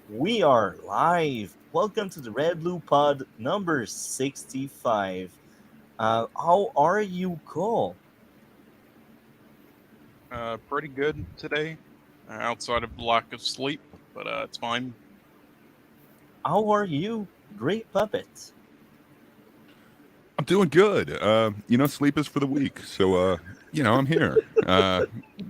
We are live. Welcome to the RedBlue Pod number 65. How are you, Cole? Pretty good today, outside of the lack of sleep, but it's fine. How are you, Great Puppet? I'm doing good. Sleep is for the weak. So, I'm here.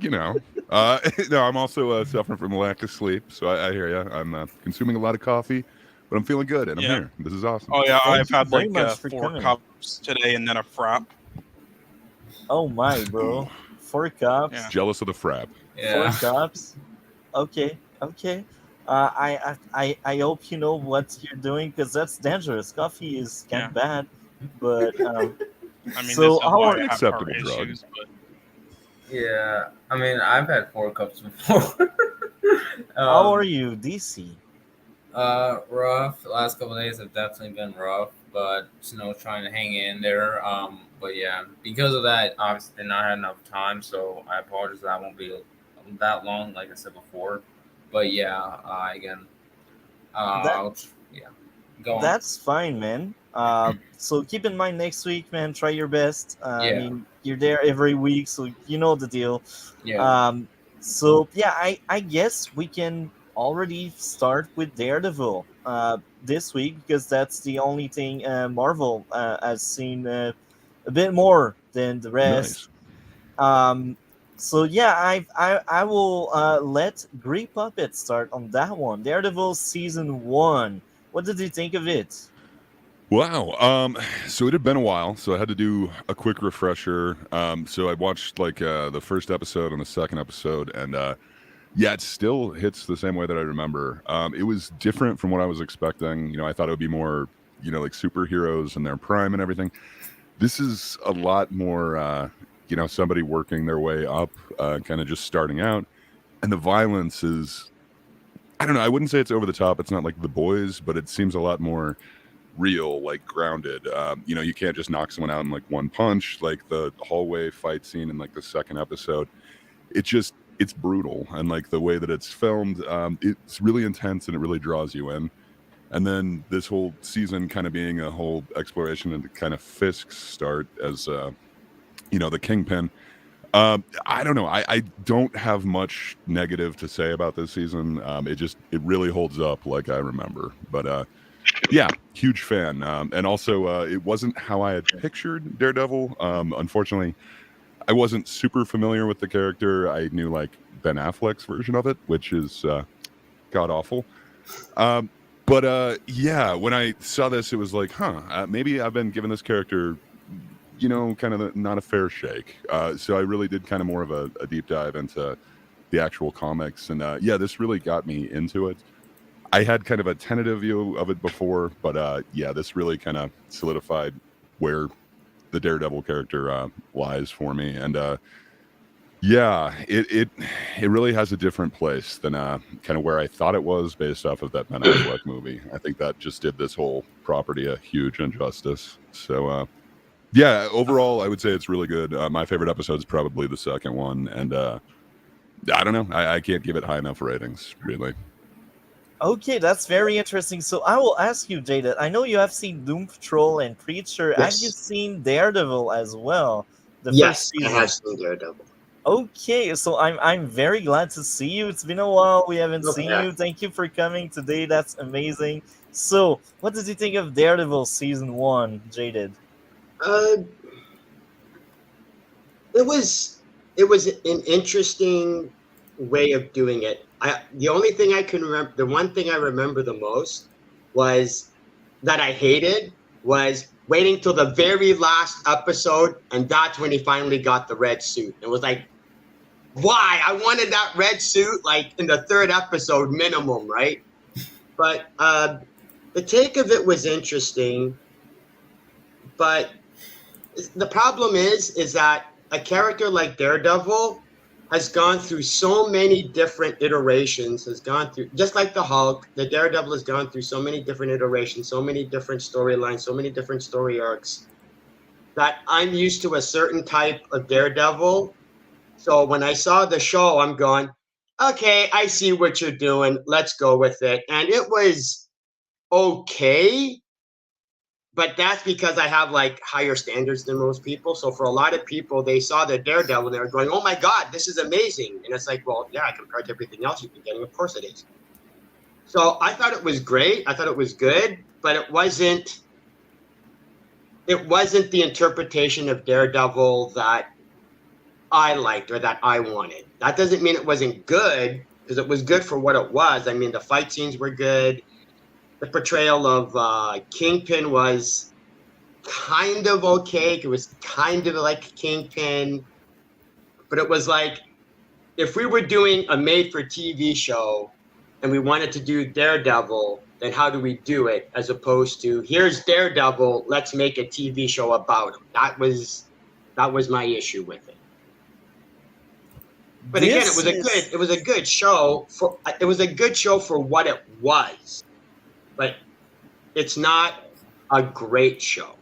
You know, no, I'm also suffering from a lack of sleep. So I hear you. I'm consuming a lot of coffee, but I'm feeling good and I'm Yeah. here. This is awesome. Oh yeah, I've Thank you had very like much for four coming. cups today and then a frap. Oh my, bro. Ooh, 4 cups? Yeah. jealous of the frap. Four Yeah. cups? Okay. I hope you know what you're doing because that's dangerous. Coffee is kind Yeah. of bad. But, I mean, this so is how why It's are, an I have heart acceptable drug. issues, but Yeah. I mean, I've had 4 cups before. how are um, you, DC? rough. The last couple of days have definitely been rough, but trying to hang in there. But yeah, because of that, obviously did not have enough time, so I apologize. That won't be that long, like I said before. But yeah, again, That yeah, go on. That's fine, man. So keep in mind next week, man. Try your best. I Yeah, mean, you're there every week, so you know the deal. yeah, Um, so yeah, I guess we can already start with Daredevil this week because that's the only thing Marvel has seen a bit more than the rest. Nice. Um, so yeah, I will let Great Puppet start on that one. Daredevil season 1. What did you think of it? Wow. So it had been a while, so I had to do a quick refresher. So I watched like the first episode and the second episode, and yeah, it still hits the same way that I remember. It was different from what I was expecting. I thought it would be more, like superheroes and their prime and everything. This is a lot more, somebody working their way up, kind of just starting out. And the violence is, I don't know, I wouldn't say it's over the top. It's not like The Boys, but it seems a lot more real, like grounded. You can't just knock someone out in like one punch. Like the hallway fight scene in like the second episode, it's brutal, and like the way that it's filmed, it's really intense and it really draws you in. And then this whole season kind of being a whole exploration into kind of Fisk's start as the Kingpin. I don't know. I don't have much negative to say about this season. It really holds up like I remember. But yeah, huge fan. And also, it wasn't how I had pictured Daredevil. Unfortunately, I wasn't super familiar with the character. I knew like Ben Affleck's version of it, which is god awful. But yeah, when I saw this, it was like, maybe I've been given this character, kind of not a fair shake. So I really did kind of more of a deep dive into the actual comics, and yeah, this really got me into it. I had kind of a tentative view of it before, but yeah, this really kind of solidified where the Daredevil character lies for me, and yeah, it really has a different place than kind of where I thought it was based off of that Ben Affleck movie. I think that just did this whole property a huge injustice. So yeah, overall, I would say it's really good. My favorite episode is probably the second one, and I don't know, I can't give it high enough ratings, really. Okay, that's very interesting. So I will ask you, Jaded. I know you have seen Doom Patrol and Preacher. Have you Yes. seen Daredevil as well? The first Yes, I season. have seen Daredevil. Okay, so I'm very glad to see you. It's been a while. We haven't Oh, seen yeah. you. Thank you for coming today. That's amazing. So, what did you think of Daredevil season 1, Jaded? Uh, it was an interesting way of doing it. The only thing I can remember, the one thing I remember the most was that I hated was waiting till the very last episode, and that's when he finally got the red suit. It was like, why? I wanted that red suit like in the third episode minimum, right? But the take of it was interesting, but the problem is that a character like Daredevil has gone through so many different iterations, has gone through, just like the Hulk, the Daredevil has gone through so many different iterations, so many different storylines, so many different story arcs, that I'm used to a certain type of Daredevil. So when I saw the show, I'm going, okay, I see what you're doing. Let's go with it. And it was okay, but that's because I have like higher standards than most people. So for a lot of people, they saw the Daredevil and they were going, "Oh my God, this is amazing!" And it's like, well, yeah, compared to everything else you've been getting, of course it is. So I thought it was great. I thought it was good, but it wasn't. It wasn't the interpretation of Daredevil that I liked or that I wanted. That doesn't mean it wasn't good, because it was good for what it was. I mean, the fight scenes were good. The portrayal of Kingpin was kind of okay. It was kind of like Kingpin, but it was like if we were doing a made-for-TV show and we wanted to do Daredevil, then how do we do it? As opposed to here's Daredevil, let's make a TV show about him. That was my issue with it. But again, it was a good show for what it was. But it's not a great show.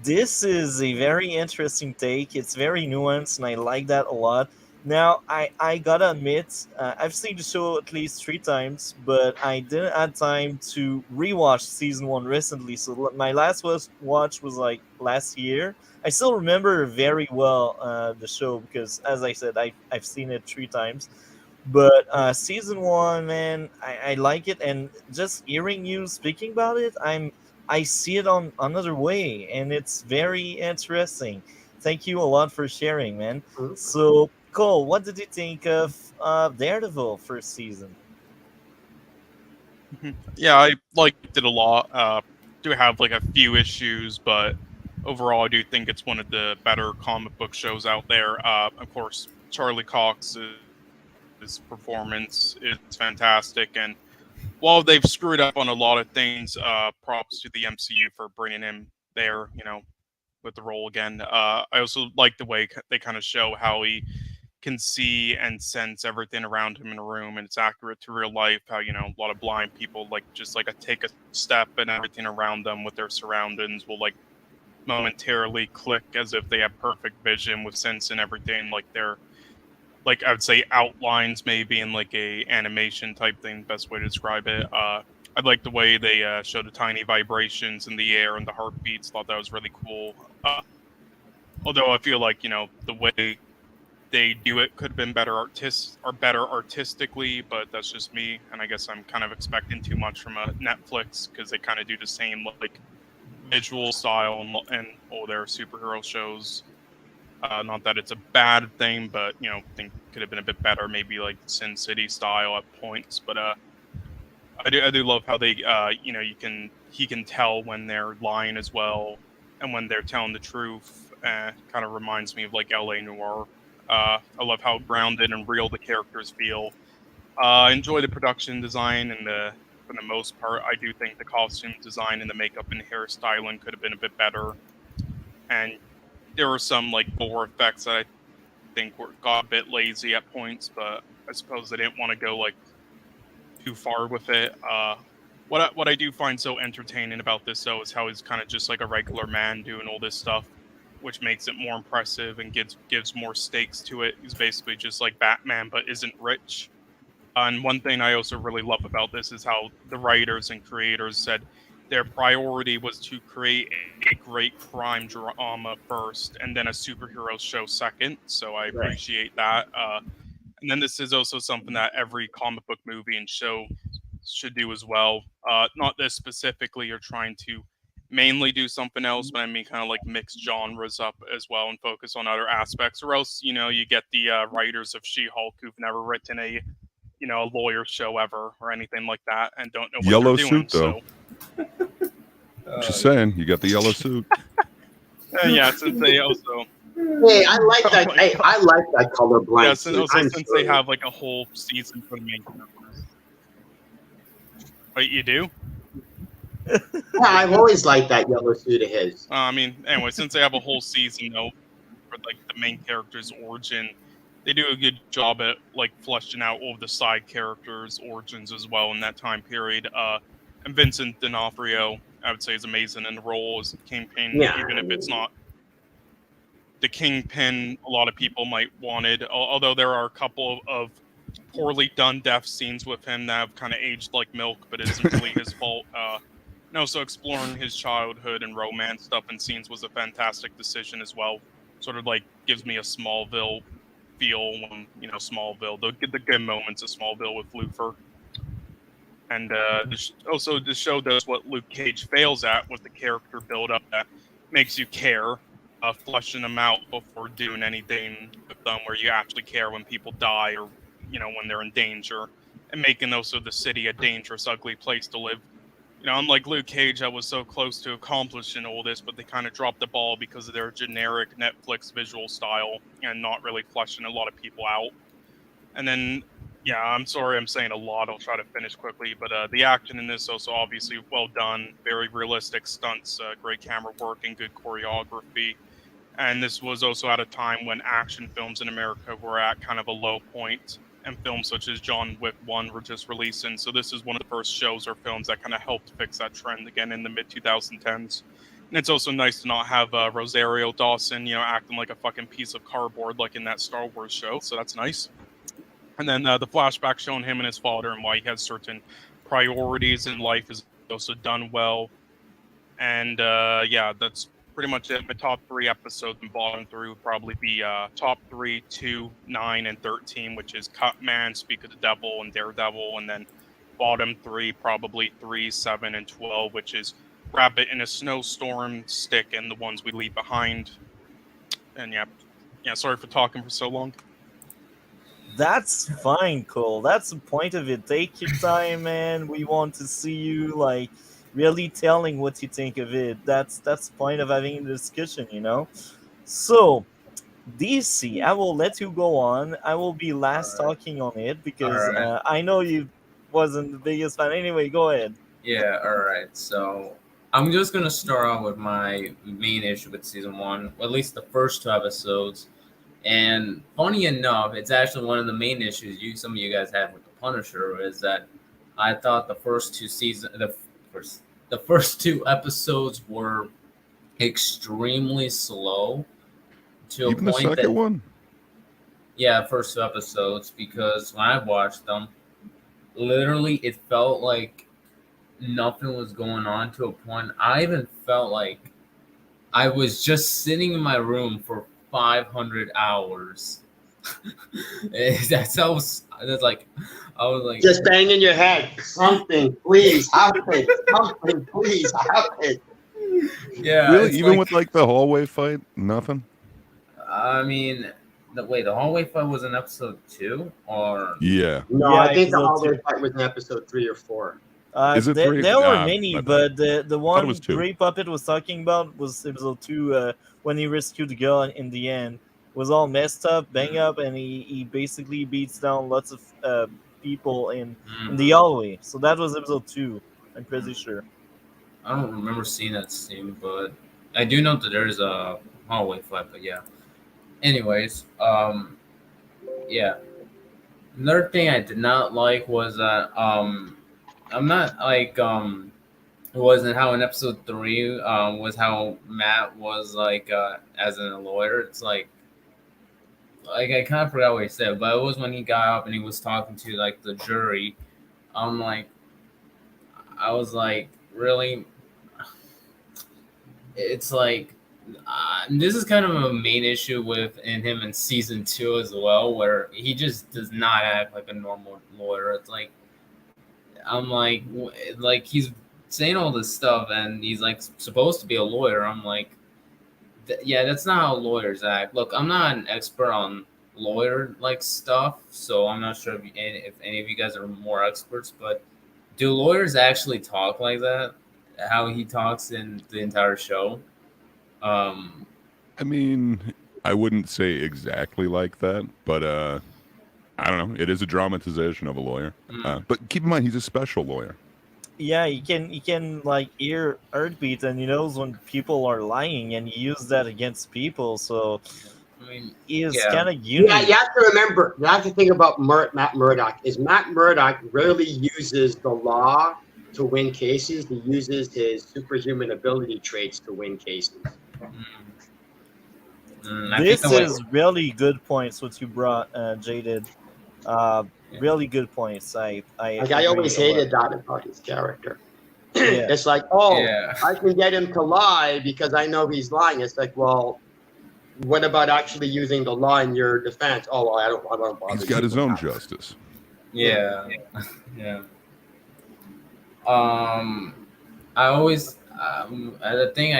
This is a very interesting take. It's very nuanced, and I like that a lot. Now, I gotta admit, I've seen the show at least 3 times, but I didn't have time to rewatch season 1 recently. So my last watch was like last year. I still remember very well the show because, as I said, I've seen it 3 times. But season 1, man, I like it, and just hearing you speaking about it, I see it on another way, and it's very interesting. Thank you a lot for sharing, man. Mhm. So, Cole, what did you think of Daredevil first season? Yeah, I liked it a lot. Do have like a few issues, but overall, I do think it's one of the better comic book shows out there. Of course, Charlie Cox's performance is fantastic, and while they've screwed up on a lot of things, props to the MCU for bringing him there, with the role again. I also like the way they kind of show how he can see and sense everything around him in a room, and it's accurate to real life. How a lot of blind people take a step, and everything around them with their surroundings will momentarily click as if they have perfect vision with sense and everything. Like they're I would say outlines maybe in like a animation type thing. Best way to describe it. I like the way they showed the tiny vibrations in the air and the heartbeats. Thought that was really cool. Although I feel like the way they do it could have been better artistically, but that's just me, and I guess I'm kind of expecting too much from a Netflix because they kind of do the same visual style and all their superhero shows. Not that it's a bad thing, but I think could have been a bit better, maybe like Sin City style at points. But I do love how they he can tell when they're lying as well, and when they're telling the truth. Kind of reminds me of like LA Noire. I love how grounded and real the characters feel. I enjoy the production design, and for the most part, I do think the costume design and the makeup and hairstyling could have been a bit better. And there were some gore effects that I think got a bit lazy at points, but I suppose they didn't want to go too far with it. What I do find so entertaining about this though is how he's kind of just like a regular man doing all this stuff, which makes it more impressive and gives more stakes to it. He's basically just like Batman, but isn't rich. And one thing I also really love about this is how the writers and creators said their priority was to create a great crime drama first, and then a superhero show second. So I appreciate that. And then this is also something that every comic book movie and show should do as well. Not this specifically, you're trying to mainly do something else, but I mean kind of mix genres up as well and focus on other aspects, or else you get the writers of She-Hulk who've never written a lawyer show ever or anything like that and don't know what Yellow they're doing. suit though. Just saying, you got the yellow suit. Yeah, since they also Hey, I like that. Hey, I like that colorblind. yeah, since they have a whole season for the main characters. Wait, you do? Yeah, I've always liked that yellow suit of his. I mean, anyway, since they have a whole season though for the main character's origin, they do a good job at fleshing out all of the side characters' origins as well in that time period. And Vincent D'Onofrio, I would say, is amazing in the role as Kingpin, even if it's not the Kingpin a lot of people might wanted. Although there are a couple of poorly done death scenes with him that have kind of aged like milk, but isn't really his fault. And also exploring his childhood and romance stuff in scenes was a fantastic decision as well. Sort of like gives me a Smallville feel when, Smallville, the good moments of Smallville with Luthor. And also the show does what Luke Cage fails at with the character build-up that makes you care, fleshing them out before doing anything with them where you actually care when people die or, when they're in danger, and making also the city a dangerous, ugly place to live. Unlike Luke Cage, that was so close to accomplishing all this, but they kind of dropped the ball because of their generic Netflix visual style and not really fleshing a lot of people out. And then, yeah, I'm sorry I'm saying a lot. I'll try to finish quickly. But the action in this also obviously well done. Very realistic stunts, great camera work, and good choreography. And this was also at a time when action films in America were at kind of a low point, and films such as John Wick 1 were just releasing. So this is one of the first shows or films that kind of helped fix that trend again in the mid-2010s. And it's also nice to not have Rosario Dawson, acting like a fucking piece of cardboard like in that Star Wars show. So that's nice. And then the flashback showing him and his father and why he has certain priorities in life is also done well. And yeah, that's pretty much it. My top 3 episodes and bottom 3 would probably be top 3, 2, 9, and 13, which is Cutman, Speak of the Devil, and Daredevil. And then bottom 3, probably 3, 7, and 12, which is Rabbit in a Snowstorm, Stick, and the ones we leave behind. And yeah, sorry for talking for so long. That's fine, Cole. That's the point of it. Take your time, man. We want to see you really telling what you think of it. That's the point of having a discussion, So, DC, I will let you go on. I will be last talking on it because I know you wasn't the biggest fan. Anyway, go ahead. Yeah, all right. So I'm just gonna start off with my main issue with season 1, or at least the first 2 episodes. And funny enough, it's actually one of the main issues some of you guys had with the Punisher is that I thought the first 2 episodes were extremely slow to Even a point the second one? Yeah, first 2 episodes, because when I watched them, literally it felt like nothing was going on to a point. I even felt like I was just sitting in my room for 500 hours. That's like I was like just banging your head. Something, please happen. Something, please happen. Yeah, really, even with the hallway fight, nothing. I mean, the hallway fight was in episode 2, or yeah. No, Yeah, I think the episode hallway 2. fight was in episode 3 or 4. Is it 3? There were many, but the it one was 2. Grey Puppet was talking about was episode 2 when he rescued the girl in the end. Was all messed up, bang up, and he basically beats down lots of people in the hallway. So that was episode 2, I'm pretty sure. I don't remember seeing that scene, but I do know that there's a hallway fight, but yeah. Anyways, yeah. Another thing I did not like was that I'm not like it wasn't how in episode 3 was how Matt was as a lawyer. It's like I kind of forgot what he said, but it was when he got up and he was talking to the jury. I was like, really? It's like this is kind of a main issue in him in season 2 as well, where he just does not act like a normal lawyer. It's like I'm like he's saying all this stuff and he's supposed to be a lawyer. I'm like, yeah, that's not how lawyers act. Look, I'm not an expert on lawyer stuff, so I'm not sure if any of you guys are more experts, but do lawyers actually talk like that? How he talks in the entire show? I mean, I wouldn't say exactly like that, but I don't know. It is a dramatization of a lawyer. But keep in mind, he's a special lawyer. Yeah, he can hear heartbeat, and he knows when people are lying, and he uses that against people. So I mean, he is yeah. kind of unique. Yeah, you have to remember. You have to think about Matt Murdock. Matt Murdock rarely uses the law to win cases. He uses his superhuman ability traits to win cases. This is really good points what you brought, Jaded. really good points. I Like I always agree a lot. hated that about his character. Yeah. It's like, oh, Yeah. I can get him to lie because I know he's lying. It's like, well, what about actually using the law in your defense? Oh, well, I don't bother. He's got his using own that. justice. Yeah. Yeah. I always the thing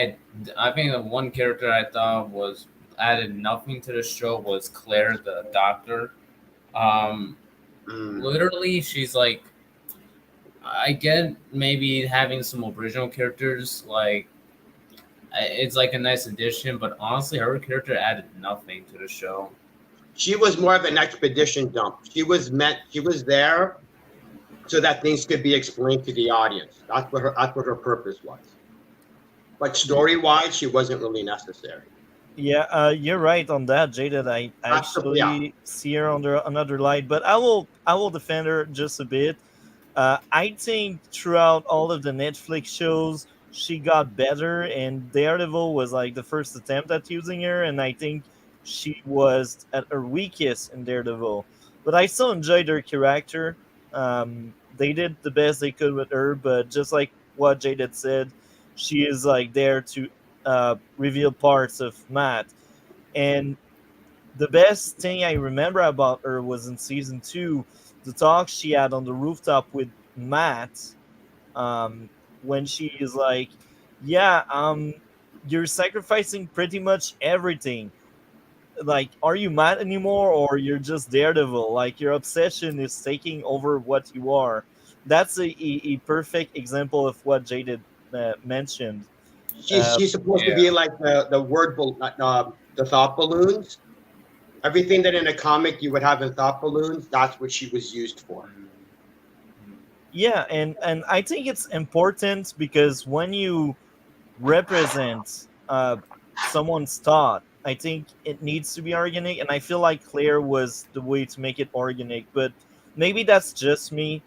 I think the one character I thought was added nothing to the show was Claire, the doctor. Um, Mm. Literally, she's like, I get maybe having some original characters like it's like a nice addition, but honestly, her character added nothing to the show. She was more of an expedition dump. She was there so that things could be explained to the audience. That's what her purpose was. But story-wise, she wasn't really necessary. Yeah, you're right on that, Jaded. I actually Yeah. see her under another light, but I will defend her just a bit. I think throughout all of the Netflix shows, she got better, and Daredevil was like the first attempt at using her, and I think she was at her weakest in Daredevil. But I still enjoyed her character. They did the best they could with her, but just like what Jaded said, she is like there to reveal parts of Matt. And the best thing I remember about her was in season 2, the talk she had on the rooftop with Matt, when she is like, "Yeah, you're sacrificing pretty much everything. Like, are you Matt anymore, or you're just Daredevil? Like, your obsession is taking over what you are." That's a perfect example of what Jaded mentioned. She's supposed to be like the thought balloons. Everything that in a comic you would have in thought balloons, that's what she was used for. Yeah, and I think it's important because when you represent someone's thought, I think it needs to be organic, and I feel like Claire was the way to make it organic. But maybe that's just me.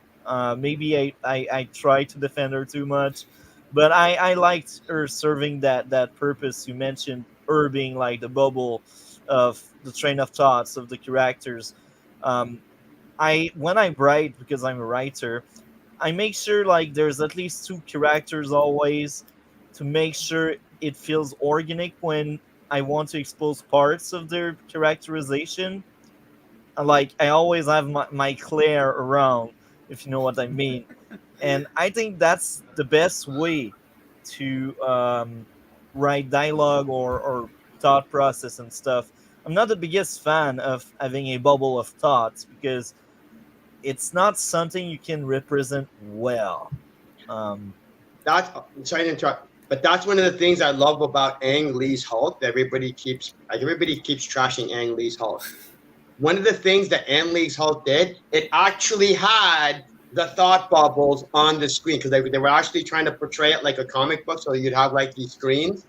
Maybe I try to defend her too much, but I liked her serving that purpose. You mentioned her being like the bubble of the train of thoughts of the characters. Um, I when I write, because I'm a writer, I make sure like there's at least two characters always to make sure it feels organic when I want to expose parts of their characterization. Like I always have my Claire around, if you know what I mean. And I think that's the best way to write dialogue or thought process and stuff. I'm not the biggest fan of having a bubble of thoughts because it's not something you can represent well. Um, That's sorry to interrupt, but that's one of the things I love about Ang Lee's Hulk. Everybody keeps trashing Ang Lee's Hulk. One of the things that Ang Lee's Hulk did, it actually had the thought bubbles on the screen because they were actually trying to portray it like a comic book, so you'd have like these screens,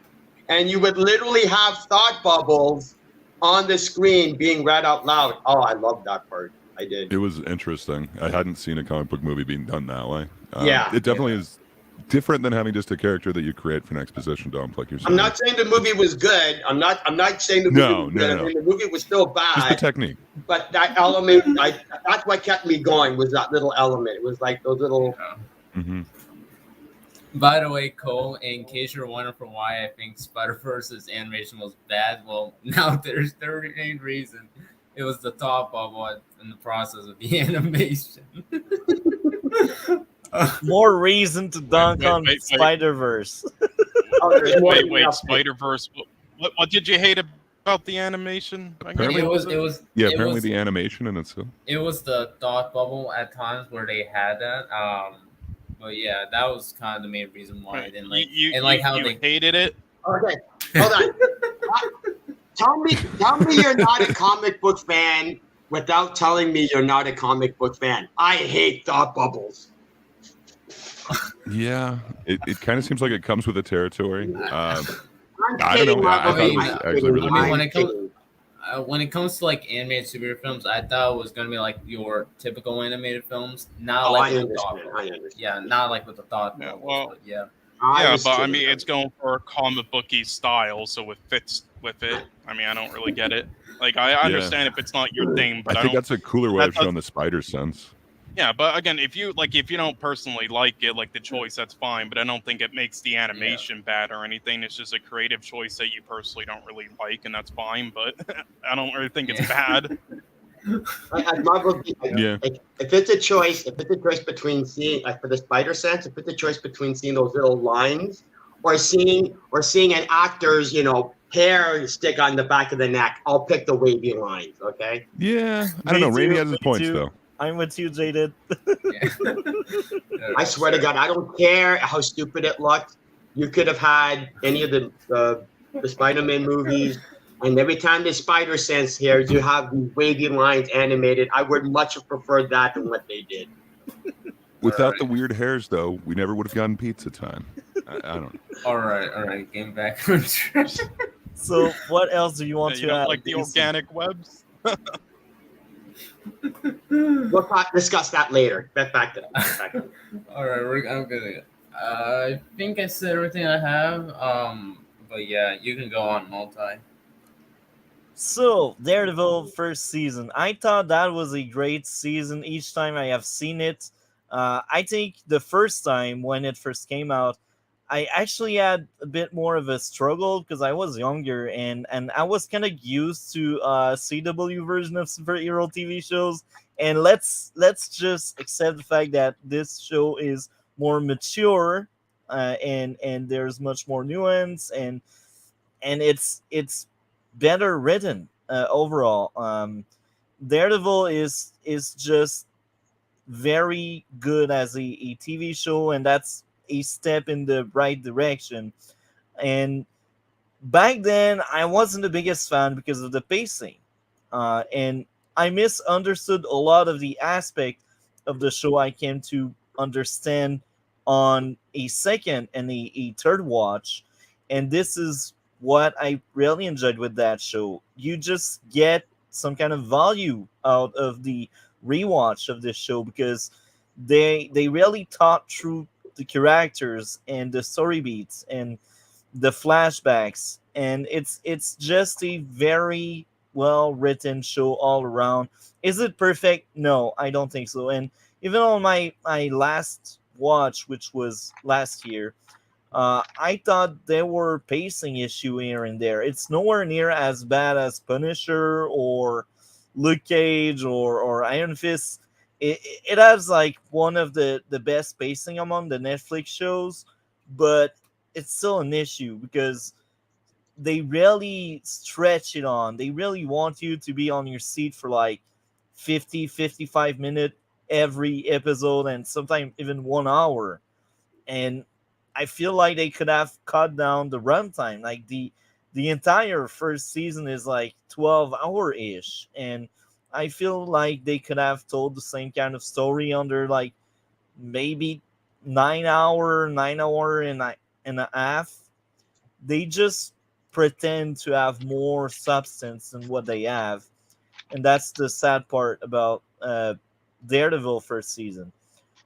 and you would literally have thought bubbles on the screen being read out loud. Oh, I love that part. I did. It was interesting. I hadn't seen a comic book movie being done that way. Yeah. It definitely is different than having just a character that you create for an exposition dump, like you're saying. I'm not saying the movie was good. I'm not saying the movie was good. No. I mean, the movie was still bad. Just the technique. But that element, that's what kept me going, was that little element. It was like those little... Mm-hmm. By the way, Cole, in case you're wondering for why I think Spider-Verse's animation was bad, well, now there's the main reason. It was the thought bubble in the process of the animation. More reason to dunk on wait. Spider-Verse. Wait, Spider-Verse. What did you hate about the animation? Apparently, apparently the animation in itself. It was the thought bubble at times where they had that. But yeah, that was kind of the main reason why I didn't like. How they hated it. Okay, hold on. Tell me you're not a comic book fan without telling me you're not a comic book fan. I hate thought bubbles. Yeah, it kind of seems like it comes with the territory. I kidding, don't know. I thought it was actually really good. When it comes to like animated superhero films, I thought it was gonna be like your typical animated films, not like with the thought. Yeah, not like with the thought. Yeah, but I mean, it's going for a comic booky style, so it fits with it. I mean, I don't really get it. Like, I understand if it's not your thing, but I think don't. that's a cooler way of that showing the spider sense. Yeah, but again, if you don't personally like it, like the choice, that's fine. But I don't think it makes the animation bad or anything. It's just a creative choice that you personally don't really like, and that's fine. But I don't really think it's bad. At Marvel, Yeah. if it's a choice between seeing, like for the spider sense, if it's a choice between seeing those little lines or seeing an actor's, hair stick on the back of the neck, I'll pick the wavy lines. Okay. Yeah, I don't know. Raimi has his points though. I'm with you, Jaded. I swear to God, I don't care how stupid it looked. You could have had any of the Spider-Man movies, and every time the spider sense here, you have these wavy lines animated. I would much have preferred that than what they did. Without the weird hairs, though, we never would have gotten pizza time. I don't know. All right. Getting back. So, what else do you want You to don't add? like the organic webs? We'll discuss that later. Back to that. All right, I'm gonna. I think I said everything I have. But yeah, you can go on multi. So, Daredevil first season. I thought that was a great season each time I have seen it. I think the first time when it first came out, I actually had a bit more of a struggle because I was younger and I was kind of used to CW version of superhero TV shows. And let's just accept the fact that this show is more mature and there's much more nuance and it's better written overall. Daredevil is just very good as a TV show, and that's a step in the right direction. And back then, I wasn't the biggest fan because of the pacing, and I misunderstood a lot of the aspect of the show I came to understand on a second and a third watch. And this is what I really enjoyed with that show. You just get some kind of value out of the rewatch of this show because they really thought through the characters and the story beats and the flashbacks, and it's just a very well written show all around. Is it perfect? No, I don't think so. And even on my last watch, which was last year, I thought there were pacing issue here and there. It's nowhere near as bad as Punisher or Luke Cage or Iron Fist. It has like one of the best pacing among the Netflix shows, but it's still an issue because they really stretch it on. They really want you to be on your seat for like 55 minutes every episode and sometimes even 1 hour. And I feel like they could have cut down the runtime. Like the entire first season is like 12-hour ish, and I feel like they could have told the same kind of story under like maybe 9 hour and a half. They just pretend to have more substance than what they have, and that's the sad part about Daredevil first season.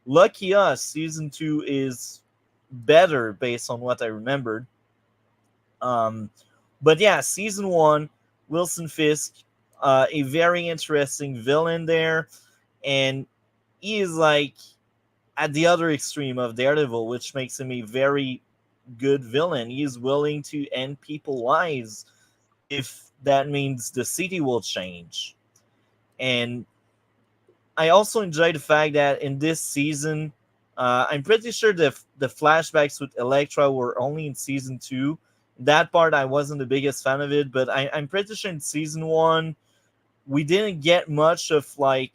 Lucky us, season 2 is better based on what I remembered. But yeah, season 1, Wilson Fisk, a very interesting villain there, and he is like at the other extreme of Daredevil, which makes him a very good villain. He is willing to end people's lives if that means the city will change. And I also enjoy the fact that in this season, I'm pretty sure the flashbacks with Elektra were only in season 2. That part I wasn't the biggest fan of it, but I'm pretty sure in season 1 we didn't get much of like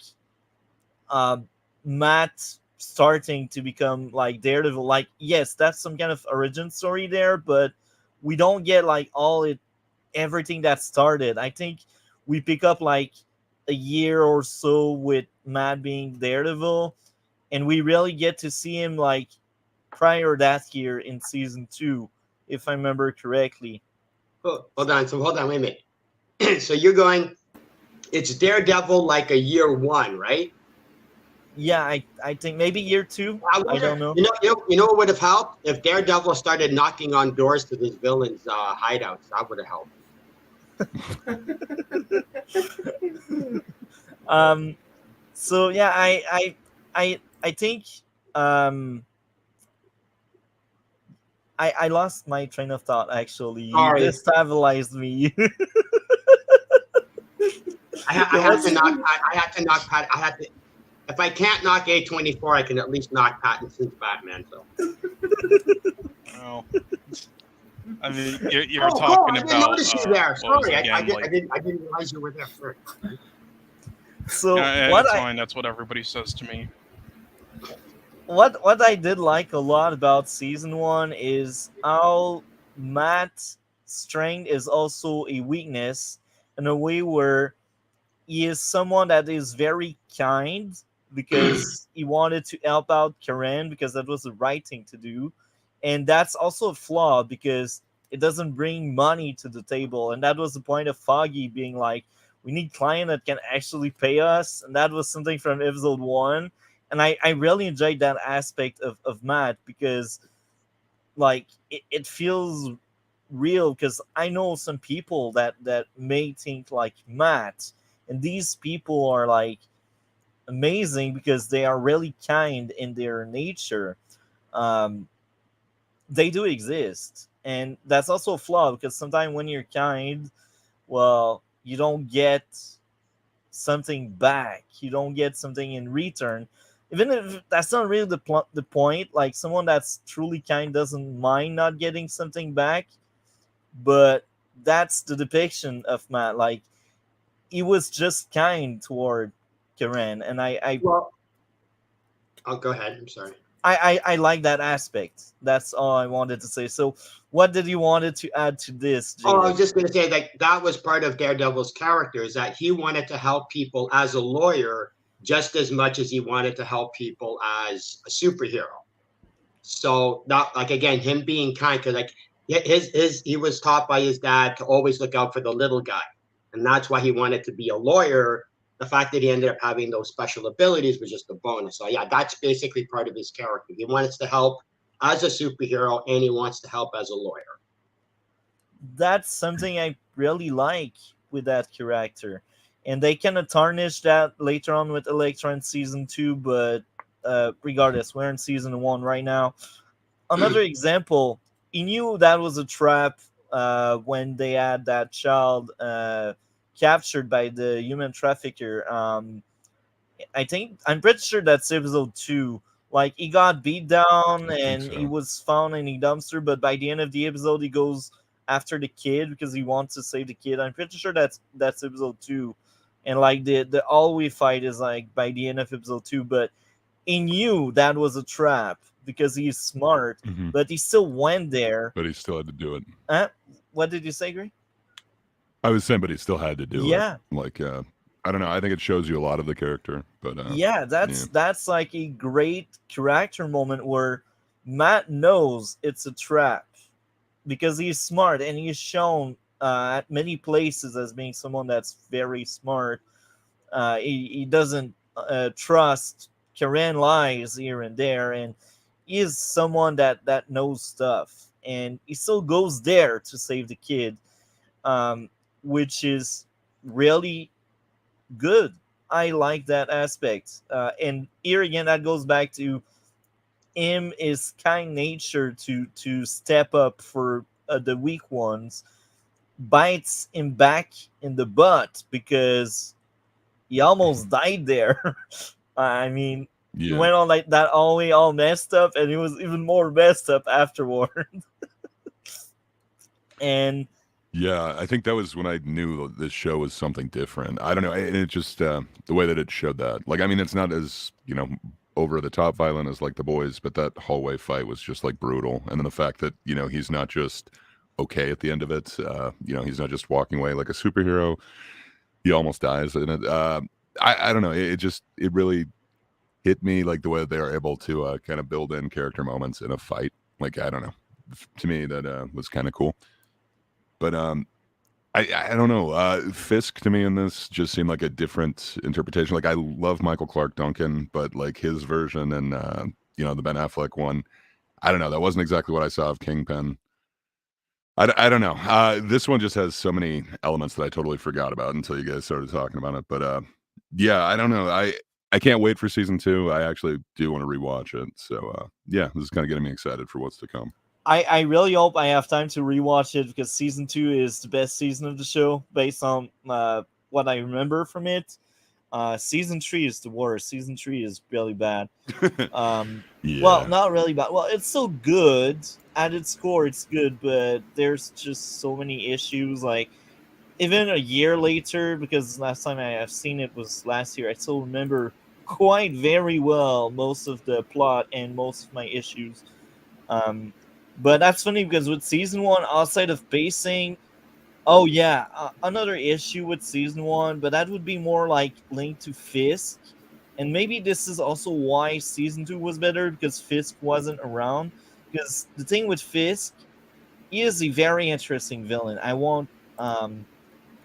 Matt starting to become like Daredevil. Like, yes, that's some kind of origin story there, but we don't get like everything that started. I think we pick up like a year or so with Matt being Daredevil, and we really get to see him like prior that year in season 2, if I remember correctly. Oh, hold on, wait a minute. So you're going, it's Daredevil like a year 1, right? Yeah, I think maybe year 2. I don't know. You know what would have helped? If Daredevil started knocking on doors to this villain's hideouts. That would have helped. So yeah, I think um I lost my train of thought. Actually, you Sorry, destabilized me. I There had to was knock. I had to knock Pat. I had to. If I can't knock A24, I can at least knock Pattinson's Batman. So. Well, I mean, you're Oh, cool! talking I didn't about notice you there. what was Sorry, it again? Like, I didn't realize you were there. Sorry. so it's fine. That's what everybody says to me. what I did like a lot about season one is how Matt's strength is also a weakness in a way where he is someone that is very kind because he wanted to help out Karen because that was the right thing to do. And that's also a flaw because it doesn't bring money to the table. And that was the point of Foggy being like, we need client that can actually pay us. And that was something from episode one. And I really enjoyed that aspect of Matt because like it feels real because I know some people that may think like Matt, and these people are like amazing because they are really kind in their nature. Um, they do exist, and that's also a flaw because sometimes when you're kind, well, you don't get something back. You don't get something in return. Even if that's not really the point, like someone that's truly kind doesn't mind not getting something back, but that's the depiction of Matt. Like he was just kind toward Karen, and Well, I'll go ahead. I'm sorry. I like that aspect. That's all I wanted to say. So, what did you wanted to add to this, Oh, I was Jaded? just going to say like that was part of Daredevil's character is that he wanted to help people as a lawyer just as much as he wanted to help people as a superhero. So not like again him being kind because like his he was taught by his dad to always look out for the little guy, and that's why he wanted to be a lawyer. The fact that he ended up having those special abilities was just a bonus. So yeah, that's basically part of his character. He wants to help as a superhero and he wants to help as a lawyer. That's something I really like with that character, and they kind of tarnish that later on with Elektra in season two. But regardless, we're in season one right now. Another example, he knew that was a trap when they had that child captured by the human trafficker. I think I'm pretty sure that's episode two. Like he got beat down I think and he so. was found in a dumpster, but by the end of the episode, he goes after the kid because he wants to save the kid. I'm pretty sure that's episode two, and like the all we fight is like by the end of episode two. But he knew that was a trap because he's smart, Mhm. but he still went there. But he still had to do it. What did you say, Gray? I was saying, but he still had to do Yeah, it. Like, I don't know. I think it shows you a lot of the character. But yeah, that's like a great character moment where Matt knows it's a trap because he's smart and he's shown at many places as being someone that's very smart. He doesn't trust Karen lies here and there, and he is someone that knows stuff, and he still goes there to save the kid, um, which is really good. I like that aspect, and here again, that goes back to him is kind nature to step up for the weak ones, bites him back in the butt because he almost died there. I mean, he yeah. went on like that all way all messed up, and he was even more messed up afterward. And Yeah, I think that was when I knew this show was something different. I don't know, and it just the way that it showed that. Like, I mean, it's not as over the top violent as like The Boys, but that hallway fight was just like brutal. And then the fact that he's not just okay at the end of it. He's not just walking away like a superhero. He almost dies, and I don't know. It really hit me like the way that they are able to kind of build in character moments in a fight. Like, I don't know. To me, that was kind of cool. But I don't know. Fisk to me in this just seemed like a different interpretation. Like I love Michael Clark Duncan, but like his version and the Ben Affleck one, I don't know. That wasn't exactly what I saw of Kingpin. I don't know. This one just has so many elements that I totally forgot about until you guys started talking about it. But yeah, I don't know. I can't wait for season 2. I actually do want to rewatch it. So yeah, this is kind of getting me excited for what's to come. I really hope I have time to rewatch it because season 2 is the best season of the show based on what I remember from it. Season 3 is the worst. Season 3 is really bad. Well, Yeah. not really bad. Well, it's so good at its core. It's good, but there's just so many issues. Like even a year later, because last time I have seen it was last year. I still remember quite very well most of the plot and most of my issues. Um, but that's funny because with season 1, outside of pacing, oh yeah, another issue with season 1, but that would be more like linked to Fisk, and maybe this is also why season 2 was better because Fisk wasn't around. Because the thing with Fisk, he is a very interesting villain. Um,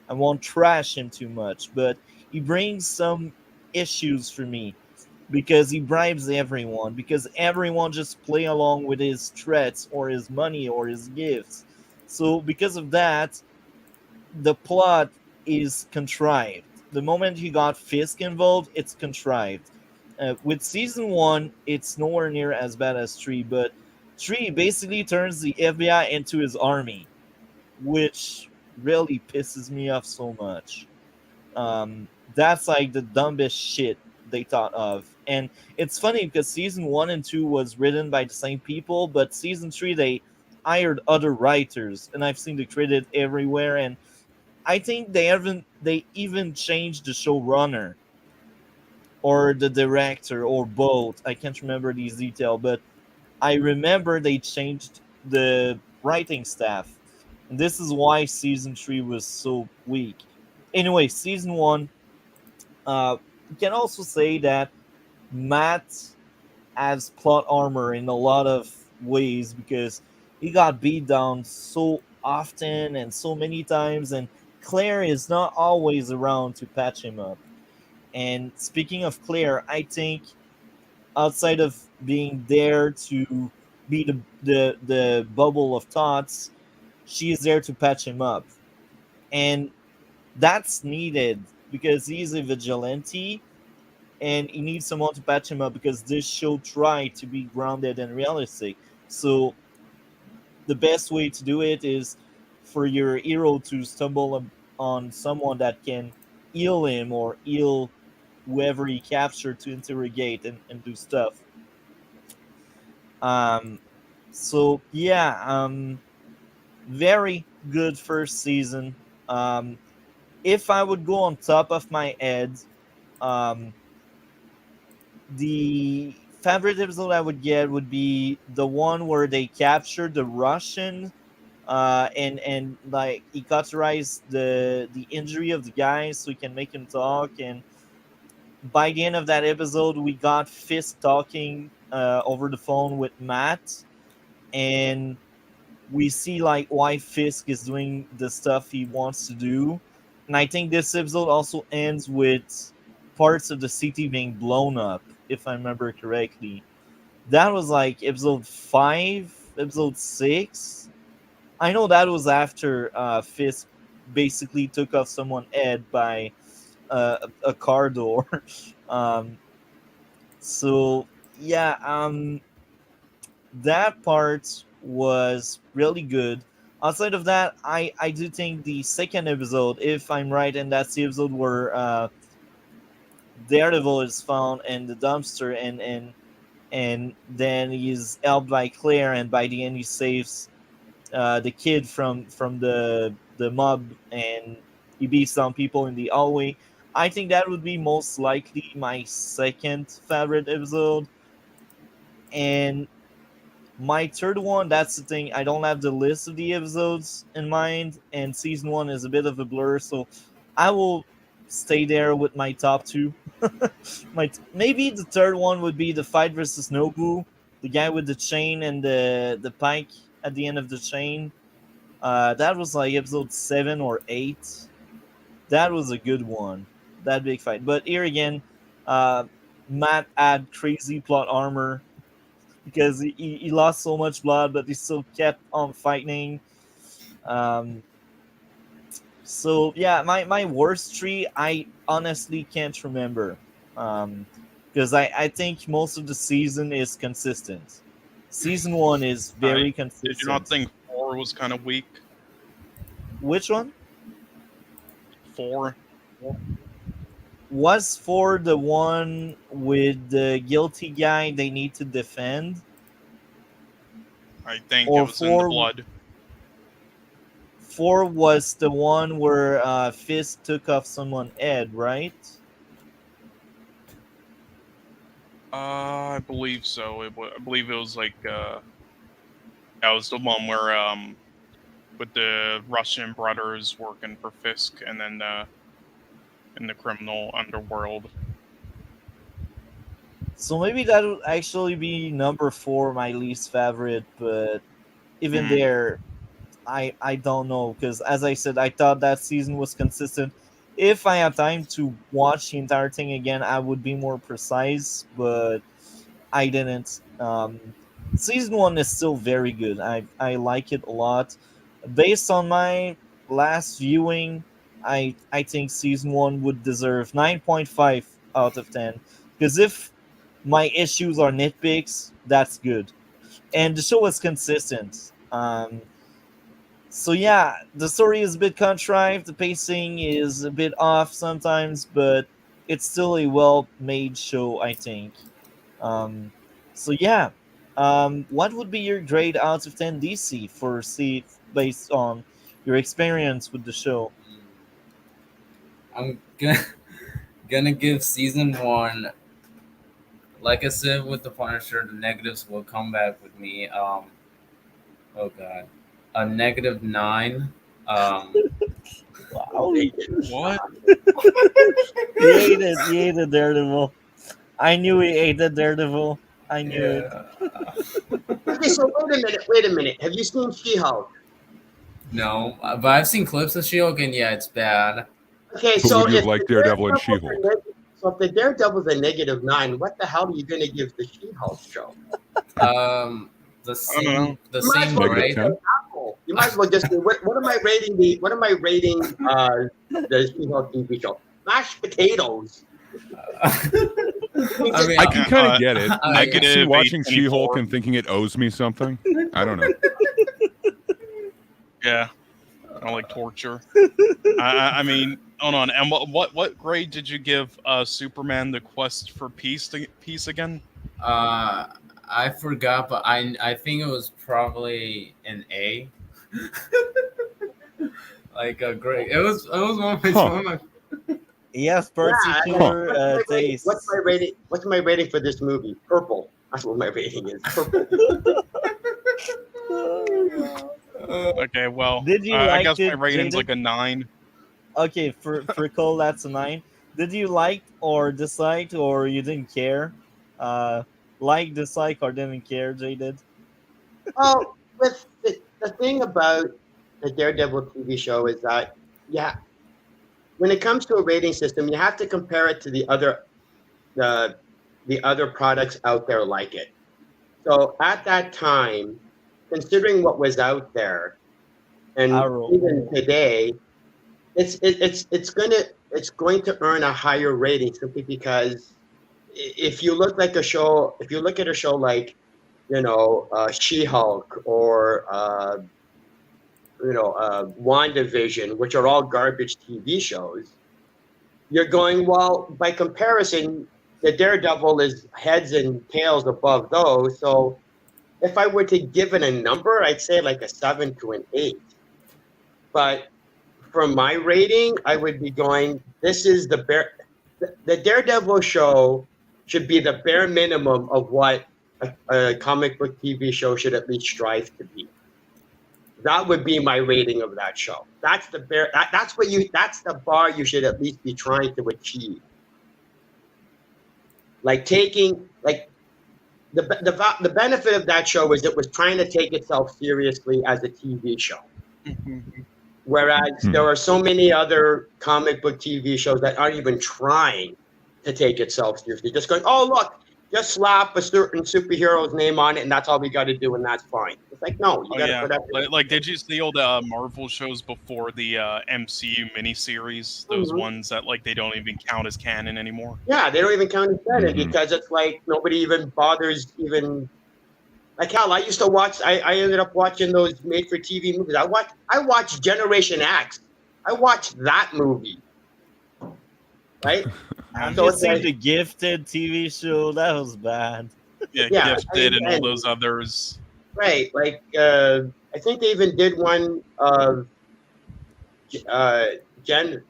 I won't trash him too much, but he brings some issues for me because he bribes everyone, because everyone just play along with his threats or his money or his gifts. So because of that, the plot is contrived. The moment you got Fisk involved, it's contrived. With season 1, it's nowhere near as bad as 3, but 3 basically turns the FBI into his army, which really pisses me off so much. That's like the dumbest shit they thought of. And it's funny because season 1 and 2 was written by the same people, but season 3 they hired other writers, and I've seen the credit everywhere. And I think they even changed the showrunner or the director or both. I can't remember these details, but I remember they changed the writing staff, and this is why season 3 was so weak. Anyway, season 1, you can also say that Matt has plot armor in a lot of ways because he got beat down so often and so many times, and Claire is not always around to patch him up. And speaking of Claire, I think outside of being there to be the bubble of thoughts, she is there to patch him up. And that's needed because he's a vigilante and he needs someone to patch him up because this show tried to be grounded and realistic. So the best way to do it is for your hero to stumble on someone that can heal him or heal whoever he captured to interrogate and do stuff. Um, so yeah, very good first season. Um, if I would go on top of my head, um, the favorite episode I would get would be the one where they captured the Russian, and like he cauterized the injury of the guy so he can make him talk. And by the end of that episode, we got Fisk talking over the phone with Matt, and we see like why Fisk is doing the stuff he wants to do. And I think this episode also ends with parts of the city being blown up, if I remember correctly. That was like episode 5, episode 6. I know that was after Fisk basically took off someone's head by a car door. um, so yeah, that part was really good. Outside of that, I do think the second episode, if I'm right, and that's the episode where Daredevil is found in the dumpster, and then he's helped by Claire, and by the end he saves the kid from the mob, and he beats down people in the hallway. I think that would be most likely my second favorite episode. And my third one, that's the thing. I don't have the list of the episodes in mind, and season 1 is a bit of a blur, so I will stay there with my top two. Maybe the third one would be the fight versus Nobu, the guy with the chain and the pike at the end of the chain. That was like episode 7 or 8. That was a good one. That big fight. But here again, uh, Matt had crazy plot armor because he lost so much blood, but he still kept on fighting. Um, so yeah, my worst three, I honestly can't remember, because I think most of the season is consistent. Season one is very Did you not consistent. think 4 was kind of weak? Which one 4? was for the one with the guilty guy they need to defend, I think it or was in the four? blood. Four was the one where Fist took off someone's head, right? I believe so. I believe it was like that was the one where with the Russian brothers working for Fisk, and then in the criminal underworld. So maybe that would actually be number four, my least favorite. But even there, I don't know, because as I said, I thought that season was consistent. If I had time to watch the entire thing again, I would be more precise, but I didn't. Season one is still very good. I like it a lot. Based on my last viewing, I think season one would deserve 9.5 out of 10. Because if my issues are nitpicks, that's good. And the show is consistent. So yeah, the story is a bit contrived, the pacing is a bit off sometimes, but it's still a well-made show, I think. Um, so yeah, what would be your grade out of 10 DC for C based on your experience with the show? I'm gonna gonna give season one. Like I said with the Punisher, the negatives will come back with me. Oh god, a -9. Wow, What? he hated Daredevil. I knew he hated Daredevil. I knew it. Yeah. Okay, so wait a minute. Have you seen She-Hulk? No, but I've seen clips of She-Hulk, and yeah, it's bad. Okay, But so would you have if liked the Daredevil and Daredevil's She-Hulk? a neg- so if the Daredevil's a -9, what the hell are you going to give the She-Hulk show? The I don't know. same, the You might as same well Negative grade. just 10? say Apple. You might as well just say, what am I rating the She-Hulk TV show? Mashed potatoes. I mean, I can kind of get it. I could see negative watching 8.4. She-Hulk and thinking it owes me something. I don't know. Yeah, I like torture. I mean, hold on. And what grade did you give Superman: The Quest for Peace again? I forgot, but I think it was probably an A. Like a great. It was one of my, Huh. one of my He has Yeah, particular tastes. what's my rating? What's my rating for this movie? Purple. That's what my rating is. Purple. Okay, well, Did you I like guess my it, rating's Jaded? like a 9. Okay, for Cole, that's a 9. Did you like or dislike or you didn't care? Like, dislike, or didn't care, Jaded? Oh, with the thing about the Daredevil TV show is that, yeah, when it comes to a rating system, you have to compare it to the other products out there like it. So at that time, considering what was out there, and Arrow. even today, it's going to earn a higher rating simply because if you look at a show like She-Hulk or WandaVision, which are all garbage TV shows, you're going, well, by comparison, the Daredevil is heads and tails above those. So if I were to give it a number, I'd say like a 7 to an 8. But for my rating, I would be going, this is the Daredevil show should be the bare minimum of what a comic book TV show should at least strive to be. That would be my rating of that show. That's the that's the bar you should at least be trying to achieve. Like the benefit of that show is it was trying to take itself seriously as a TV show. Whereas there are so many other comic book TV shows that aren't even trying to take itself seriously. Just going, oh, look, just slap a certain superhero's name on it, and that's all we got to do, and that's fine. It's like, no, you Oh got to yeah, put up. like did you see all the Marvel shows before the MCU miniseries? Those Mhm. ones that like they don't even count as canon anymore. Yeah, they don't even count as canon Mhm. because it's like nobody even bothers even. Like hell, I used to watch. I ended up watching those made-for-TV movies. I watched Generation X. I watched that movie, right? Have So you it's seen like, the Gifted TV show? That was bad. Yeah, yeah, Gifted and all those others. right. Like, I think they even did one of Gen.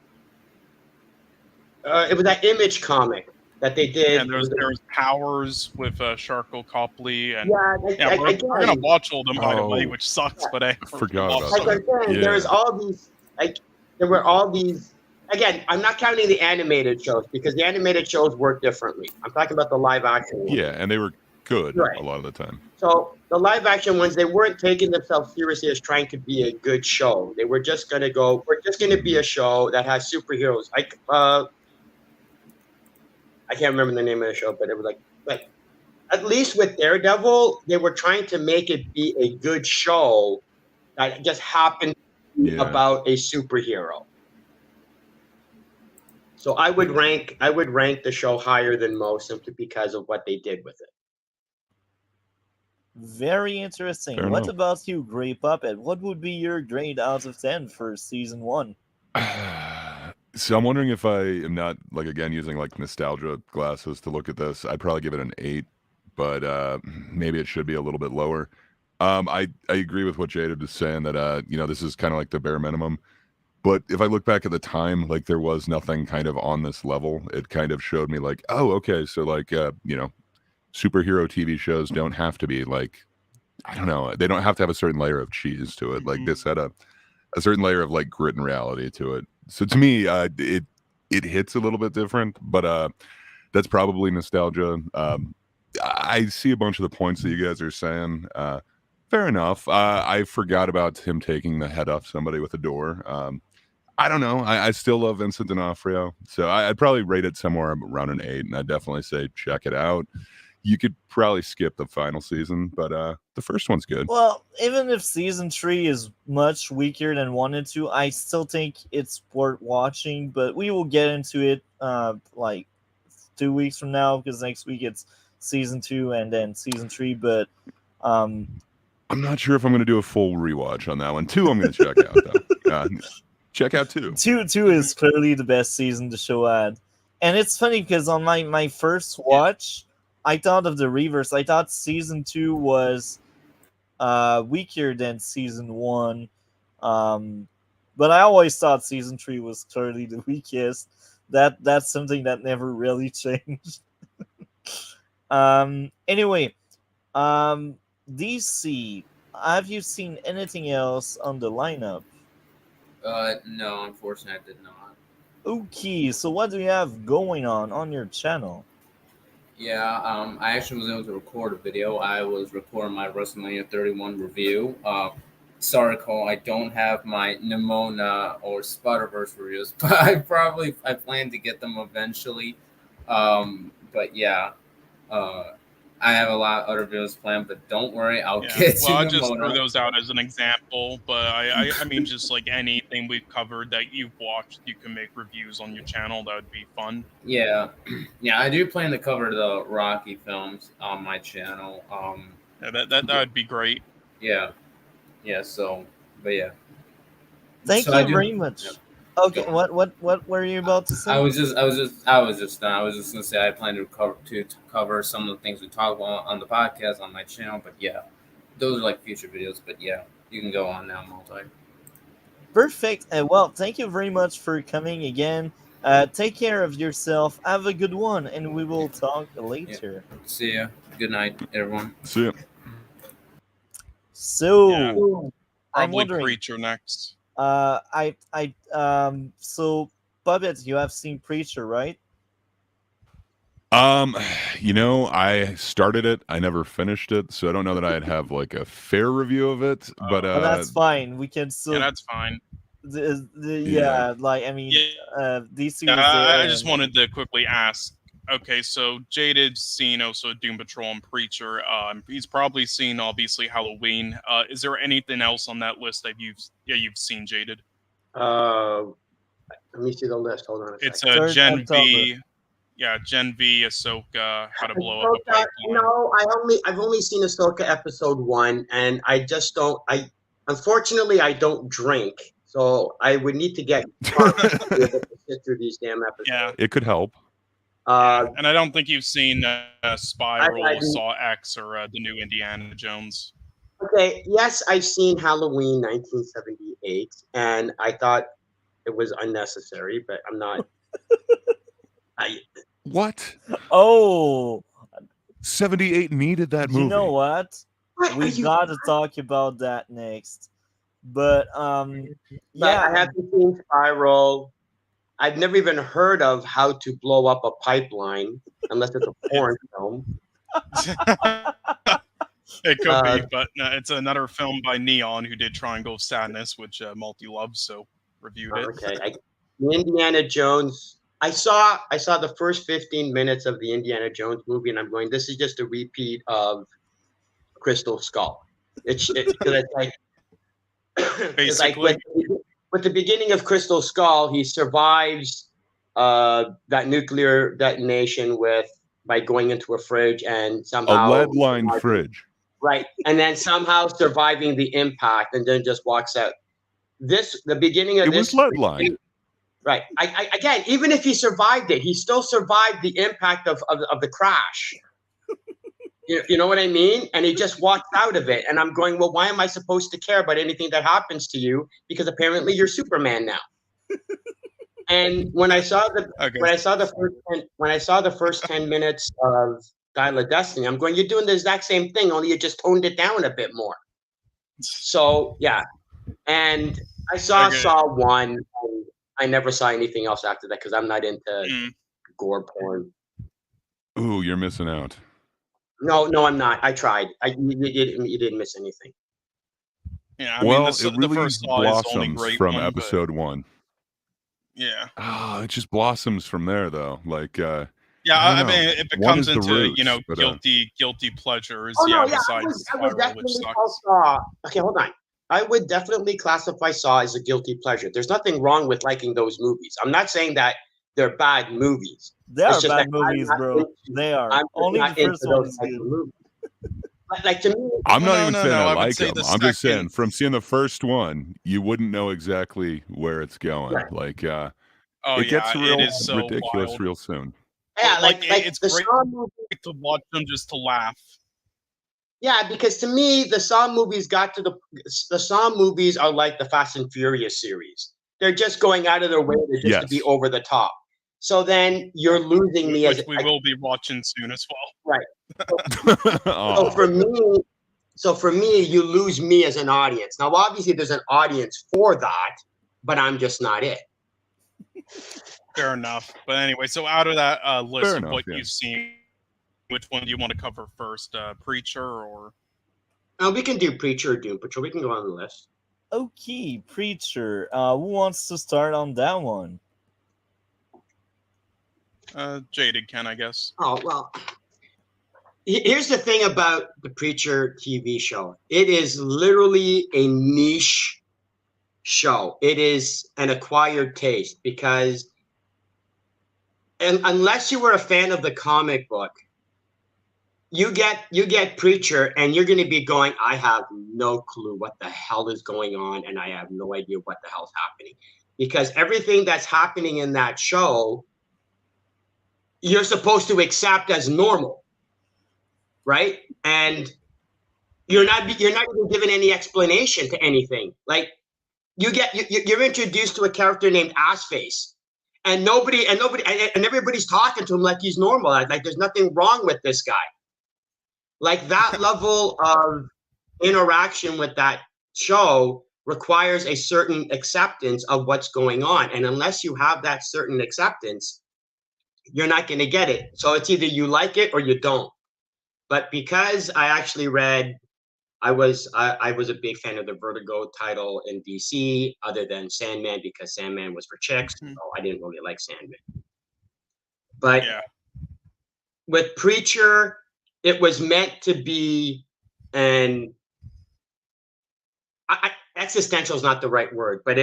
It was that Image comic that they did. And there's Powers with Sharko Copley, and Yeah, we're gonna watch all them by the way, Oh. which sucks, Yeah. but I Forgot watch about like them. I'm saying, Yeah. there's all these there were all these. Again, I'm not counting the animated shows because the animated shows work differently. I'm talking about the live action ones. Yeah, and they were good Right. a lot of the time. So the live action ones, they weren't taking themselves seriously as trying to be a good show. They were just gonna go, we're just gonna be a show that has superheroes. I can't remember the name of the show, but it was like at least with Daredevil, they were trying to make it be a good show that just happened to be Yeah. about a superhero. So I would rank the show higher than most simply because of what they did with it. Very interesting. Fair What enough. about you, Grey Puppet? What would be your grade out of 10 for season 1? So I'm wondering if I am not like again using like nostalgia glasses to look at this. I'd probably give it an 8, but maybe it should be a little bit lower. I agree with what Jaded was saying that this is kind of like the bare minimum. But if I look back at the time, like there was nothing kind of on this level. It kind of showed me like, oh, okay, so like superhero TV shows don't have to be like, I don't know, they don't have to have a certain layer of cheese to it. Like this had a certain layer of like grit and reality to it. So to me, it hits a little bit different, but that's probably nostalgia. I see a bunch of the points that you guys are saying. Fair enough. I forgot about him taking the head off somebody with a door. I don't know. I still love Vincent D'Onofrio, so I'd probably rate it somewhere around an 8, and I'd definitely say check it out. You could probably skip the final season, but the first one's good. Well, even if season 3 is much weaker than 1 and 2, I still think it's worth watching, but we will get into it like 2 weeks from now because next week it's season 2 and then season 3, but I'm not sure if I'm going to do a full rewatch on that one. 2 I'm going to check out though. Check out 2. 2 is clearly the best season the show had. And it's funny because on my first watch, I thought of the reverse. I thought season 2 was weaker than season 1. But I always thought season 3 was clearly the weakest. That's something that never really changed. Anyway, DC, have you seen anything else on the lineup? No, unfortunately, I did not. Okay, so what do you have going on your channel? Yeah, I actually was able to record a video. I was recording my WrestleMania 31 review. Sorry, Cole, I don't have my Nimona or Sputterverse reviews, but I plan to get them eventually. But yeah, I have a lot of other videos planned, but don't worry, I'll get to Well, I Nimona. just throw those out as an example, but I mean, just like anything we've covered that you've watched, you can make reviews on your channel. That would be fun. Yeah, I do plan to cover the Rocky films on my channel. Yeah, that would be great. Yeah. So, but yeah. Thank So you very much. Yeah. Okay, what were you about to say? I was just done. I was just gonna say I plan to cover some of the things we talk about on the podcast on my channel. But yeah, those are like future videos. But yeah, you can go on now, Multi. Perfect. Well, thank you very much for coming again. Take care of yourself. Have a good one, and we will talk later. Yeah. See ya. Good night, everyone. See ya. So, Yeah. I'm Probably wondering. Preacher next. So, Puppet, you have seen Preacher, right? I started it. I never finished it, so I don't know that I'd have like a fair review of it. But But that's fine. We can still. Yeah, that's fine. Yeah, like I mean, Yeah. DC Yeah, was there. I just wanted to quickly ask, Okay, so Jaded's seen also Doom Patrol and Preacher. He's probably seen obviously Halloween. Is there anything else on that list that you've seen, Jaded? Let me see the list. Hold on a It's second. Gen October. V. Yeah, Gen V, Ahsoka, How to Blow Up a Ahsoka, Pipeline. no, I've only seen Ahsoka episode 1, and I just don't. Unfortunately I don't drink, so I would need to get drunk to be able to sit through these damn episodes. Yeah. It could help. And I don't think you've seen Spiral, I Saw X, or the new Indiana Jones. Okay, yes, I've seen Halloween 1978, and I thought it was unnecessary, but I'm not. What? Oh, 78 needed that movie. you know what? What are We you- got to talk about that next. But But yeah, I haven't seen Spiral. I've never even heard of How to Blow Up a Pipeline, unless it's a porn film. It could be, but it's another film by Neon, who did Triangle of Sadness, which Multi loves, so reviewed it. Okay, the Indiana Jones. I saw the first 15 minutes of the Indiana Jones movie, and I'm going, this is just a repeat of Crystal Skull. It's like it's like Basically. with the beginning of Crystal Skull, he survives that nuclear detonation by going into a fridge and somehow A lead-lined fridge. right, and then somehow surviving the impact, and then just walks out. The beginning of It this was lead-lined. right. Again, even if he survived it, he still survived the impact of the crash. You know what I mean? And he just walked out of it. And I'm going, well, why am I supposed to care about anything that happens to you? Because apparently you're Superman now. And when I saw the first 10 minutes of Dial of Destiny, I'm going, you're doing the exact same thing, only you just toned it down a bit more. So yeah. And I saw Saw 1, and I never saw anything else after that because I'm not into gore porn. Ooh, you're missing out. No, I'm not. I tried. You didn't miss anything. Yeah, Well, the it really first Saw is the only blossoms great from one, but- episode 1. Yeah. Oh, it just blossoms from there, though. Like, Yeah, I I don't mean, know. it One becomes is the into roots, but, guilty pleasures. Oh no, yeah, besides I would Spiral, which definitely sucks. call Saw. Okay, hold on. I would definitely classify Saw as a guilty pleasure. There's nothing wrong with liking those movies. I'm not saying that they're bad movies. they It's are just bad that I'm movies, not bro. into- They are. I'm just Only the not into first one those is types of good. movies. Like to me, I'm not No, even no, saying no, I I would like say them. the I'm just saying, second- from seeing the first one, you wouldn't know exactly where it's going. Right. Like, Oh it gets yeah, real it is so ridiculous wild. real soon. yeah, like it's the great Saw movie. to watch them just to laugh. Yeah, because to me, the Saw movies the Saw movies are like the Fast and Furious series. They're just going out of their way to be Yes. over the top. So then you're losing me Which as we will be watching soon as well. So for me, you lose me as an audience. Now, obviously, there's an audience for that, but I'm just not it. Fair enough. But anyway, so out of that list Fair of enough, what yeah. you've seen, which one do you want to cover first? Preacher or? We can do Preacher or Doom Patrol. We can go on the list. Okay, Preacher. Who wants to start on that one? Jaded can, I guess. Oh, well, here's the thing about the Preacher TV show. It is literally a niche show. It is an acquired taste because unless you were a fan of the comic book, you get Preacher and you're going to be going, I have no clue what the hell is going on, and I have no idea what the hell's happening. Because everything that's happening in that show, you're supposed to accept as normal, right? And you're not even given any explanation to anything. Like you're introduced to a character named Assface, and everybody's talking to him like he's normal. Like there's nothing wrong with this guy. Like that level of interaction with that show requires a certain acceptance of what's going on, and unless you have that certain acceptance, you're not going to get it. So it's either you like it or you don't. But because I actually read, I was a big fan of the Vertigo title in DC, other than Sandman, because Sandman was for chicks. So I didn't really like Sandman. But Yeah. with Preacher, it was meant to be an existential is not the right word, but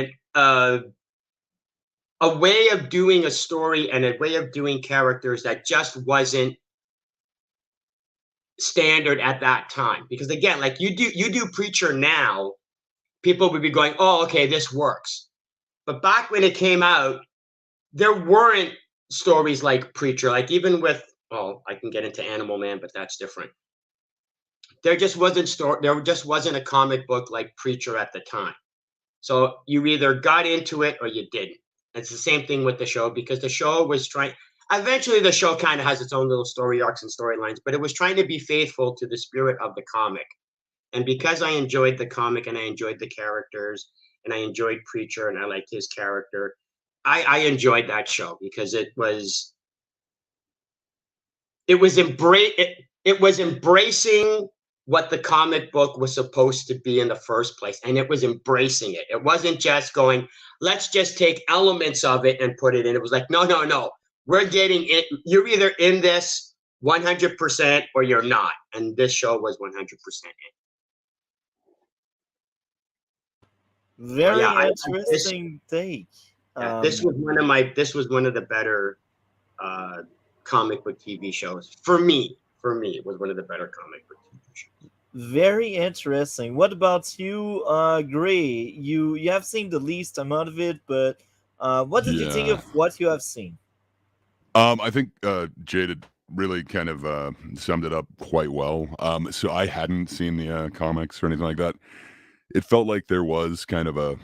a way of doing a story and a way of doing characters that just wasn't standard at that time. Because again, like you do Preacher now, people would be going, "Oh, okay, this works." But back when it came out, there weren't stories like Preacher. Like even with, oh, I can get into Animal Man, but that's different. There just wasn't a comic book like Preacher at the time. So you either got into it or you didn't. It's the same thing with the show, because the show was trying. Eventually, the show kind of has its own little story arcs and storylines, but it was trying to be faithful to the spirit of the comic. And because I enjoyed the comic and I enjoyed the characters and I enjoyed Preacher and I liked his character, I enjoyed that show because it was embracing what the comic book was supposed to be in the first place, and it was embracing it. It wasn't just going, let's just take elements of it and put it in. It was like, no, we're getting it. You're either in this 100% or you're not, and this show was 100% in. Very Yeah, interesting take. This was one of the better comic book TV shows for me. For me, it was one of the better comic book TV shows. Very interesting. What about you, Gray? You have seen the least amount of it, but what did you think of what you have seen? I think Jaded really kind of summed it up quite well. So I hadn't seen the comics or anything like that. It felt like there was kind of a,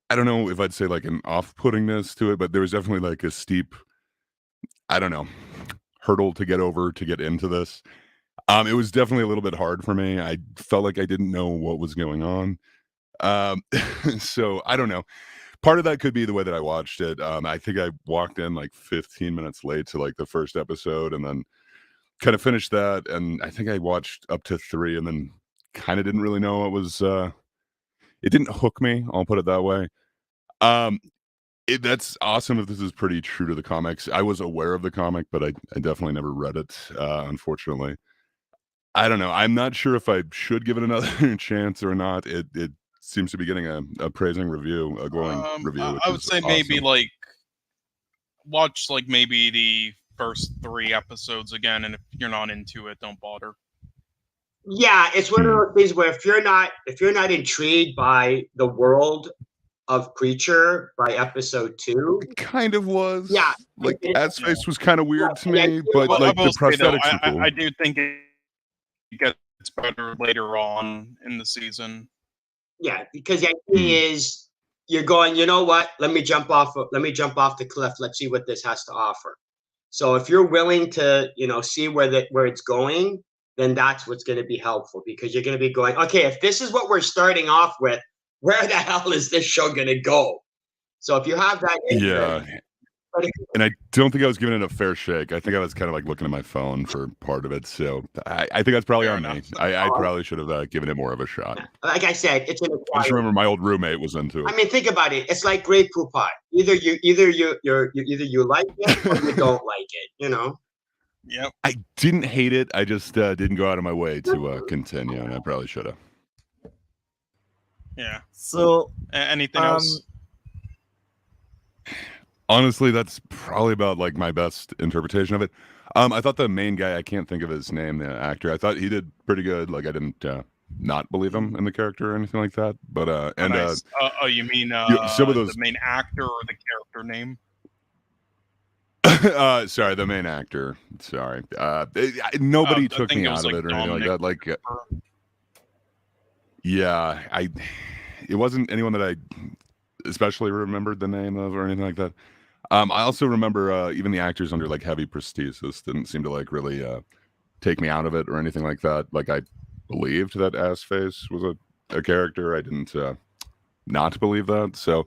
I don't know if I'd say like an off-puttingness to it, but there was definitely like a steep, I don't know, hurdle to get over to get into this. It was definitely a little bit hard for me. I felt like I didn't know what was going on. So I don't know. Part of that could be the way that I watched it. I think I walked in like 15 minutes late to like the first episode and then kind of finished that. And I think I watched up to 3 and then kind of didn't really know what was, it didn't hook me. I'll put it that way. That's awesome if this is pretty true to the comics. I was aware of the comic, but I definitely never read it, unfortunately. I don't know. I'm not sure if I should give it another chance or not. It seems to be getting a praising review, a glowing review. I would say awesome. Maybe like watch like maybe the first 3 episodes again, and if you're not into it, don't bother. Yeah, it's one of those things where if you're not intrigued by the world of Preacher by episode 2, it kind of was. Yeah, like S-Face was kind of weird to me, but like the prosthetics were cool. I do think it gets better later on in the season. Yeah, because the idea is you're going, you know what? Let me jump off the cliff. Let's see what this has to offer. So if you're willing to, see where it's going, then that's what's going to be helpful, because you're going to be going, okay, if this is what we're starting off with, where the hell is this show going to go? So if you have that interest, and I don't think I was giving it a fair shake. I think I was kind of like looking at my phone for part of it. So I think that's probably on me. I probably should have given it more of a shot. Like I said, it's an acquired. I just remember my old roommate was into it. I mean, think about it. It's like grape pie. Either you like it or you don't like it. Yep. I didn't hate it. I just didn't go out of my way to continue, and I probably should have. Yeah. So anything else? Honestly, that's probably about like my best interpretation of it. I thought the main guy, I can't think of his name, the actor, I thought he did pretty good. Like I didn't not believe him in the character or anything like that. But nice. You mean some of those, the main actor or the character name? Sorry, the main actor. Sorry. Nobody took me out of it or anything like that. Like yeah, it wasn't anyone that I especially remembered the name of or anything like that. I also remember even the actors under like heavy prosthesis didn't seem to like really take me out of it or anything like that. Like I believed that S-Face was a character. I didn't not believe that. So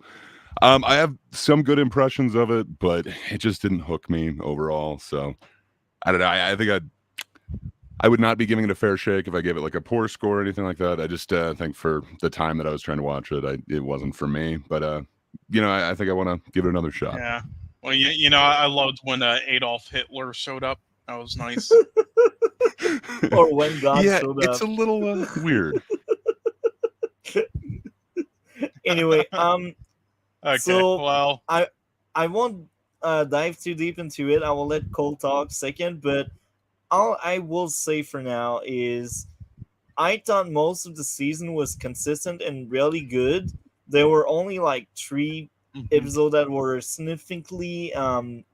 I have some good impressions of it, but it just didn't hook me overall. So I don't know. I think I would not be giving it a fair shake if I gave it like a poor score or anything like that. I just think for the time that I was trying to watch it, it wasn't for me. But I think I want to give it another shot. Yeah. Well, I loved when Adolf Hitler showed up That was nice. Or when God yeah, showed it's up. a little weird. Anyway, Okay, so well, I won't dive too deep into it. I will let Cole talk second, but all I will say for now is I thought most of the season was consistent and really good. There were only like three mhm. episodes that were significantly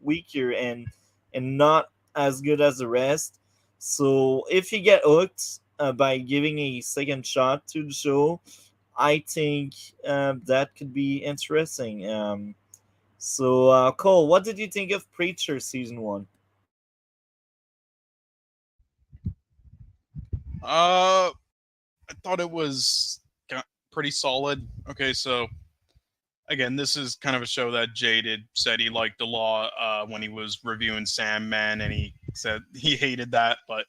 weaker and not as good as the rest. So if you get hooked by giving a second shot to the show, I think that could be interesting. Cole, what did you think of Preacher season one? I thought it was pretty solid. Okay, so again, this is kind of a show that Jaded said he liked a lot when he was reviewing Sandman, and he said he hated that, but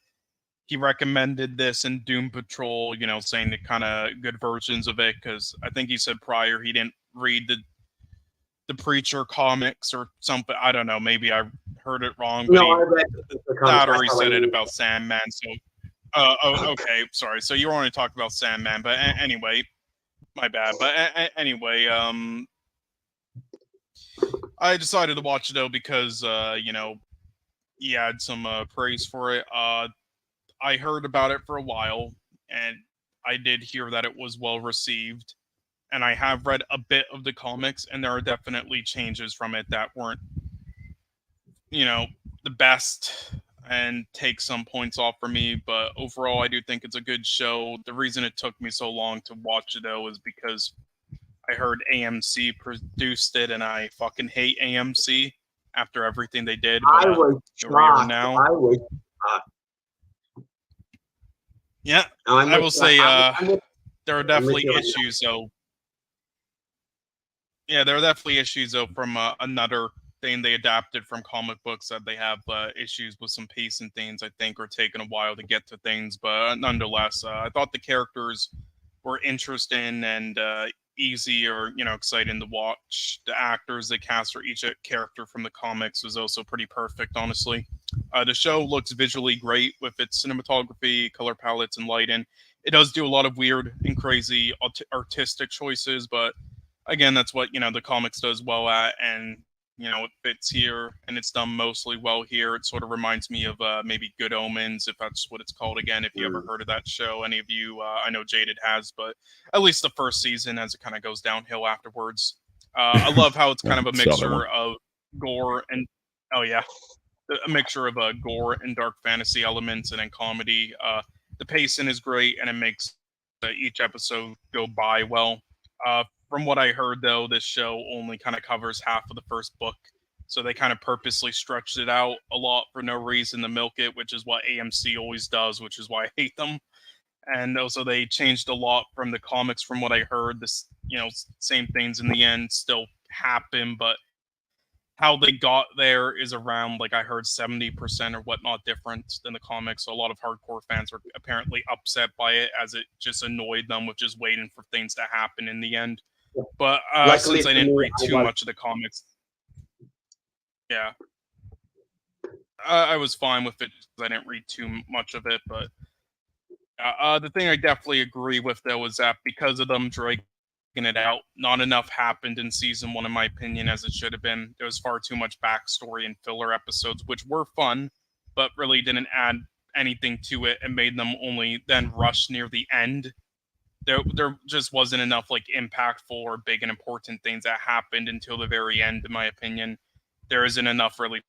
he recommended this in Doom Patrol, saying the kind of good versions of it, because I think he said prior he didn't read the Preacher comics or something. I don't know, maybe I heard it wrong, but No, he I read the comics. that or That's he how I said it knew. about Sandman. So, okay, sorry. So you were only talking about Sandman, but anyway, my bad. But anyway, I decided to watch it though because he had some praise for it. I heard about it for a while, and I did hear that it was well received. And I have read a bit of the comics, and there are definitely changes from it that weren't, the best and take some points off for me. But overall, I do think it's a good show. The reason it took me so long to watch it, though, is because I heard AMC produced it, and I fucking hate AMC after everything they did. But I was here we are shocked. now. I was. Yeah, I'm I will with, say there are I'm with definitely you on that. issues, though. Yeah, there are definitely issues though from another thing they adapted from comic books that they have issues with some pace and things. I think are taking a while to get to things, but nonetheless, I thought the characters were interesting and easy or exciting to watch. The actors they cast for each character from the comics was also pretty perfect, honestly. The show looks visually great with its cinematography, color palettes, and lighting. It does do a lot of weird and crazy artistic choices, but again, that's what the comics does well at, and it fits here, and it's done mostly well here. It sort of reminds me of maybe Good Omens, if that's what it's called again. If you ever heard of that show, any of you, I know Jaded has, but at least the first season, as it kind of goes downhill afterwards. I love how it's kind of a Saw that one. mixture of gore and oh yeah, a mixture of gore and dark fantasy elements, and then comedy. The pacing is great, and it makes each episode go by well. From what I heard, though, this show only kind of covers half of the first book. So they kind of purposely stretched it out a lot for no reason to milk it, which is what AMC always does, which is why I hate them. And also, they changed a lot from the comics, from what I heard. This, same things in the end still happen, but how they got there is around, like I heard, 70% or whatnot different than the comics. So a lot of hardcore fans are apparently upset by it, as it just annoyed them with just waiting for things to happen in the end. But Luckily since I for didn't me, read I too was. much of the comics, yeah, I was fine with it because I didn't read too much of it. But the thing I definitely agree with, though, is that because of them dragging it out, not enough happened in season one, in my opinion, as it should have been. There was far too much backstory and filler episodes, which were fun, but really didn't add anything to it and made them only then rush near the end. There just wasn't enough like impactful or big and important things that happened until the very end, in my opinion. There isn't enough really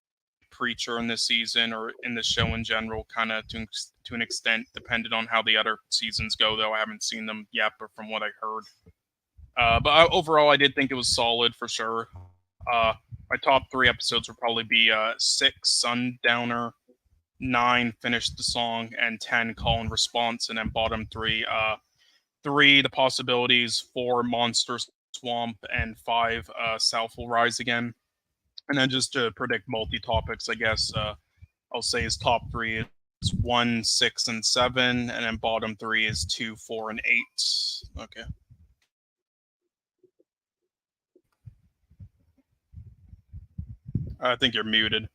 Preacher in this season or in the show in general, kind of to an extent, depending on how the other seasons go. Though I haven't seen them yet, but from what I heard, overall, I did think it was solid for sure. My top three episodes would probably be 6 Sundowner, 9 Finish the Song, and 10 Call and Response, and then bottom three 3 The Possibilities, 4 Monster Swamp, and 5 South Will Rise Again. And then just to predict multi-topics, I guess I'll say his top 3 is 1, 6, and 7, and then bottom 3 is 2, 4, and 8. Okay. I think you're muted.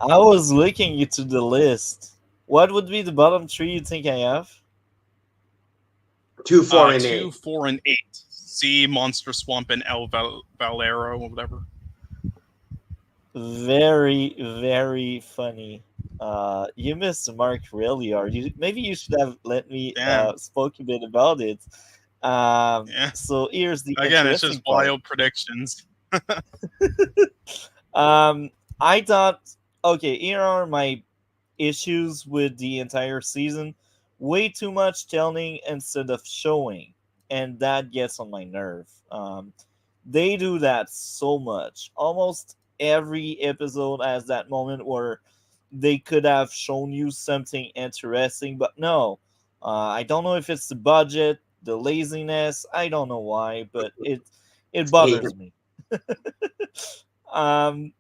I was looking into the list. What would be the bottom three you think I have? 2, 4, and 2, 8. 4, and 8. C, Monster Swamp, and El Valero, or whatever. Very, very funny. You missed the mark really hard. Maybe you should have let me Damn. spoke a bit about it. Yeah. So here's the Again, it's interesting just part. wild predictions. Um, I thought, okay, here are my issues with the entire season. Way too much telling instead of showing, and that gets on my nerve. They do that so much. Almost every episode has that moment where they could have shown you something interesting, but no. I don't know if it's the budget, the laziness. I don't know why, but it bothers me. um,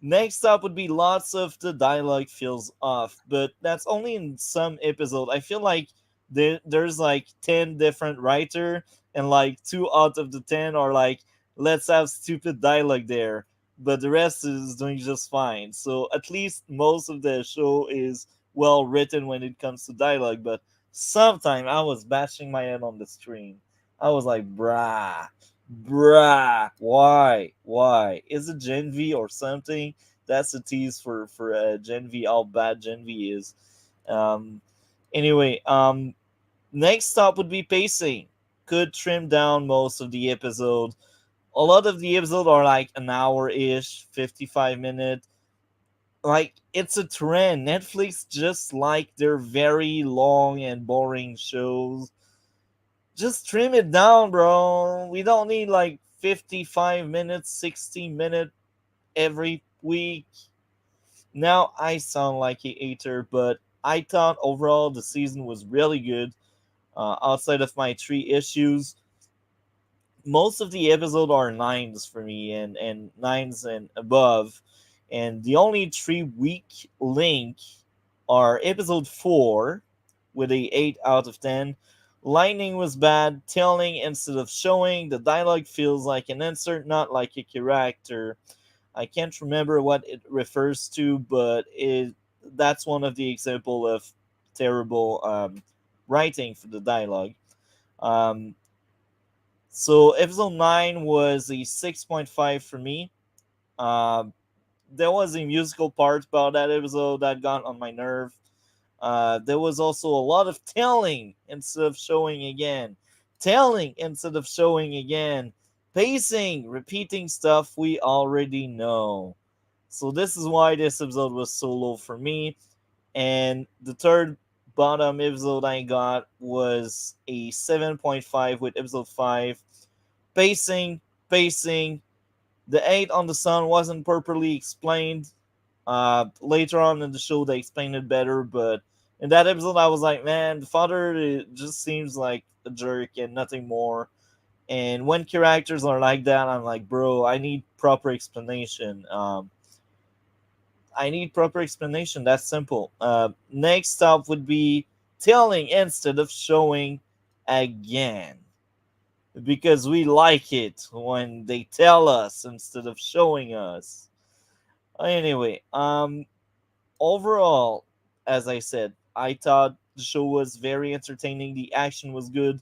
Next up would be lots of the dialogue feels off, but that's only in some episode. I feel like there's like 10 different writer, and like 2 out of the 10 are like, let's have stupid dialogue there, but the rest is doing just fine. So at least most of the show is well written when it comes to dialogue, but sometimes I was bashing my head on the screen. I was like, bruh, why is it Gen V or something? That's a tease for Gen V, how bad Gen V is. um anyway, next stop would be pacing. Could trim down most of the episode. A lot of the episode are like an hour ish, 55 minutes. Like, it's a trend. Netflix just like their very long and boring shows. Just trim it down, bro. We don't need like 55 minutes, 60 minutes every week. Now I sound like a hater, but I thought overall the season was really good. Outside of my 3 issues, most of the episode are nines for me, and nines and above. And the only 3 weak link are episode 4 with a 8 out of 10. Lightning was bad, telling instead of showing. The dialogue feels like an insert, not like a character. I can't remember what it refers to, but that's one of the example of terrible writing for the dialogue. Um, so episode 9 was a 6.5 for me. Um, there was a musical part about that episode that got on my nerve. There was also a lot of telling instead of showing again. Telling instead of showing again. Pacing, repeating stuff we already know. So this is why this episode was so low for me. And the third bottom episode I got was a 7.5 with episode 5. Pacing, pacing. The 8 on the sun wasn't properly explained. Later on in the show, they explained it better, but in that episode, I was like, man, the father just seems like a jerk and nothing more. And when characters are like that, I'm like, bro, I need proper explanation. I need proper explanation. That's simple. Next up would be telling instead of showing again, because we like it when they tell us instead of showing us. Anyway, overall, as I said, I thought the show was very entertaining. The action was good.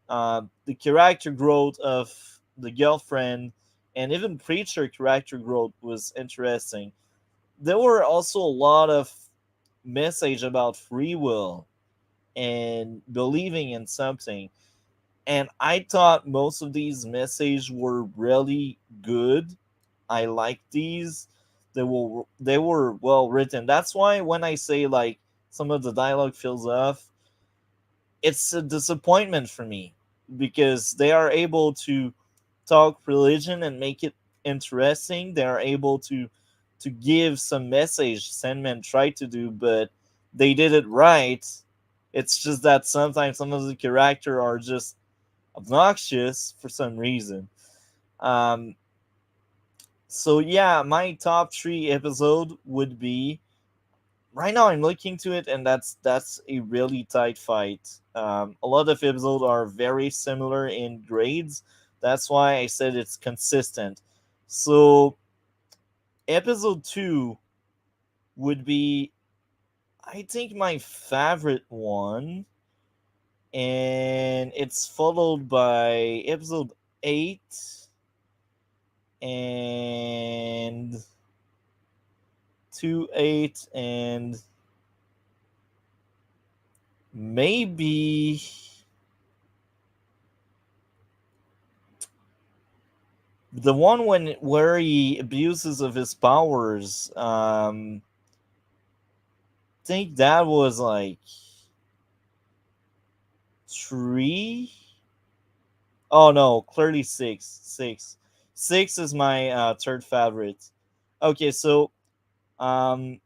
The character growth of the girlfriend and even Preacher character growth was interesting. There were also a lot of message about free will and believing in something. And I thought most of these messages were really good. I like these. They were well written. That's why when I say like some of the dialogue feels off, it's a disappointment for me, because they are able to talk religion and make it interesting. They are able to give some message Sandman tried to do, but they did it right. It's just that sometimes some of the character are just obnoxious for some reason. Um, so yeah, my top 3 episode would be, right now I'm looking to it, and that's a really tight fight. A lot of episodes are very similar in grades. That's why I said it's consistent. So episode 2 would be, I think, my favorite one, and it's followed by episode 8 and 2, 8, and maybe the one where he abuses of his powers. Think that was like 3. Oh no, clearly 6. 6 is my third favorite. Okay, so um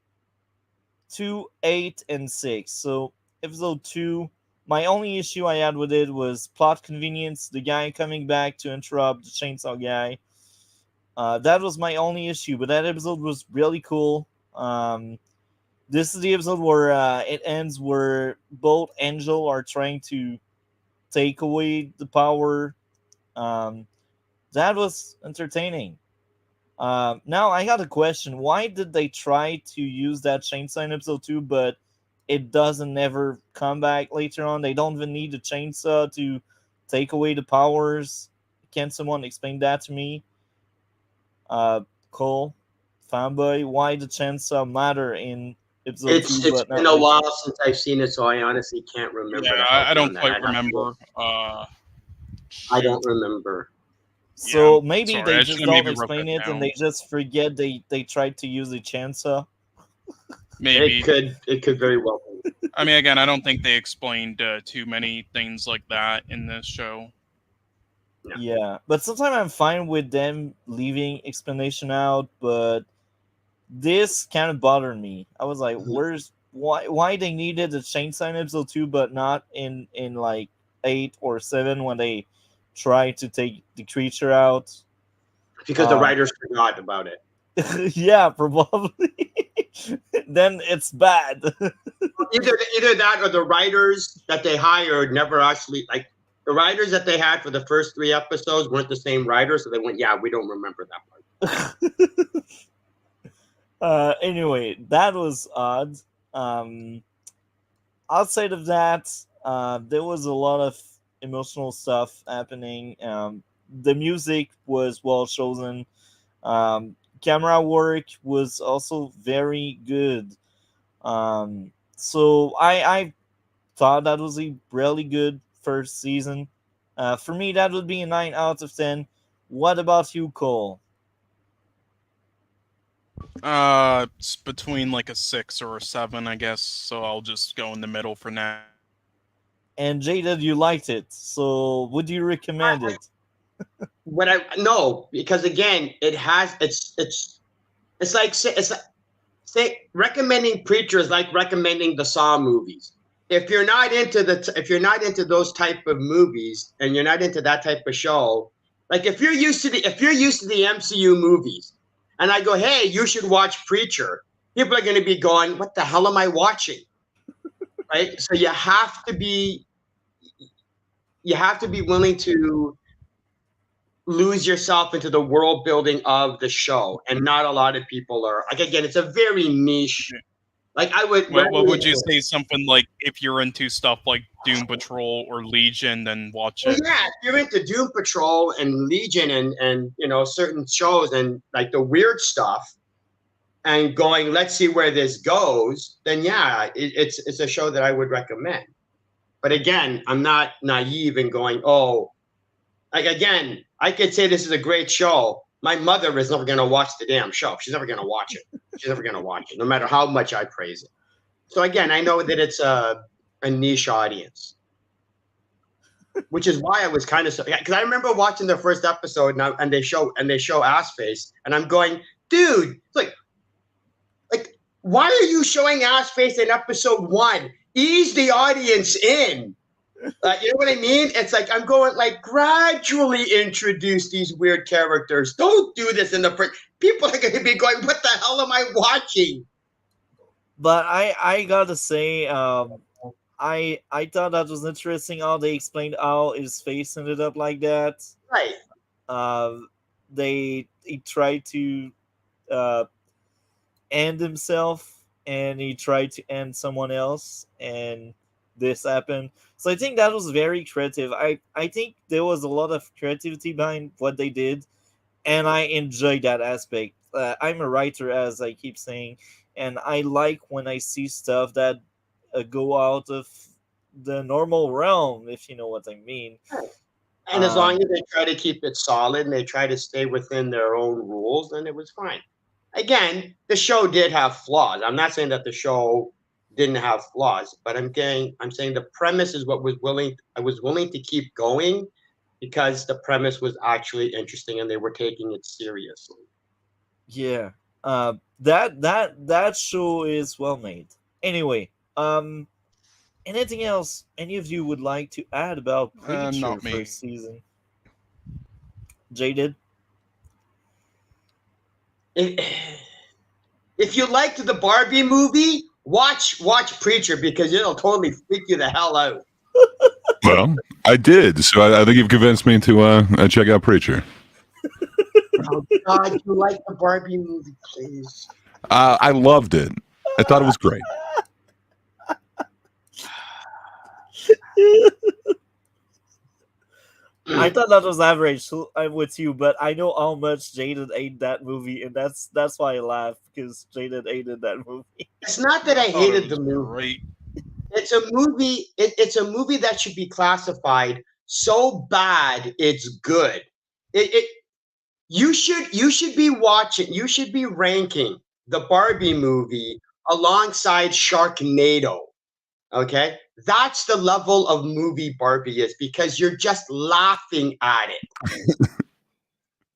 2, 8, and 6. So episode 2, my only issue I had with it was plot convenience. The guy coming back to interrupt the chainsaw guy. That was my only issue, but that episode was really cool. This is the episode where it ends where both Angel are trying to take away the power. Um, that was entertaining. Now I got a question: why did they try to use that chainsaw in episode 2, but it doesn't never come back later on? They don't even need the chainsaw to take away the powers. Can someone explain that to me? Cole, fanboy, why the chainsaw matter in episode 2, It's but not been a later? while since I've seen it, so I honestly can't remember Yeah, to help I you on don't that. quite I'd have to remember. look. I Shoot. don't remember. Yeah, So I'm maybe sorry. they I just should have don't maybe wrote explain that it and down. they just forget they tried to use a chainsaw. Maybe. It could very well be. I mean, again, I don't think they explained too many things like that in this show. No. Yeah, but sometimes I'm fine with them leaving explanation out, but this kind of bothered me. I was like, Mhm. "Where's why they needed a chainsaw in episode 2, but not in like 8 or 7 when they tried to take the creature out?" Because the writers forgot about it. Yeah, probably. Then it's bad. Either that or the writers that they hired never actually like the writers that they had for the first 3 episodes weren't the same writers, so they went, yeah, we don't remember that part. Anyway, that was odd. Um, Outside of that, there was a lot of emotional stuff happening. The music was well chosen. Camera work was also very good. So I thought that was a really good first season. For me, that would be a 9 out of 10. What about you, Cole? It's between like a 6 or a 7, I guess. So I'll just go in the middle for now. And Jaded, you liked it, so would you recommend it? What I no, because again, it has it's like say recommending Preacher is like recommending the Saw movies. If you're not into those type of movies and you're not into that type of show, like if you're used to the MCU movies, and I go, hey, you should watch Preacher, people are going to be going, what the hell am I watching? Right? So you have to be willing to lose yourself into the world building of the show, and not a lot of people are. Like again, it's a very niche. Like I would. What would you say? Something like if you're into stuff like Doom Patrol or Legion, then watch Well, it. yeah, if you're into Doom Patrol and Legion and certain shows and like the weird stuff, and going, let's see where this goes. Then yeah, it's a show that I would recommend. But again, I'm not naive in going, oh, like again, I could say this is a great show. My mother is never going to watch the damn show. She's never going to watch it. She's never going to watch it, no matter how much I praise it. So again, I know that it's a niche audience, which is why I was kind of because I remember watching the first episode and they show ass face, and I'm going, dude, it's like why are you showing ass face in episode 1? Ease the audience in. You know what I mean? It's like I'm going like gradually introduce these weird characters. Don't do this in the first. People are going to be going, "What the hell am I watching?" But I gotta say, I thought that was interesting how they explained how his face ended up like that. Right. He tried to end himself and he tried to end someone else, and this happened. So I think that was very creative. I think there was a lot of creativity behind what they did, and I enjoy that aspect. I'm a writer, as I keep saying, and I like when I see stuff that go out of the normal realm, if you know what I mean. And as long Um, as they try to keep it solid and they try to stay within their own rules, then it was fine. Again, the show did have flaws. I'm not saying that the show didn't have flaws, but I'm saying the premise is what I was willing to keep going because the premise was actually interesting and they were taking it seriously. yeah, that show is well made. Anyway, anything else any of you would like to add about Preacher Not me. first season? Jaded. If you liked the Barbie movie, watch Preacher because it'll totally freak you the hell out. Well, I did, so I think you've convinced me to check out Preacher. Oh God, you like the Barbie movie, please. I loved it. I thought it was great. I thought that was average. So I'm with you, but I know how much Jaded ate that movie, and that's why I laugh, because Jaded hated that movie. It's not that I Thought it hated was the movie. great. It's a movie. It's a movie that should be classified so bad it's good. You should be watching. You should be ranking the Barbie movie alongside Sharknado. Okay, that's the level of movie Barbie is because you're just laughing at it.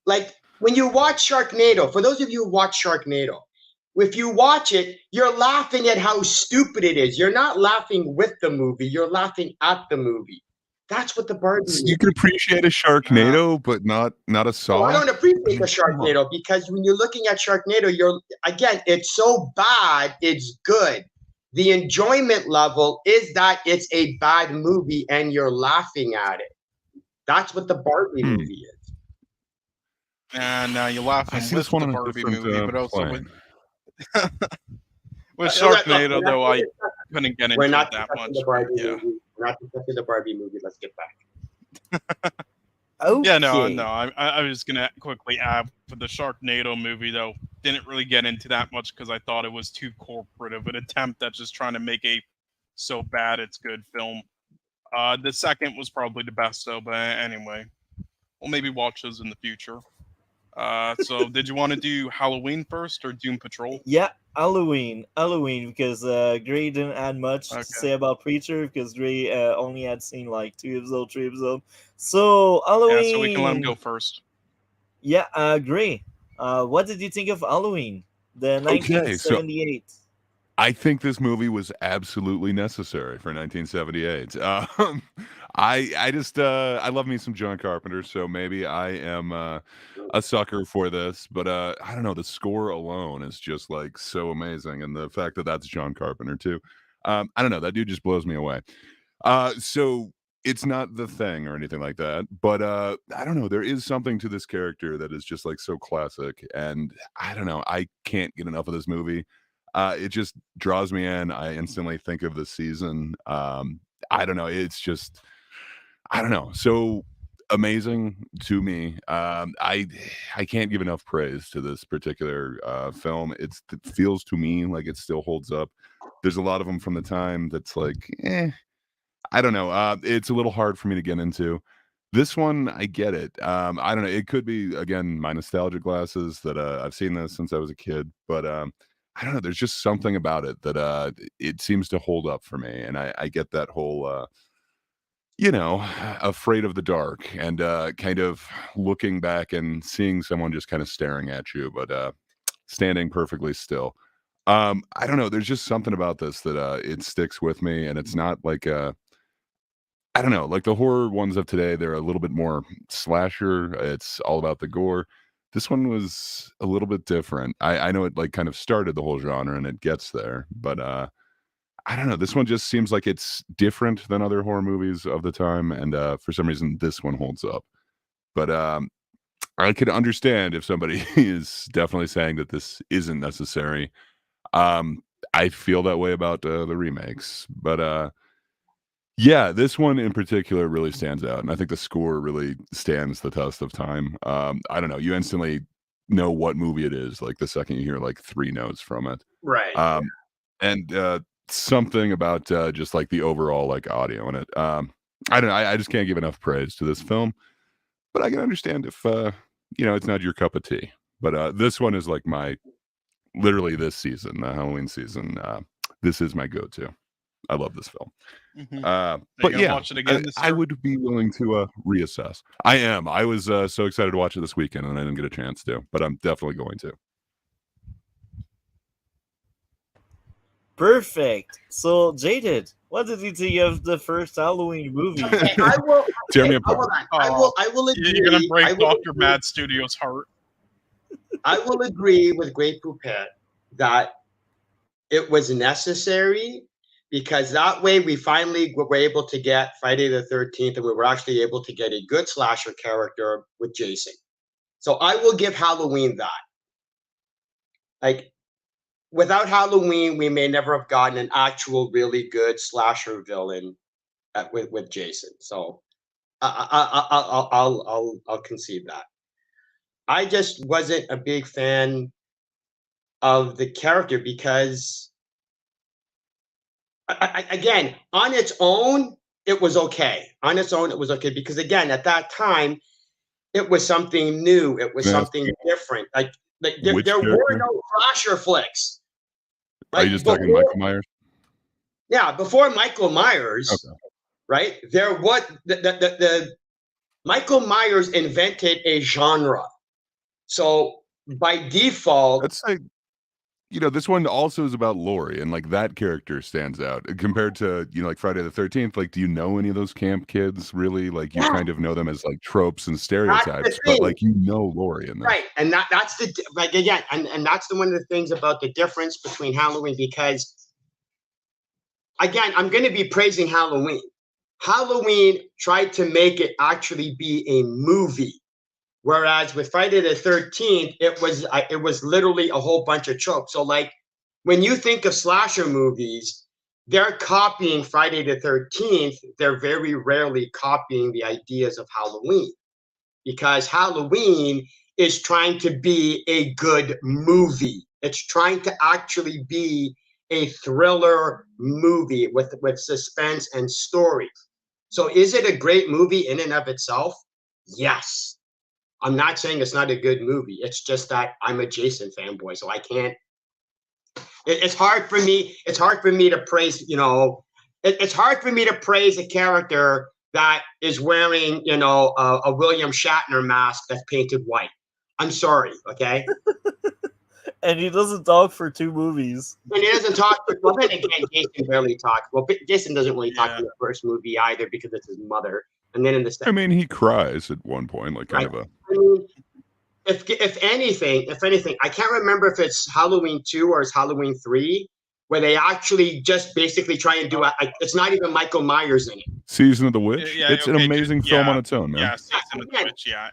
Like when you watch Sharknado, for those of you who watch Sharknado, if you watch it, you're laughing at how stupid it is. You're not laughing with the movie, you're laughing at the movie. That's what the Barbie So movie you can appreciate a Sharknado, but not a Oh, Saw. I don't appreciate the Come on. Sharknado because when you're looking at Sharknado, it's so bad, it's good. The enjoyment level is that it's a bad movie and you're laughing at it. That's what the Barbie movie is. And now you're I laughing see with this one the on a Barbie different movie, but also plane. with Look, Sharknado, though, I couldn't get We're into not it that discussing much. the Barbie Yeah. movie. We're not discussing the Barbie movie. Let's get back. Okay. Yeah, no. I was gonna quickly add for the Sharknado movie, though. Didn't really get into that much because I thought it was too corporate of an attempt at just trying to make a so bad it's good film. The second was probably the best, though. But anyway, we'll maybe watch those in the future. So did you want to do Halloween first or Doom Patrol? Yeah, Halloween, because Gray didn't add much to say about Preacher because Gray only had seen like 2 episodes, 3 episodes. So Halloween. Yeah, so we can let him go first. Yeah, Gray. What did you think of Halloween, the Okay, so 1978? I think this movie was absolutely necessary for 1978. I just I love me some John Carpenter, so maybe I am a sucker for this. But I don't know, the score alone is just like so amazing, and the fact that that's John Carpenter too. I don't know, that dude just blows me away. So it's not The Thing or anything like that, but I don't know, there is something to this character that is just like so classic, and I don't know, I can't get enough of this movie. It just draws me in. I instantly think of the season. I don't know. It's just, I don't know. So amazing to me. I can't give enough praise to this particular film. It feels to me like it still holds up. There's a lot of them from the time that's like, I don't know. It's a little hard for me to get into. This one, I get it. I don't know. It could be, again, my nostalgia glasses that I've seen this since I was a kid, but I don't know. There's just something about it that it seems to hold up for me, and I get that whole afraid of the dark and kind of looking back and seeing someone just kind of staring at you, but standing perfectly still. I don't know. There's just something about this that it sticks with me, and it's not like I don't know, like the horror ones of today. They're a little bit more slasher. It's all about the gore. This one was a little bit different. I know it like kind of started the whole genre and it gets there, but I don't know. This one just seems like it's different than other horror movies of the time, and for some reason this one holds up. But I could understand if somebody is definitely saying that this isn't necessary. I feel that way about the remakes, but yeah, this one in particular really stands out, and I think the score really stands the test of time. I don't know, you instantly know what movie it is, like the second you hear like 3 notes from it. Right. And something about just like the overall like audio in it. I don't know. I just can't give enough praise to this film, but I can understand if it's not your cup of tea. But this one is like my literally this season, the Halloween season. This is my go-to. I love this film. But yeah, watch it again this I year? would be willing to reassess. I am. I was so excited to watch it this weekend, and I didn't get a chance to, but I'm definitely going to. Perfect. So, Jaded, what did you think of the first Halloween movie? Okay, I will. Tear me hold apart. on. I will agree. You're gonna I break will Dr. agree- Mad Studios' heart. I will agree with Great Poupette that it was necessary because that way we finally were able to get Friday the 13th and we were actually able to get a good slasher character with Jason. So I will give Halloween that. Like, without Halloween, we may never have gotten an actual really good slasher villain with Jason. So I'll concede that. I just wasn't a big fan of the character because, again, on its own, it was okay. On its own, it was okay because, again, at that time, it was something new. It was something different. Like there were no slasher flicks. Are you just talking Michael Myers? Yeah, before Michael Myers, Okay. right? There was the Michael Myers invented a genre. So by default, That's like, this one also is about Laurie, and like that character stands out compared to like Friday the 13th. Like, do you know any of those camp kids really? Like, you kind of know them as like tropes and stereotypes, but like Laurie in this. Right, and that's the like again, and that's one of the things about the difference between Halloween because, again, I'm going to be praising Halloween. Halloween tried to make it actually be a movie. Whereas with Friday the 13th, it was literally a whole bunch of tropes. So like when you think of slasher movies, they're copying Friday the 13th. They're very rarely copying the ideas of Halloween because Halloween is trying to be a good movie. It's trying to actually be a thriller movie with suspense and story. So is it a great movie in and of itself? Yes. I'm not saying it's not a good movie. It's just that I'm a Jason fanboy, so I can't. It's hard for me. It's hard for me to praise. It's hard for me to praise a character that is wearing, a William Shatner mask that's painted white. I'm sorry. Okay. And he doesn't talk for 2 movies. And he doesn't talk. Well, then again, Jason barely talks. Well, Jason doesn't really talk in the first movie either because it's his mother. And then in the second, I mean, he cries at one point, like kind of a. I mean, if anything, I can't remember if it's Halloween 2 or it's Halloween 3, where they actually just basically try and do it's not even Michael Myers in it. Season of the Witch. Yeah, it's an amazing film on its own, man. Yeah, Season of the Witch. Yeah.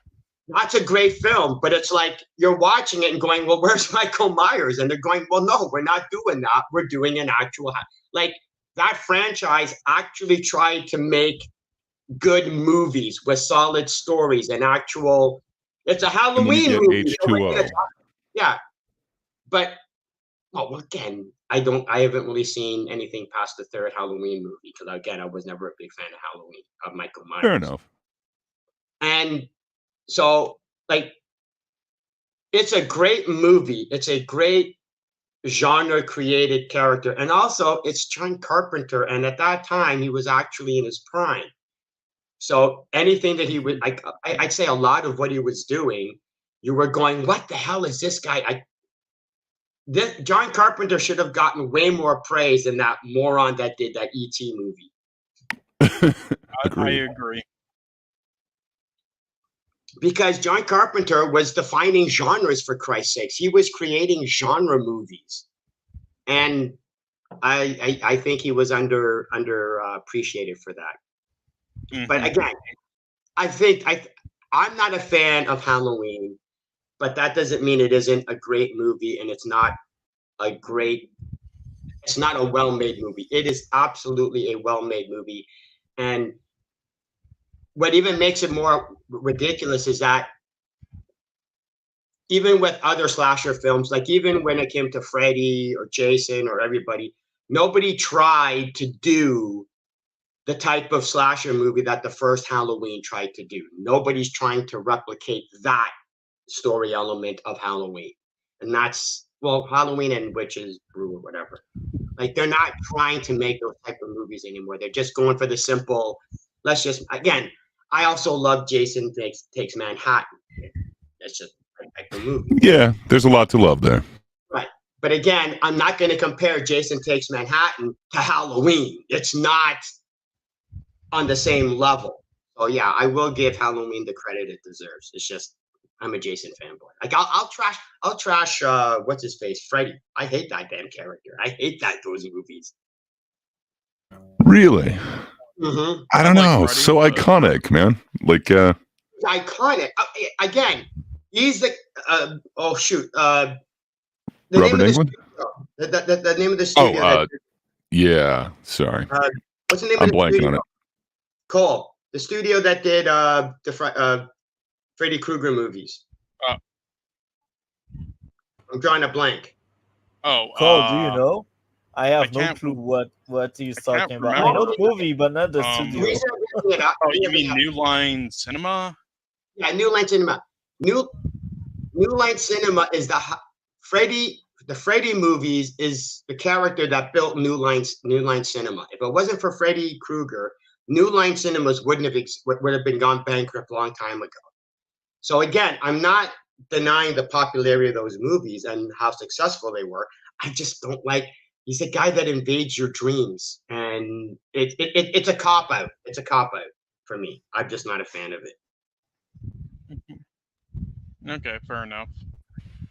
That's a great film, but it's like you're watching it and going, well, where's Michael Myers? And they're going, well, no, we're not doing that. We're doing an actual, like that franchise actually tried to make good movies with solid stories and actual, it's a Halloween movie. H2O. Yeah. But, well, again, I haven't really seen anything past the third Halloween movie because, again, I was never a big fan of Halloween, of Michael Myers. Fair enough. And so, like, it's a great movie. It's a great genre-created character. And also, it's John Carpenter. And at that time, he was actually in his prime. So anything that he would, I'd say a lot of what he was doing, you were going, what the hell is this guy? John Carpenter should have gotten way more praise than that moron that did that E.T. movie. I agree. Because John Carpenter was defining genres, for Christ's sakes. He was creating genre movies. And I think he was under appreciated for that. Mm-hmm. But again, I'm not a fan of Halloween, but that doesn't mean it isn't a great movie and it's not a great it's not a well-made movie. It is absolutely a well-made movie. And what even makes it more ridiculous is that even with other slasher films, like even when it came to Freddy or Jason or everybody, nobody tried to do the type of slasher movie that the first Halloween tried to do. Nobody's trying to replicate that story element of Halloween. And that's, well, Halloween and Witches Brew or whatever. Like, they're not trying to make those type of movies anymore. They're just going for the simple, let's just, again, I also love Jason Takes Manhattan. That's just like the movie. Yeah, there's a lot to love there. Right. But again, I'm not going to compare Jason Takes Manhattan to Halloween. It's not on the same level. So yeah, I will give Halloween the credit it deserves. It's just I'm a Jason fanboy. Like I'll trash what's his face, Freddy. I hate that damn character. I hate those movies. Really? Mm-hmm. I don't know. Freddy, So iconic, man. Like iconic. Again, he's the oh shoot. The Robert name of Englund? the name of the studio. Oh, yeah. Sorry. What's the name I'm of the blanking studio? on it. Cole, the studio that did the Freddy Krueger movies. I'm drawing a blank. Oh, Cole, do you know? I have no can't- clue what he's I can't talking about. I remember. know the movie, but not the The studio. reason I'm looking it up- Oh, you mean New Line Cinema? Yeah, New Line Cinema. New Line Cinema is the Freddy movies is the character that built New Line Cinema. If it wasn't for Freddy Krueger, New Line Cinemas would have been gone bankrupt a long time ago. So again, I'm not denying the popularity of those movies and how successful they were. I just don't like. He's a guy that invades your dreams, and it's a cop out. It's a cop out for me. I'm just not a fan of it. Okay, fair enough.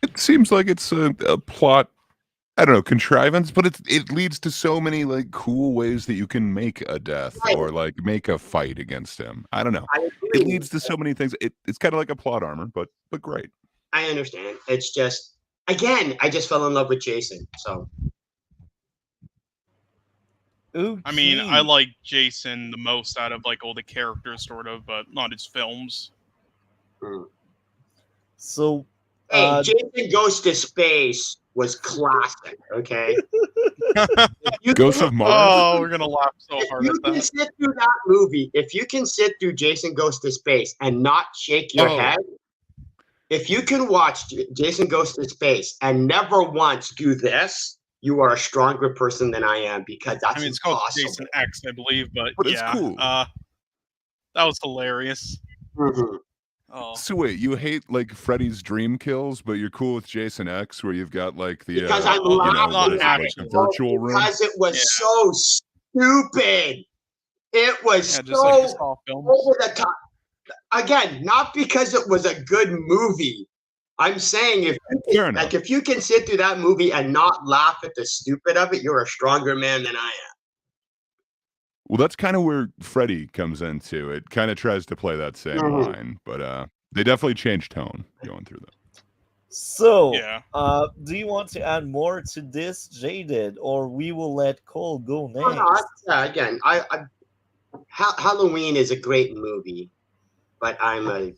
It seems like it's a plot, I don't know, contrivance, but it leads to so many like cool ways that you can make a death or like make a fight against him. I don't know. I agree. It leads to so many things. It's kind of like a plot armor, but great. I understand. It's just, again, I just fell in love with Jason. So I mean, I Okay. like Jason the most out of like all the characters, sort of, but not his films. So, hey, Jason Goes to Space was classic. Okay, you Ghosts can, of Mars. Oh, we're gonna laugh so if hard you at can that. sit through that movie, if you can sit through Jason Goes to Space and not shake your Oh. head, if you can watch Jason Goes to Space and never once do this, you are a stronger person than I am, because that's I mean, it's called impossible. Jason X, I believe, but But it's yeah, cool. that was hilarious. Mhm. Oh, So wait, you hate like Freddy's dream kills, but you're cool with Jason X, where you've got like the Because I'm you know, laughing what is it, at like it, the virtual room. because it was Yeah. so stupid. It was yeah, just like the so Saw films. over the top. Again, not because it was a good movie. I'm saying Fair enough. if you can sit through that movie and not laugh at the stupid of it, you're a stronger man than I am. Well, that's kind of where Freddy comes into. It kind of tries to play that same Mhm. line, but they definitely changed tone going through that. so, Yeah. do you want to add more to this, Jaded, or we will let Cole go Oh, no, next? again, Halloween is a great movie, but I'm a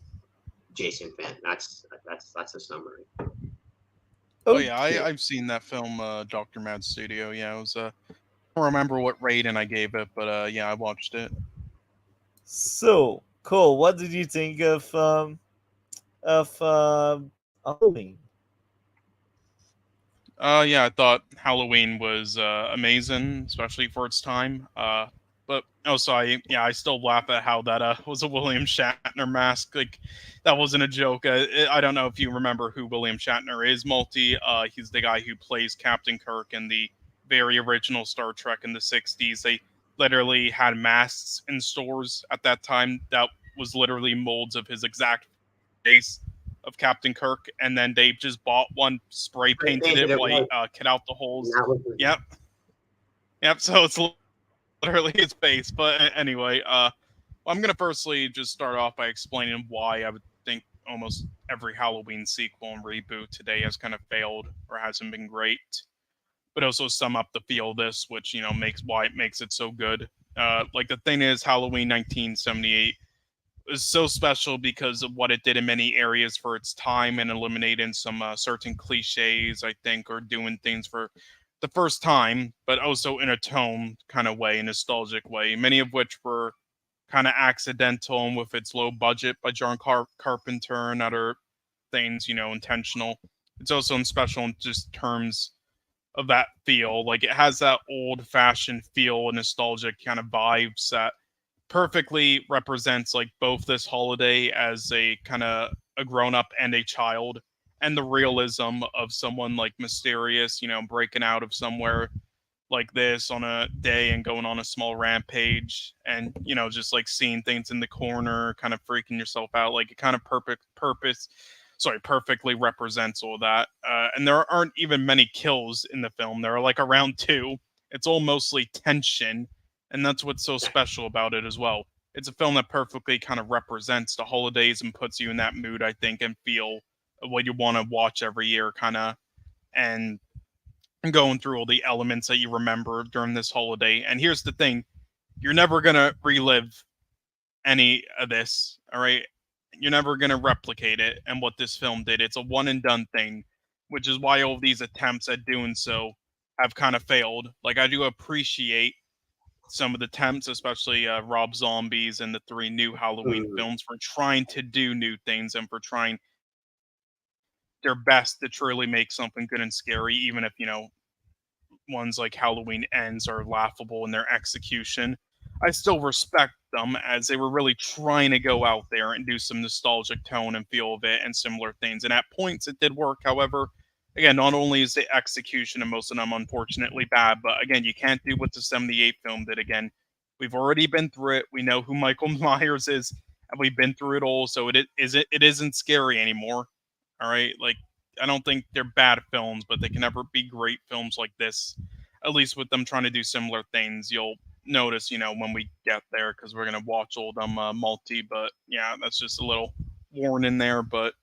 Jason fan. That's a summary. Oh yeah, Okay. I've seen that film, Dr. Mad's Studio. Yeah, it was I don't remember what rating I gave it, but yeah, I watched it. So, Cole, what did you think of Halloween? Yeah, I thought Halloween was amazing, especially for its time. But also, I still laugh at how that was a William Shatner mask. Like, that wasn't a joke. I don't know if you remember who William Shatner is, Multi. He's the guy who plays Captain Kirk in the very original Star Trek in the 60s. They literally had masks in stores at that time that was literally molds of his exact face of Captain Kirk, and then they just bought one, spray painted it white, cut out the holes. Yep. So it's literally his face. But anyway, I'm gonna firstly just start off by explaining why I would think almost every Halloween sequel and reboot today has kind of failed or hasn't been great. but also sum up the feel of this, which makes why it makes it so good. Like the thing is, Halloween 1978 is so special because of what it did in many areas for its time and eliminating some certain cliches, I think, or doing things for the first time, but also in a tone kind of way, a nostalgic way, many of which were kind of accidental and with its low budget by John Carpenter and other things, intentional. It's also in special in just terms of that feel. Like it has that old fashioned feel and nostalgic kind of vibes that perfectly represents like both this holiday as a kind of a grown up and a child, and the realism of someone like mysterious, breaking out of somewhere like this on a day and going on a small rampage, and just like seeing things in the corner, kind of freaking yourself out. Like it kind of perfectly represents all that. And there aren't even many kills in the film. There are like around two. It's all mostly tension, and that's what's so special about it as well. It's a film that perfectly kind of represents the holidays and puts you in that mood, I think, and feel of what you want to watch every year, kind of, and going through all the elements that you remember during this holiday. And here's the thing, you're never going to relive any of this, all right? You're never going to replicate it. And what this film did, it's a one and done thing, which is why all these attempts at doing so have kind of failed. Like, I do appreciate some of the attempts, especially Rob Zombie's and the three new Halloween films, for trying to do new things and for trying their best to truly make something good and scary, even if, ones like Halloween Ends are laughable in their execution. I still respect them as they were really trying to go out there and do some nostalgic tone and feel of it and similar things. And at points it did work. However, again, not only is the execution and most of them unfortunately bad, but again, you can't do what the 78 film did. Again, we've already been through it. We know who Michael Myers is, and we've been through it all. So it isn't scary anymore. All right, like I don't think they're bad films, but they can never be great films like this. At least with them trying to do similar things, you'll notice, when we get there, because we're gonna watch all them multi. But yeah, that's just a little warning there. But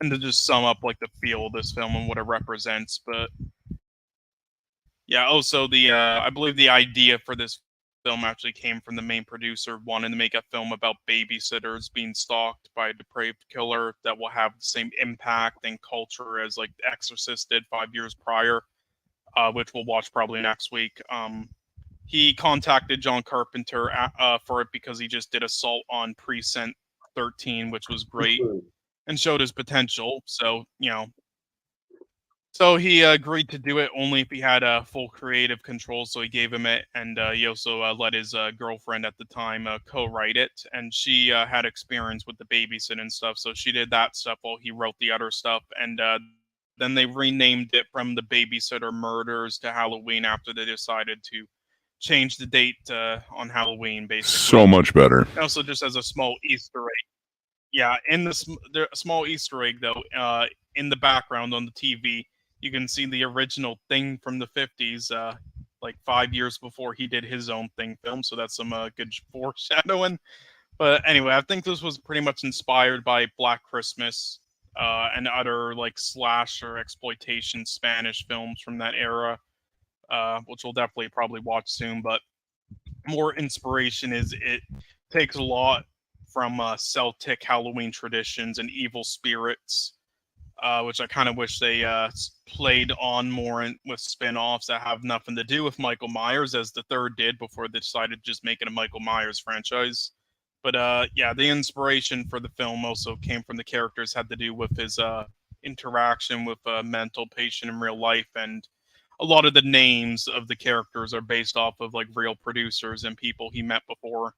and to just sum up like the feel of this film and what it represents. But yeah, also the I believe the idea for this film actually came from the main producer wanting to make a film about babysitters being stalked by a depraved killer that will have the same impact and culture as like Exorcist did 5 years prior, which we'll watch probably next week. He contacted John Carpenter for it because he just did Assault on Precinct 13, which was great and showed his potential. So, so he agreed to do it only if he had full creative control. So he gave him it, and he also let his girlfriend at the time co-write it, and she had experience with the babysitting and stuff. So she did that stuff while he wrote the other stuff, and then they renamed it from the Babysitter Murders to Halloween after they decided to change the date on Halloween, basically. So much better. And also, just as a small Easter egg. Yeah, in the small Easter egg, though, in the background on the TV, you can see the original Thing from the 50s, like 5 years before he did his own Thing film. So that's some good foreshadowing. But anyway, I think this was pretty much inspired by Black Christmas and other like slasher exploitation Spanish films from that era, which we'll definitely probably watch soon. But more inspiration is it takes a lot from Celtic Halloween traditions and evil spirits, which I kind of wish they played on more with spin-offs that have nothing to do with Michael Myers, as the third did before they decided to just make it a Michael Myers franchise. But yeah, the inspiration for the film also came from the characters, had to do with his interaction with a mental patient in real life, and a lot of the names of the characters are based off of like real producers and people he met before,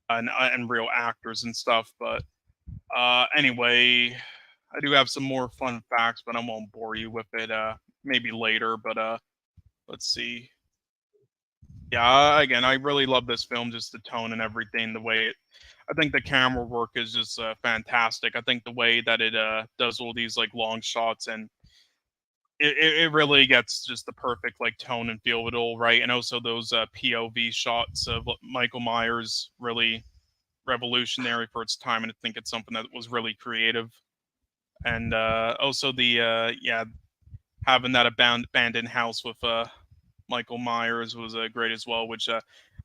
and real actors and stuff. But anyway, I do have some more fun facts, but I won't bore you with it. Maybe later. But let's see. Yeah, again, I really love this film, just the tone and everything. The way I think the camera work is just fantastic. I think the way that it does all these like long shots, and it really gets just the perfect like tone and feel of it all, right? And also those POV shots of Michael Myers, really revolutionary for its time, and I think it's something that was really creative. And also the having that abandoned house with Michael Myers was great as well, which I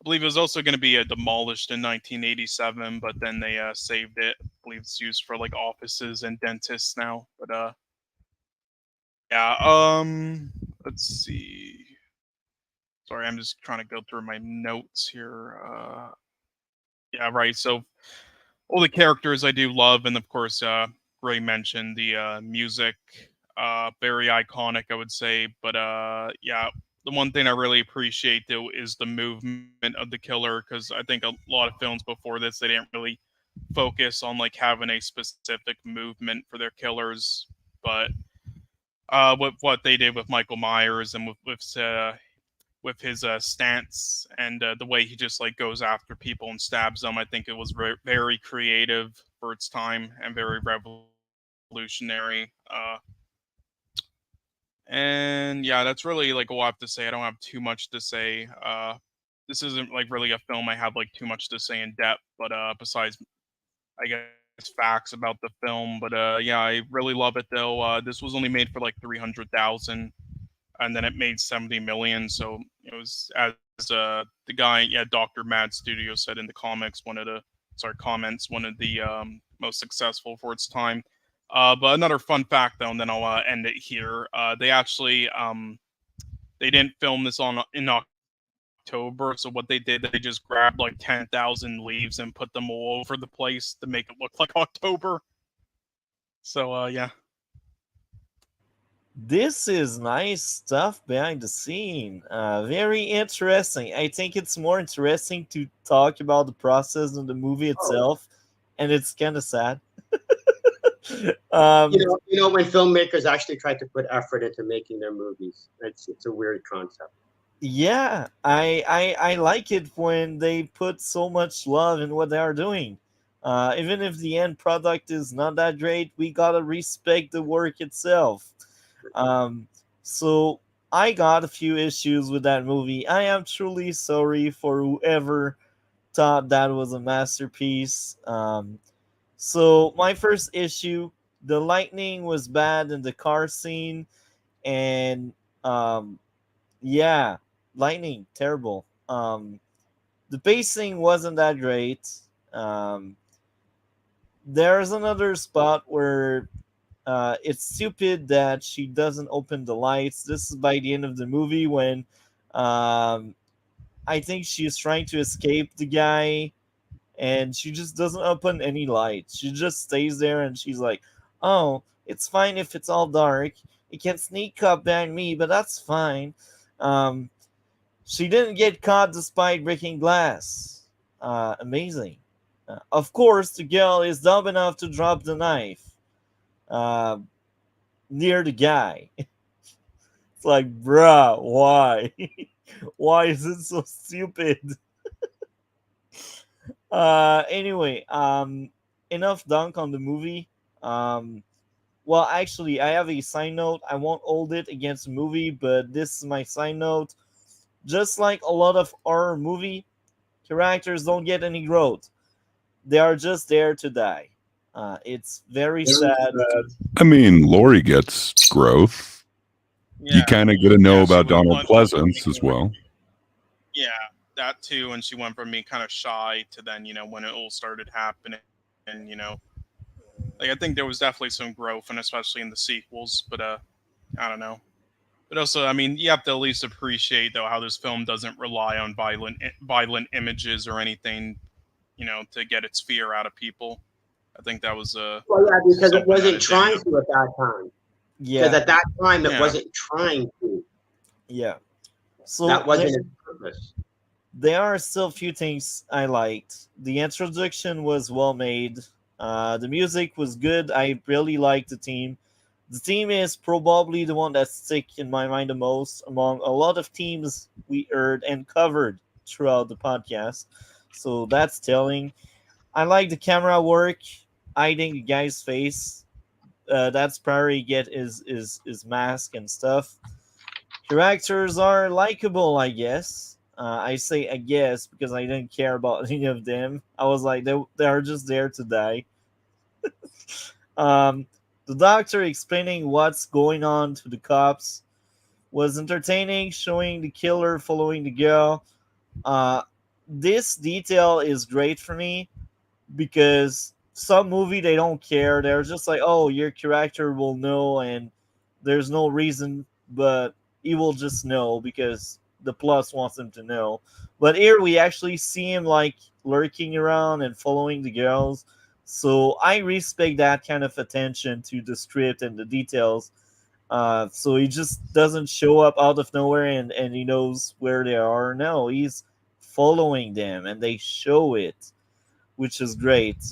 believe it was also going to be demolished in 1987, but then they saved it. I believe it's used for like offices and dentists now. But yeah, let's see. Sorry, I'm just trying to go through my notes here. Yeah, right. So all the characters I do love, and of course, Ray mentioned the music, very iconic, I would say. But yeah, the one thing I really appreciate though is the movement of the killer, because I think a lot of films before this they didn't really focus on like having a specific movement for their killers, but what they did with Michael Myers and with his stance and the way he just like goes after people and stabs them. I think it was very creative for its time and very revolutionary. And yeah, that's really like all I have to say. I don't have too much to say. This isn't like really a film I have like too much to say in depth, but besides, I guess facts about the film. But yeah, I really love it though. This was only made for like 300,000 and then it made 70 million. So it was as the guy, yeah, Dr. Mad Studio said in the comments, one of the most successful for its time. But another fun fact though, and then I'll end it here. They actually they didn't film this in October. So what they did, they just grabbed like 10,000 leaves and put them all over the place to make it look like October. So yeah. This is nice stuff behind the scene. Very interesting. I think it's more interesting to talk about the process than the movie itself, and it's kind of sad. When filmmakers actually try to put effort into making their movies, it's a weird concept. Yeah, I like it when they put so much love in what they are doing. Even if the end product is not that great, we gotta respect the work itself. So I got a few issues with that movie. I am truly sorry for whoever thought that was a masterpiece. So my first issue, the lightning was bad in the car scene, and yeah, lightning terrible. The pacing wasn't that great. Um, there's another spot where it's stupid that she doesn't open the lights. This is by the end of the movie when I think she's trying to escape the guy and she just doesn't open any lights. She just stays there and she's like, "Oh, it's fine if it's all dark. It can sneak up behind me, but that's fine." Um, she didn't get caught despite breaking glass. Amazing. Of course, the girl is dumb enough to drop the knife uh, near the guy. It's like, bruh, why? Why is it so stupid? Anyway, enough dunk on the movie. Well, actually, I have a side note. I won't hold it against the movie, but this is my side note. Just like a lot of horror movie, characters don't get any growth. They are just there to die. It's very sad. I mean, Lori gets growth. Yeah. You kind of get to know Yeah, about Donald Pleasance as well. Yeah, that too. And she went from being kind of shy to then, when it all started happening, and like I think there was definitely some growth, and especially in the sequels. But I don't know. But also, I mean, you have to at least appreciate though how this film doesn't rely on violent images or anything, to get its fear out of people. I think that was well, yeah, because it wasn't trying to at that time. Yeah, because at that time it wasn't trying to. Yeah, so that wasn't its purpose. There are still a few things I liked. The introduction was well made. The music was good. I really liked the team. The team is probably the one that stick in my mind the most among a lot of teams we heard and covered throughout the podcast. So that's telling. I like the camera work, hiding the guy's face. That's probably get his mask and stuff. Characters are likable, I guess. I say I guess because I didn't care about any of them. I was like, they are just there to die. um, The doctor explaining what's going on to the cops was entertaining, showing the killer following the girl. Uh, this detail is great for me because some movie they don't care. They're just like, oh, your character will know, and there's no reason, but he will just know because the plus wants him to know. But here we actually see him like lurking around and following the girls. So I respect that kind of attention to the script and the details. So he just doesn't show up out of nowhere and he knows where they are. No, he's following them and they show it, which is great.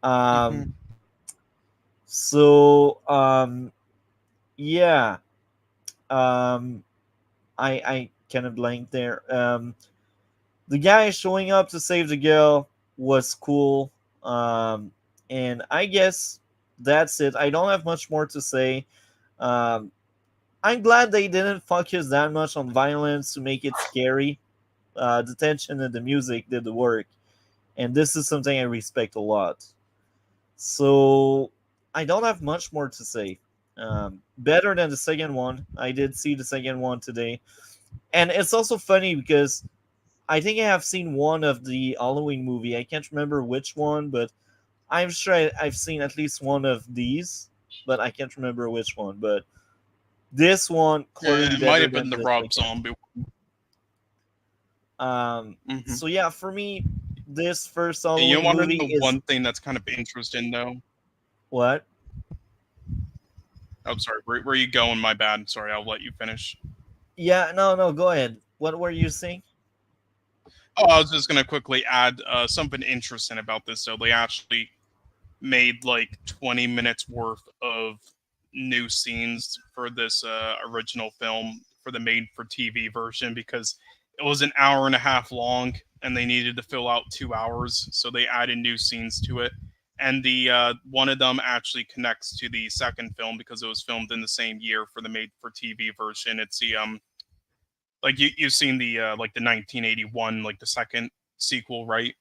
Um, Mhm. so yeah, um, I kind of blanked there. The guy showing up to save the girl was cool. Um, and I guess that's it. I don't have much more to say. Um, I'm glad they didn't focus that much on violence to make it scary. The tension and the music did the work, and this is something I respect a lot. So I don't have much more to say. Better than the second one. I did see the second one today, and it's also funny because I think I have seen one of the Halloween movie. I can't remember which one, but I'm sure I've seen at least one of these, but I can't remember which one. But this one Yeah, clearly it might better have than been the the Rob second. Zombie. Hmm. So yeah, for me, this first You Halloween want to movie know is one thing that's kind of interesting, though? what? Oh, sorry. Where are you going? My bad. Sorry, I'll let you finish. Yeah, no, go ahead. What were you saying? Oh, I was just gonna quickly add something interesting about this. So they actually made like 20 minutes worth of new scenes for this original film for the made-for-TV version because it was an hour and a half long and they needed to fill out 2 hours, so they added new scenes to it. And the one of them actually connects to the second film because it was filmed in the same year for the made-for-TV version. It's the like you've seen the like the 1981 like the second sequel, right?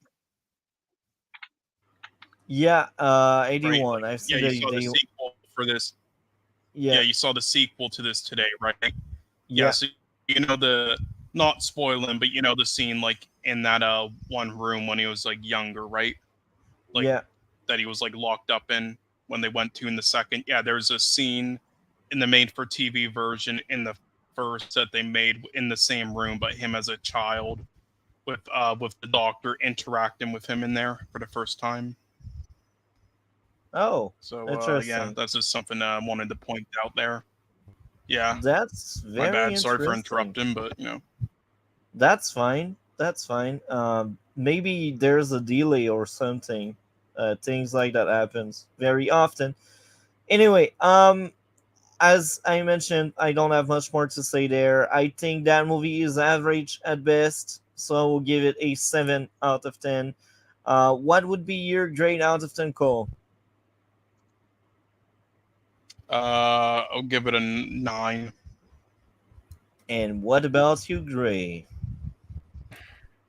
Yeah, Right? 81. Like I've yeah, seen you the saw the the sequel for this. Yeah, yeah, you saw the sequel to this today, right? Yeah, yeah, so you know the not spoiling, but you know the scene like in that one room when he was like younger, right? Like yeah. that he was like locked up in when they went to in the second. Yeah, there's a scene in the made for TV version in the first that they made in the same room, but him as a child with the doctor interacting with him in there for the first time. Oh, So yeah, interesting. that's just something I wanted to point out there. Yeah, That's my very bad. Sorry for interesting. interrupting, but you know. That's fine. That's fine. Maybe there's a delay or something. Things like that happens very often. Anyway, as I mentioned, I don't have much more to say there. I think that movie is average at best, so I will give it a 7 out of 10. What would be your grade out of 10, Cole? I'll give it a 9. And what about you, Gray?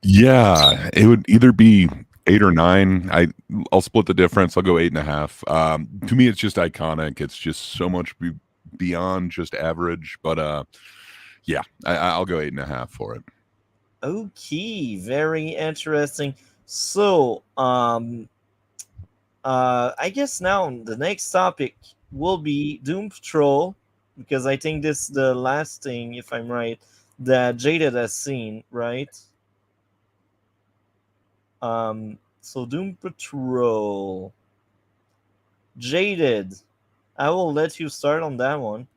Yeah, it would either be 8 or 9. I'll split the difference. I'll go 8.5. To me, it's just iconic. It's just so much beyond just average. But yeah, I'll go 8.5 for it. Okay, very interesting. So, I guess now the next topic will be Doom Patrol, because I think this is the last thing, if I'm right, that Jaded has seen, right? So Doom Patrol. Jaded. I will let you start on that one.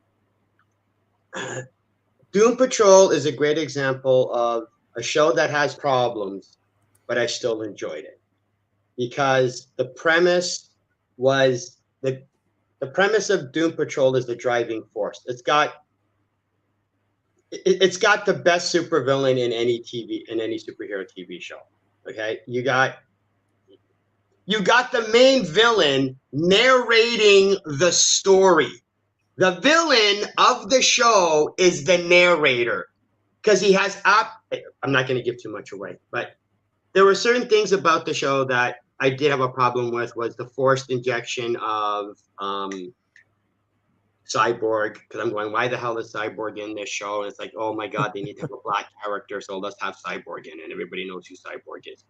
Doom Patrol is a great example of a show that has problems, but I still enjoyed it because the premise was the premise of Doom Patrol is the driving force. It's got the best supervillain in any superhero TV show. Okay, you got the main villain narrating the story. The villain of the show is the narrator because he has I'm not going to give too much away, but there were certain things about the show that I did have a problem with was the forced injection of Cyborg, because I'm going, why the hell is Cyborg in this show? And it's like, oh my god, they need to have a black character, so let's have Cyborg in, and everybody knows who Cyborg is.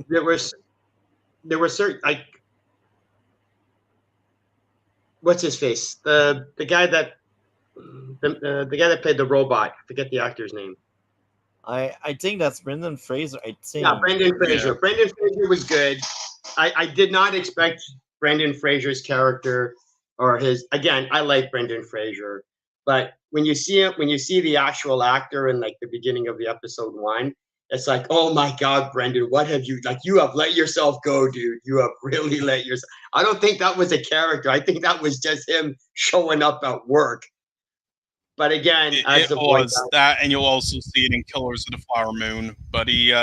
There were certain, like, what's his face? The guy that the guy that played the robot. I forget the actor's name. I think that's Brendan Fraser. I think. Yeah, Brendan Fraser. Yeah. Brendan Fraser was good. I did not expect Brendan Fraser's character or his. Again, I like Brendan Fraser, but when you see him, when you see the actual actor in like the beginning of the episode 1, it's like, oh my god, Brendan, what have you like? You have let yourself go, dude. You have really let yourself. I don't think that was a character. I think that was just him showing up at work. But again, as It was that, and you'll also see it in Killers of the Flower Moon. But he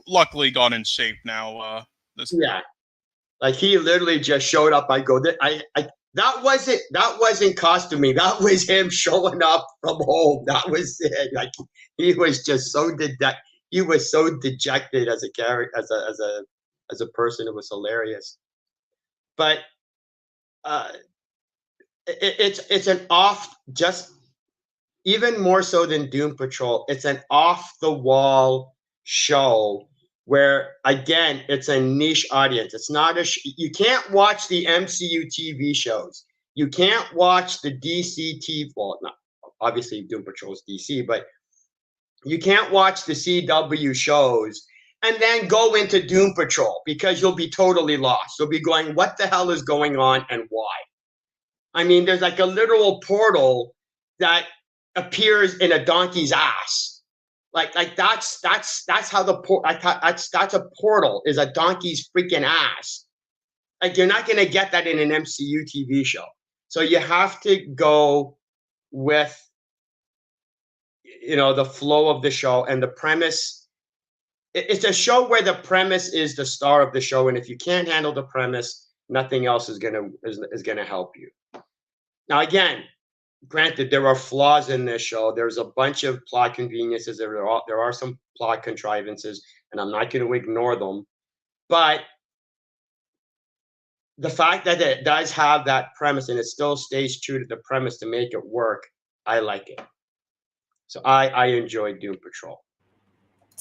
luckily got in shape now. Yeah, like he literally just showed up. I go, that wasn't costuming. That was him showing up from home. That was it. Like he was just so he was so dejected as a character, as a person. It was hilarious. But it's an off, just even more so than Doom Patrol. It's an off the wall show where, again, it's a niche audience. It's not you can't watch the MCU TV shows. You can't watch the DC TV. Well, not obviously Doom Patrol is DC, but you can't watch the CW shows and then go into Doom Patrol because you'll be totally lost. You'll be going, what the hell is going on and why? I mean, there's like a literal portal that appears in a donkey's ass. Like that's how that's a portal, is a donkey's freaking ass. Like you're not gonna get that in an MCU TV show. So you have to go with the flow of the show and the premise. It's a show where the premise is the star of the show, and if you can't handle the premise, nothing else is gonna help you. Now, again, granted, there are flaws in this show. There's a bunch of plot conveniences. There are some plot contrivances, and I'm not going to ignore them. But the fact that it does have that premise and it still stays true to the premise to make it work, I like it. So I enjoyed Doom Patrol.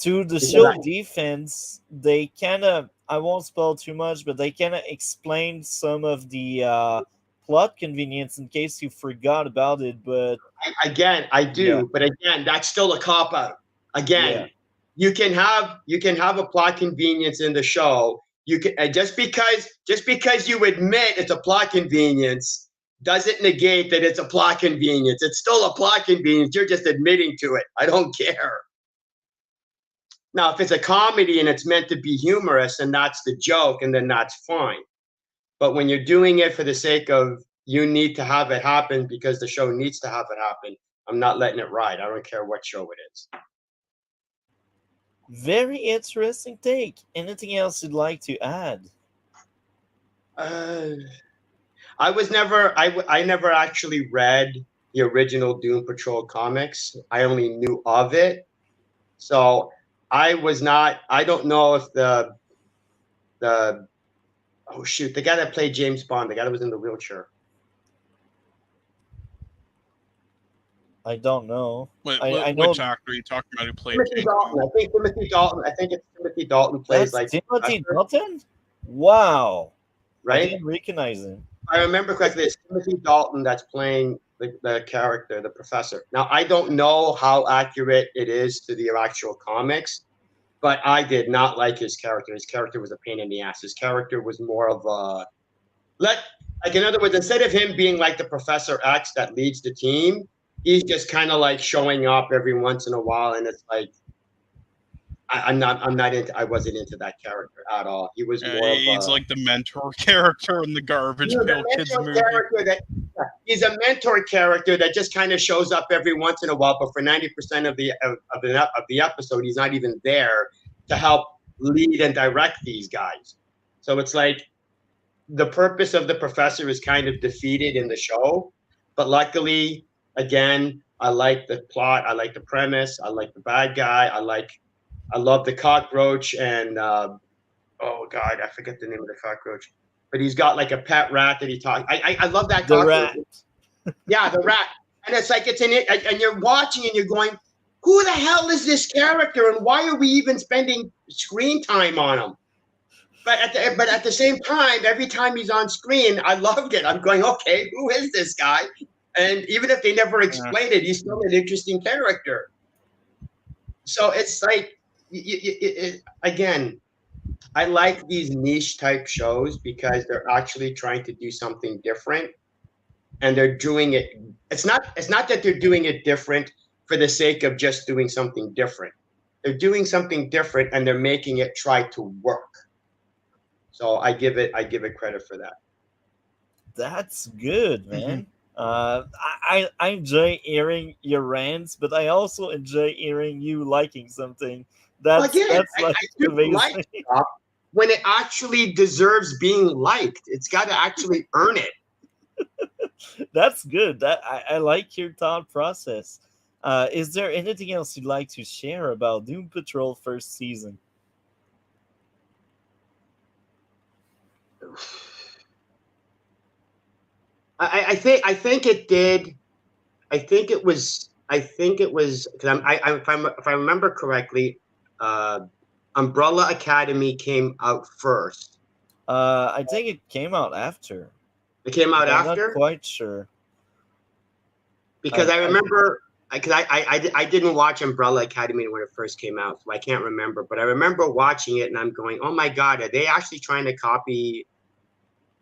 To the show defense, they kind of, I won't spoil too much, but they kind of explained some of the plot convenience in case you forgot about it. But again, I do. Yeah. But again, that's still a cop out. Again, you can have a plot convenience in the show. You can just because you admit it's a plot convenience doesn't negate that it's a plot convenience. It's still a plot convenience. You're just admitting to it. I don't care. Now, if it's a comedy and it's meant to be humorous and that's the joke, and then that's fine. But when you're doing it for the sake of you need to have it happen because the show needs to have it happen, I'm not letting it ride. I don't care what show it is. Very interesting take. Anything else you'd like to add? I never actually read the original Doom Patrol comics. I only knew of it. So I don't know if the oh shoot, the guy that played James Bond, the guy that was in the wheelchair. I don't know. I know which actor are you talking about who played Timothy Dalton. I think Timothy Dalton. I think it's Timothy Dalton plays like Timothy Dalton. Wow, right? I didn't recognize him. I remember correctly. It's Timothy Dalton that's playing the character, the professor. Now I don't know how accurate it is to the actual comics, but I did not like his character. His character was a pain in the ass. His character was more of a like in other words, instead of him being like the Professor X that leads the team, he's just kind of like showing up every once in a while, and it's like I wasn't into that character at all. He was more he's like the mentor character in the Garbage Pail Kids movie. He's a mentor character that just kind of shows up every once in a while, but for 90% of the episode, he's not even there to help lead and direct these guys. So it's like the purpose of the professor is kind of defeated in the show. But luckily, again, I like the plot, I like the premise, I like the bad guy, I love the cockroach, and oh god, I forget the name of the cockroach. but he's got like a pet rat that he talks. I love that. The rat. Yeah, the rat. And it's like and you're watching and you're going, who the hell is this character, and why are we even spending screen time on him? But at the same time, every time he's on screen, I loved it. I'm going, okay, who is this guy? And even if they never explain it, he's still an interesting character. So it's like, again, I like these niche type shows because they're actually trying to do something different, and they're doing it. It's not that they're doing it different for the sake of just doing something different. They're doing something different, and they're making it try to work. So I give it credit for that. That's good, man. I enjoy hearing your rants, but I also enjoy hearing you liking something. That's like amazing. Like stuff when it actually deserves being liked. It's got to actually earn it. That's good. I like your thought process. Is there anything else you'd like to share about Doom Patrol first season? I think it did. I think it was because if I remember correctly, Umbrella Academy came out first. I think it came out after. It came out I'm after. not quite sure. Because I remember, because I didn't watch Umbrella Academy when it first came out, so I can't remember. But I remember watching it, and I'm going, "Oh my God, are they actually trying to copy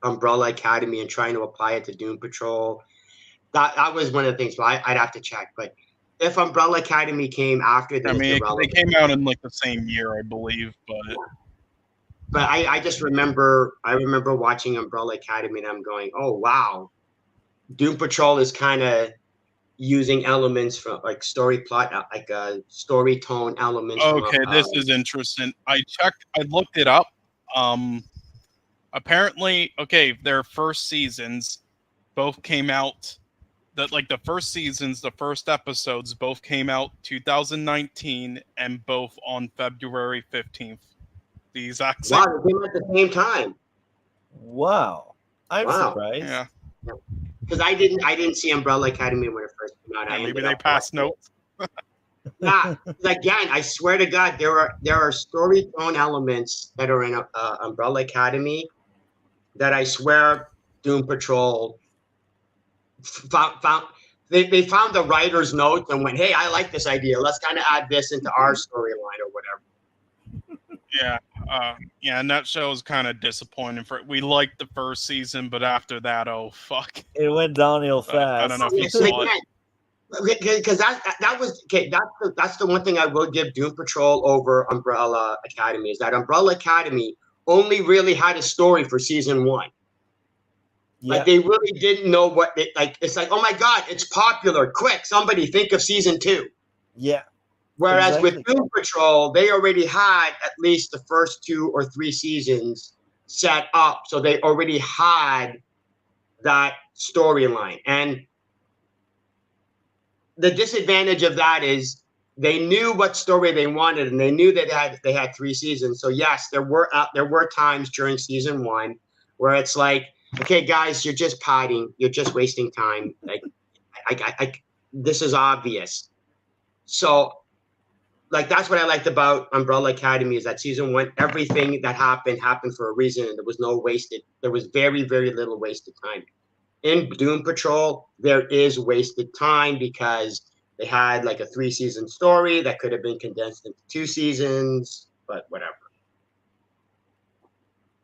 Umbrella Academy and trying to apply it to Doom Patrol?" That was one of the things. So I'd have to check. But if Umbrella Academy came after, then they came out in like the same year, I believe. But I just remember watching Umbrella Academy, and I'm going, "Oh wow, Doom Patrol is kind of using elements from like story plot, like story tone elements." Okay, this is interesting. I looked it up. Apparently, their first seasons both came out. The first seasons, the first episodes both came out 2019, and both on February 15th. The exact same. Wow, they came at the same time. Wow, I'm surprised. Yeah. Because I didn't see Umbrella Academy when it first came out. Maybe they passed notes. Yeah, again, I swear to God, there are story tone elements that are in Umbrella Academy that I swear Doom Patrol found. They found the writer's notes and went, "Hey, I like this idea. Let's kind of add this into our storyline or whatever." Yeah, and that show was kind of disappointing. We liked the first season, but after that, oh fuck, it went downhill fast. I don't know if you saw it. Because that was okay. That's the one thing I will give Doom Patrol over Umbrella Academy, is that Umbrella Academy only really had a story for season 1. Yeah. Like they really didn't know what they like. It's like, oh my God, it's popular! Quick, somebody think of season 2. Yeah. Whereas with Doom Patrol, they already had at least the first 2 or 3 seasons set up, so they already had that storyline. And the disadvantage of that is they knew what story they wanted, and they knew that they had 3 seasons. So yes, there were times during season 1 where it's like, okay, guys, you're just padding, you're just wasting time. Like, this is obvious. So, like, that's what I liked about Umbrella Academy, is that season 1, everything that happened for a reason, and there was very, very little wasted time. In Doom Patrol, there is wasted time because they had like a 3-season story that could have been condensed into 2 seasons, but whatever.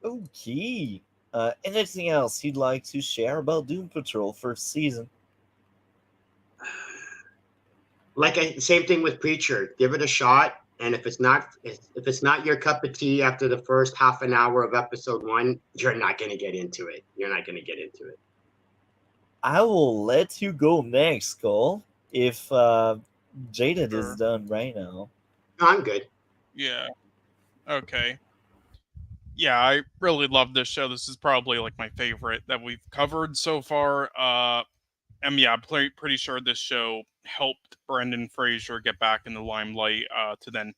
Okay. Anything else you'd like to share about Doom Patrol first season? Same thing with Preacher. Give it a shot, and if it's not your cup of tea after the first half an hour of episode 1, you're not going to get into it. I will let you go next, Cole, if Jaded is done right now. No, I'm good. Yeah. Okay. Yeah, I really love this show. This is probably like my favorite that we've covered so far. And yeah, I'm pretty sure this show helped Brendan Fraser get back in the limelight to then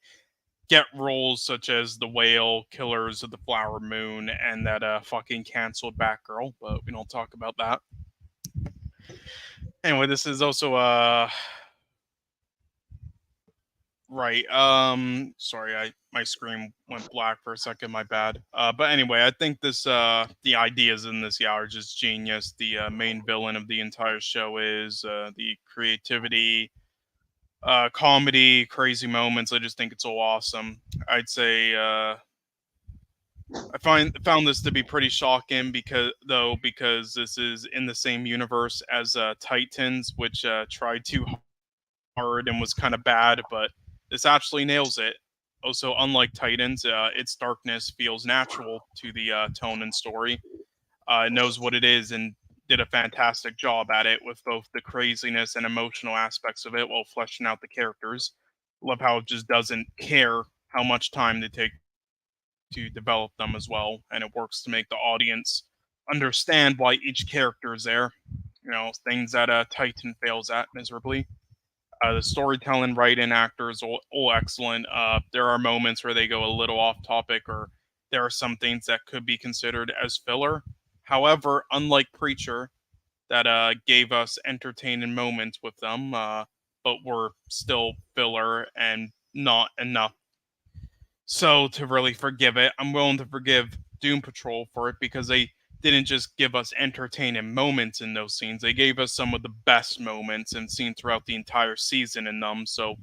get roles such as the Whale, Killers of the Flower Moon, and that fucking canceled Batgirl, but we don't talk about that. Anyway, this is also right. Sorry, my screen went black for a second. My bad. But anyway, I think the ideas in this are just genius. The main villain of the entire show is the creativity, comedy, crazy moments. I just think it's so awesome. I'd say I found this to be pretty shocking because this is in the same universe as Titans, which tried too hard and was kind of bad, but this actually nails it. Also, unlike Titans, its darkness feels natural to the tone and story. It knows what it is and did a fantastic job at it with both the craziness and emotional aspects of it while fleshing out the characters. Love how it just doesn't care how much time they take to develop them as well, and it works to make the audience understand why each character is there. You know, things that Titan fails at miserably. The storytelling, writing, actors, all excellent. There are moments where they go a little off topic, or there are some things that could be considered as filler. However, unlike Preacher, that gave us entertaining moments with them, but were still filler and not enough. So to really forgive it, I'm willing to forgive Doom Patrol for it because they didn't just give us entertaining moments in those scenes. They gave us some of the best moments and seen throughout the entire season in them. So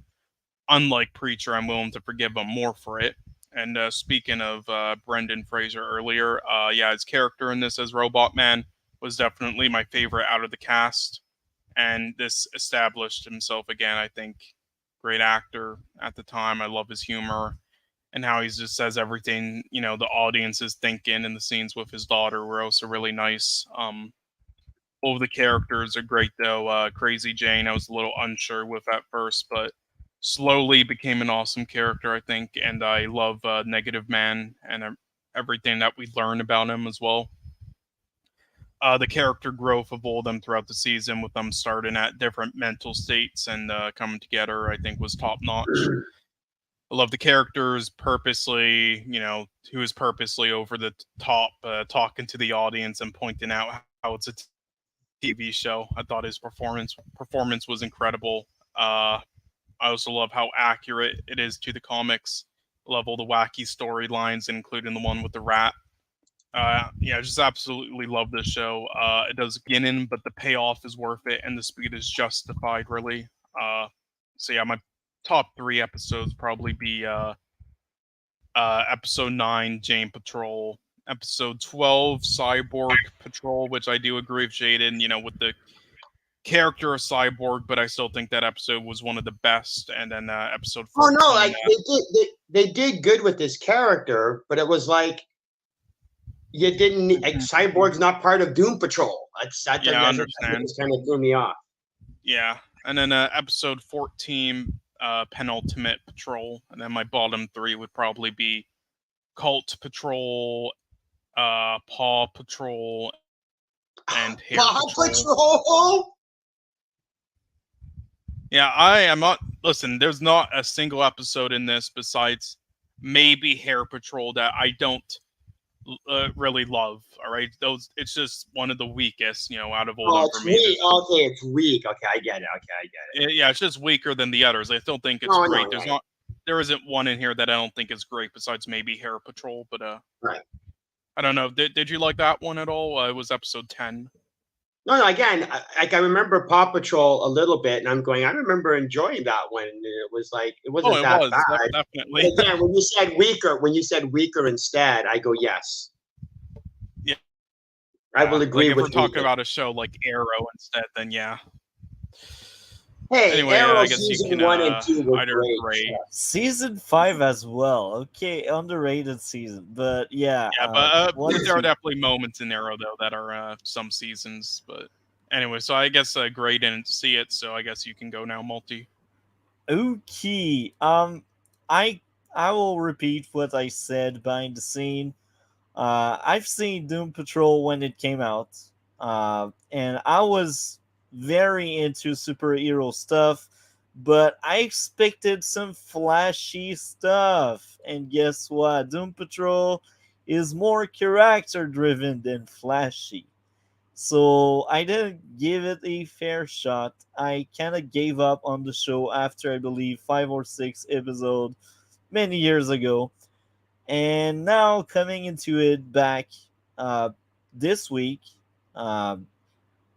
unlike Preacher, I'm willing to forgive them more for it. And speaking of Brendan Fraser earlier, yeah, his character in this as Robot Man was definitely my favorite out of the cast. And this established himself again, I think. Great actor at the time. I love his humor and how he just says everything, you know, the audience is thinking, and the scenes with his daughter were also really nice. All of the characters are great though. Crazy Jane, I was a little unsure with at first, but slowly became an awesome character, I think, and I love Negative Man and everything that we learn about him as well. The character growth of all of them throughout the season, with them starting at different mental states and coming together, I think was top notch. I love the characters purposely, you know, who is purposely over the top, talking to the audience and pointing out how it's a TV show. I thought his performance was incredible. I also love how accurate it is to the comics. Love all the wacky storylines, including the one with the rat. Yeah, I just absolutely love this show. It does beginning, but the payoff is worth it, and the speed is justified, really. So yeah, my top 3 episodes probably be episode 9, Jane Patrol, episode 12, Cyborg Patrol, which I do agree with Jaded, you know, with the character of Cyborg, but I still think that episode was one of the best. And then episode 14. Oh no, like they did good with this character, but it was like you didn't. Like, Cyborg's not part of Doom Patrol. That I understand. Kind of threw me off. Yeah, and then episode 14, Penultimate Patrol, and then my bottom 3 would probably be Cult Patrol, Paw Patrol, and Hair Patrol. Yeah, I am not. Listen, there's not a single episode in this besides maybe Hair Patrol that I don't really love. All right, it's just one of the weakest, you know, out of all of them for me. Okay, it's weak. Okay, I get it. Yeah, it's just weaker than the others. I still think it's great. There isn't one in here that I don't think is great besides maybe Hair Patrol, but right. I don't know. Did you like that one at all? It was episode 10. No, again, I remember Paw Patrol a little bit, and I'm going, I remember enjoying that one. And it was like, it wasn't that bad. Definitely. But again, when you said weaker instead, I go, yes. Yeah. I will agree like with if we're talking about a show like Arrow instead, then yeah. Hey, anyway, Arrow I guess season you can 1 and 2 were great. Season 5 as well. Okay, underrated season, but yeah. Yeah, but there are definitely moments in Arrow though that are some seasons. But anyway, so I guess Gray didn't see it, so I guess you can go now, Multi. Okay. I will repeat what I said behind the scene. I've seen Doom Patrol when it came out, and I was very into superhero stuff, but I expected some flashy stuff. And guess what? Doom Patrol is more character driven than flashy. So I didn't give it a fair shot. I kind of gave up on the show after I believe 5 or 6 episodes many years ago. And now coming into it back uh, this week, um,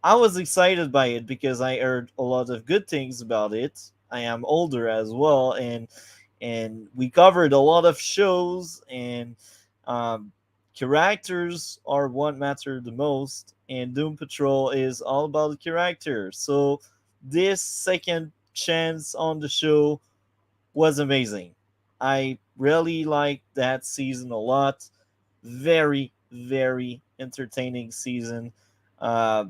I was excited by it because I heard a lot of good things about it. I am older as well, and we covered a lot of shows, and um, characters are what matter the most. And Doom Patrol is all about the character. So this second chance on the show was amazing. I really liked that season a lot. Very, very entertaining season. Uh,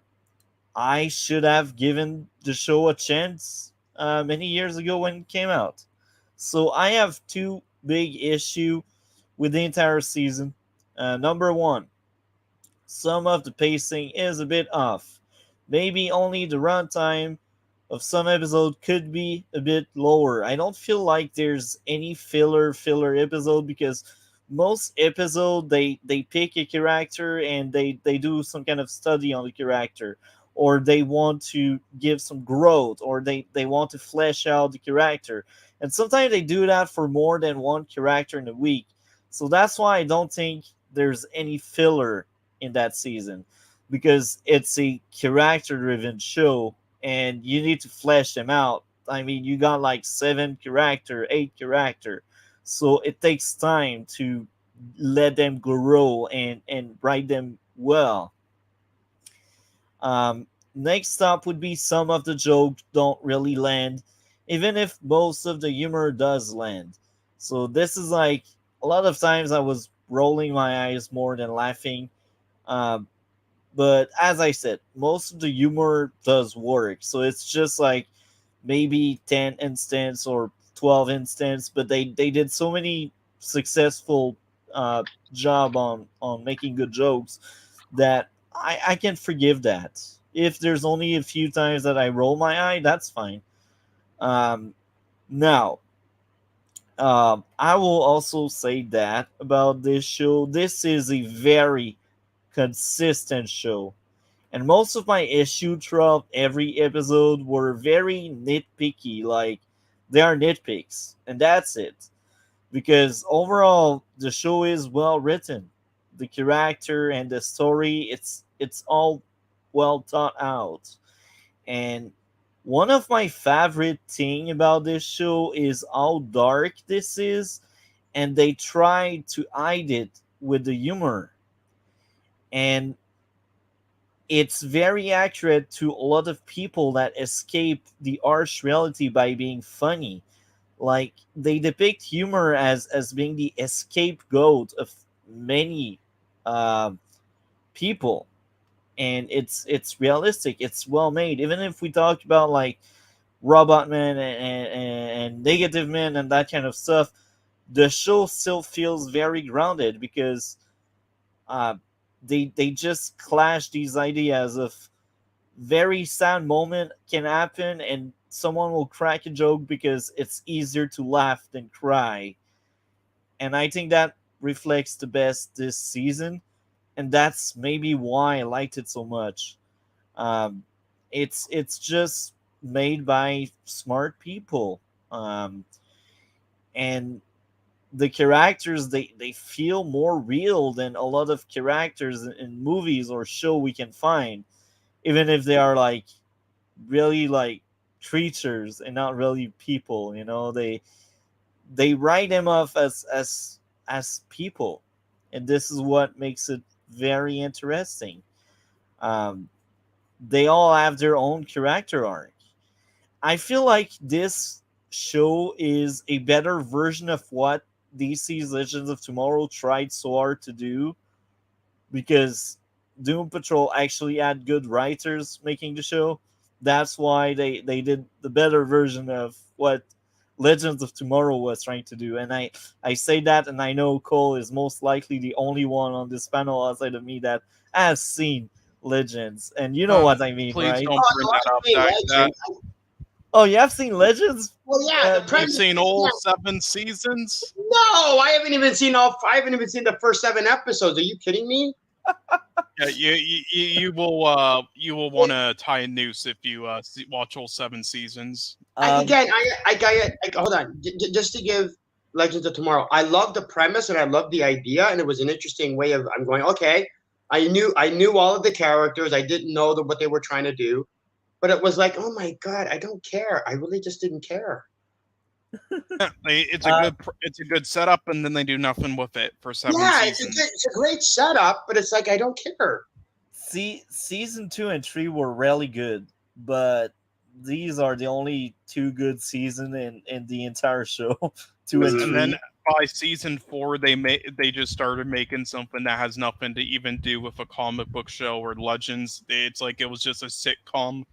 I should have given the show a chance many years ago when it came out. So I have two big issue with the entire season. Number one, some of the pacing is a bit off. Maybe only the runtime of some episode could be a bit lower. I don't feel like there's any filler episode because most episode they pick a character and they do some kind of study on the character, or they want to give some growth, or they want to flesh out the character. And sometimes they do that for more than one character in a week. So that's why I don't think there's any filler in that season, because it's a character driven show and you need to flesh them out. I mean, you got like 7 character, 8 character, so it takes time to let them grow and write them well. Next up would be some of the jokes don't really land, even if most of the humor does land. So this is like a lot of times I was rolling my eyes more than laughing. Um, but as I said, most of the humor does work. So it's just like maybe 10 instance or 12 instance, but they did so many successful uh, job on making good jokes that I can forgive that. If there's only a few times that I roll my eye, that's fine. Um, Now, I will also say that about this show. This is a very consistent show. And most of my issue throughout every episode were very nitpicky. Like, they are nitpicks. And that's it. Because overall, the show is well written. The character and the story, it's all well thought out. And one of my favorite thing about this show is how dark this is, and they try to hide it with the humor. And it's very accurate to a lot of people that escape the harsh reality by being funny. Like, they depict humor as being the scapegoat of many uh, people, and it's realistic. It's well made. Even if we talk about like Robot Man and Negative Man and that kind of stuff, the show still feels very grounded because uh, they just clash these ideas of very sad moment can happen and someone will crack a joke because it's easier to laugh than cry. And I think that reflects the best this season, and that's maybe why I liked it so much. Um, it's just made by smart people, um, and the characters they feel more real than a lot of characters in movies or show we can find, even if they are like really like creatures and not really people. You know, they write them off as people, and this is what makes it very interesting. Um, they all have their own character arc. I feel like this show is a better version of what DC's Legends of Tomorrow tried so hard to do, because Doom Patrol actually had good writers making the show. That's why they did the better version of what Legends of Tomorrow was trying to do. And I say that, and I know Cole is most likely the only one on this panel outside of me that has seen Legends. And you know Uh, what I mean, please right? don't Oh, bring no, that I up. mean, That Legend. Oh, you have seen Legends? Well, yeah, the You've premise. seen all 7 seasons? No, I haven't even seen all. I haven't even seen the first 7 episodes. Are you kidding me? Yeah, you will want to tie a noose if you watch all 7 seasons. Um, Hold on. Just to give Legends of Tomorrow, I love the premise and I love the idea, and it was an interesting way of. I'm going okay. I knew all of the characters. I didn't know what they were trying to do, but it was like, oh my god, I don't care. I really just didn't care. uh, It's a good setup, and then they do nothing with it for 7 Yeah, seasons. it's a great setup, but it's like I don't care. season 2 and 3 were really good, but these are the only 2 good season in the entire show. 2 and And then 3. by season 4, they just started making something that has nothing to even do with a comic book show or Legends. It's like it was just a sitcom.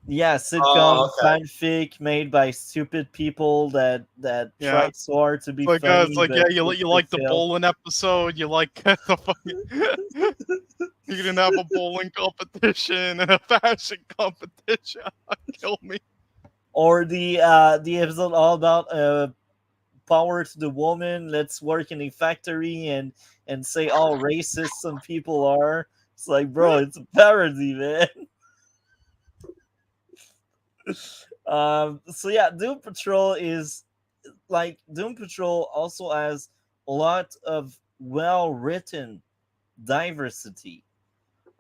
Yeah, sitcom Oh, okay. fanfic made by stupid people that Yeah. tried so hard to be It's funny, like yeah, but you they like the failed. bowling episode, you like the fucking you didn't have a bowling competition and a fashion competition. Kill me. Or the episode all about power to the woman. Let's work in a factory and say how racist some people are. It's like, bro, it's a parody, man. So yeah, Doom Patrol is like Doom Patrol also has a lot of well written diversity.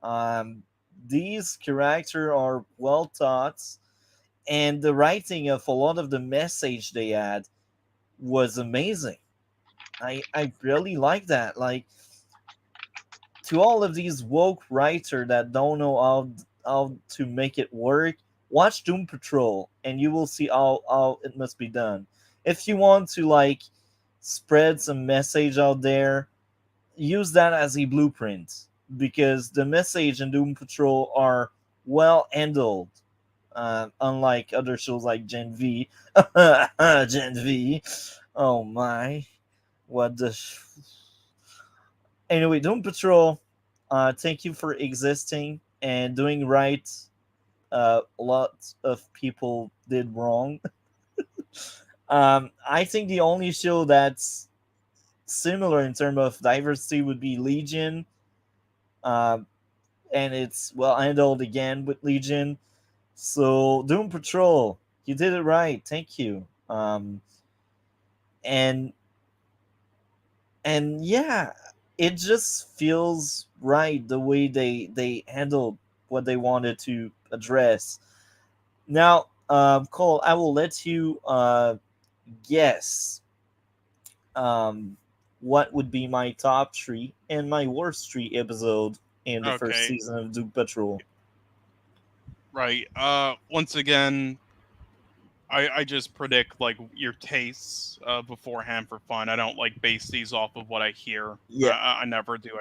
Um, these characters are well taught, and the writing of a lot of the message they had was amazing. I really like that. Like, to all of these woke writers that don't know how to make it work, watch Doom Patrol and you will see how it must be done. If you want to like spread some message out there, use that as a blueprint because the message in Doom Patrol are well handled. Unlike other shows like Gen V, Gen V. Oh my, what the? Anyway, Doom Patrol. Thank you for existing and doing right. A lot of people did wrong. I think the only show that's similar in terms of diversity would be Legion. Um, and it's well handled again with Legion. So Doom Patrol, you did it right. Thank you. And yeah, it just feels right the way they handled what they wanted to address. Now, Cole, I will let you guess um, what would be my top 3 and my worst 3 episode in the first Okay, season of Doom Patrol. right. Once again, I just predict like your tastes beforehand for fun. I don't like base these off of what I hear. Yeah, I never do.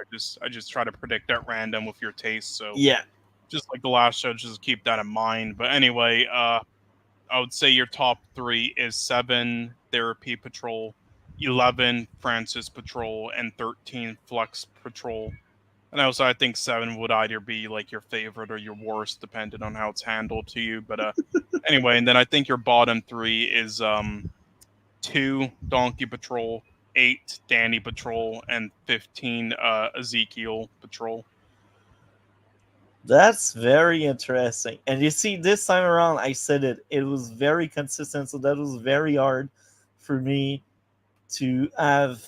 I just try to predict at random with your tastes. So yeah. just like the last show, just keep that in mind. But anyway, I would say your top 3 is 7 Therapy Patrol, 11 Francis Patrol, and 13 Flex Patrol. And also, I think 7 would either be like your favorite or your worst, depending on how it's handled to you. But anyway, and then I think your bottom 3 is 2 Donkey Patrol, 8 Danny Patrol, and 15 Ezekiel Patrol. That's very interesting. And you see, this time around, I said it. It was very consistent, so that was very hard for me to have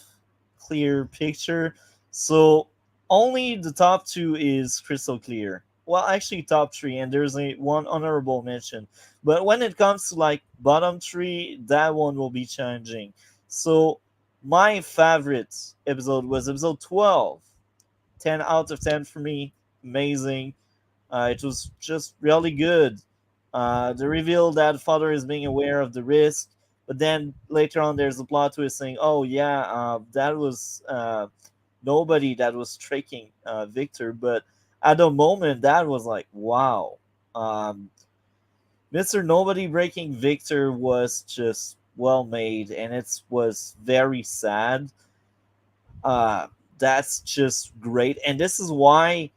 clear picture. So only the top 2 is crystal clear. Well, actually, top 3, and there's one honorable mention. But when it comes to like bottom 3, that one will be changing. So my favorite episode was episode 12. 10 out of 10 for me. Amazing. It was just really good. The reveal that father is being aware of the risk, but then later on there's a plot twist saying, "Oh yeah, that was nobody that was tricking Victor." But at the moment, that was like, wow, Mister Nobody breaking Victor was just well made, and it was very sad. Uh, that's just great, and this is why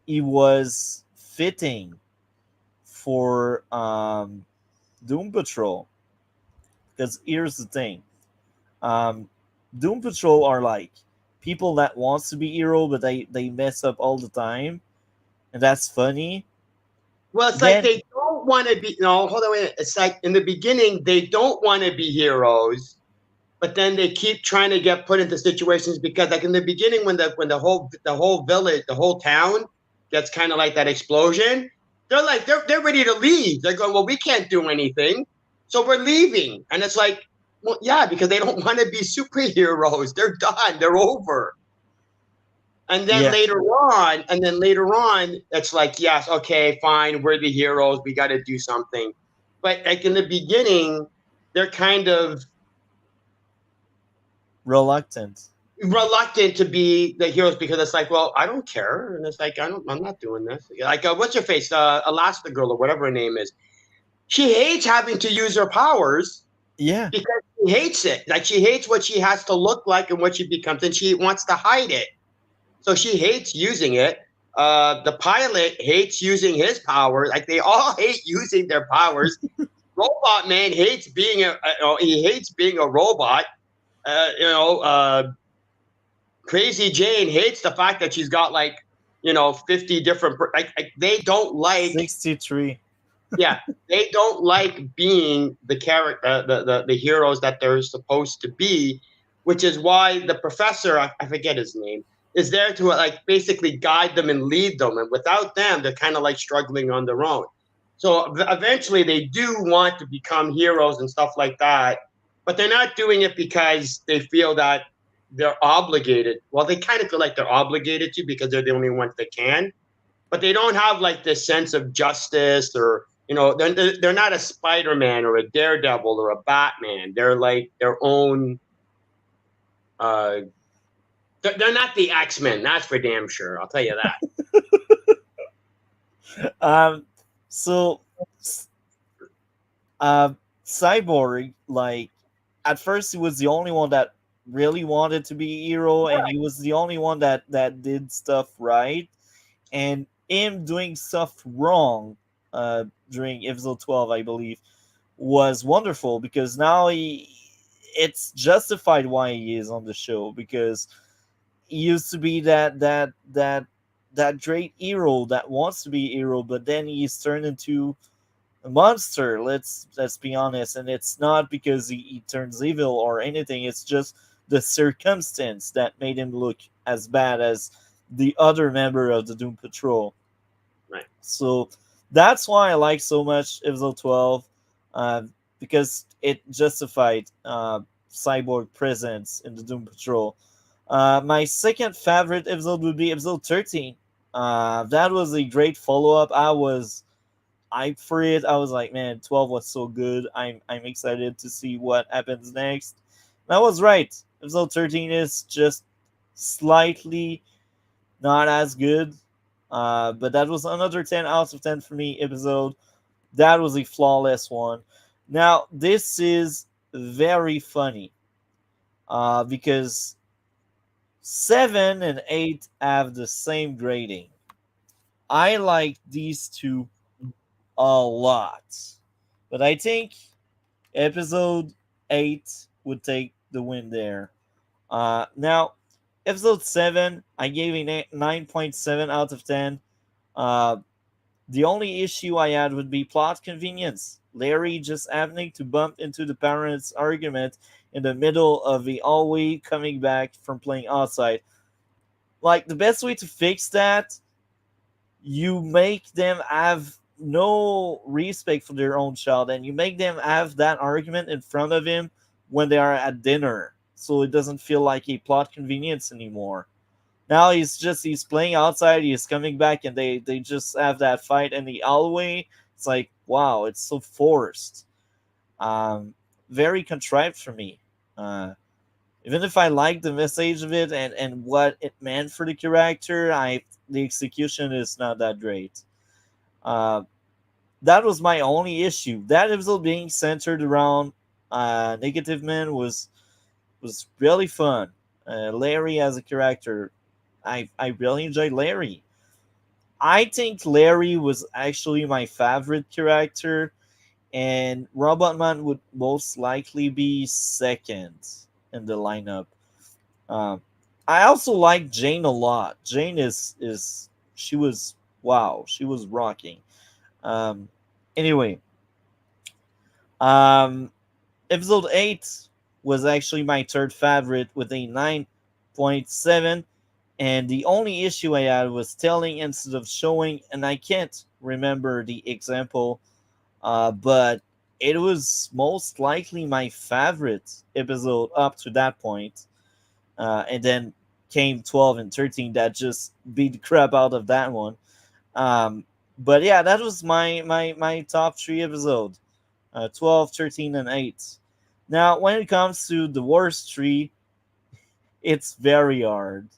it was fitting for Doom Patrol. Because here's the thing. Um, Doom Patrol are like people that wants to be hero, but they mess up all the time, and that's funny. Well, it's like Then they don't want to be. No, hold on. Wait. It's like in the beginning they don't want to be heroes, but then they keep trying to get put into situations because, like in the beginning, when the whole village, the whole town gets kind of like that explosion, they're like they're ready to leave. They're going, well, we can't do anything, so we're leaving. And it's like, well, yeah, because they don't want to be superheroes. They're done. They're over. And then yeah, later on, it's like, yes, okay, fine, we're the heroes, we got to do something. But like in the beginning, they're kind of reluctant. reluctant to be the heroes because it's like, well, I don't care, and it's like, I'm not doing this. Like, what's her face, Elastigirl or whatever her name is. She hates having to use her powers Yeah, because she hates it. Like she hates what she has to look like and what she becomes, and she wants to hide it. So she hates using it. The pilot hates using his powers. Like they all hate using their powers. Robot Man hates being he hates being a robot. Crazy Jane hates the fact that she's got like 50 different. Like they don't like. 63. Yeah, they don't like being the character, the heroes that they're supposed to be, which is why the professor, I forget his name, is there to like basically guide them and lead them. And without them, they're kind of like struggling on their own. So eventually, they do want to become heroes and stuff like that, but they're not doing it because they feel that they're obligated. Well, they kind of feel like they're obligated to because they're the only ones that can, but they don't have like this sense of justice or they're not a Spider-Man or a Daredevil or a Batman. They're like their own. uh they're not the X-Men, that's for damn sure, I'll tell you that. So uh, Cyborg, like at first he was the only one that really wanted to be a hero, and he was the only one that did stuff right, and him doing stuff wrong during episode 12, I believe, was wonderful because now it's justified why he is on the show, because he used to be that great hero that wants to be a hero, but then he's turned into a monster. Let's be honest, and it's not because he turns evil or anything. It's just the circumstance that made him look as bad as the other member of the Doom Patrol. Right. So that's why I like so much episode 12, uh, because it justified Cyborg presence in the Doom Patrol. My second favorite episode would be episode 13. That was a great follow up. I was hyped for it. I was like, man, 12 was so good. I'm excited to see what happens next. And I was right. Episode 13 is just slightly not as good. But that was another 10 out of 10 for me episode. That was a flawless one. Now, this is very funny because 7 and 8 have the same grading. I like these two a lot. But I think episode 8 would take the win there. Now, episode 7, I gave a 9.7 out of 10. The only issue I had would be plot convenience. Larry just happening to bump into the parents' argument in the middle of the hallway coming back from playing outside. Like, the best way to fix that, you make them have no respect for their own child, and you make them have that argument in front of him when they are at dinner, so it doesn't feel like a plot convenience anymore. Now he's playing outside, he's coming back, and they just have that fight in the hallway. It's like, wow, it's so forced. Very contrived for me. Even if I like the message of it and what it meant for the character, the execution is not that great. That was my only issue. That episode being centered around Negative Man was really fun. Larry as a character, I really enjoyed Larry. I think Larry was actually my favorite character, and Robotman would most likely be second in the lineup. Um, I also like Jane a lot. Jane is she was wow, she was rocking. Um, anyway, um, episode 8 was actually my third favorite with a 9.7, and the only issue I had was telling instead of showing, and I can't remember the example, but it was most likely my favorite episode up to that point. And then came 12 and 13 that just beat the crap out of that one. But yeah, that was my top three episodes, 12, 13, and 8. Now, when it comes to the worst three, it's very hard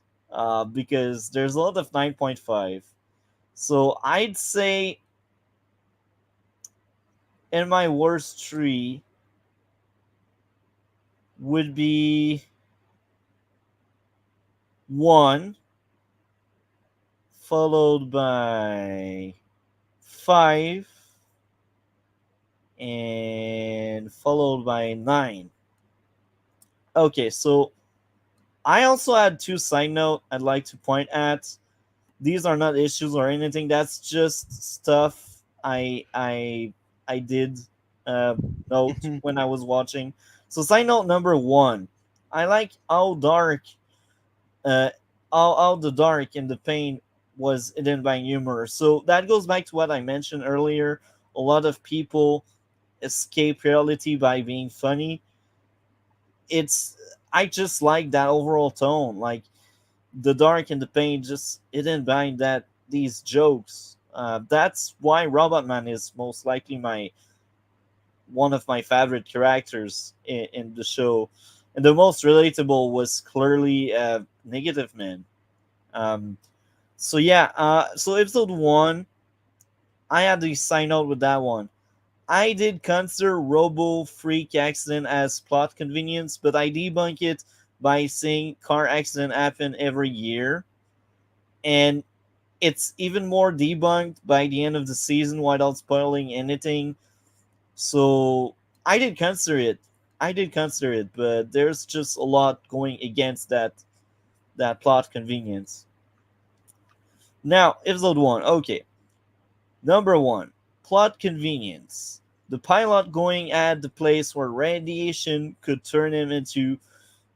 because there's a lot of 9.5. So I'd say in my worst three would be one, followed by five, and followed by nine. Okay, so I also had two side note I'd like to point at. These are not issues or anything. That's just stuff I did uh, note when I was watching. So side note number one, I like how dark, uh, how the dark and the pain was hidden by humor. So that goes back to what I mentioned earlier. A lot of people escape reality by being funny. It's I just like that overall tone. Like the dark and the pain just hidden behind that these jokes. That's why Robot Man is most likely my one of my favorite characters in the show, and the most relatable was clearly Negative Man. Um, so yeah, so episode one, I had to sign out with that one. I did consider Robo Freak accident as plot convenience, but I debunk it by saying car accident happen every year, and it's even more debunked by the end of the season without spoiling anything. So I did consider it. I did consider it, but there's just a lot going against that plot convenience. Now, episode one. Okay, number one, plot convenience. The pilot going at the place where radiation could turn him into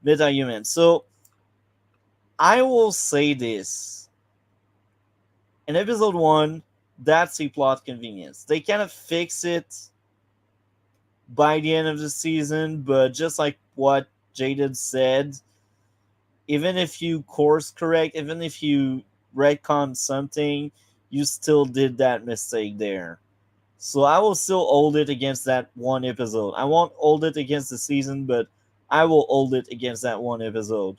metahuman. So I will say this. In episode one, that's a plot convenience. They kind of fix it by the end of the season, but just like what Jaded said, even if you course correct, even if you retcon something, you still did that mistake there. So I will still hold it against that one episode. I won't hold it against the season, but I will hold it against that one episode.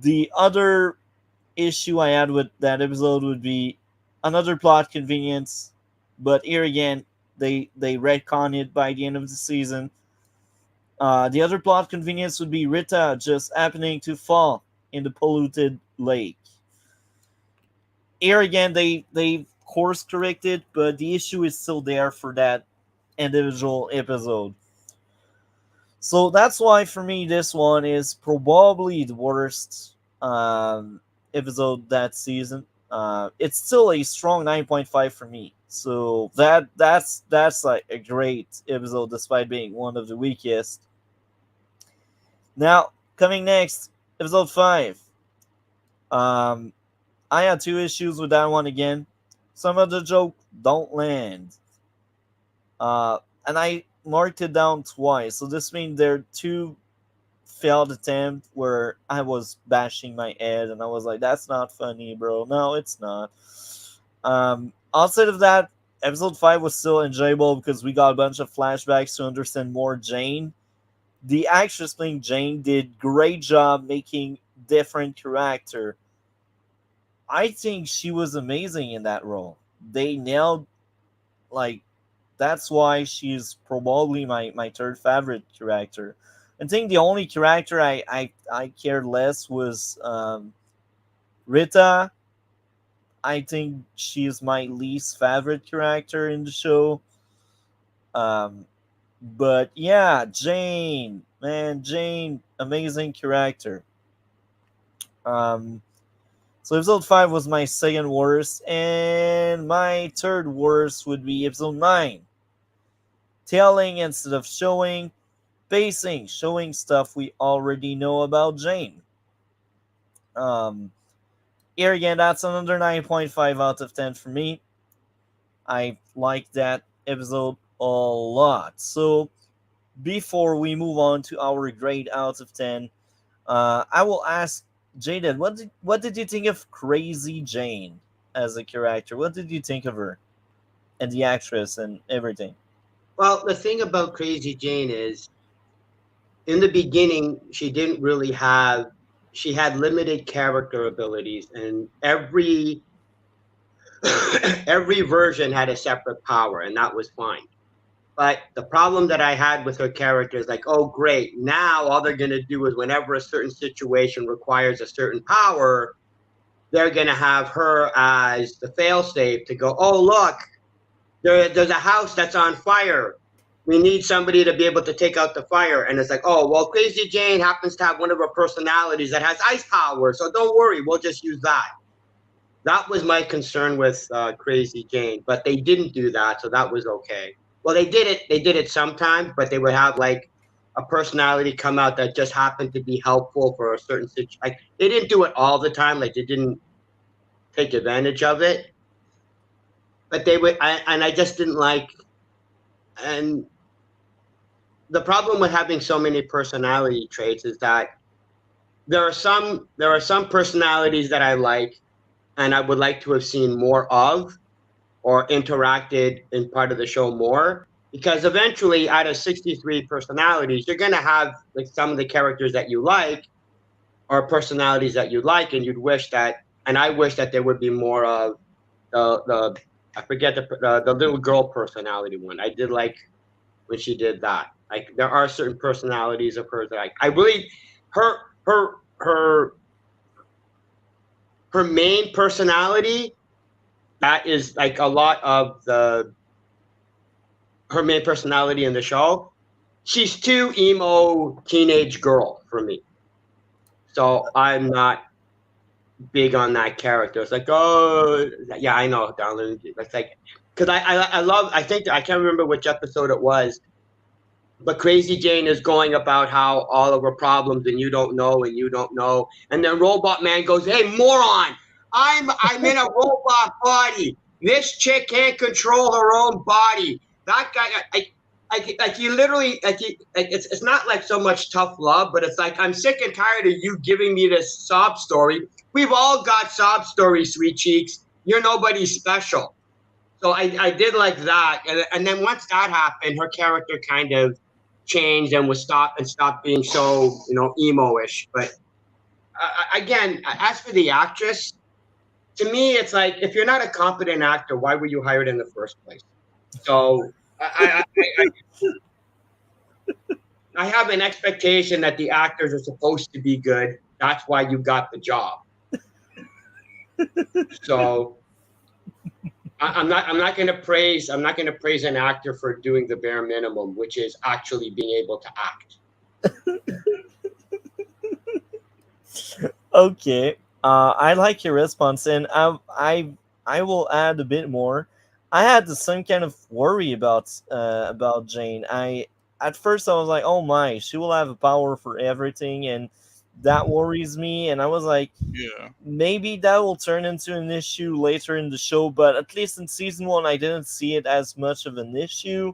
The other issue I had with that episode would be another plot convenience, but here again, they retcon it by the end of the season. The other plot convenience would be Rita just happening to fall in the polluted lake. Here again, they course corrected, but the issue is still there for that individual episode. So that's why for me this one is probably the worst episode that season. It's still a strong 9.5 for me. So that's like a great episode despite being one of the weakest. Now coming next, episode 5. Um, I had two issues with that one again. Some of the joke don't land. And I marked it down twice. So this means there are two failed attempt where I was bashing my head and I was like, that's not funny, bro. No, it's not. Outside of that, episode 5 was still enjoyable because we got a bunch of flashbacks to understand more Jane. The actress playing Jane did great job making different character. I think she was amazing in that role. They nailed like that's why she's probably my third favorite character. I think the only character I cared less was Rita. I think she's my least favorite character in the show. Um, but yeah, Jane, man, Jane, amazing character. Um, so episode 5 was my second worst, and my third worst would be episode 9. Telling instead of showing, pacing, showing stuff we already know about Jane. Um, Here again, that's another 9.5 out of 10 for me. I like that episode a lot. So before we move on to our grade out of 10, I will ask Jaded, what did you think of Crazy Jane as a character? What did you think of her and the actress and everything? Well, the thing about Crazy Jane is, in the beginning, she didn't really have. She had limited character abilities, and every every version had a separate power, and that was fine. But the problem that I had with her character is like, oh, great. Now all they're going to do is whenever a certain situation requires a certain power, they're going to have her as the failsafe to go, oh, look, there's a house that's on fire. We need somebody to be able to take out the fire. And it's like, oh, well, Crazy Jane happens to have one of her personalities that has ice power. So don't worry, we'll just use that. That was my concern with Crazy Jane, but they didn't do that, so that was okay. Well, they did it. They did it sometimes, but they would have like a personality come out that just happened to be helpful for a certain situation. Like they didn't do it all the time. Like they didn't take advantage of it, but they would. And I just didn't like. And the problem with having so many personality traits is that there are some personalities that I like, and I would like to have seen more of, or interacted in part of the show more, because eventually out of 63 personalities you're going to have like some of the characters that you like or personalities that you like, and you'd wish that, and I wish that there would be more of the I forget the little girl personality one. I did like when she did that. Like there are certain personalities of hers that I really, her her her her main personality, that is like a lot of the her main personality in the show. She's too emo teenage girl for me. So I'm not big on that character. It's like, oh yeah, I know, darling. It's like, because I love, I think, I can't remember which episode it was, but Crazy Jane is going about how all of her problems, and you don't know, and you don't know, and then Robot Man goes, "Hey, moron! I'm in a robot body. This chick can't control her own body." That guy, like he literally, it's not like so much tough love, but it's like, I'm sick and tired of you giving me this sob story. We've all got sob stories, sweet cheeks. You're nobody special. So I did like that, and then once that happened, her character kind of changed and stopped being so emo-ish. But again, as for the actress, to me, it's like, if you're not a competent actor, why were you hired in the first place? So I have an expectation that the actors are supposed to be good. That's why you got the job. So I'm not going to praise an actor for doing the bare minimum, which is actually being able to act. Okay, I like your response, and I will add a bit more. I had the same kind of worry about Jane. At first I was like, oh my, she will have a power for everything, and that worries me. And I was like, Yeah. maybe that will turn into an issue later in the show, but at least in season 1 I didn't see it as much of an issue.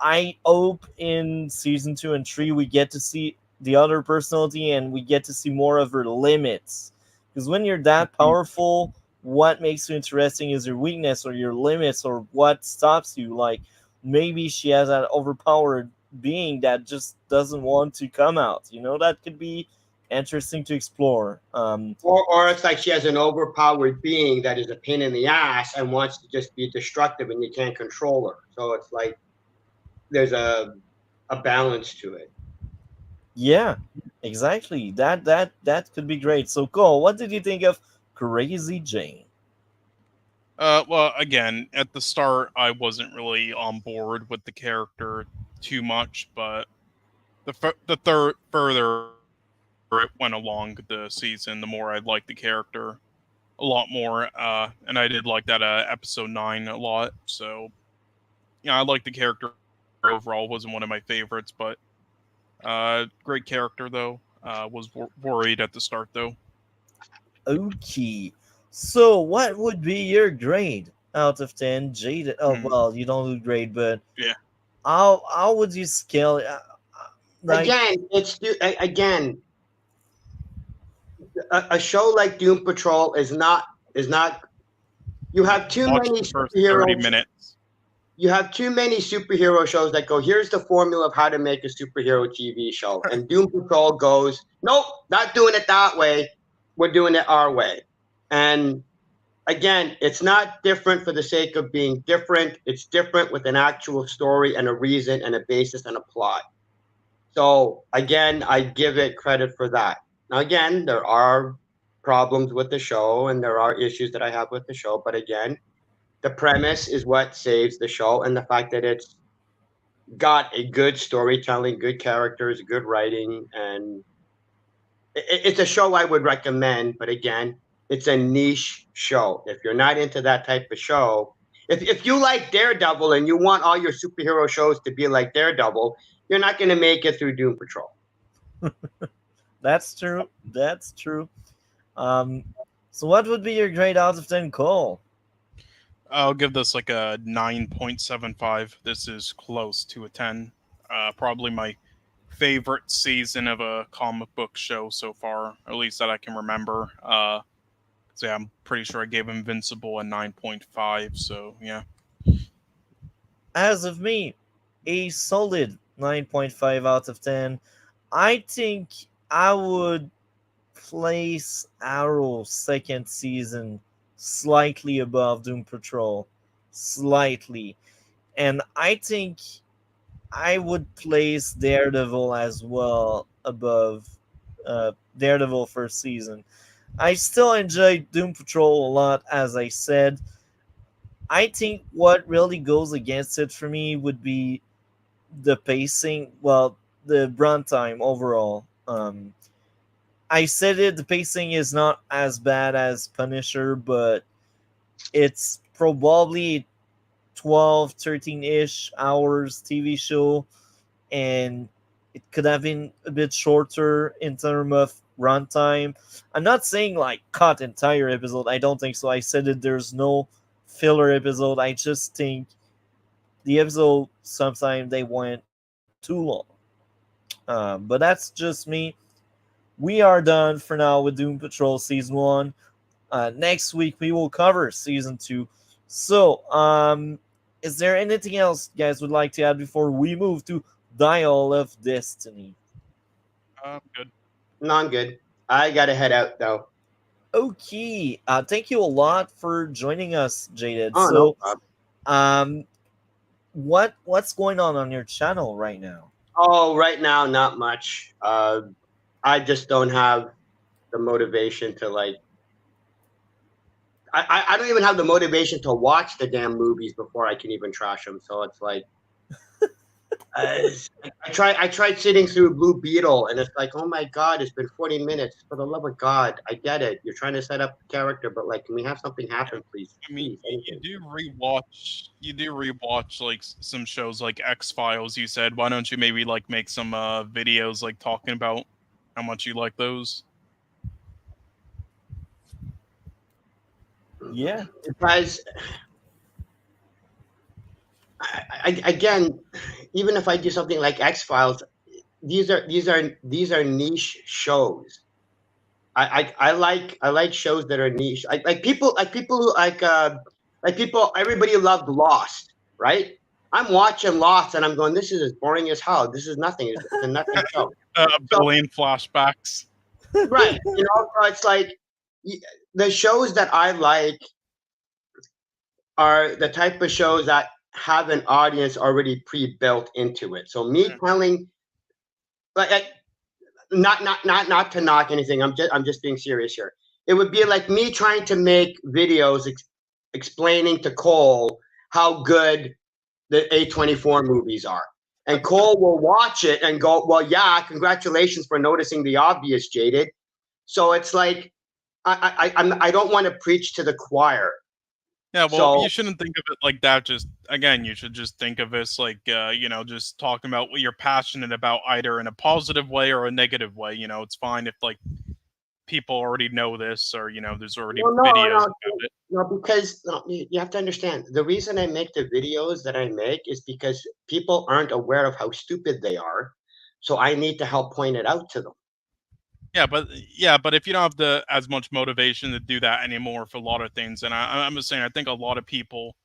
I hope in season 2 and 3 we get to see the other personality, and we get to see more of her limits, because when you're that powerful, what makes you interesting is your weakness or your limits, or what stops you. Like, maybe she has that overpowered being that just doesn't want to come out. That could be interesting to explore. Or it's like she has an overpowered being that is a pain in the ass and wants to just be destructive, and you can't control her. So it's like there's a balance to it. Yeah, exactly. That could be great. So, Cole, what did you think of Crazy Jane? Well, again, at the start, I wasn't really on board with the character too much, but the further it went along the season, the more I liked the character a lot more. And I did like that episode 9 a lot. So yeah, I liked the character overall. Wasn't one of my favorites, but great character though. Was worried at the start though. Okay. So, what would be your grade out of 10, Jaded? Oh, Hmm. well, you don't do grade, but Yeah. how would you scale it? Like, Again, a show like Doom Patrol is not. You have too Watch many the first 30 superheroes. minutes. You have too many superhero shows that go, here's the formula of how to make a superhero TV show. And Doom Patrol goes, nope, not doing it that way. We're doing it our way. And again, it's not different for the sake of being different. It's different with an actual story and a reason and a basis and a plot. So again, I give it credit for that. Now, again, there are problems with the show and there are issues that I have with the show. But again, the premise is what saves the show, and the fact that it's got a good storytelling, good characters, good writing, and it's a show I would recommend. But again, it's a niche show. If you're not into that type of show, if you like Daredevil and you want all your superhero shows to be like Daredevil, you're not going to make it through Doom Patrol. that's true. That's true. Um, so what would be your grade out of 10, Cole? I'll give this like a 9.75. This is close to a 10. Probably my favorite season of a comic book show so far, at least that I can remember. So yeah, I'm pretty sure I gave Invincible a 9.5. So yeah. As of me, a solid 9.5 out of 10. I think I would place Arrow's second season slightly above Doom Patrol. Slightly. And I think I would place Daredevil as well above Daredevil first season. I still enjoy Doom Patrol a lot, as I said. I think what really goes against it for me would be the pacing. Well, the runtime overall. I said it. The pacing is not as bad as Punisher, but it's probably 12, 13-ish hours TV show, and it could have been a bit shorter in terms of runtime. I'm not saying like cut entire episode. I don't think so. I said that there's no filler episode. I just think the episode sometimes they went too long. But that's just me. We are done for now with Doom Patrol Season 1. Next week we will cover Season 2. So, is there anything else you guys would like to add before we move to Dial of Destiny? Good. No, I'm good. I got to head out, though. Okay. Thank you a lot for joining us, Jaded. Oh, no So, problem. what's going on your channel right now? Oh, right now, not much. I just don't have the motivation to like. I don't even have the motivation to watch the damn movies before I can even trash them. So it's like, I tried sitting through Blue Beetle, and it's like, oh my god, it's been 40 minutes. For the love of God, I get it. You're trying to set up the character, but like, can we have something happen, please? I mean, Please, you anything. do rewatch like some shows like X-Files. You said, why don't you maybe like make some videos like talking about how much you like those? Yeah. Because again, even if I do something like X-Files, these are niche shows. I like shows that are niche. Like people who like people. Everybody loved Lost, right? I'm watching Lost and I'm going, this is as boring as hell. This is nothing. It's a nothing show. A billion flashbacks. Right. You know, so it's like the shows that I like are the type of shows that have an audience already pre-built into it. So me telling, like, not to knock anything. I'm just being serious here. It would be like me trying to make videos explaining to Cole how good the A24 movies are. And Cole will watch it and go, well, yeah, congratulations for noticing the obvious, Jaded. So it's like, I don't want to preach to the choir. Yeah, well, So, you shouldn't think of it like that. Just again, you should just think of this like just talking about what you're passionate about, either in a positive way or a negative way. It's fine if like people already know this, or there's already videos about it. No, because you have to understand. The reason I make the videos that I make is because people aren't aware of how stupid they are. So I need to help point it out to them. Yeah, but if you don't have as much motivation to do that anymore for a lot of things, and I'm just saying, I think a lot of people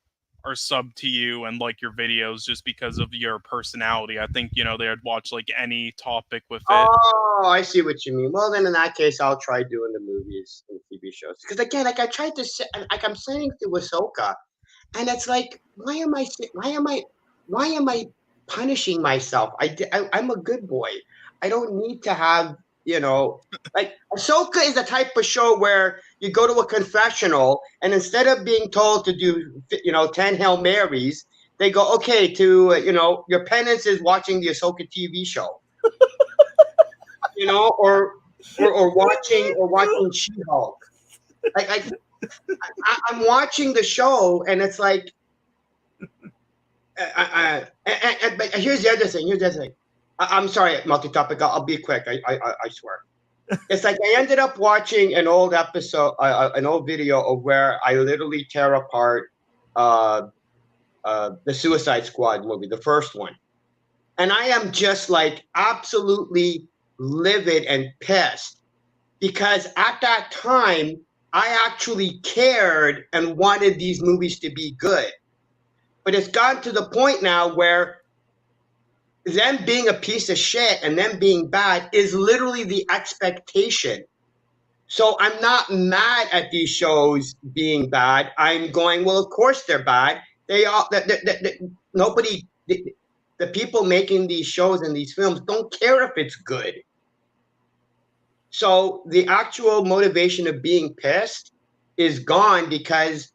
are sub to you and like your videos just because of your personality. I think they'd watch like any topic with it. Oh, I see what you mean. Well, then in that case, I'll try doing the movies and TV shows. Because again, like I tried to say, like I'm saying to Ahsoka, and it's like, why am I punishing myself? I'm a good boy. I don't need to have, like Ahsoka is the type of show where you go to a confessional and instead of being told to do, 10 Hail Marys, they go, okay, to, your penance is watching the Ahsoka TV show, or watching She-Hulk. Like I'm watching the show and it's like, but here's the other thing. I'm sorry, multi-topic. I'll be quick. I swear. It's like I ended up watching an old episode, an old video of where I literally tear apart the Suicide Squad movie, the first one, and I am just like absolutely livid and pissed because at that time I actually cared and wanted these movies to be good. But it's gotten to the point now where them being a piece of shit and them being bad is literally the expectation. So I'm not mad at these shows being bad. I'm going, well, of course they're bad. They all, nobody, the people making these shows and these films don't care if it's good. So the actual motivation of being pissed is gone because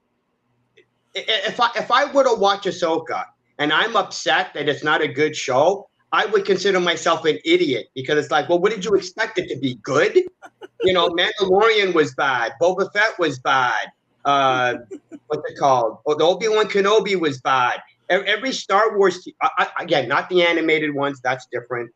if I were to watch Ahsoka and I'm upset that it's not a good show, I would consider myself an idiot because it's like, well, what did you expect it to be? Good? Mandalorian was bad. Boba Fett was bad. What's it called? Oh, the Obi-Wan Kenobi was bad. Every Star Wars, again, not the animated ones, that's different.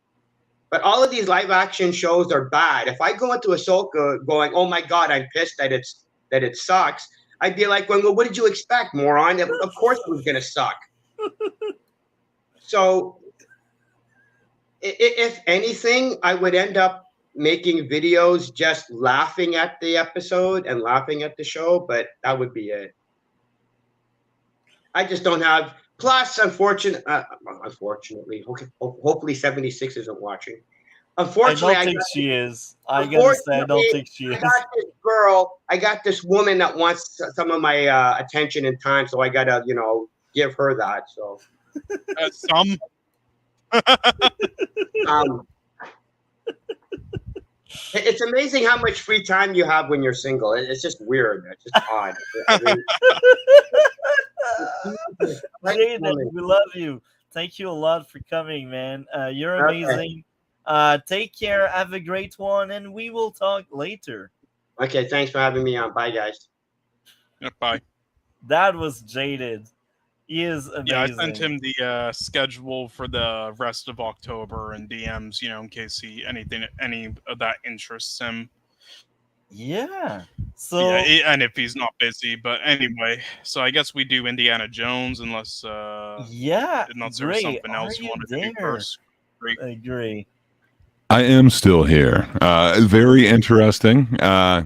But all of these live action shows are bad. If I go into Ahsoka going, oh my God, I'm pissed that it sucks, I'd be like, well, what did you expect, moron? Of course it was going to suck. So, if anything, I would end up making videos just laughing at the episode and laughing at the show, but that would be it. I just don't have. Plus, unfortunately, hopefully 76 isn't watching. Unfortunately, I don't think she is. I gotta say, I don't think she is. I got this woman that wants some of my attention and time, so I gotta, give her that. So, some. It's amazing how much free time you have when you're single. It's just weird. It's just odd. Jaded, we love you. Thank you a lot for coming, man. You're amazing. Take care. Have a great one, and we will talk later. Okay, thanks for having me on. Bye, guys. Yeah, bye. That was Jaded. He is amazing. Yeah, I sent him the schedule for the rest of October and DMs, in case any of that interests him. Yeah. So yeah, and if he's not busy, but anyway, so I guess we do Indiana Jones unless unless there's something else you wanted to do first. Great. I agree. I am still here. Very interesting. Yeah,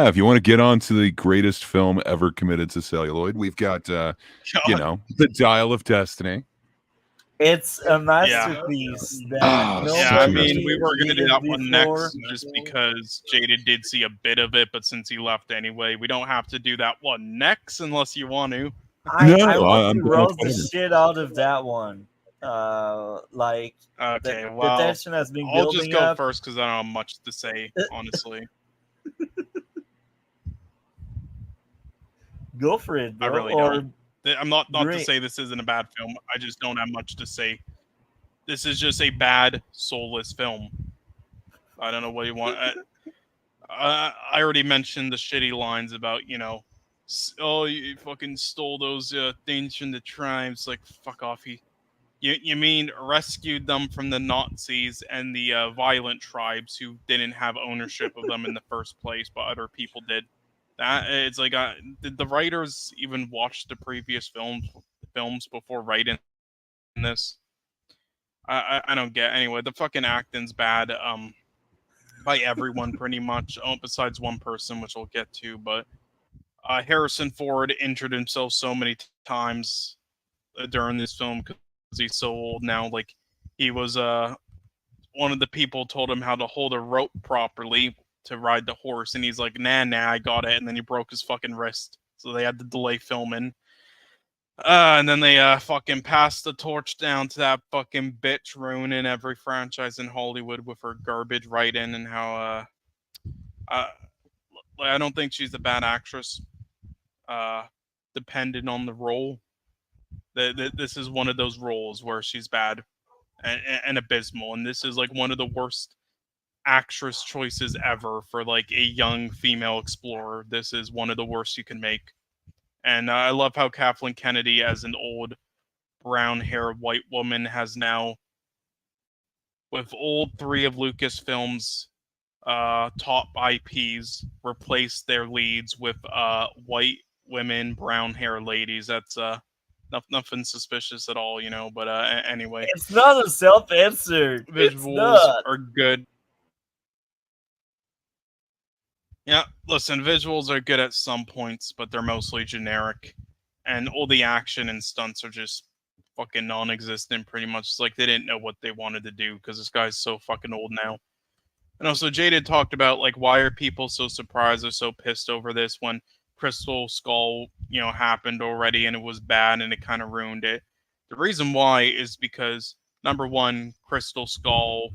if you want to get on to the greatest film ever committed to celluloid, we've got, The Dial of Destiny. It's a masterpiece. I mean, we were going to do that one next just because Jaded did see a bit of it, but since he left anyway, we don't have to do that one next unless you want to. I want to roast the shit out of that one. The tension has been building I'll just go up. first because I don't have much to say, honestly. Go for it, I bro. really Or don't. I'm not to great. say this isn't a bad film. I just don't have much to say. This is just a bad, soulless film. I don't know what you want. I already mentioned the shitty lines about, oh, you fucking stole those things from the tribes. Like, fuck off. You mean rescued them from the Nazis and the violent tribes who didn't have ownership of them in the first place, but other people did. That it's like, did the writers even watch the previous films before writing this? I don't get. Anyway, the fucking acting's bad. By everyone pretty much. Oh, besides one person, which we'll get to. But Harrison Ford injured himself so many times during this film because he's so old now. Like, he was one of the people told him how to hold a rope properly to ride the horse, and he's like, nah, I got it. And then he broke his fucking wrist, so they had to delay filming. And then they fucking passed the torch down to that fucking bitch ruining every franchise in Hollywood with her garbage writing and how I don't think she's a bad actress. Depending on the role, this is one of those roles where she's bad and abysmal, and this is like one of the worst actress choices ever for like a young female explorer. This is one of the worst you can make. And I love how Kathleen Kennedy, as an old brown-haired white woman, has now, with all three of Lucasfilm's top IPs, replaced their leads with white women, brown-haired ladies. That's nothing suspicious at all, But anyway, It's not a self-answer. It's visuals not. are good. Yeah, listen, visuals are good at some points, but they're mostly generic. And all the action and stunts are just fucking non-existent, pretty much. It's like they didn't know what they wanted to do, because this guy's so fucking old now. And also, Jaded talked about, like, why are people so surprised or so pissed over this when Crystal Skull, happened already and it was bad and it kind of ruined it. The reason why is because, number one, Crystal Skull,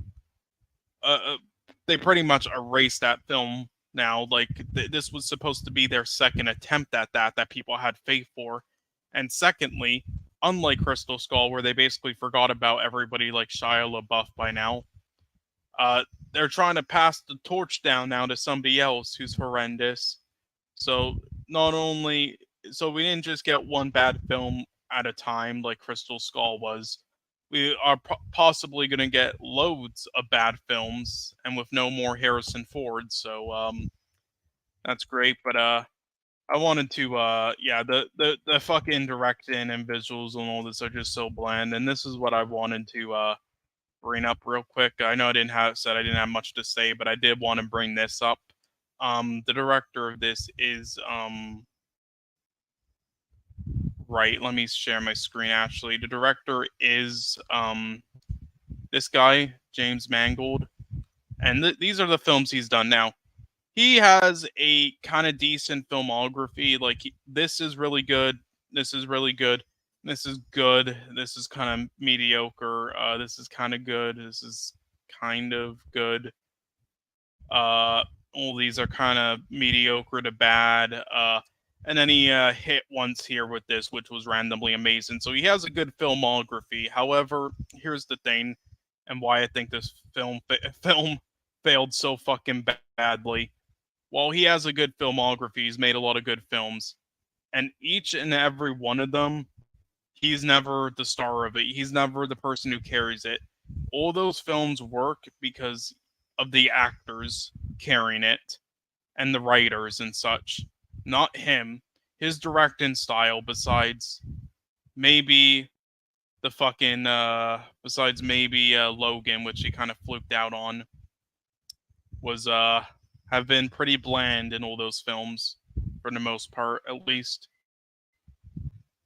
they pretty much erased that film now. Like, this was supposed to be their second attempt at that people had faith for. And secondly, unlike Crystal Skull, where they basically forgot about everybody like Shia LaBeouf by now, they're trying to pass the torch down now to somebody else who's horrendous. So we didn't just get one bad film at a time like Crystal Skull was. We are possibly going to get loads of bad films, and with no more Harrison Ford. So that's great. But I wanted to the fucking directing and visuals and all this are just so bland, and this is what I wanted to bring up real quick. I know I didn't have much to say, but I did want to bring this up. The director of this is right. Let me share my screen. Actually, the director is this guy, James Mangold, and these are the films he's done. Now, he has a kind of decent filmography. Like, this is really good. This is really good. This is good. This is kind of mediocre. This is kind of good. This is kind of good. All these are kind of mediocre to bad. And then he hit once here with this, which was randomly amazing. So he has a good filmography. However, here's the thing, and why I think this film failed so fucking badly. While he has a good filmography, he's made a lot of good films, and each and every one of them, he's never the star of it. He's never the person who carries it. All those films work because of the actors carrying it and the writers and such. Not him. His directing style, besides maybe Logan, which he kind of fluked out on, was have been pretty bland in all those films, for the most part, at least.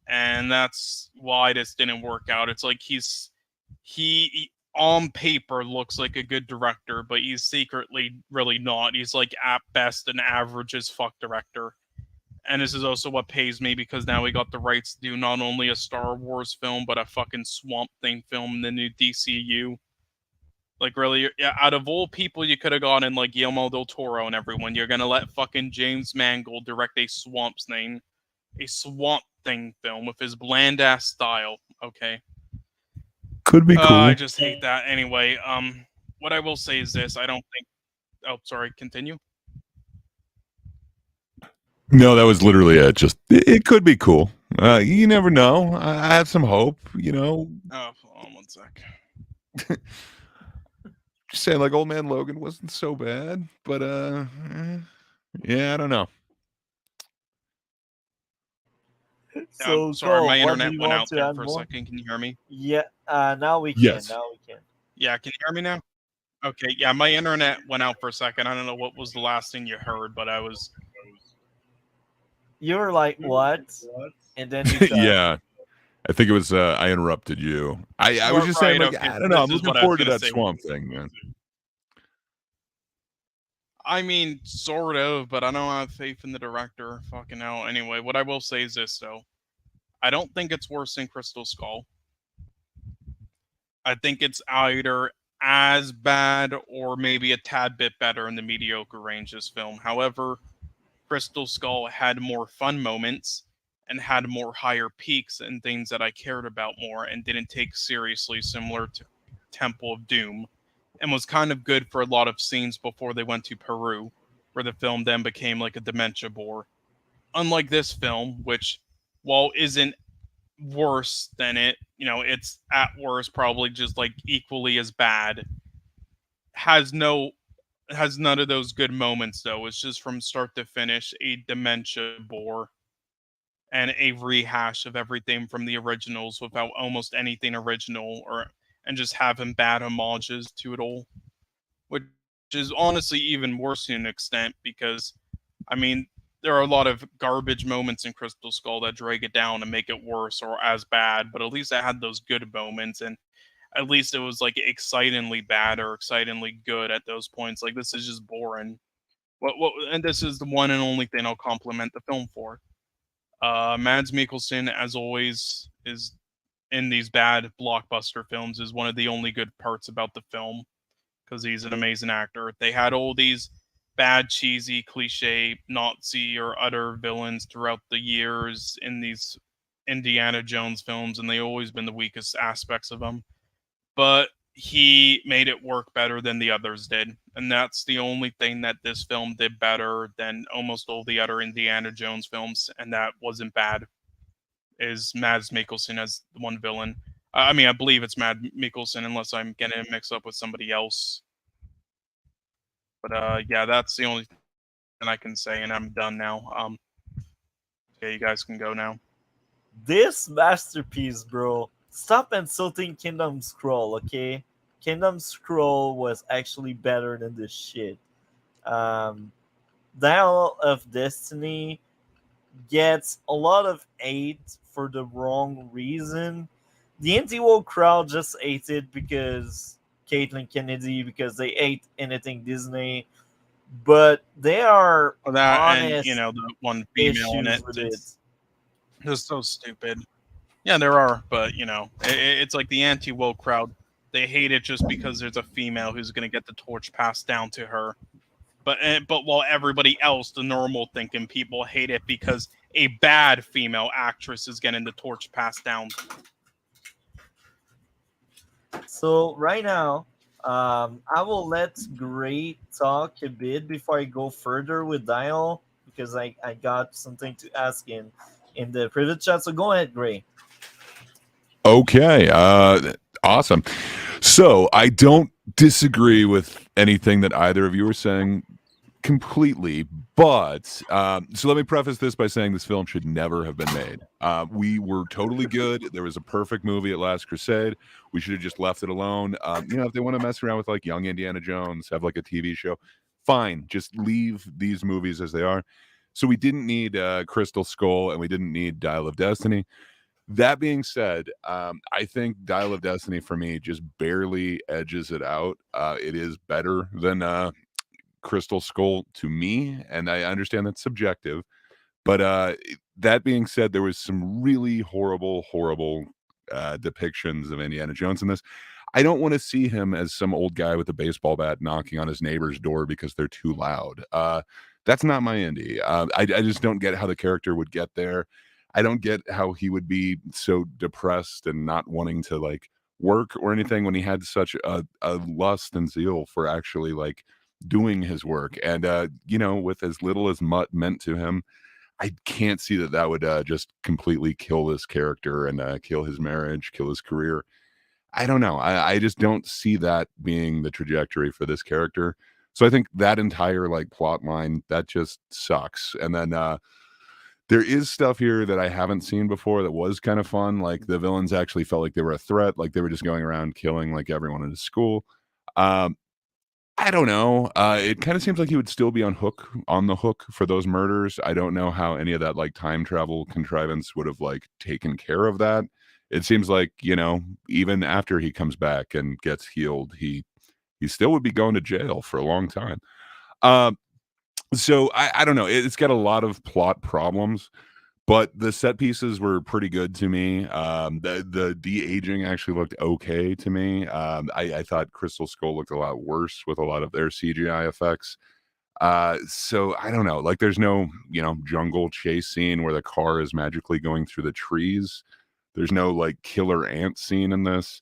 And that's why this didn't work out. It's like he on paper looks like a good director, but he's secretly really not. He's like at best an average as fuck director. And this is also what pays me, because now we got the rights to do not only a Star Wars film, but a fucking Swamp Thing film in the new DCU. Like, really, out of all people you could have gotten, like Guillermo del Toro and everyone, you're gonna let fucking James Mangold direct a Swamp Thing? a Swamp Thing film with his bland ass style. Okay. Could be cool. I just hate that anyway. What I will say is this: I don't think. Oh, sorry. Continue. No, that was literally it. Just it could be cool. You never know. I have some hope. Oh, hold on 1 sec. Just saying, like Old Man Logan wasn't so bad, but yeah, I don't know. So, sorry, Cole, my what internet do you went want out to there add for a more? second. Can you hear me? Yeah, now we can. Yes. Now we can. Yeah, can you hear me now? Okay, yeah, my internet went out for a second. I don't know what was the last thing you heard, but I was. You were like, what? And then you said, Yeah, I think it was. I interrupted you. I was just saying, Right, like, okay, I don't know. I'm this is looking what I was forward to gonna that say. Swamp Thing, man. I mean, sort of, but I don't have faith in the director. Fucking hell. Anyway, what I will say is this, though. I don't think it's worse than Crystal Skull. I think it's either as bad or maybe a tad bit better in the mediocre range, this film. However, Crystal Skull had more fun moments and had more higher peaks and things that I cared about more and didn't take seriously, similar to Temple of Doom, and was kind of good for a lot of scenes before they went to Peru, where the film then became like a dementia bore. Unlike this film, which, while isn't worse than it, it's at worst probably just like equally as bad, has none of those good moments though. It's just from start to finish a dementia bore and a rehash of everything from the originals without almost anything original, and just having bad homages to it all, which is honestly even worse to an extent because, I mean, there are a lot of garbage moments in Crystal Skull that drag it down and make it worse or as bad, but at least I had those good moments, and at least it was like excitingly bad or excitingly good at those points. Like, this is just boring. And this is the one and only thing I'll compliment the film for. Mads Mikkelsen, as always, is in these bad blockbuster films is one of the only good parts about the film because he's an amazing actor. They had all these bad, cheesy, cliche Nazi or other villains throughout the years in these Indiana Jones films, and they always been the weakest aspects of them. But he made it work better than the others did, and that's the only thing that this film did better than almost all the other Indiana Jones films, and that wasn't bad. Is Mads Mikkelsen as the one villain? I mean, I believe it's Mads Mikkelsen, unless I'm getting it mixed up with somebody else. But yeah, that's the only thing I can say, and I'm done now. Yeah, you guys can go now. this masterpiece, bro. Stop insulting Kingdom Scroll, okay? Kingdom Scroll was actually better than this shit. Dial of Destiny gets a lot of hate for the wrong reason. The anti-woke crowd just ate it because Caitlyn Kennedy, because they ate anything Disney, but they are That honest and the one female in issues it. with it. It's just so stupid. Yeah, there are, but it's like the anti-woke crowd. They hate it just because there's a female who's going to get the torch passed down to her. But while everybody else, the normal thinking people, hate it because a bad female actress is getting the torch passed down. So right now, I will let Gray talk a bit before I go further with Dial because I got something to ask in the private chat. So go ahead, Gray. Okay. Awesome. So I don't disagree with anything that either of you are saying completely, but so let me preface this by saying this film should never have been made. We were totally good. There was a perfect movie at Last Crusade. We should have just left it alone. If they want to mess around with like young Indiana Jones, have like a TV show, fine. Just leave these movies as they are. So we didn't need Crystal Skull and we didn't need Dial of Destiny. That being said, I think Dial of Destiny for me just barely edges it out. It is better than Crystal Skull to me, and I understand that's subjective. But that being said, there was some really horrible depictions of Indiana Jones in this. I don't want to see him as some old guy with a baseball bat knocking on his neighbor's door because they're too loud. That's not my Indy. I just don't get how the character would get there. I don't get how he would be so depressed and not wanting to like work or anything when he had such a lust and zeal for actually like doing his work. And with as little as Mutt meant to him, I can't see that that would just completely kill this character and kill his marriage, kill his career. I don't know. I just don't see that being the trajectory for this character. So I think that entire like plot line that just sucks. And then there is stuff here that I haven't seen before that was kind of fun. Like the villains actually felt like they were a threat, like they were just going around killing like everyone in the school. Um, I don't know. It kind of seems like he would still be on the hook for those murders. I don't know how any of that like time travel contrivance would have like taken care of that. It seems like, even after he comes back and gets healed, he still would be going to jail for a long time. Um, so I don't know. It's got a lot of plot problems, but the set pieces were pretty good to me. The de-aging actually looked okay to me. I thought Crystal Skull looked a lot worse with a lot of their CGI effects. So I don't know. Like, there's no jungle chase scene where the car is magically going through the trees. There's no like killer ant scene in this.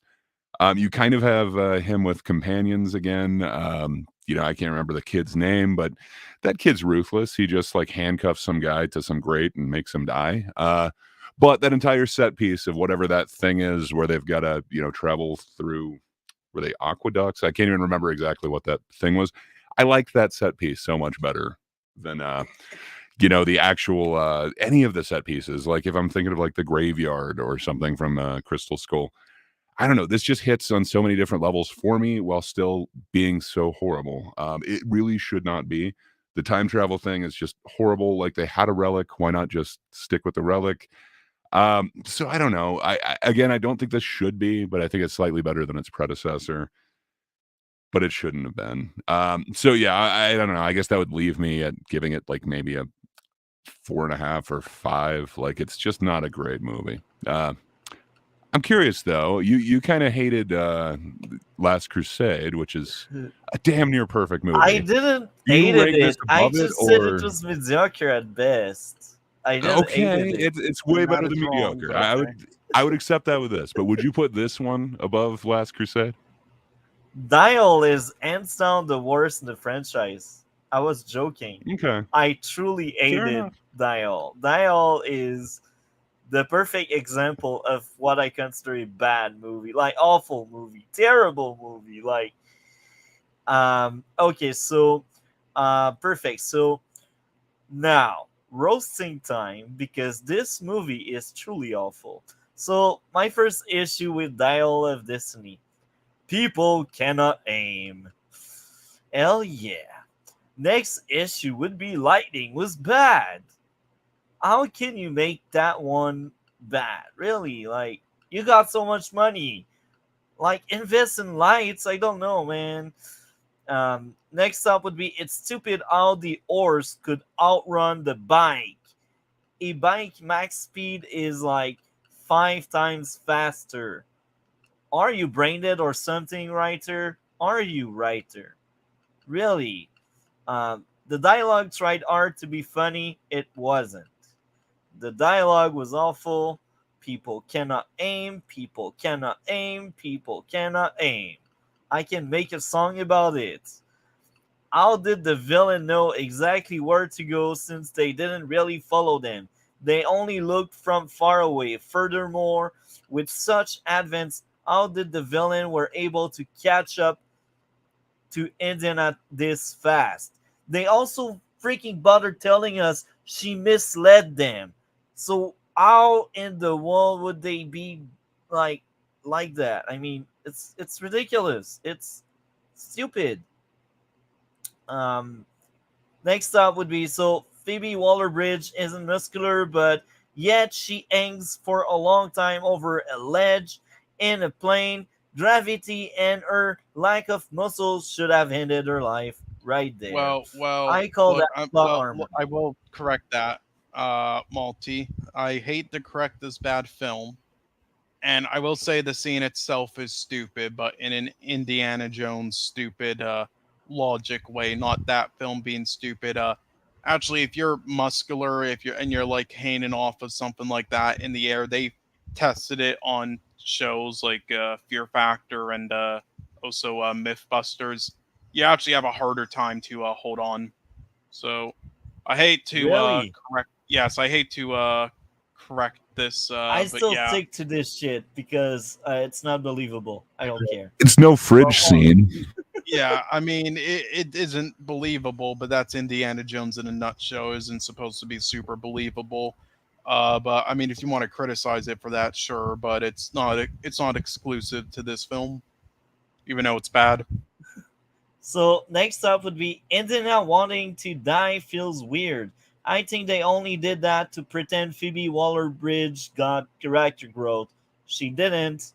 You kind of have him with companions again. I can't remember the kid's name, but that kid's ruthless. He just like handcuffs some guy to some grate and makes him die. But that entire set piece of whatever that thing is, where they've got to travel through, were they aqueducts? I can't even remember exactly what that thing was. I liked that set piece so much better than the actual any of the set pieces. Like if I'm thinking of like the graveyard or something from Crystal Skull. I don't know. This just hits on so many different levels for me while still being so horrible. It really should not be. The time travel thing is just horrible. Like they had a relic. Why not just stick with the relic? So I don't know. I don't think this should be, but I think it's slightly better than its predecessor. But it shouldn't have been. So yeah, I don't know. I guess that would leave me at giving it like maybe a 4.5 or 5. Like it's just not a great movie. I'm curious though. You kind of hated Last Crusade, which is a damn near perfect movie. I didn't hate it. I just said it was mediocre at best. I didn't hate it. It's way better than mediocre. I would accept that with this. But would you put this one above Last Crusade? Dial is hands down the worst in the franchise. I was joking. Okay. I truly hated Dial. Dial is the perfect example of what I consider a bad movie, like awful movie, terrible movie. Like, okay, so, perfect. So now roasting time because this movie is truly awful. So my first issue with Dial of Destiny: people cannot aim. Hell yeah. Next issue would be lighting was bad. How can you make that one bad? Really? Like, you got so much money. Like, invest in lights. I don't know, man. Next up would be, it's stupid how the horse could outrun the bike. A bike max speed is like 5 times faster. Are you brain dead or something, writer? Are you, writer? Really? The dialogue tried hard to be funny. It wasn't. The dialogue was awful. People cannot aim. People cannot aim. People cannot aim. I can make a song about it. How did the villain know exactly where to go since they didn't really follow them? They only looked from far away. Furthermore, with such advance, how did the villain were able to catch up to Indiana this fast? They also freaking bothered telling us she misled them. So how in the world would they be like that? I mean, it's ridiculous. It's stupid. Next up would be, so Phoebe Waller-Bridge isn't muscular, but yet she hangs for a long time over a ledge in a plane. Gravity and her lack of muscles should have ended her life right there. Well, I call look, that plot armor. I will correct that, Malty. I hate to correct this bad film, and I will say the scene itself is stupid, but in an Indiana Jones stupid logic way, not that film being stupid. actually, if you're muscular, you're like hanging off of something like that in the air, they tested it on shows like Fear Factor and also Mythbusters. You actually have a harder time to hold on. So I hate to Really? correct. Yes, I hate to correct this, I but still yeah. stick to this shit because it's not believable. I don't care. It's no fridge scene. Yeah, I mean, it isn't believable, but that's Indiana Jones in a nutshell. Isn't supposed to be super believable. But I mean, if you want to criticize it for that, sure. But it's not exclusive to this film, even though it's bad. So next up would be Indiana wanting to die feels weird. I think they only did that to pretend Phoebe Waller-Bridge got character growth. She didn't.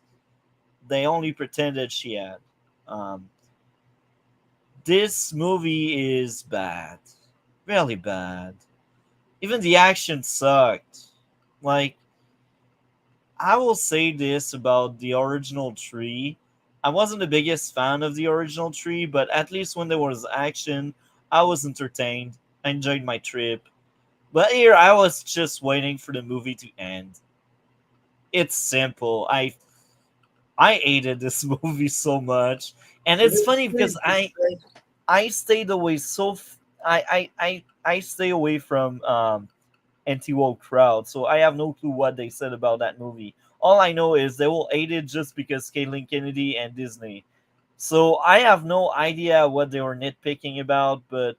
They only pretended she had. Um, this movie is bad, really bad. Even the action sucked. Like, I will say this about the original tree. I wasn't the biggest fan of the original tree, but at least when there was action, I was entertained. I enjoyed my trip. But here, I was just waiting for the movie to end. It's simple. I hated this movie so much, and it's funny because I stayed away I stay away from anti-woke crowd, so I have no clue what they said about that movie. All I know is they will hate it just because Caitlin Kennedy and Disney. So I have no idea what they were nitpicking about, but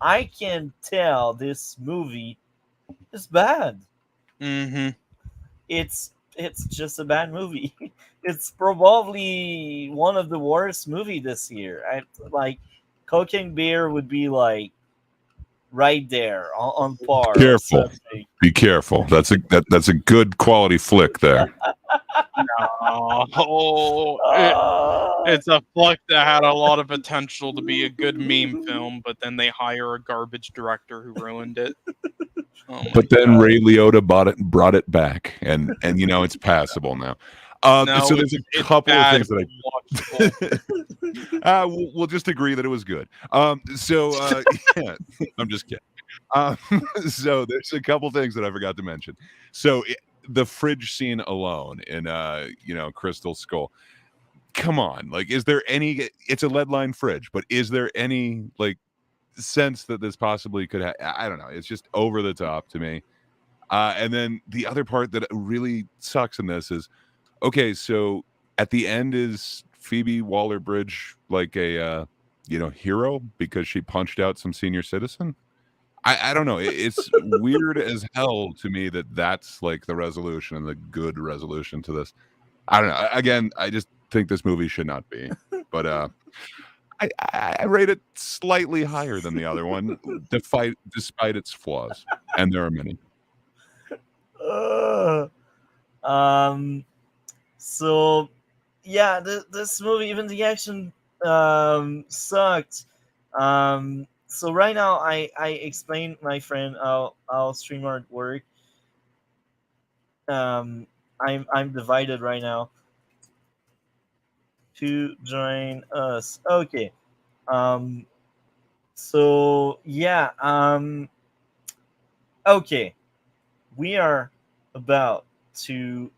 I can tell this movie is bad. Mm-hmm. It's just a bad movie. It's probably one of the worst movie this year. I like Coke and Beer would be like right there on par or Careful. something. Be careful. That's a good quality flick there. No, it's a flick that had a lot of potential to be a good meme film, but then they hire a garbage director who ruined it. Oh my But then God. Ray Liotta brought it back, and it's passable now. No, So there's a couple of things that watchable. we'll just agree that it was good. Yeah, I'm just kidding. So there's a couple things that I forgot to mention. So the fridge scene alone in Crystal Skull. Come on, like, is there any? It's a lead line fridge, but is there any like sense that this possibly could I don't know. It's just over the top to me. And then the other part that really sucks in this is, okay, so at the end, is Phoebe Waller-Bridge like a hero because she punched out some senior citizen? I don't know. It's weird as hell to me that that's like the resolution and the good resolution to this. I don't know. Again, I just think this movie should not be. But I rate it slightly higher than the other one, despite its flaws, and there are many. So yeah, this movie, even the action sucked. So right now I explained my friend how StreamYard work. I'm divided right now to join us. Okay. So yeah, okay. We are about to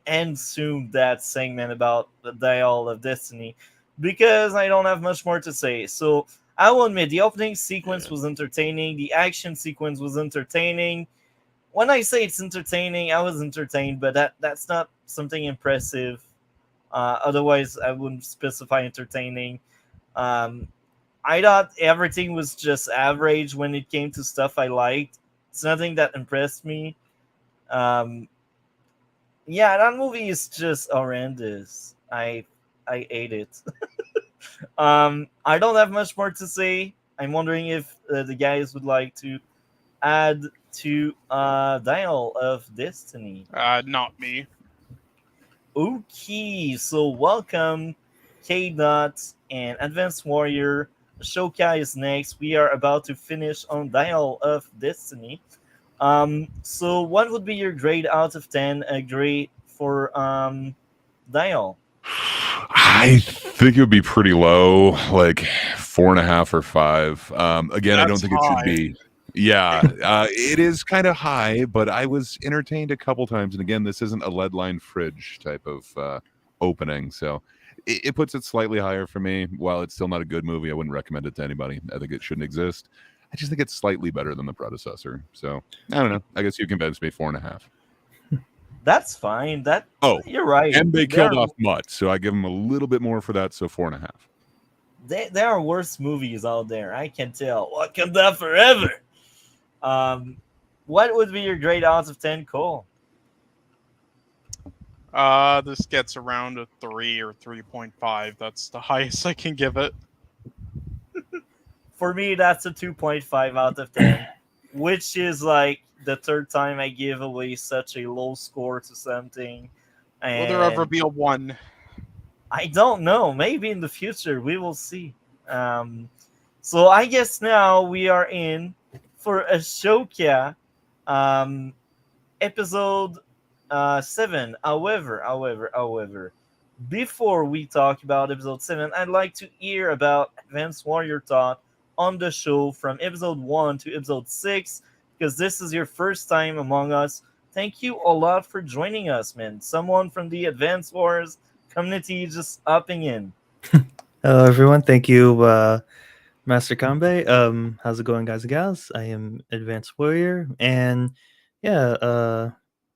end soon that segment about the Dial of Destiny because I don't have much more to say. So I will admit the opening sequence was entertaining, the action sequence was entertaining. When I say it's entertaining, I was entertained, but that's not something impressive. Otherwise, I wouldn't specify entertaining. I thought everything was just average when it came to stuff I liked. It's nothing that impressed me. Yeah, that movie is just horrendous. I hate it. I don't have much more to say. I'm wondering if the guys would like to add to Dial of Destiny. Not me. Okay, so welcome, K Dot and Advanced Warrior. Ashoka is next. We are about to finish on Dial of Destiny. So what would be your grade out of 10? A grade for Dial? I think it would be pretty low, like 4.5 or 5. Again, I don't That's think it should high. be. Yeah, it is kind of high, but I was entertained a couple times. And again, this isn't a lead line fridge type of opening, so it puts it slightly higher for me. While it's still not a good movie, I wouldn't recommend it to anybody. I think it shouldn't exist. I just think it's slightly better than the predecessor. So I don't know. I guess you convinced me 4.5. That's fine. That Oh, you're right. and they There killed are, off Mutt, so I give them a little bit more for that. So 4.5. there are worse movies out there. I can tell. Wakanda Forever. Um, what would be your grade out of 10, Cole? This gets around a 3 or 3.5. That's the highest I can give it. For me, that's a 2.5 out of 10, which is like the third time I give away such a low score to something. Will there ever And be a 1? I don't know. Maybe in the future we will see. Um, so I guess now we are in for Ashoka, um, episode 7. However, before we talk about episode 7, I'd like to hear about Advanced Warrior thought on the show from episode 1 to episode 6, because this is your first time among us. Thank you a lot for joining us, man. Someone from the Advanced Wars community just upping in. Hello, everyone. Thank you, Master Kambe. How's it going, guys and gals? I am Advanced Warrior, and yeah,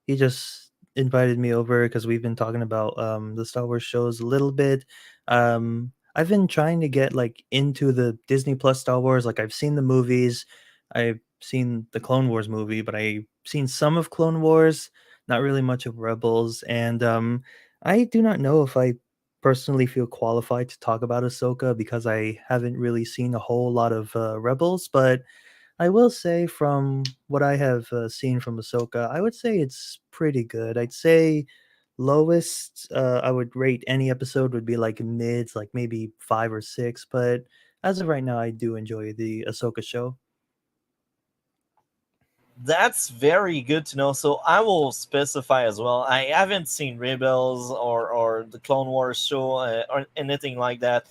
he just invited me over because we've been talking about the Star Wars shows a little bit. I've been trying to get like into the Disney Plus Star Wars. Like I've seen the movies, I've seen the Clone Wars movie, but I've seen some of Clone Wars, not really much of Rebels, and I do not know if I personally feel qualified to talk about Ahsoka because I haven't really seen a whole lot of Rebels, but I will say from what I have seen from Ahsoka, I would say it's pretty good. I'd say lowest I would rate any episode would be like mids, like maybe 5 or 6. But as of right now, I do enjoy the Ahsoka show. That's very good to know. So I will specify as well. I haven't seen Rebels or the Clone Wars show or anything like that.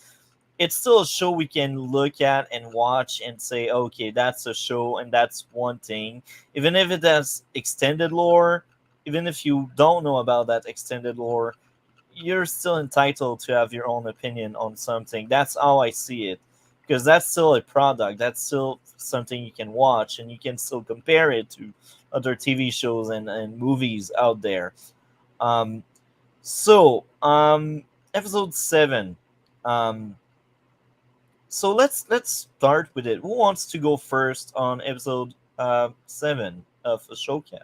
It's still a show we can look at and watch and say, okay, that's a show and that's one thing. Even if it has extended lore, even if you don't know about that extended lore, you're still entitled to have your own opinion on something. That's how I see it. Because that's still a product. That's still something you can watch and you can still compare it to other TV shows and movies out there. Um, so, episode 7. Um, so let's start with it. Who wants to go first on episode 7 of Ashoka?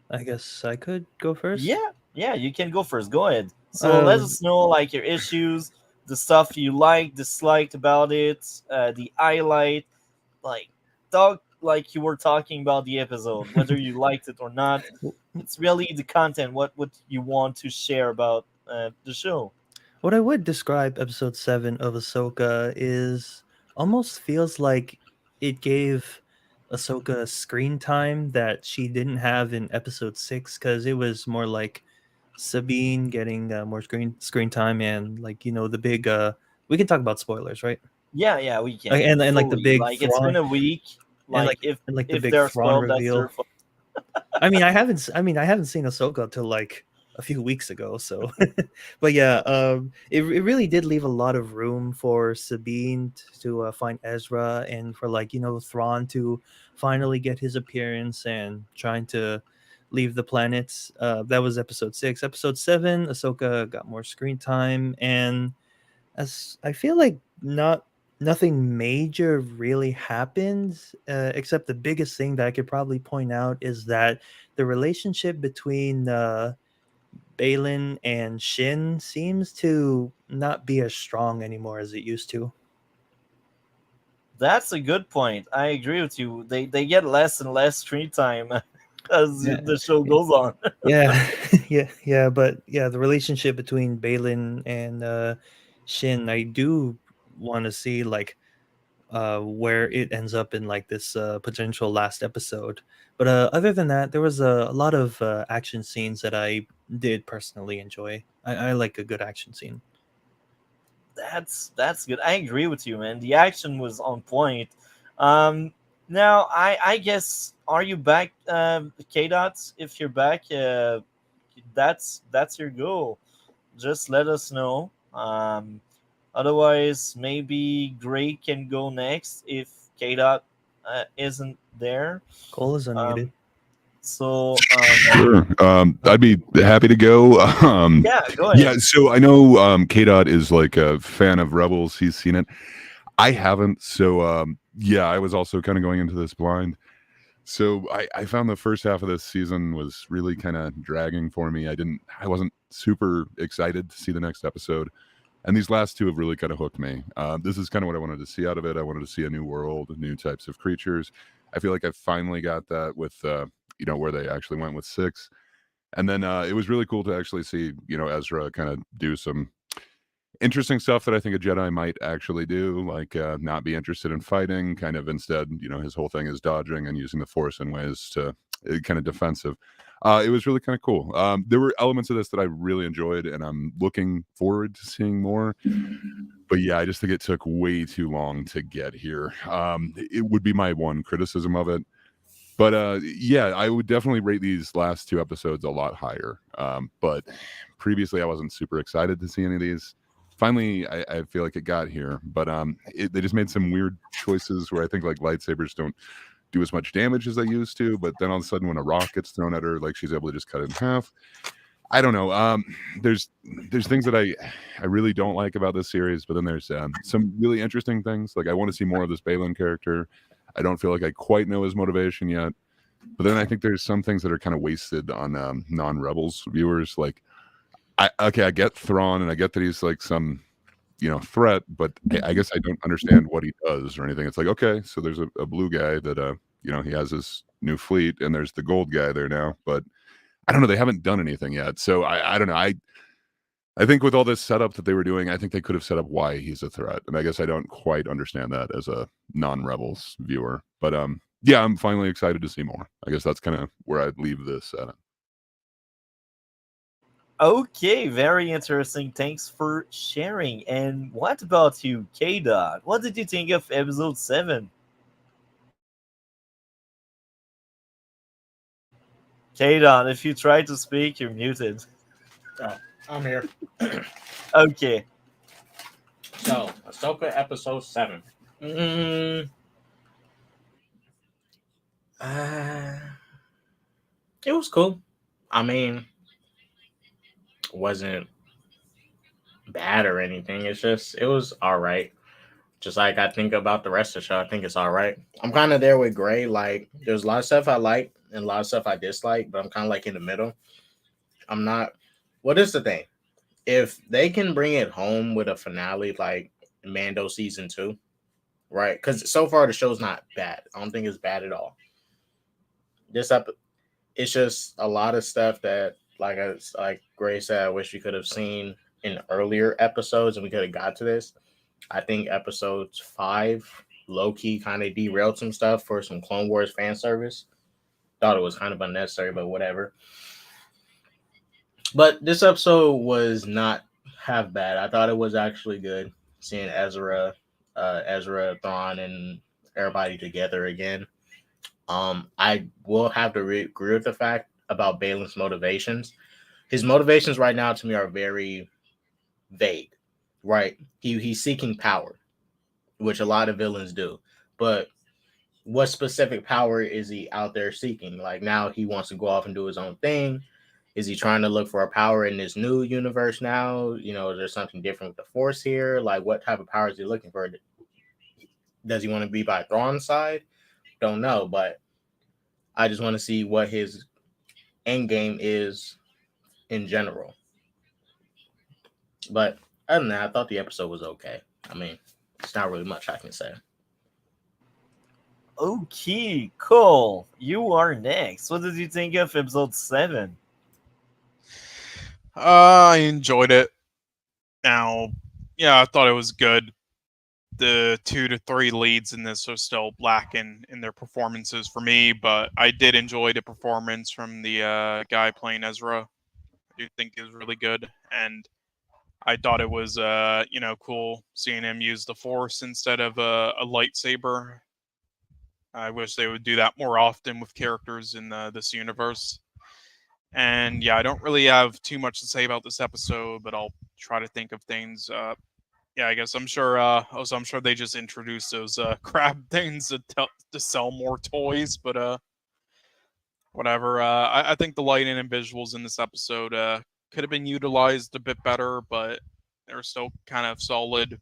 I guess I could go first. Yeah, you can go first. Go ahead. So let us know like your issues, the stuff you like, disliked about it, the highlight, like talk like you were talking about the episode, whether you liked it or not. It's really the content, what you want to share about the show. What I would describe episode 7 of Ahsoka is almost feels like it gave Ahsoka screen time that she didn't have in episode 6 because it was more like Sabine getting more screen time and like the big we can talk about spoilers, right? Yeah, we Like, can and like the fully. big Like it's been Thrawn a week. and Like if the if big they're Thrawn spoiled, that's their reveal. fault. I haven't seen Ahsoka till like a few weeks ago. So, but yeah, it really did leave a lot of room for Sabine to find Ezra and for Thrawn to finally get his appearance and trying to leave the planets. That was episode 6. Episode 7, Ahsoka got more screen time, and as I feel like nothing major really happened, except the biggest thing that I could probably point out is that the relationship between Balin and Shin seems to not be as strong anymore as it used to. That's a good point. I agree with you. They get less and less screen time as Yeah, the show goes on. yeah, yeah. But yeah, the relationship between Balin and Shin, I do want to see where it ends up in like this potential last episode. But other than that, there was a lot of action scenes that I did personally enjoy. I like a good action scene. That's good. I agree with you, man. The action was on point. Um, Now I guess, are you back, K Dots? If you're back, that's your goal. Just let us know. Otherwise, maybe Gray can go next if K Dot isn't there. Cole is Um, unmuted. so Sure. I'd be happy to go. yeah, go Yeah, ahead. so I know KDOT is like a fan of Rebels. He's seen it. I haven't. So yeah, I was also kind of going into this blind. So I found the first half of this season was really kind of dragging for me. I wasn't super excited to see the next episode. And these last two have really kind of hooked me. This is kind of what I wanted to see out of it. I wanted to see a new world, new types of creatures. I feel like I finally got that with, where they actually went with 6. And then it was really cool to actually see, Ezra kind of do some interesting stuff that I think a Jedi might actually do, like not be interested in fighting, kind of instead, his whole thing is dodging and using the Force in ways to kind of defensive. It was really kind of cool. There were elements of this that I really enjoyed, and I'm looking forward to seeing more. But yeah, I just think it took way too long to get here. It would be my one criticism of it. But yeah, I would definitely rate these last 2 episodes a lot higher. But previously, I wasn't super excited to see any of these. Finally, I feel like it got here, but they just made some weird choices where I think like lightsabers don't do as much damage as they used to. But then all of a sudden, when a rock gets thrown at her, like she's able to just cut it in half. I don't know. There's things that I really don't like about this series, but then there's some really interesting things. Like I want to see more of this Balin character. I don't feel like I quite know his motivation yet. But then I think there's some things that are kind of wasted on non-Rebels viewers. Like, I get Thrawn, and I get that he's like some, threat, but I guess I don't understand what he does or anything. It's like, okay, so there's a blue guy that, he has his new fleet, and there's the gold guy there now. But I don't know. They haven't done anything yet. So I don't know. I think with all this setup that they were doing, I think they could have set up why he's a threat. And I guess I don't quite understand that as a non-Rebels viewer. But yeah, I'm finally excited to see more. I guess that's kind of where I'd leave this at. Okay, very interesting. Thanks for sharing. And what about you, K Dot? What did you think of episode 7? K Dot, if you try to speak, you're muted. Oh, I'm here. Okay. So, Ahsoka episode 7. It was cool. I mean, wasn't bad or anything. It was all right. Just like I think about the rest of the show, I think it's all right. I'm kind of there with Gray. Like, there's a lot of stuff I like and a lot of stuff I dislike, but I'm kind of like in the middle. I'm not. What is the thing? If they can bring it home with a finale like Mando season 2, right? Because so far the show's not bad. I don't think it's bad at all. It's just a lot of stuff that, like Gray said, I wish we could have seen in earlier episodes, and we could have got to this. I think episodes 5 low key kind of derailed some stuff for some Clone Wars fan service. Thought it was kind of unnecessary, but whatever. But this episode was not half bad. I thought it was actually good seeing Ezra, Thrawn, and everybody together again. I will have to agree with the fact about Balin's motivations. His motivations right now to me are very vague, right? He's seeking power, which a lot of villains do. But what specific power is he out there seeking? Like now he wants to go off and do his own thing. Is he trying to look for a power in this new universe now? Is there something different with the Force here? Like what type of power is he looking for? Does he want to be by Thrawn's side? Don't know, but I just want to see what his end game is in general. But other than that, I thought the episode was okay. I mean, it's not really much I can say. Okay, cool. You are next. What did you think of episode 7? I enjoyed it. Now, yeah, I thought it was good. The 2 to 3 leads in this are still lacking in their performances for me, but I did enjoy the performance from the guy playing Ezra. I do think is really good, and I thought it was cool seeing him use the Force instead of a lightsaber. I wish they would do that more often with characters in this universe. And yeah, I don't really have too much to say about this episode, but I'll try to think of things. Yeah, I guess I'm sure. Also, I'm sure they just introduced those crab things to sell more toys, but whatever. I think the lighting and visuals in this episode could have been utilized a bit better, but they're still kind of solid.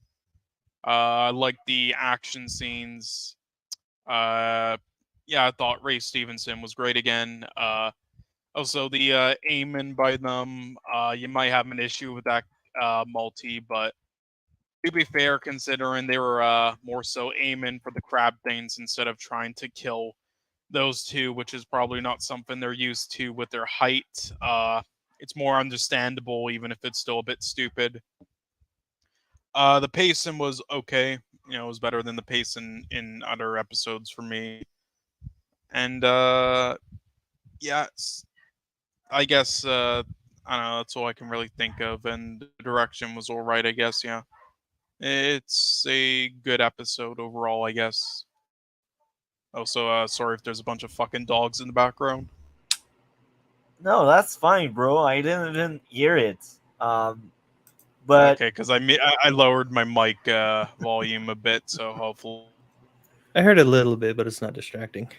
I like the action scenes. Yeah, I thought Ray Stevenson was great again. Also, the aiming by them, you might have an issue with that multi, but to be fair, considering they were more so aiming for the crab things instead of trying to kill those two, which is probably not something they're used to with their height. It's more understandable, even if it's still a bit stupid. The pacing was okay. It was better than the pacing in other episodes for me. And yeah, I guess I don't know. That's all I can really think of. And the direction was all right, I guess. Yeah, it's a good episode overall, I guess. Also, sorry if there's a bunch of fucking dogs in the background. No, that's fine, bro. I didn't even hear it. But Okay, because I lowered my mic volume a bit, so hopefully. I heard a little bit, but it's not distracting.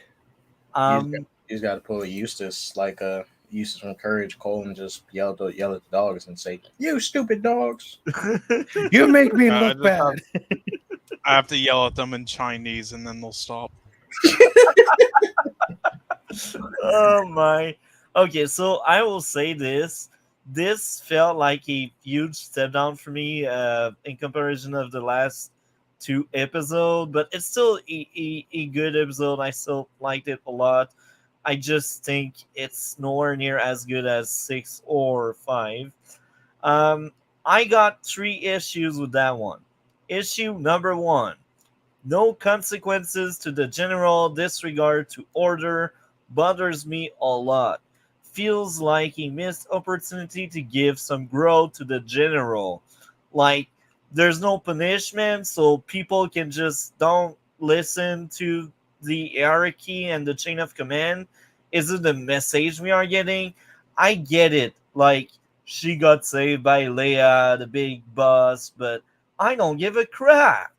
um, You just got to pull a Eustace, like Eustace from Courage Cole, and just yell at the dogs and say, "You stupid dogs! You make me I look just bad." I have to yell at them in Chinese, and then they'll stop. oh my. Okay, so I will say this. This felt like a huge step down for me in comparison of the last two episodes, but it's still a good episode. I still liked it a lot. I just think it's nowhere near as good as 6 or 5. I got 3 issues with that one. Issue number 1: no consequences to the general disregard to order bothers me a lot. Feels like a missed opportunity to give some growth to the general. Like, there's no punishment, so people can just don't listen to the hierarchy and the chain of command. Is it the message we are getting? I get it. Like, she got saved by Leia, the big boss, but I don't give a crap.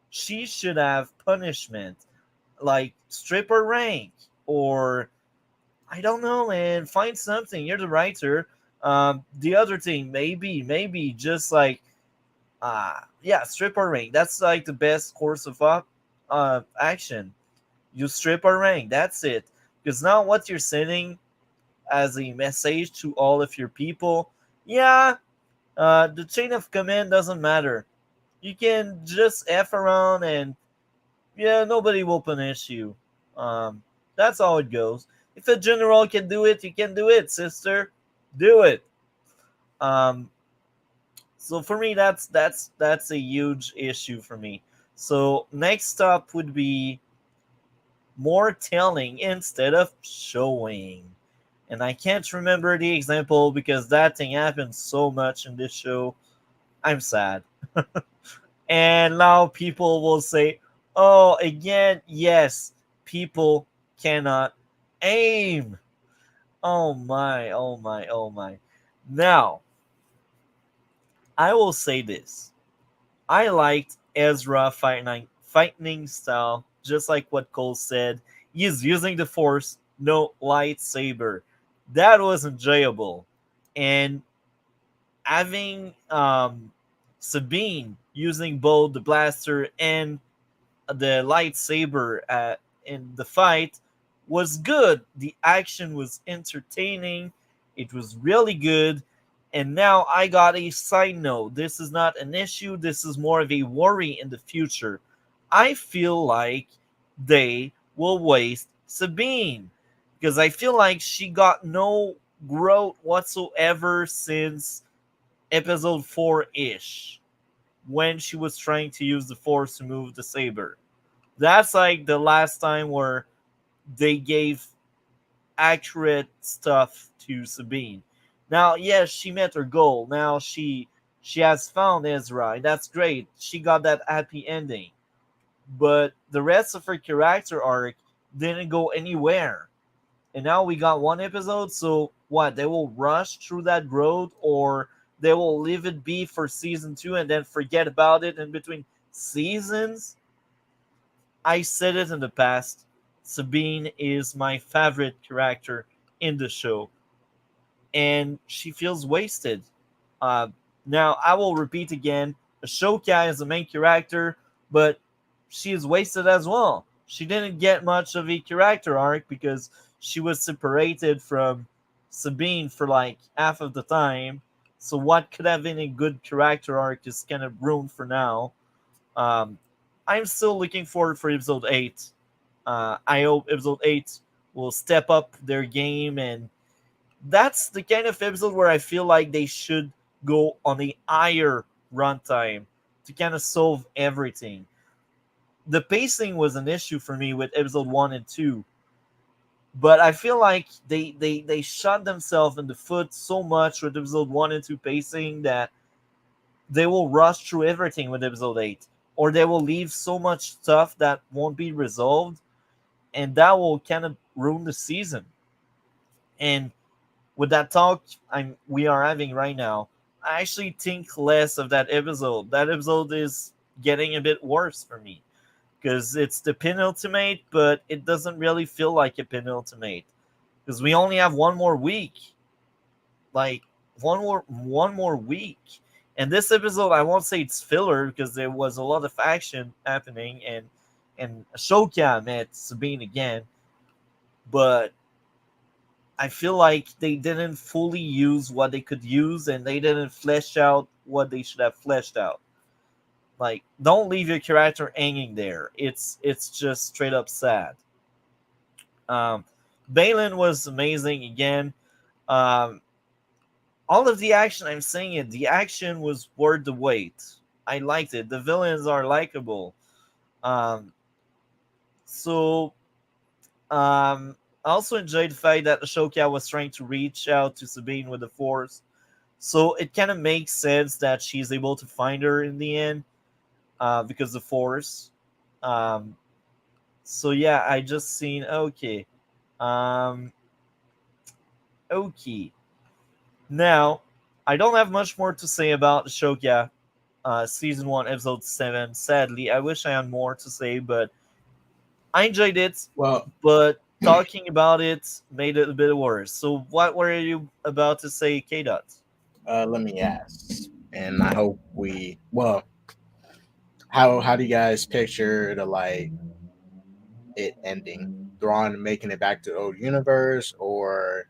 She should have punishment, like strip her rank, or I don't know, man. Find something. You're the writer. The other thing, maybe just like, yeah, strip her rank. That's like the best course of action. You strip her rank. That's it. Because now what you're sending as a message to all of your people, yeah, the chain of command doesn't matter. You can just F around and yeah, nobody will punish you. That's how it goes. If a general can do it, you can do it, sister. Do it. Um, so for me, that's a huge issue for me. So next up would be more telling instead of showing. And I can't remember the example because that thing happens so much in this show. I'm sad. And now people will say, oh, again, yes, people cannot aim. Oh my, oh my, oh my. Now, I will say this. I liked Ezra fighting style, just like what Cole said. He's using the Force, no lightsaber. That was enjoyable. And having Sabine using both the blaster and the lightsaber in the fight was good. The action was entertaining. It was really good. And now I got a side note. This is not an issue. This is more of a worry in the future. I feel like they will waste Sabine because I feel like she got no growth whatsoever since episode 4-ish when she was trying to use the Force to move the saber. That's like the last time where they gave accurate stuff to Sabine. Now, yes, she met her goal. Now she She has found Ezra, and that's great. She got that happy ending. But the rest of her character arc didn't go anywhere. And now we got one episode, so what? They will rush through that growth, or they will leave it be for season 2 and then forget about it in between seasons? I said it in the past. Sabine is my favorite character in the show, and she feels wasted. Uh, Now, I will repeat again, Ashoka is the main character, but she is wasted as well. She didn't get much of a character arc because she was separated from Sabine for like half of the time. So what could have been a good character arc is kind of ruined for now. Um, I'm still looking forward for episode 8. I hope episode 8 will step up their game, and that's the kind of episode where I feel like they should go on a higher runtime to kind of solve everything. The pacing was an issue for me with episode 1 and 2, but I feel like they shot themselves in the foot so much with episode 1 and 2 pacing that they will rush through everything with episode 8, or they will leave so much stuff that won't be resolved, and that will kind of ruin the season. And with that talk we are having right now, I actually think less of that episode. That episode is getting a bit worse for me because it's the penultimate, but it doesn't really feel like a penultimate because we only have one more week, like one more week. And this episode, I won't say it's filler because there was a lot of action happening, and Ashoka met Sabine again, but I feel like they didn't fully use what they could use, and they didn't flesh out what they should have fleshed out. Like, don't leave your character hanging there. It's just straight up sad. Um, Balin was amazing again. Um, all of the action, I'm saying it, the action was worth the wait. I liked it. The villains are likable. Um, so I also enjoyed the fact that Ashoka was trying to reach out to Sabine with the Force. So it kind of makes sense that she's able to find her in the end because the Force. Um, so yeah, I just seen okay. Um, okay. Now, I don't have much more to say about Ashoka season 1, episode 7. Sadly, I wish I had more to say, but I enjoyed it. Well, But talking about it made it a bit worse. So, what were you about to say, K Dot? let me ask, and I hope how do you guys picture it ending? Thrawn making it back to the old universe, or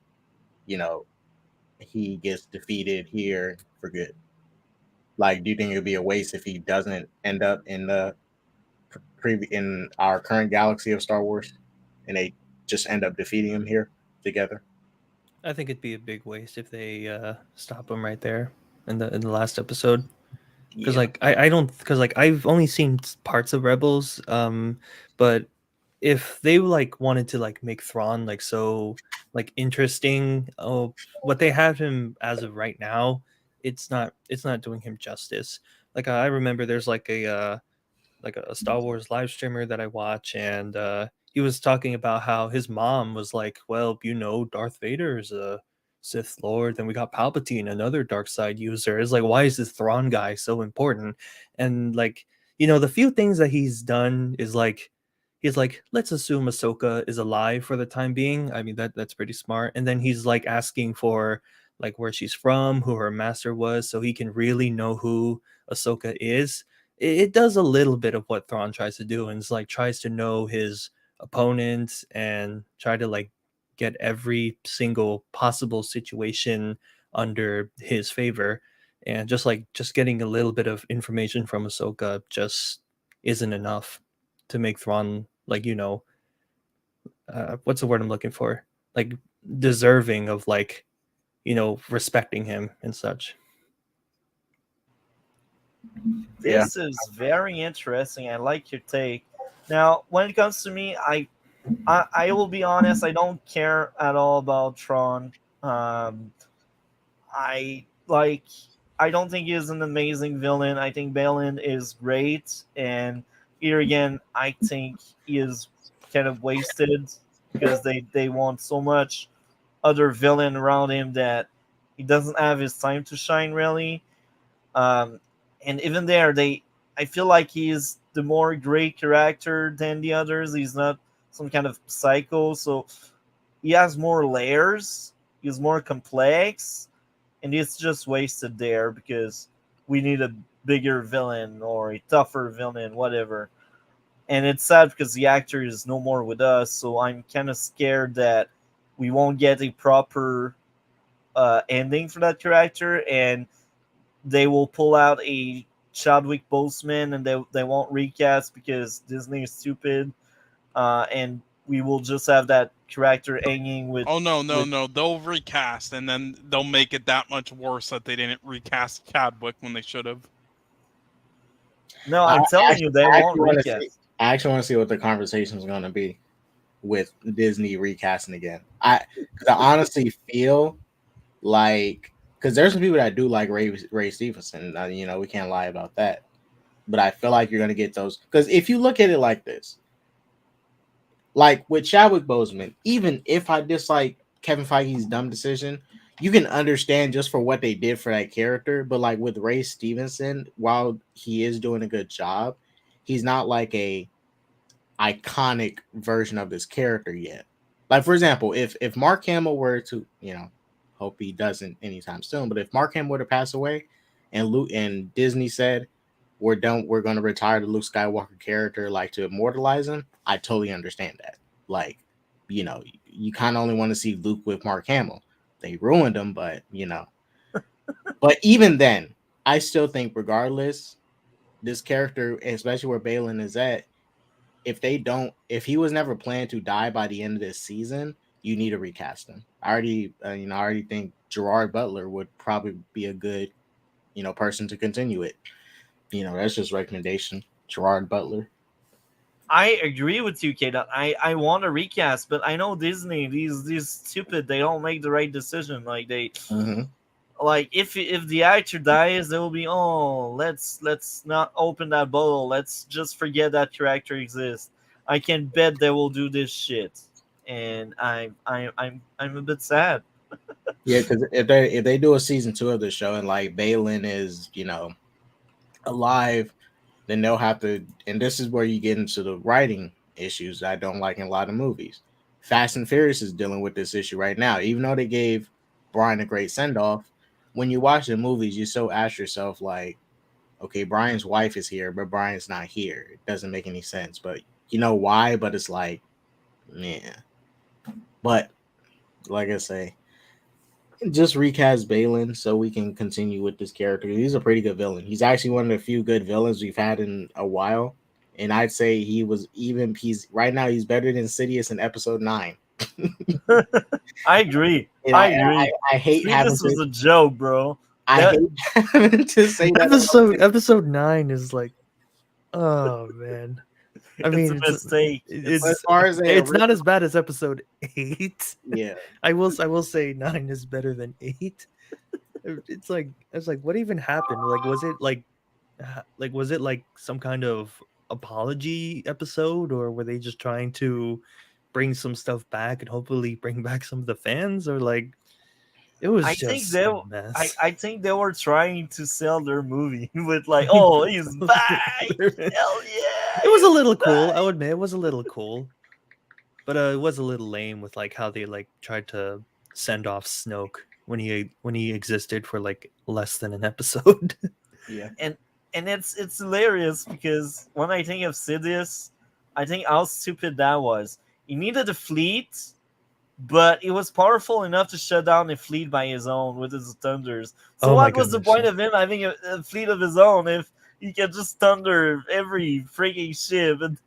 you know, he gets defeated here for good? Like, do you think it would be a waste if he doesn't end up in the in our current galaxy of Star Wars, and they just end up defeating him here together? I think it'd be a big waste if they stop him right there in the last episode. Because Yeah. like I don't, because like I've only seen parts of Rebels, but if they like wanted to like make Thrawn like so like interesting, oh, what they have him as of right now, it's not doing him justice. Like I remember there's like a Star Wars live streamer that I watch, and he was talking about how his mom was like, "Well, Darth Vader is a Sith Lord, and we got Palpatine, another dark side user. It's like, why is this Thrawn guy so important?" And like, the few things that he's done is like, he's like, let's assume Ahsoka is alive for the time being. I mean, that's pretty smart. And then he's like asking for like where she's from, who her master was, so he can really know who Ahsoka is. It does a little bit of what Thrawn tries to do, and it's like tries to know his opponent and try to like get every single possible situation under his favor. And just getting a little bit of information from Ahsoka just isn't enough to make Thrawn like what's the word I'm looking for, like deserving of like respecting him and such. This is very interesting. I like your take. Now, when it comes to me, I will be honest. I don't care at all about Tron. I like. I don't think he's an amazing villain. I think Balin is great, and here again, I think he is kind of wasted because they want so much other villain around him that he doesn't have his time to shine really. Um, and even there, I feel like he's the more great character than the others. He's not some kind of psycho, so he has more layers. He's more complex, and it's just wasted there because we need a bigger villain or a tougher villain, whatever. And it's sad because the actor is no more with us, so I'm kind of scared that we won't get a proper ending for that character, and they will pull out a Chadwick Boseman, and they won't recast because Disney is stupid, and we will just have that character hanging with. Oh no, no, with, no! They'll recast, and then they'll make it that much worse that they didn't recast Chadwick when they should have. No, I'm telling you, they won't recast. I actually want to see what the conversation is going to be with Disney recasting again. I honestly feel like, because there's some people that do like Ray Stevenson. You know, we can't lie about that. But I feel like you're going to get those, because if you look at it like this, like with Chadwick Boseman, even if I dislike Kevin Feige's dumb decision, you can understand just for what they did for that character. But like with Ray Stevenson, while he is doing a good job, he's not like a iconic version of this character yet. Like, for example, if Mark Hamill were to, you know, hope he doesn't anytime soon, but if Mark Hamill were to pass away and Disney said we're going to retire the Luke Skywalker character, like, to immortalize him, I totally understand that. Like, you know, you kind of only want to see Luke with Mark Hamill. They ruined him, but, you know. But even then, I still think regardless, this character, especially where Balin is at, if he was never planned to die by the end of this season, you need to recast him. I already think Gerard Butler would probably be a good, you know, person to continue it. You know, that's just recommendation. Gerard Butler. I agree with you, Kate. I want to recast, but I know Disney. These stupid. They don't make the right decision. Like like if the actor dies, they will be, oh, let's not open that bottle. Let's just forget that character exists. I can bet they will do this shit, and I'm a bit sad. Yeah, because if they do a season 2 of the show and like Balin is, you know, alive, then they'll have to. And this is where you get into the writing issues I don't like in a lot of movies. Fast and Furious is dealing with this issue right now, even though they gave Brian a great send off. When you watch the movies, you so ask yourself, like, okay, Brian's wife is here, but Brian's not here. It doesn't make any sense. But you know why? But it's like, yeah. But like I say, just recast Balin so we can continue with this character. He's a pretty good villain. He's actually one of the few good villains we've had in a while. And I'd say he's right now he's better than Sidious in episode 9. I agree. And I agree. I hate having this was a joke, bro. I hate having to say that. Episode 9 is like, oh man. I mean, it's a mistake. It's as far as it's not as bad as episode 8. Yeah, I will say 9 is better than 8. It's like, I was like, what even happened? Like, was it like some kind of apology episode, or were they just trying to bring some stuff back and hopefully bring back some of the fans, or like? It was I think they were trying to sell their movie with like, oh, he's back! Hell yeah! It was a little cool. I would admit it was a little cool, but it was a little lame with like how they like tried to send off Snoke when he existed for like less than an episode. Yeah, and it's hilarious because when I think of Sidious, I think how stupid that was. He needed a fleet, but he was powerful enough to shut down a fleet by his own with his thunders. So what was the point of him having a fleet of his own if he can just thunder every freaking ship and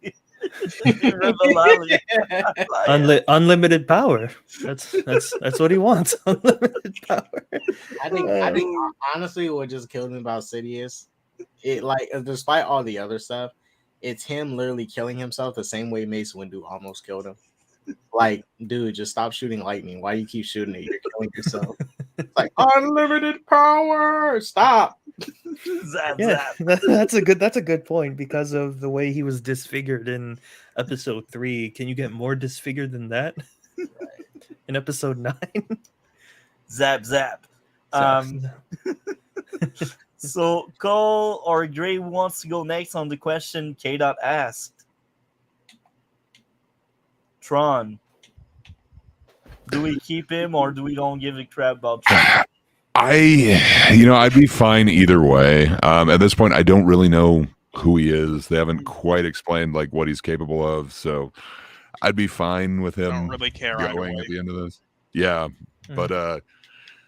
unlimited power? That's what he wants. Unlimited power. I think honestly, what just killed me about Sidious, it like despite all the other stuff, it's him literally killing himself the same way Mace Windu almost killed him. Like, dude, just stop shooting lightning. Why do you keep shooting it? You're killing yourself. It's like unlimited power. Stop. Zap, Yeah, zap. that's a good point because of the way he was disfigured in episode 3. Can you get more disfigured than that? In episode 9? Zap, zap. So, So Cole or Gray wants to go next on the question K. Dot asked. Tron. Do we keep him or do we don't give a crap about Tron? I'd be fine either way. At this point, I don't really know who he is. They haven't quite explained like what he's capable of, so I'd be fine with I him don't really care either going way. at the end of this. Yeah, but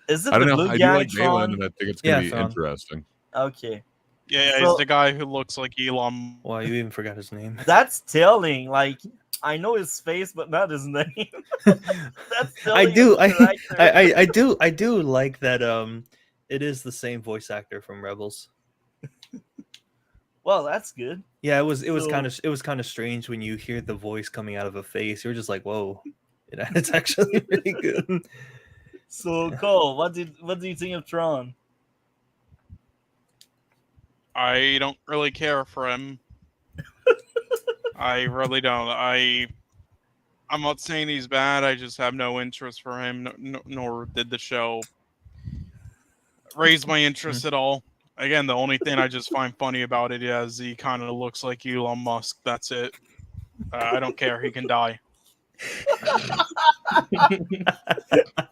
Is it I the don't know. blue I do guy, like Galen, Tron? and I think it's gonna be Thrawn. interesting. Okay. Yeah, So- he's the guy who looks like Elon. wow, you even forgot his name. That's telling. Like, I know his face, but not his name. That's telling. I do, of the character. I do like that. It is the same voice actor from Rebels. Well, that's good. Yeah, it was So- kind of strange when you hear the voice coming out of a face. You're just like, whoa, it's actually really good. So Cole, what do you think of Tron? I don't really care for him. I really don't. I'm not saying he's bad. I just have no interest for him, nor did the show raise my interest at all. Again, the only thing I just find funny about it is he kind of looks like Elon Musk. That's it. I don't care. He can die.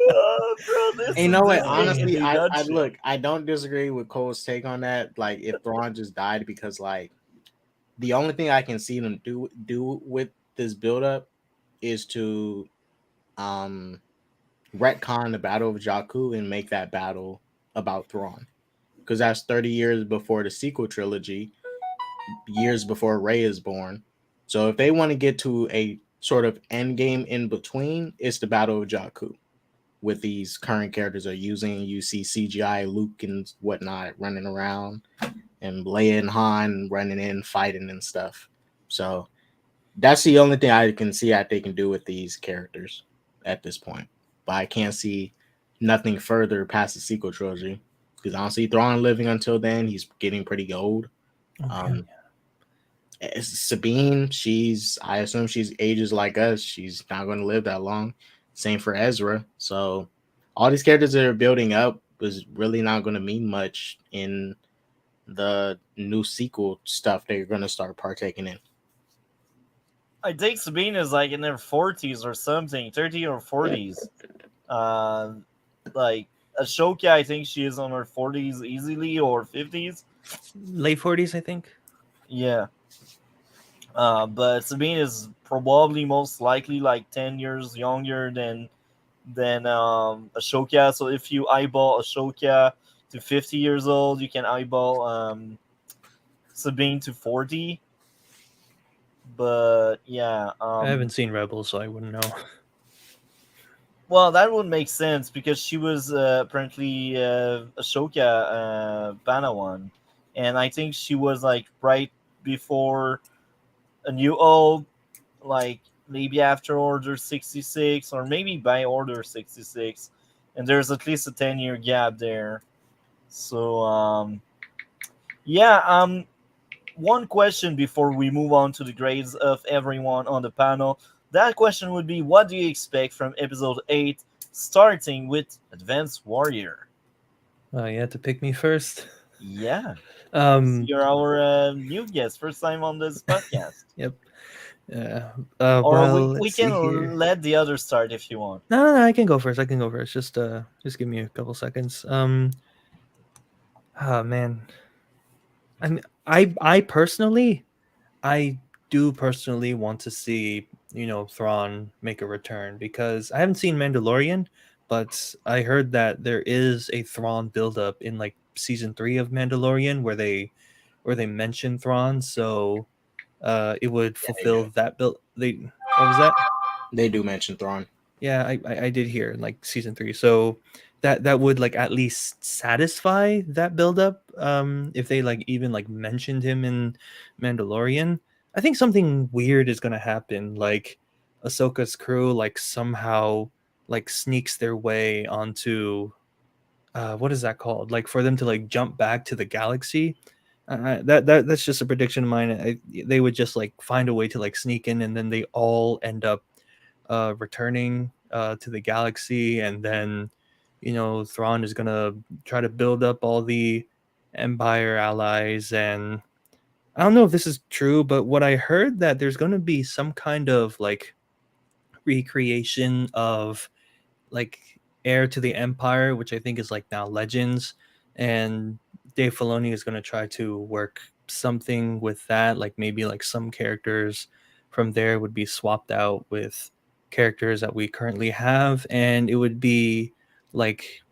Oh, bro, this And you know is what? Honestly, I gotcha. look. I don't disagree with Cole's take on that. Like, if Thrawn just died, because like the only thing I can see them do with this buildup is to retcon the Battle of Jakku and make that battle about Thrawn, because that's 30 years before the sequel trilogy, years before Rey is born. So if they want to get to a sort of end game in between, it's the Battle of Jakku with these current characters are using. You see CGI Luke and whatnot running around, and Leia and Han running in, fighting and stuff. So that's the only thing I can see that they can do with these characters at this point. But I can't see nothing further past the sequel trilogy, because I don't see Thrawn living until then. He's getting pretty old. Sabine, I assume she's ages like us. She's not going to live that long. Same for Ezra. So all these characters that are building up was really not going to mean much in the new sequel stuff they're going to start partaking in. I think Sabine is like in their 40s or something, 30 or 40s. Like Ahsoka, I think she is on her 40s easily, or 50s. Late 40s, I think. Yeah. But Sabine is probably most likely like 10 years younger than Ahsoka. So if you eyeball Ahsoka to 50 years old, you can eyeball Sabine to 40. But yeah, I haven't seen Rebels, so I wouldn't know. Well, that would make sense because she was apparently Ahsoka Padawan, and I think she was like right before A New Hope, like maybe after Order 66 or maybe by Order 66, and there's at least a 10-year gap there. So one question before we move on to the grades of everyone on the panel. That question would be, what do you expect from episode 8, starting with Advanced Warrior? Oh, you had to pick me first. Yeah. Yep. You're our new guest, first time on this podcast. Yeah. Or Well, we let's see can here. let the others start if you want. No, I can go first. Just give me a couple seconds. Oh man. I personally do personally want to see, Thrawn make a return, because I haven't seen Mandalorian, but I heard that there is a Thrawn buildup in like season 3 of Mandalorian where they mention Thrawn, so it would fulfill that build. What was that? They do mention Thrawn. Yeah, I did hear in like season 3. So that would like at least satisfy that buildup. If they like even like mentioned him in Mandalorian, I think something weird is gonna happen. Like Ahsoka's crew like somehow like sneaks their way onto what is that called? Like for them to like jump back to the galaxy. That's just a prediction of mine. They would just like find a way to like sneak in, and then they all end up returning to the galaxy, and then Thrawn is gonna try to build up all the Empire allies. And I don't know if this is true, but what I heard that there's gonna be some kind of like recreation of like Heir to the Empire, which I think is like now Legends, and Dave Filoni is going to try to work something with that. Like maybe like some characters from there would be swapped out with characters that we currently have, and it would be like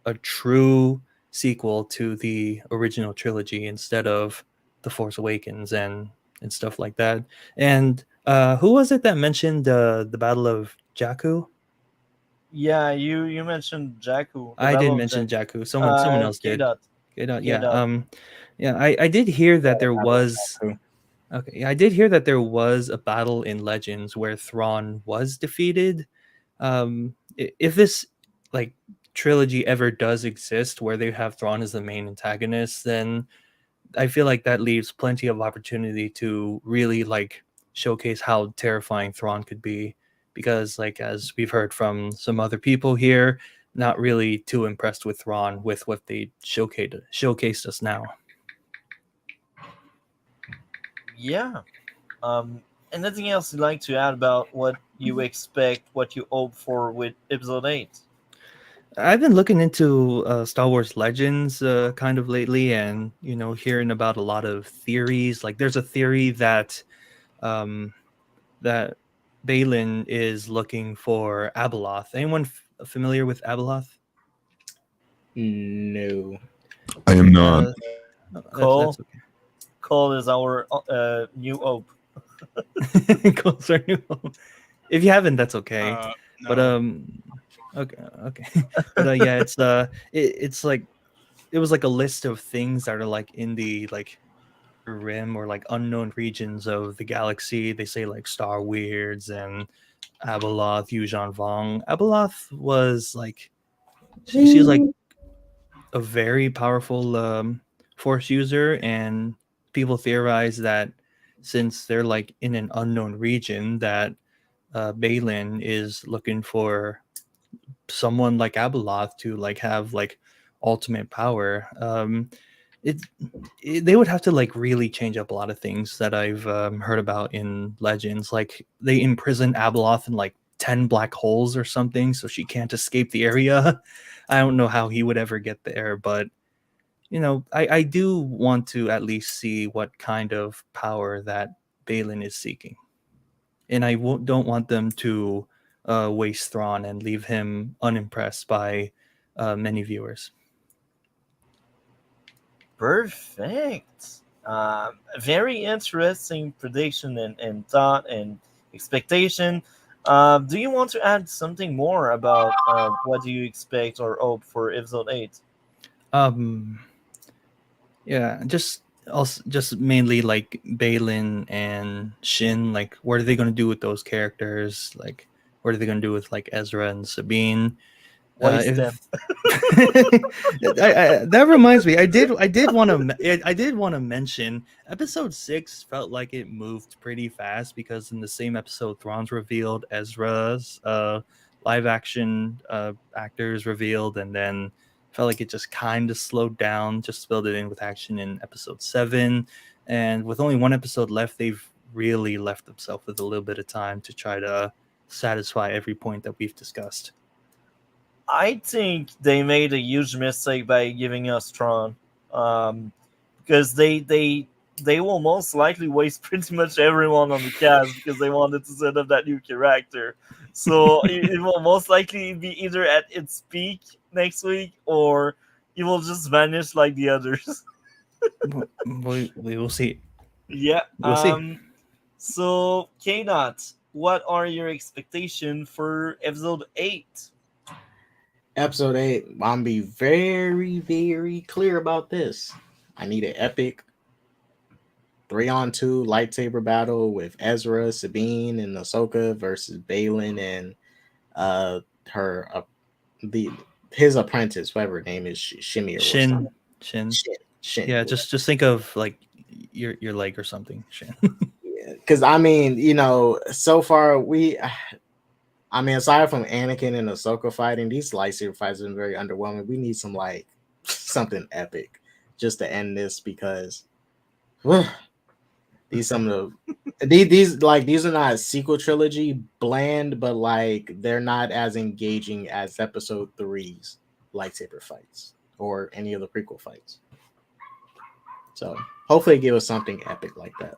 a true sequel to the original trilogy instead of The Force Awakens and stuff like that. And who was it that mentioned the Battle of Jakku? Yeah, you mentioned Jakku, the I did Battle of mention Jakku. Jakku. Someone else K did. dot. Yeah. K-Dot. Yeah. I did hear that there Battle of was. Jakku. Okay. Yeah, I did hear that there was a battle in Legends where Thrawn was defeated. If this like trilogy ever does exist, where they have Thrawn as the main antagonist, then I feel like that leaves plenty of opportunity to really like showcase how terrifying Thrawn could be. Because like as we've heard from some other people here, not really too impressed with Thrawn with what they showcased us now. Yeah. Anything else you'd like to add about what you expect, what you hope for with Episode 8? I've been looking into Star Wars Legends kind of lately, and hearing about a lot of theories. Like there's a theory that um, that Balin is looking for Abeloth. Anyone familiar with Abeloth? No. I am not. Cole? That's okay. Cole is our new hope. Cole's our new home. If you haven't, that's okay. No. But okay. But yeah, it's like it was like a list of things that are like in the like rim or like unknown regions of the galaxy. They say like Star Weirds and Abeloth, Yuuzhan Vong. Abeloth was like she's like a very powerful force user, and people theorize that since they're like in an unknown region, that Balin is looking for someone like Abeloth to like have like ultimate power. It, they would have to like really change up a lot of things that I've heard about in Legends. Like they imprison Abeloth in like 10 black holes or something, so she can't escape the area. I don't know how he would ever get there, but I do want to at least see what kind of power that Balin is seeking, and I don't want them to waste Thrawn and leave him unimpressed by many viewers. Perfect. Very interesting prediction and thought and expectation. Do you want to add something more about what do you expect or hope for Episode 8? Yeah, just mainly like Balin and Shin. Like, what are they going to do with those characters? Like, what are they going to do with like Ezra and Sabine? Waste them. That reminds me, I did want to mention episode 6 felt like it moved pretty fast, because in the same episode Thrawn's revealed, Ezra's live action actors revealed, and then felt like it just kind of slowed down, just filled it in with action in episode 7. And with only one episode left, they've really left themselves with a little bit of time to try to satisfy every point that we've discussed. I think they made a huge mistake by giving us Tron, because they will most likely waste pretty much everyone on the cast because they wanted to set up that new character. So it will most likely be either at its peak next week, or it will just vanish like the others. we will see. Yeah. We'll see. So K-Dot, what are your expectations for episode 8? Episode 8, I'm gonna be very, very clear about this. I need an epic 3-on-2 lightsaber battle with Ezra, Sabine, and Ahsoka versus Balin and the his apprentice, whatever her name is, Shimmy or something. Shin. Shin. Yeah, just think of like your leg or something. Shin. Yeah, because I mean, so far aside from Anakin and Ahsoka fighting, these lightsaber fights have been very underwhelming. We need some like something epic just to end this because these are not sequel trilogy bland, but like they're not as engaging as Episode 3's lightsaber fights or any of the prequel fights. So hopefully give us something epic like that.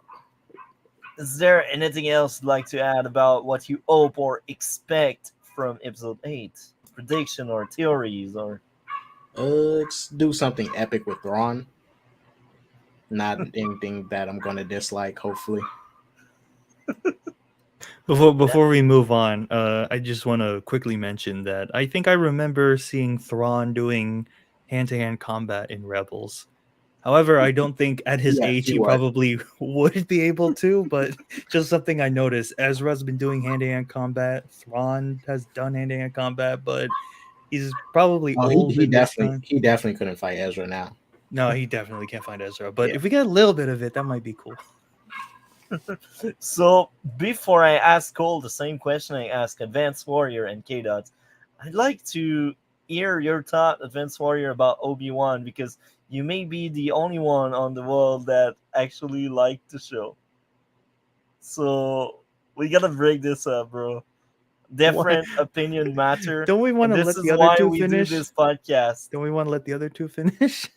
Is there anything else you'd like to add about what you hope or expect from Episode 8? Prediction or theories or... Let's do something epic with Thrawn. Not anything that I'm going to dislike, hopefully. Before we move on, I just want to quickly mention that I think I remember seeing Thrawn doing hand-to-hand combat in Rebels. However, I don't think at his age he probably would be able to, but just something I noticed. Ezra's been doing hand-to-hand combat. Thrawn has done hand-to-hand combat, but he's probably old. He definitely couldn't fight Ezra now. No, he definitely can't find Ezra. But if we get a little bit of it, that might be cool. So before I ask Cole the same question I ask Advanced Warrior and K-Dot, I'd like to hear your thought, Advanced Warrior, about Obi-Wan, because you may be the only one on the world that actually liked the show. So we gotta break this up, bro. Different opinion matter. Don't we want to let the other two finish? Do this podcast. Don't we want to let the other two finish?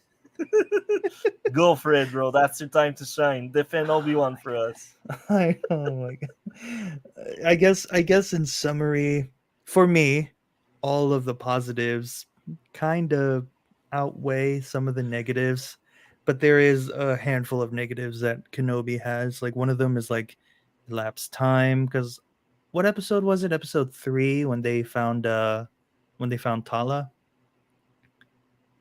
Go for it, bro. That's your time to shine. Defend Obi-Wan for us. Oh my god. I guess in summary, for me, all of the positives kind of outweigh some of the negatives, but there is a handful of negatives that Kenobi has. Like one of them is like elapsed time, because what episode was it? Episode 3 when they found Tala.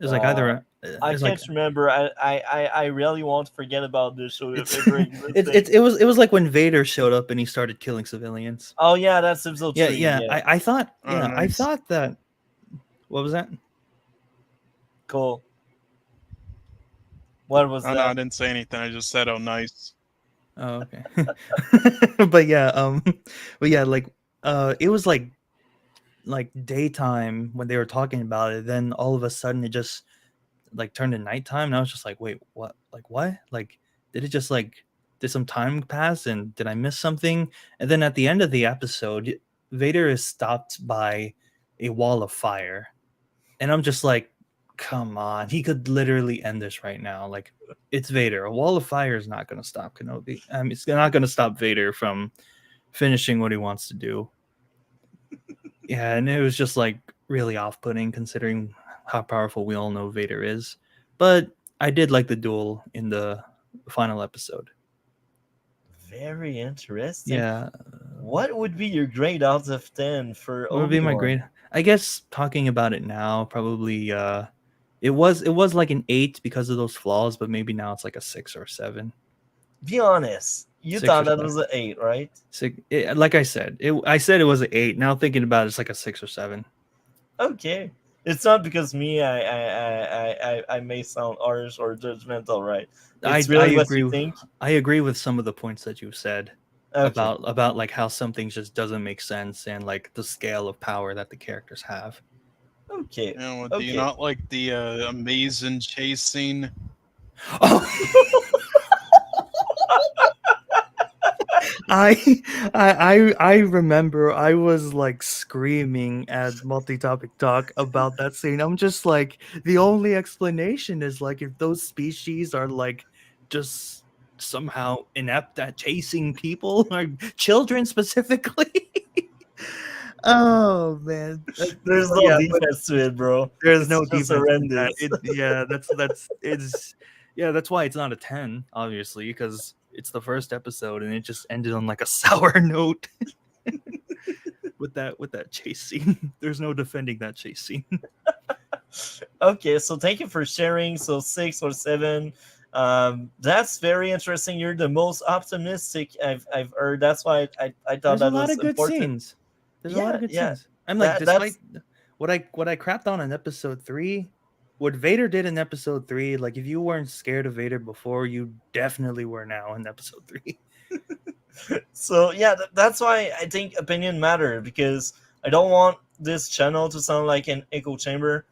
It was like either I can't remember. I really won't forget about this show. It was like when Vader showed up and he started killing civilians. Oh yeah, that's episode 3. Yeah. I thought nice. I thought that. What was that? Cool. What was that? No, I didn't say anything. I just said, "Oh, nice." Oh, okay. but yeah, like it was like daytime when they were talking about it. Then all of a sudden it just like turned to nighttime, and I was just like, wait, what? Like what? Like did it just like did some time pass and did I miss something? And then at the end of the episode, Vader is stopped by a wall of fire, and I'm just like, come on, he could literally end this right now. Like it's Vader. A wall of fire is not going to stop Kenobi. It's not going to stop Vader from finishing what he wants to do. Yeah, and it was just like really off-putting considering how powerful we all know Vader is. But I did like the duel in the final episode. Very interesting. Yeah. What would be your grade out of 10 for What would be my grade? I guess talking about it now, probably it was like an 8 because of those flaws, but maybe now it's like a 6 or 7. Be honest. You thought that was an 8, right? Like I said, I said it was an 8. Now thinking about it, it's like a 6 or 7. Okay. It's not because me, I may sound harsh or judgmental, right? It's really what you think. I agree with some of the points that you said Okay. about like how some things just doesn't make sense and like the scale of power that the characters have. Okay. Do you not like the amazing chase scene? Oh. I remember I was like screaming at Multi-Topic Talk about that scene. I'm just like, the only explanation is like if those species are like just somehow inept at chasing people or children specifically. Oh man, there's no defense to it, bro. There's no defense. That's why it's not a 10, obviously, because it's the first episode and it just ended on like a sour note with that chase scene. There's no defending that chase scene. Okay, so thank you for sharing. So 6 or 7. That's very interesting. You're the most optimistic I've heard. That's why I thought There's that a lot was of good important. scenes. There's a lot of good scenes. I'm like, what I crapped on in episode 3, what Vader did in episode 3, like if you weren't scared of Vader before, you definitely were now in episode 3. So yeah, that's why I think opinion matter, because I don't want this channel to sound like an echo chamber.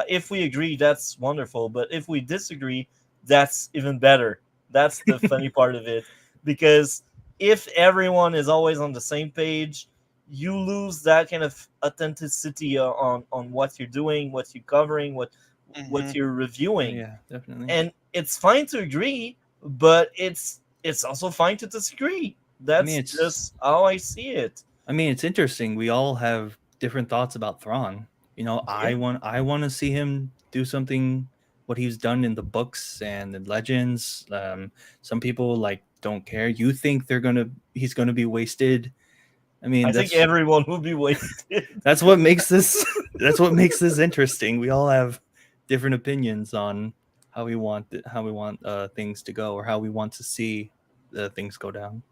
If we agree, that's wonderful, but if we disagree, that's even better. That's the funny part of it, because if everyone is always on the same page, you lose that kind of authenticity on what you're doing, what you're covering, what Mhm. you're reviewing. Yeah, definitely. And it's fine to agree, but it's also fine to disagree. That's it's- just how I see it. I mean, it's interesting. We all have different thoughts about Thrawn. You know, I want to see him do something what he's done in the books and the legends. Some people like don't care. You think he's gonna be wasted. I mean, I think everyone will be wasted. that's what makes this interesting. We all have different opinions on how we want things to go, or how we want to see things go down.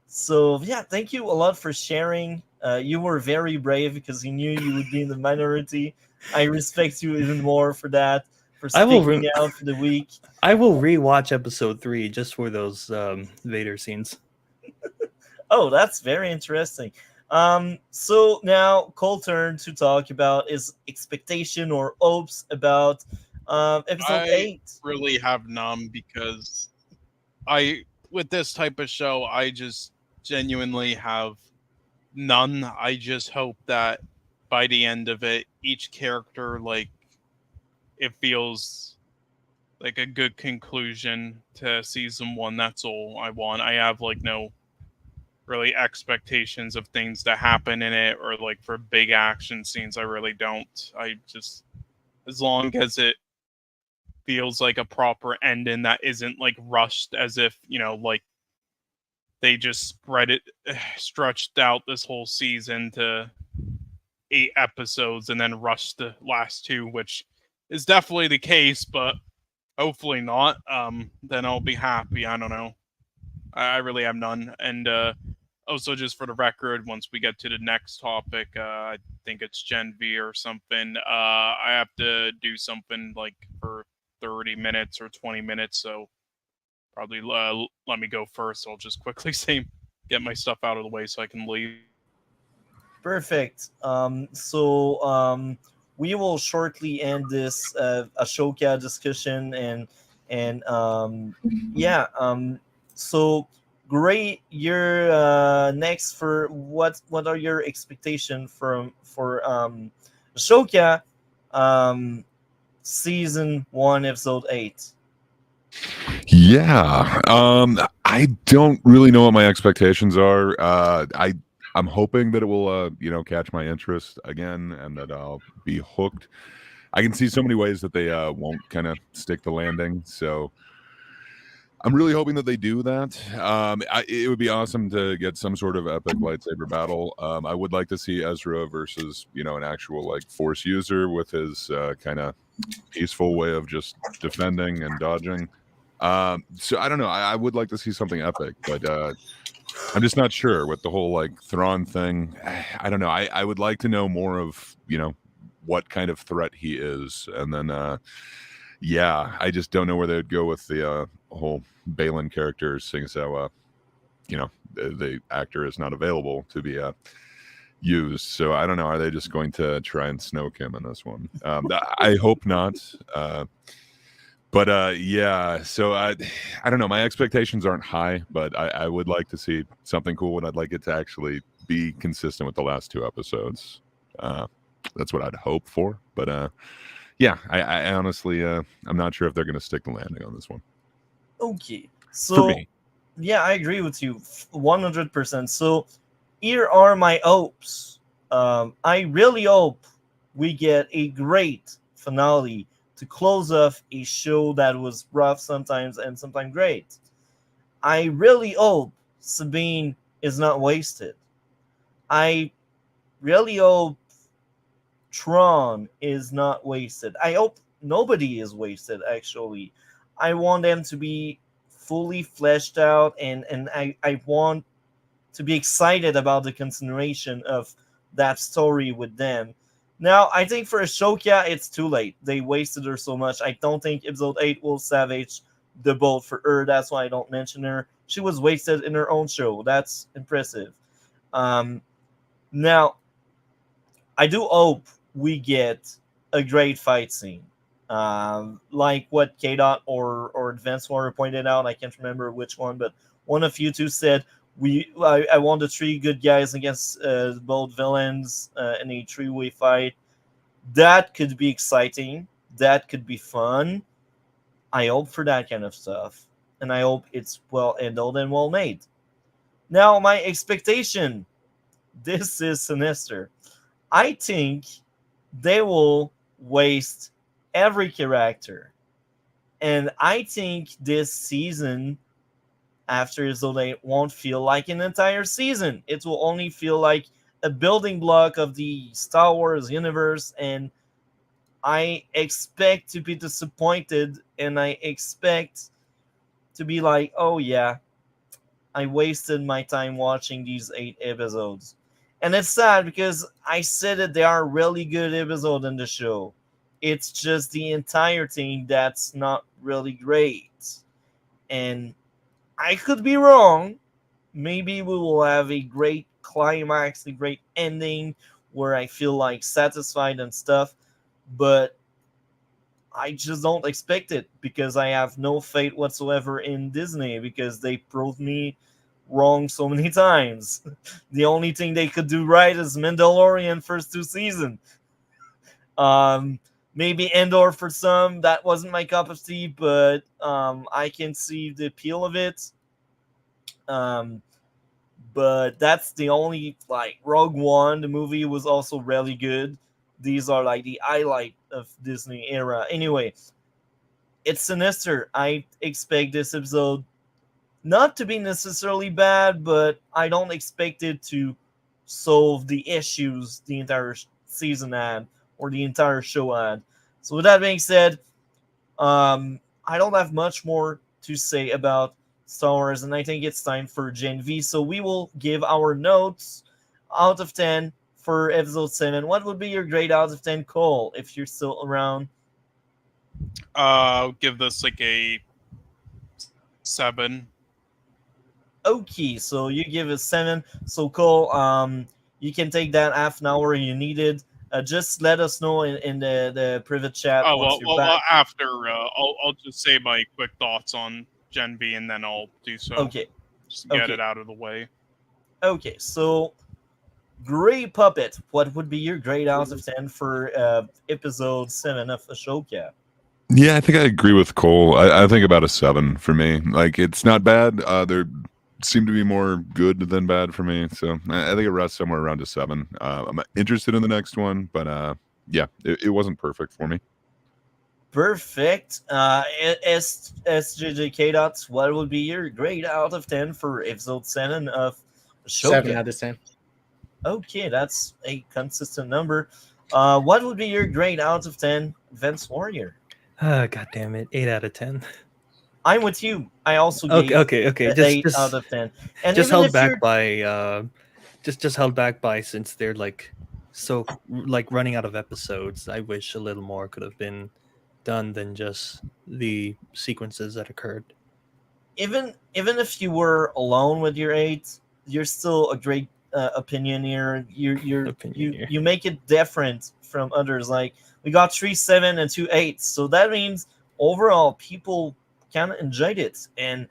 So yeah, thank you a lot for sharing. You were very brave because you knew you would be in the minority. I respect you even more for that, for speaking out for the week. I will rewatch episode 3 just for those Vader scenes. Oh, that's very interesting. So now Cole's turn to talk about his expectation or hopes about episode 8. Really have none, because with this type of show, I just genuinely have none. I just hope that by the end of it, each character, like, it feels like a good conclusion to season 1. That's all I want. I have like no really expectations of things to happen in it, or like for big action scenes. I really don't. I just, as long as it feels like a proper ending that isn't like rushed, as if, like they just stretched out this whole season to 8 episodes and then rushed the last 2, which is definitely the case, but hopefully not. Then I'll be happy. I don't know. I really have none. And also, just for the record, once we get to the next topic, I think it's Gen V or something, I have to do something like for 30 minutes or 20 minutes, so probably let me go first. I'll just quickly get my stuff out of the way so I can leave. Perfect. So we will shortly end this Ashoka discussion, and yeah. So great. You're next for what are your expectations for Ashoka season 1 episode 8? Yeah. I don't really know what my expectations are. I'm hoping that it will, catch my interest again, and that I'll be hooked. I can see so many ways that they won't kind of stick the landing. So I'm really hoping that they do that. It would be awesome to get some sort of epic lightsaber battle. I would like to see Ezra versus, an actual like Force user with his kind of peaceful way of just defending and dodging. So I don't know. I would like to see something epic, but I'm just not sure with the whole like Thrawn thing. I don't know. I would like to know more of, what kind of threat he is. And then, I just don't know where they would go with the whole Balin character, seeing as how, the actor is not available to be used. So I don't know. Are they just going to try and Snoke him in this one? I hope not. But so I don't know. My expectations aren't high, but I would like to see something cool, and I'd like it to actually be consistent with the last 2 episodes. That's what I'd hope for. But I honestly, I'm not sure if they're going to stick the landing on this one. Okay, so For me. Yeah, I agree with you 100%. So here are my hopes. I really hope we get a great finale to close off a show that was rough sometimes and sometimes great. I really hope Sabine is not wasted. I really hope Tron is not wasted. I hope nobody is wasted, actually. I want them to be fully fleshed out, and I want to be excited about the continuation of that story with them. Now, I think for Ashoka, it's too late. They wasted her so much. I don't think episode 8 will salvage the boat for her. That's why I don't mention her. She was wasted in her own show. That's impressive. Now, I do hope we get a great fight scene. Like what K Dot or Advanced Warrior pointed out. I can't remember which one, but one of you two said I want the three good guys against both villains in a three-way fight. That could be exciting. That could be fun. I hope for that kind of stuff, and I hope it's well handled and well made. Now, my expectation. This is sinister. I think they will waste every character. And I think this season, after episode 8, won't feel like an entire season. It will only feel like a building block of the Star Wars universe. And I expect to be disappointed. And I expect to be like, oh yeah, I wasted my time watching these 8 episodes. And it's sad because I said that they are really good episodes in the show. It's just the entire thing that's not really great. And I could be wrong. Maybe we will have a great climax, a great ending where I feel like satisfied and stuff. But I just don't expect it because I have no faith whatsoever in Disney because they proved me wrong so many times. The only thing they could do right is Mandalorian first 2 seasons. Maybe Endor for some. That wasn't my cup of tea, but I can see the appeal of it. But that's the only like Rogue One. The movie was also really good. These are like the highlight of Disney era. Anyway, it's sinister. I expect this episode not to be necessarily bad, but I don't expect it to solve the issues the entire season had or the entire show had. So with that being said, I don't have much more to say about Star Wars, and I think it's time for Gen V. So we will give our notes out of 10 for episode 7. What would be your grade out of 10, Cole, if you're still around? I'll give this like a 7. Okay, so you give it 7. So Cole, you can take that half an hour you needed. Just let us know in the private chat Oh once well, you're well, back. after I'll just say my quick thoughts on Gen V, and then I'll do so. Okay. Just to get Okay. it out of the way. Okay, so Gray Puppet, what would be your grade out of 10 for episode 7 of Ashoka? Yeah, I think I agree with Cole. I think about a 7 for me. Like, it's not bad. There seem to be more good than bad for me. So I think it rests somewhere around a 7. I'm interested in the next one, but yeah, it wasn't perfect for me. Perfect. SJJK dots, what would be your grade out of 10 for episode 7 of Ashoka? 7 out of 10. Okay, that's a consistent number. What would be your grade out of 10, Vince Warrior? God damn it, 8 out of 10. I'm with you. I also gave Okay. 8 out of 10. And just even held if back you're by just held back by, since they're like so like running out of episodes. I wish a little more could have been done than just the sequences that occurred. even if you were alone with your 8, you're still a great opinion here. You make it different from others. Like we got 3 7 and 2 8, so that means overall people kind of enjoyed it. And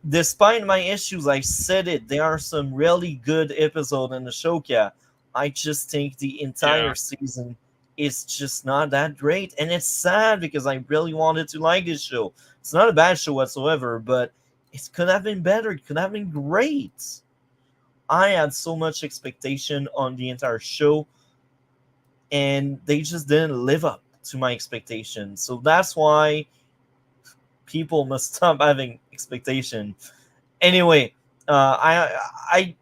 despite my issues, I said it. There are some really good episodes in the Ashoka. I just think the entire season is just not that great, and it's sad because I really wanted to like this show. It's not a bad show whatsoever, but it could have been better. It could have been great. I had so much expectation on the entire show, and they just didn't live up to my expectations. So that's why people must stop having expectation. Anyway, I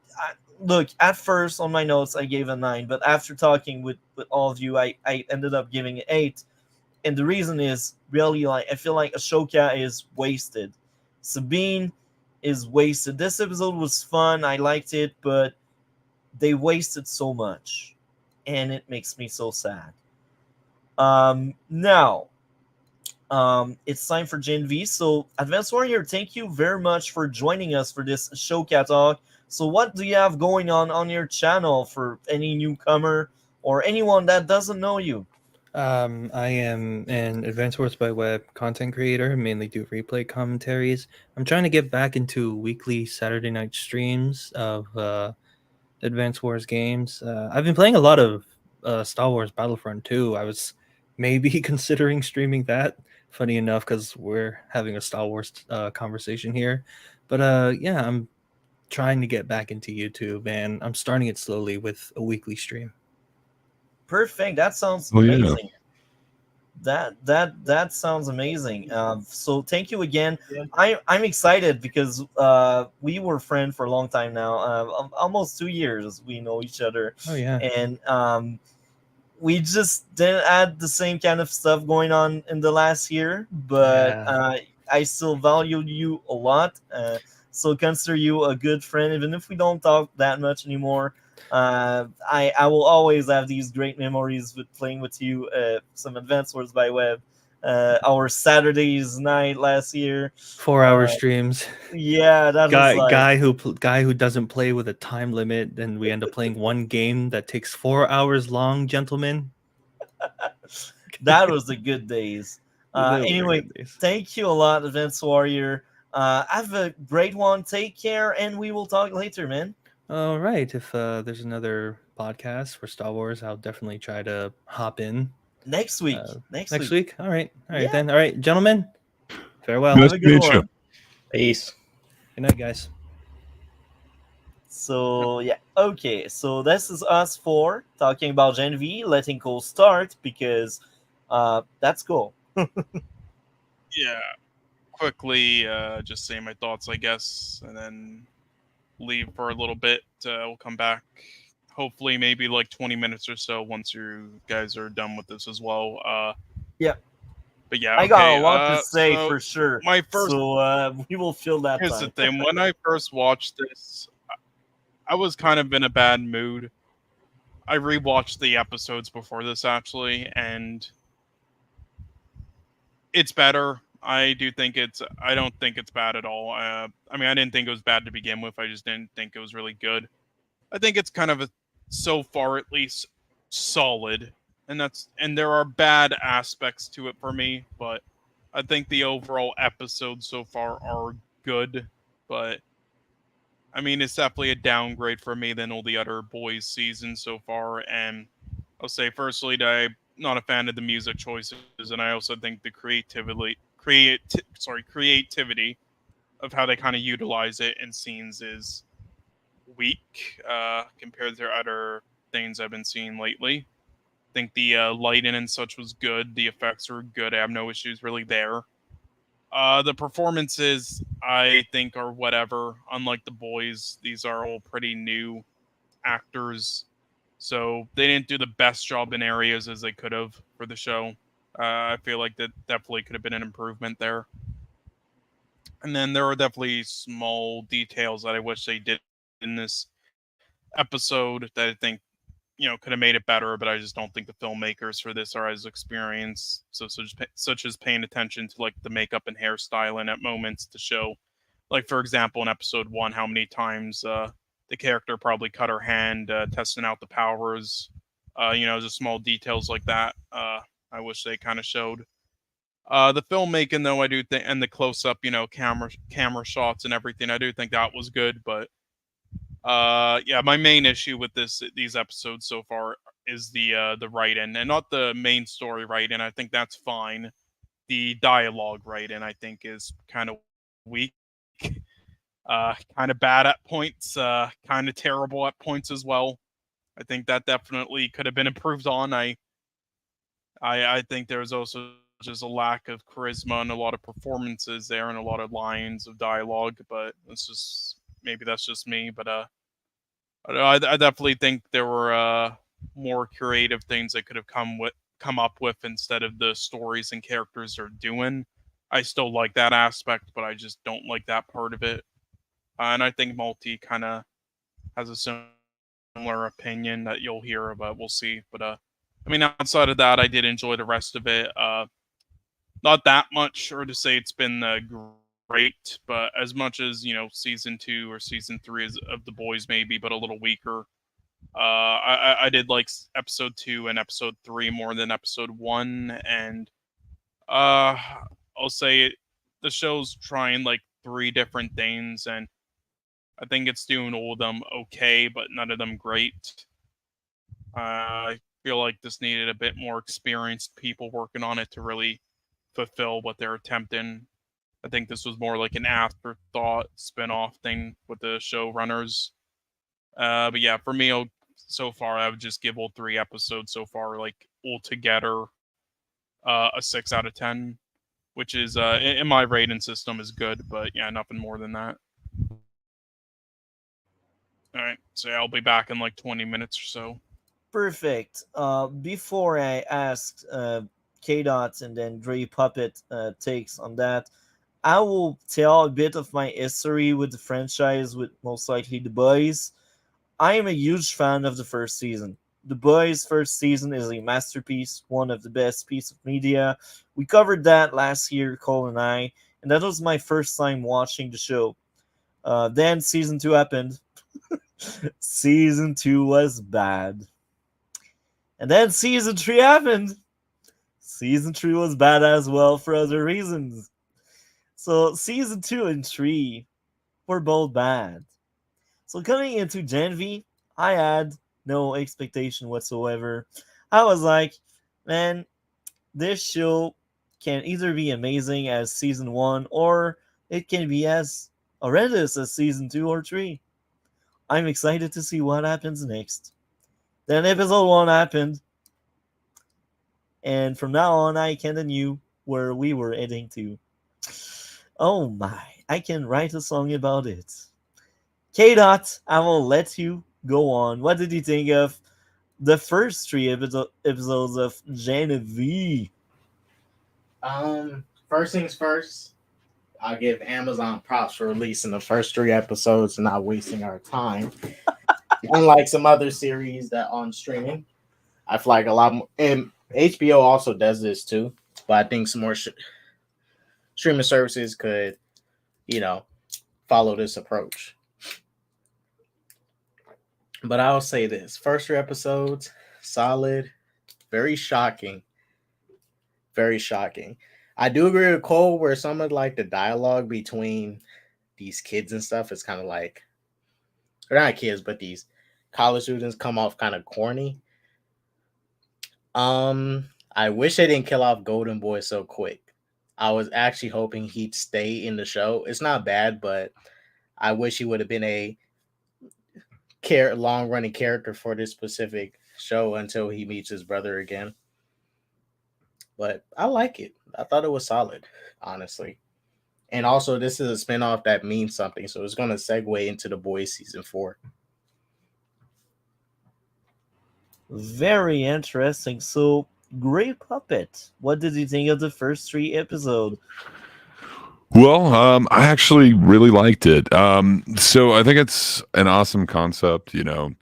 look, at first on my notes I gave a 9, but after talking with all of you, I ended up giving it 8. And the reason is really like I feel like Ashoka is wasted. Sabine is wasted. This episode was fun. I liked it, but they wasted so much. and it makes me so sad. Now, it's time for Gen V. So, Advanced Warrior, thank you very much for joining us for this show catalog. So, what do you have going on your channel for any newcomer or anyone that doesn't know you? I am an Advanced Wars by Web content creator, mainly do replay commentaries. I'm trying to get back into weekly Saturday night streams of Advanced Wars games. I've been playing a lot of Star Wars Battlefront 2. I was maybe considering streaming that. Funny enough, because we're having a Star Wars conversation here. But yeah, I'm trying to get back into YouTube, and I'm starting it slowly with a weekly stream. Perfect. That sounds Oh, yeah. amazing. That sounds amazing. So thank you again. I'm excited because we were friends for a long time now. Almost 2 years we know each other, Oh yeah. and we just didn't add the same kind of stuff going on in the last year. But Yeah. I still value you a lot. So consider you a good friend, even if we don't talk that much anymore. I will always have these great memories with playing with you. Some Advanced Wars by Web. Our Saturdays night last year. 4-hour streams. Yeah, that was like Guy who doesn't play with a time limit, and we end up playing one game that takes 4 hours long, gentlemen. that was the good days. They were Anyway, good days. thank you a lot, Advanced Warrior. Have a great one. Take care, and we will talk later, man. All right. If there's another podcast for Star Wars, I'll definitely try to hop in Next week. next week. All right. All right Yeah. then. All right, gentlemen. Farewell. Nice Have a to good meet you. one. Peace. Good night, guys. So yeah, okay. So this is us four talking about Gen V, letting Cole start because that's cool. Yeah. Quickly, just say my thoughts, I guess, and then leave for a little bit. We'll come back. Hopefully, maybe like 20 minutes or so once you guys are done with this as well. Yeah. But yeah, I okay. got a lot to say so for sure. my first. So we will fill that Here's the time. thing: when I first watched this, I was kind of in a bad mood. I rewatched the episodes before this actually, and it's better. I do think it's. I don't think it's bad at all. I mean, I didn't think it was bad to begin with. I just didn't think it was really good. I think it's kind of so far at least solid, and there are bad aspects to it for me, but I think the overall episodes so far are good. But I mean, it's definitely a downgrade for me than all the other boys seasons so far. And I'll say, firstly, that I'm not a fan of the music choices, and I also think the creativity of how they kind of utilize it in scenes is weak compared to other things I've been seeing lately. I think the lighting and such was good. The effects were good. I have no issues really there. The performances, I think, are whatever. Unlike the boys, these are all pretty new actors, so they didn't do the best job in areas as they could have for the show. I feel like that definitely could have been an improvement there. And then there are definitely small details that I wish they did in this episode that I think could have made it better, but I just don't think the filmmakers for this are as experienced. So such as paying attention to like the makeup and hairstyling at moments to show, like for example, in episode 1, how many times the character probably cut her hand testing out the powers. Just small details like that. I wish they kind of showed. The filmmaking, though, I do think, and the close up, camera shots and everything, I do think that was good, but yeah, my main issue with these episodes so far is the write-in, and not the main story write-in. I think that's fine. The dialogue write-in, I think, is kind of weak, kind of bad at points, kind of terrible at points as well. I think that definitely could have been improved on. I think there's also just a lack of charisma and a lot of performances there and a lot of lines of dialogue, but maybe that's just me, but I definitely think there were more creative things they could have come up with instead of the stories and characters they're doing. I still like that aspect, but I just don't like that part of it. And I think Multi kind of has a similar similar opinion that you'll hear, but we'll see. But I mean, outside of that, I did enjoy the rest of it. Not that much, or to say it's been great, but as much as season 2 or season 3 of The Boys maybe, but a little weaker. I did like episode 2 and episode 3 more than episode 1, and I'll say the show's trying like 3 different things, and I think it's doing all of them okay, but none of them great. I feel like this needed a bit more experienced people working on it to really fulfill what they're attempting. I think this was more like an afterthought spin-off thing with the showrunners. But yeah, for me, so far, I would just give all 3 episodes so far, like altogether, a 6 out of 10, which is in my rating system is good, but yeah, nothing more than that. All right, so I'll be back in like 20 minutes or so. Perfect. Before I ask K-Dot and then Gray Puppet takes on that, I will tell a bit of my history with the franchise, with most likely The Boys. I am a huge fan of the first season. The Boys' first season is a masterpiece, one of the best pieces of media. We covered that last year, Cole and I, and that was my first time watching the show. Then season 2 happened. Season 2 was bad. And then season 3 happened. Season 3 was bad as well for other reasons. So season 2 and 3 were both bad. So coming into Gen V, I had no expectation whatsoever. I was like, man, this show can either be amazing as season 1 or it can be as horrendous as season 2 or 3. I'm excited to see what happens next. Then episode 1 happened, and from now on, I kinda knew where we were heading to. Oh my, I can write a song about it. K-Dot, I will let you go on. What did you think of the first 3 episodes of Gen V? First things first, I'll give Amazon props for releasing the first 3 episodes and not wasting our time. Unlike some other series that on streaming, I feel like a lot more, and HBO also does this too, but I think some more streaming services could, follow this approach. But I'll say this, first 3 episodes, solid, very shocking. Very shocking. I do agree with Cole where some of like the dialogue between these kids and stuff is kind of like, or not kids, but these college students come off kind of corny. I wish they didn't kill off Golden Boy so quick. I was actually hoping he'd stay in the show. It's not bad, but I wish he would have been a long-running character for this specific show until he meets his brother again. But I like it. I thought it was solid, honestly. And also, this is a spinoff that means something, so it's going to segue into The Boys season 4. Very interesting. So, Gray Puppet, what did you think of the first 3 episodes? Well, I actually really liked it. So I think it's an awesome concept,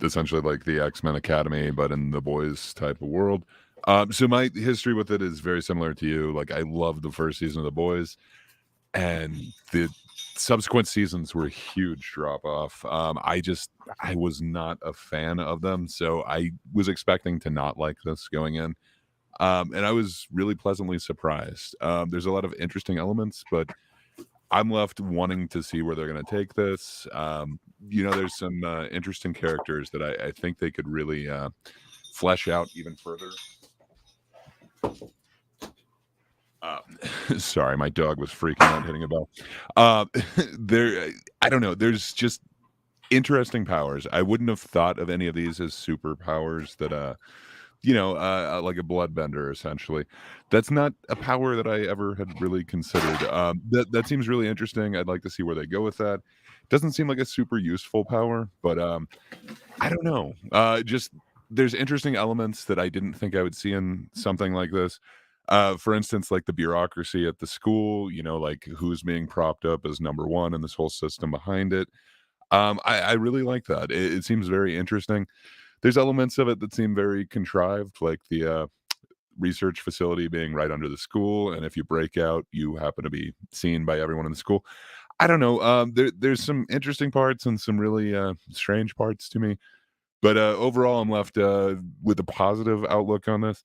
essentially like the X-Men Academy, but in the boys type of world. So my history with it is very similar to you. Like I loved the first season of The Boys, and the subsequent seasons were a huge drop off. I was not a fan of them, so I was expecting to not like this going in. And I was really pleasantly surprised. There's a lot of interesting elements, but I'm left wanting to see where they're going to take this. There's some interesting characters that I think they could really flesh out even further. Sorry, my dog was freaking out hitting a bell. I don't know. There's just interesting powers. I wouldn't have thought of any of these as superpowers that like a bloodbender, essentially. That's not a power that I ever had really considered. That seems really interesting. I'd like to see where they go with that. Doesn't seem like a super useful power, but I don't know. Just there's interesting elements that I didn't think I would see in something like this. For instance, like the bureaucracy at the school, like who's being propped up as number one and this whole system behind it. I really like that. It seems very interesting. There's elements of it that seem very contrived, like the research facility being right under the school, and if you break out, you happen to be seen by everyone in the school. I don't know. There's some interesting parts and some really strange parts to me, but overall, I'm left with a positive outlook on this.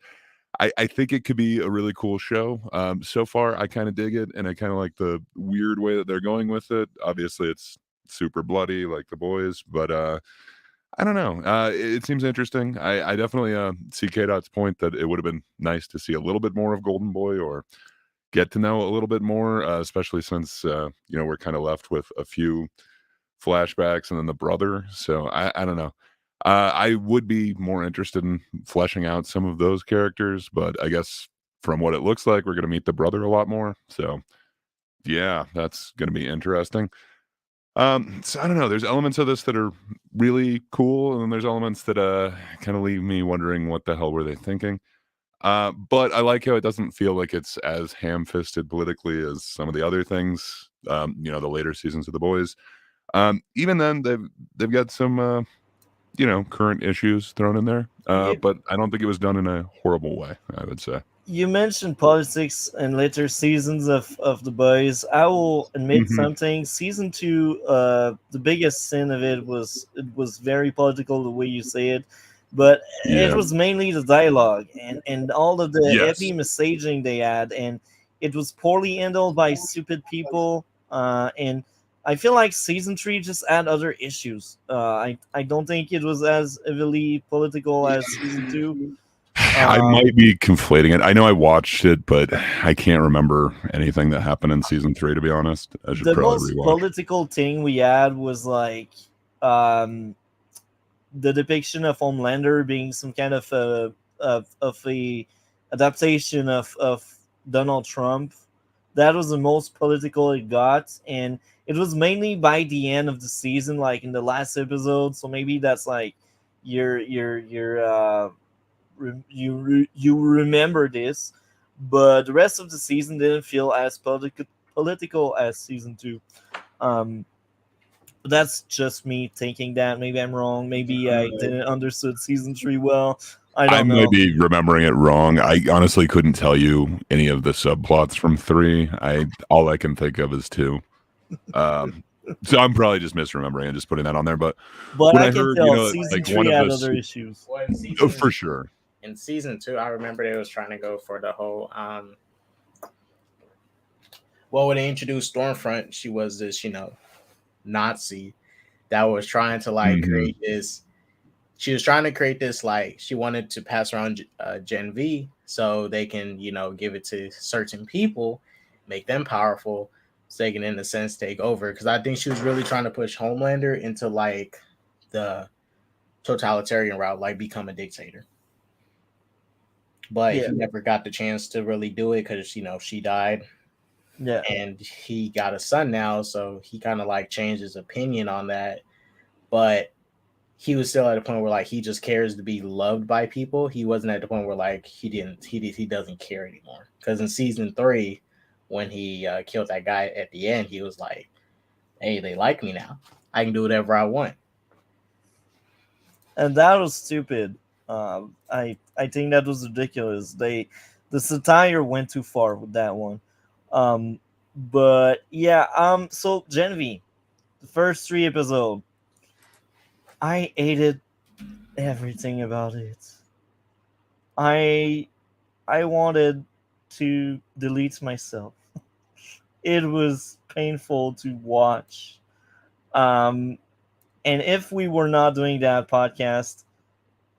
I think it could be a really cool show. So far, I kind of dig it, and I kind of like the weird way that they're going with it. Obviously, it's super bloody like the boys, but I don't know. It seems interesting. I definitely see K Dot's point that it would have been nice to see a little bit more of Golden Boy or get to know a little bit more, especially since we're kind of left with a few flashbacks and then the brother. So I don't know. I would be more interested in fleshing out some of those characters, but I guess from what it looks like, we're going to meet the brother a lot more. So yeah, that's going to be interesting. So I don't know. There's elements of this that are really cool, and then there's elements that kind of leave me wondering what the hell were they thinking. But I like how it doesn't feel like it's as ham-fisted politically as some of the other things. The later seasons of The Boys. Even then, they've got some current issues thrown in there. But I don't think it was done in a horrible way, I would say. You mentioned politics and later seasons of The Boys. I will admit something. Season 2, the biggest sin of it was very political the way you say it, but it was mainly the dialogue and all of the heavy messaging they had, and it was poorly handled by stupid people. And I feel like season 3 just had other issues. I don't think it was as heavily political as season 2. I might be conflating it. I know I watched it, but I can't remember anything that happened in season 3. To be honest, I should the probably most rewatch. political thing we had was like the depiction of Homelander being some kind of a adaptation of Donald Trump. That was the most political it got, and it was mainly by the end of the season, like in the last episode. So maybe that's like your you remember this, but the rest of the season didn't feel as political as season 2. That's just me thinking that. Maybe I'm wrong. Maybe I didn't understood season 3 well. I don't know. might be remembering it wrong. I honestly couldn't tell you any of the subplots from 3. All I can think of is 2. So I'm probably just misremembering and just putting that on there. But when I I can heard, tell season like 3 one of had those, other issues. Well, in season, for sure. In season 2, I remember they was trying to go for the whole when they introduced Stormfront, she was this, Nazi that was trying to create this. She was trying to create this, like, she wanted to pass around Gen V so they can, give it to certain people, make them powerful, so they can, in a sense, take over. Because I think she was really trying to push Homelander into, like, the totalitarian route, like become a dictator. But he never got the chance to really do it because, she died. Yeah. And he got a son now, so he kind of like changed his opinion on that. But he was still at a point where like he just cares to be loved by people. He wasn't at the point where like he doesn't care anymore. Because in season 3, when he killed that guy at the end, he was like, "Hey, they like me now. I can do whatever I want." And that was stupid. I think that was ridiculous. The satire went too far with that one. But yeah. So Genevieve, the first 3 episodes, I hated everything about it. I wanted to delete myself. It was painful to watch. And if we were not doing that podcast,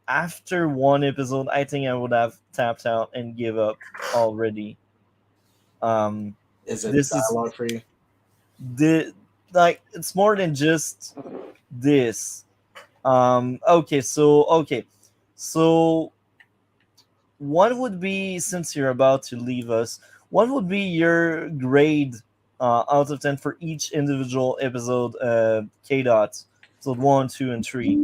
after 1 episode, I think I would have tapped out and give up already. Is it dialogue for you? It's more than just this. Okay, so what would be, since you're about to leave us, what would be your grade out of 10 for each individual episode? K Dot, episode 1, 2, and 3.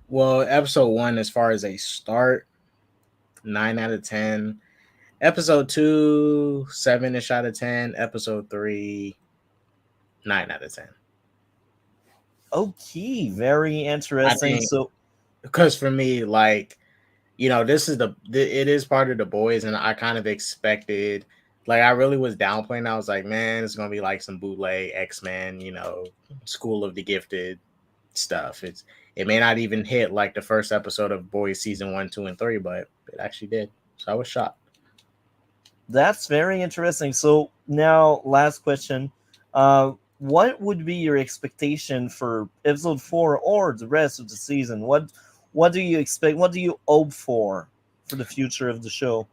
Well, episode 1, as far as a start, 9 out of 10. Episode 2, 7-ish out of 10. Episode 3, 9 out of 10. Okay, very I interesting. think So because for me, like, this is it is part of the boys, and I kind of expected, like, I really was downplaying. I was like, man, it's gonna be like some bootleg X-Men, School of the Gifted stuff. It may not even hit like the first episode of Boys season 1, 2, and 3, but it actually did. So I was shocked. that's very interesting. So now, last question. What would be your expectation for episode 4 or the rest of the season? What do you expect? What do you hope for the future of the show?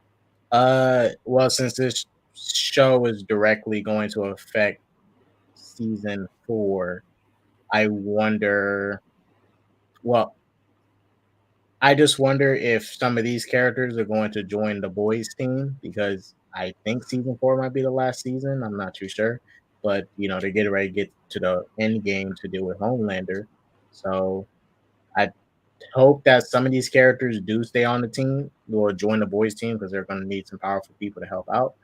Well, since this show is directly going to affect season 4, I wonder. Well, I just wonder if some of these characters are going to join the boys team, because I think season 4 might be the last season. I'm not too sure, but they're getting ready to get to the end game to deal with Homelander. So I hope that some of these characters do stay on the team or join the boys team, because they're going to need some powerful people to help out.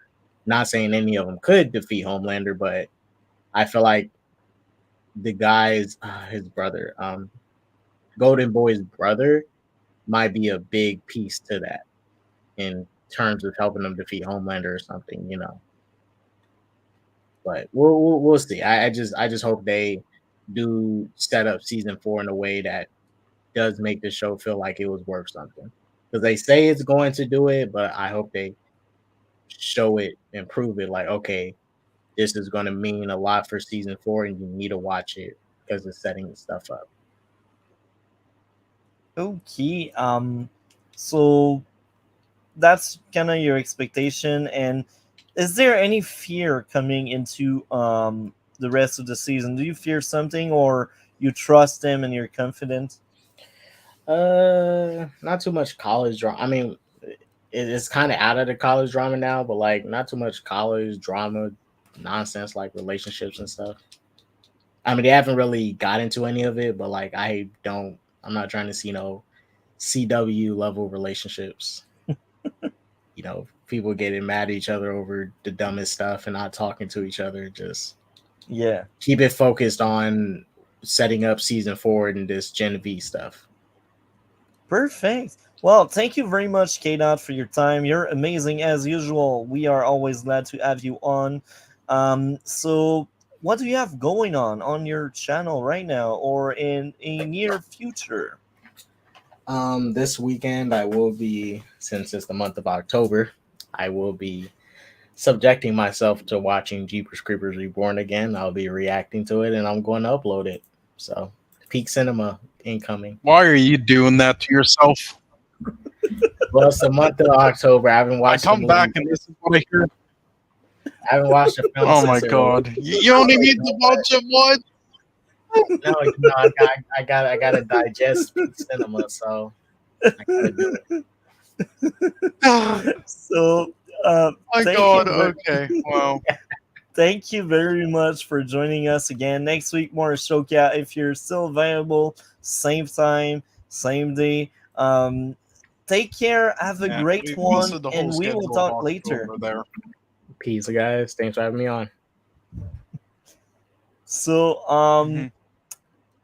Not saying any of them could defeat Homelander, but I feel like the guy's his brother, Golden Boy's brother, might be a big piece to that in terms of helping them defeat Homelander or something. But we'll see. I just hope they do set up season 4 in a way that does make the show feel like it was worth something. Because they say it's going to do it, but I hope they show it and prove it. Like, okay, this is going to mean a lot for season 4, and you need to watch it because it's setting the stuff up. Okay. So that's kind of your expectation. And is there any fear coming into the rest of the season? Do you fear something, or you trust them and you're confident? Not too much college drama. I mean, it's kind of out of the college drama now, but like not too much college drama nonsense like relationships and stuff. I mean, they haven't really got into any of it, but like I'm not trying to see no CW level relationships. People getting mad at each other over the dumbest stuff and not talking to each other. Just Yeah. keep it focused on setting up season 4 and this Gen V stuff. Perfect. Well, thank you very much, K-Dot, for your time. You're amazing as usual. We are always glad to have you on. So, what do you have going on your channel right now or in a near future? This weekend I will be, since it's the month of October, I will be subjecting myself to watching Jeepers Creepers Reborn again. I'll be reacting to it, and I'm going to upload it. So, peak cinema incoming. Why are you doing that to yourself? Well, it's the month of October. I haven't I watched. come back and this is what I hear. I haven't watched the film. Oh my since god! You only need to watch it once. No, I gotta digest peak cinema, so I gotta do it. So, My thank god! you ver- Okay, wow. thank you very much for joining us again. Next week, more Ahsoka. If you're still available, same time, same day. Take care. Have a Yeah, great we one, posted the whole and we will schedule talk of later. October there. Peace, guys. Thanks for having me on. So, Mhm.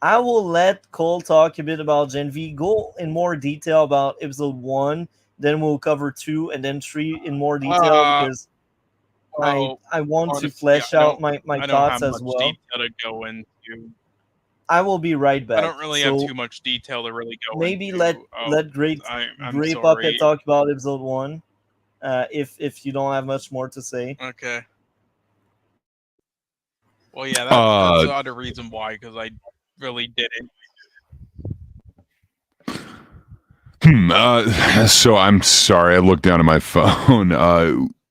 I will let Cole talk a bit about Gen V. Go in more detail about episode 1. Then we'll cover 2 and then 3 in more detail because Well, I want to honestly, flesh out my I don't thoughts have as much well. detail to go into. I will be right I back. don't really have So too much detail to really go maybe into. let Great I'm Gray sorry. Pocket talk about episode 1. If you don't have much more to say. Okay. Well, yeah, that's the other reason why, because I really didn't. So I'm sorry. I looked down at my phone.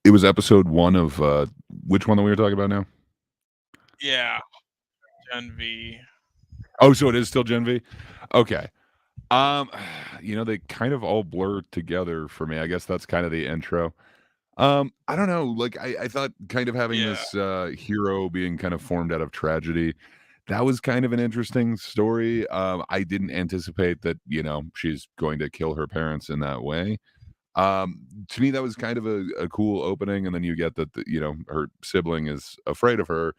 It was episode 1 of which one that we were talking about now? Yeah, Gen V. Oh, so it is still Gen V? Okay. They kind of all blur together for me. I guess that's kind of the intro. I don't know. Like I thought kind of having this hero being kind of formed out of tragedy, that was kind of an interesting story. I didn't anticipate that, she's going to kill her parents in that way. To me, that was kind of a cool opening. And then you get that, her sibling is afraid of her.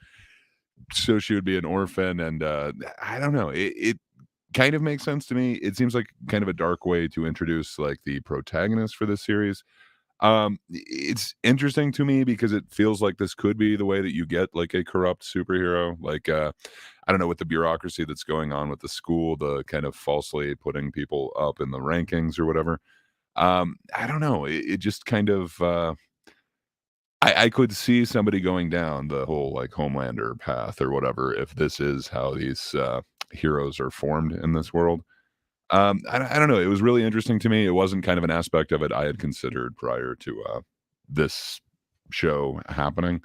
so she would be an orphan, and I don't know. It kind of makes sense to me. It seems like kind of a dark way to introduce like the protagonist for this series. It's interesting to me because it feels like this could be the way that you get like a corrupt superhero. Like I don't know, with the bureaucracy that's going on with the school, the kind of falsely putting people up in the rankings or whatever. I don't know. It just kind of I could see somebody going down the whole like Homelander path or whatever if this is how these heroes are formed in this world. I don't know. It was really interesting to me. It wasn't kind of an aspect of it I had considered prior to this show happening.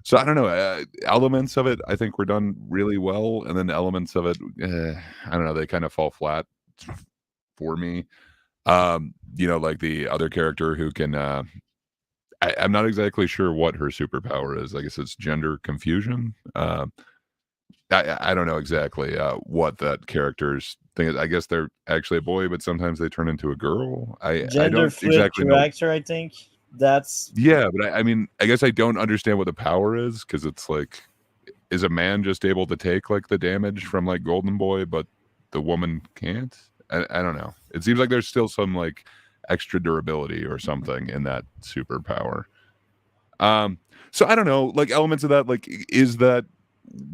So I don't know. Elements of it I think were done really well, and then elements of it, I don't know. They kind of fall flat for me. Like the other character who can. I'm not exactly sure what her superpower is. I guess it's gender confusion. I don't know exactly what that character's thing is. I guess they're actually a boy, but sometimes they turn into a girl. I Gender don't fluid exactly know. character, I think. That's Yeah, but I mean, I guess I don't understand what the power is because it's like, is a man just able to take like the damage from like Golden Boy, but the woman can't? I don't know. It seems like there's still some like extra durability or something in that superpower. So I don't know, like elements of that, like is that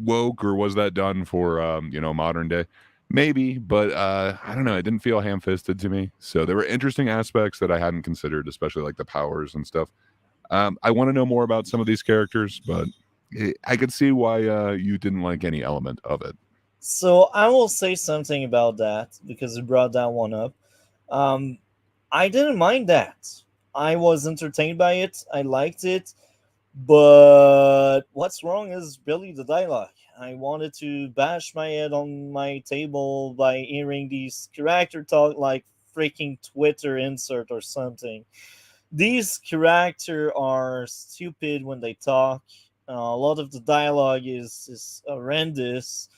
woke or was that done for modern day? Maybe, but I don't know. It didn't feel ham-fisted to me. So there were interesting aspects that I hadn't considered, especially like the powers and stuff. I want to know more about some of these characters, but I could see why you didn't like any element of it. so. I will say something about that because you brought that one up. Um, I didn't mind that. I was entertained by it. I liked it. But what's wrong is really the dialogue. I wanted to bash my head on my table by hearing these character talk like freaking Twitter insert or something. These characters are stupid when they talk. A lot of the dialogue is horrendous.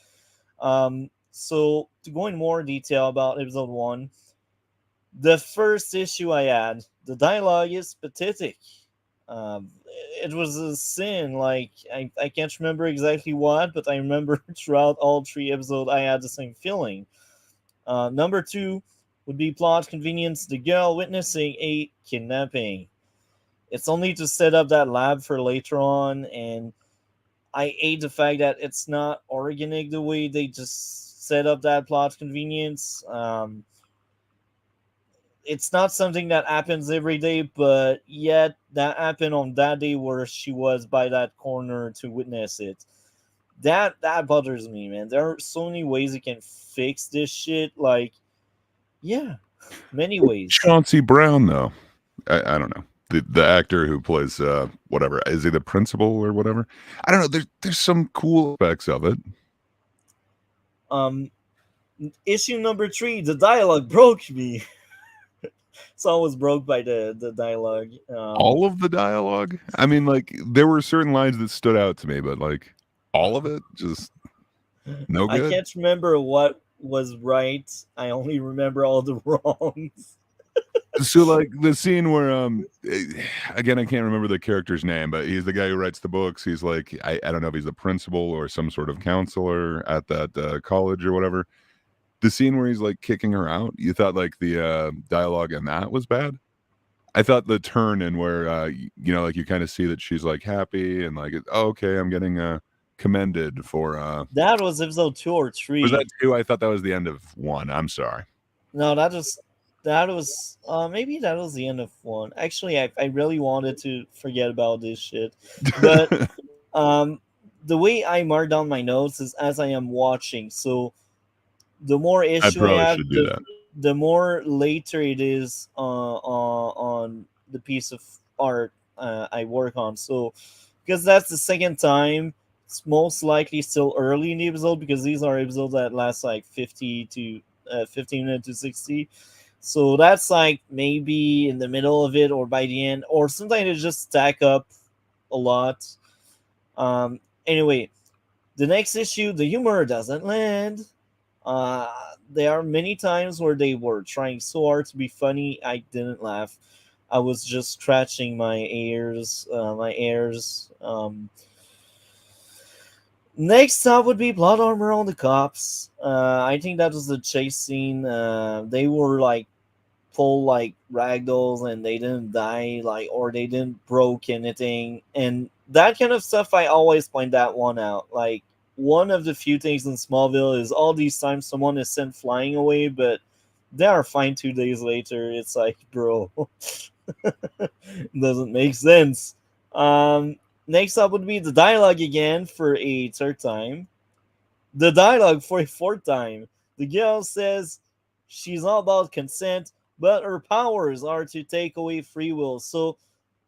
So to go in more detail about episode one, the first issue I had, the dialogue is pathetic. Um, it was a sin. Like I can't remember exactly what, but I remember throughout all three episodes I had the same feeling. Number two would be plot convenience. The girl witnessing a kidnapping. It's only to set up that lab for later on, and I hate the fact that it's not organic the way they just set up that plot convenience. It's not something that happens every day, but yet that happened on that day where she was by that corner to witness it. That bothers me, man. There are so many ways you can fix this shit. Like, yeah, many ways. Chauncey Brown, though, I don't know. The actor who plays whatever, is he the principal or whatever? I don't know. There's some cool aspects of it. Issue number 3, the dialogue broke me. So I was broke by the dialogue. All of the dialogue? I mean, like there were certain lines that stood out to me, but like all of it just no good. I can't remember what was right. I only remember all the wrongs. So like the scene where again I can't remember the character's name, but he's the guy who writes the books. He's like I don't know if he's the principal or some sort of counselor at that college or whatever. The scene where he's like kicking her out, you thought like the dialogue in that was bad? I thought the turn in where like you kind of see that she's like happy and like okay, I'm getting commended for That was episode 2 or 3. Was that 2? I thought that was the end of 1. I'm sorry. No, that was maybe that was the end of 1. Actually, I really wanted to forget about this shit. But the way I mark down my notes is as I am watching. So the more issue I have, the more later it is on the piece of art I work on. So because that's the second time, it's most likely still early in the episode because these are episodes that last like 15 minutes to 60. So that's like maybe in the middle of it or by the end, or sometimes it just stack up a lot. Anyway, the next issue, the humor doesn't land. There are many times where they were trying so hard to be funny, I didn't laugh. I was just scratching my ears. Next up would be blood armor on the cops. I think that was the chase scene. They were like full like ragdolls and they didn't die like or they didn't broke anything and that kind of stuff. I always point that one out. Like one of the few things in Smallville is all these times someone is sent flying away, but they are fine 2 days later. It's like, bro, doesn't make sense. Um, Next up would be the dialogue again for a third time. The dialogue for a fourth time. The girl says she's all about consent, but her powers are to take away free will. So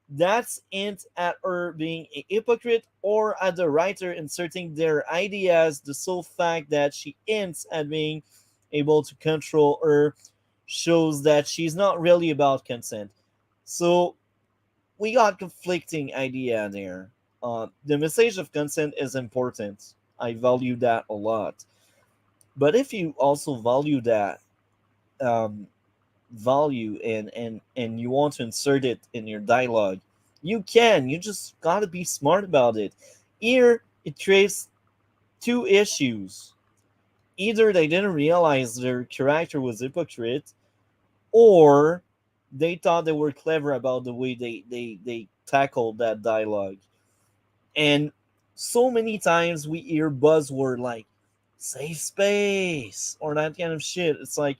that's hint at her being a hypocrite or at the writer inserting their ideas. The sole fact that she hints at being able to control her shows that she's not really about consent. So we got conflicting idea there. The message of consent is important. I value that a lot. But if you also value that um, value and you want to insert it in your dialogue, you can. You just gotta be smart about it. Here, it creates two issues. Either they didn't realize their character was hypocrite, or they thought they were clever about the way they tackled that dialogue. And so many times we hear buzzword like safe space or that kind of shit. It's like,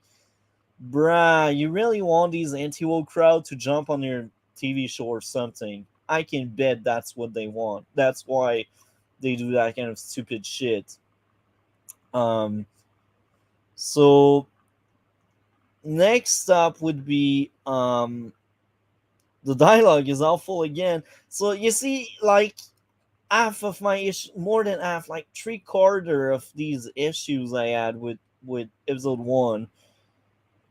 bruh, you really want these anti-woke crowd to jump on your TV show or something? I can bet that's what they want. That's why they do that kind of stupid shit. Um, so next up would be the dialogue is awful again. So you see, like half of my issue, more than half, like 3/4 of these issues I had with episode 1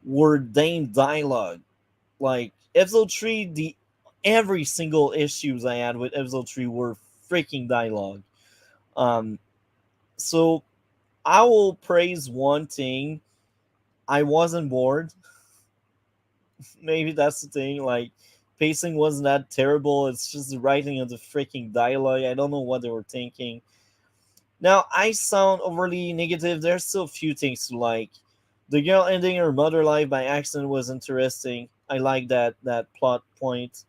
were damn dialogue. Like episode 3, the every single issues I had with episode 3 were freaking dialogue. Um, so I will praise one thing. I wasn't bored. Maybe that's the thing. Like pacing wasn't that terrible. It's just the writing of the freaking dialogue. I don't know what they were thinking. Now I sound overly negative. There's still a few things to like. The girl ending her mother life by accident was interesting. I like that plot point.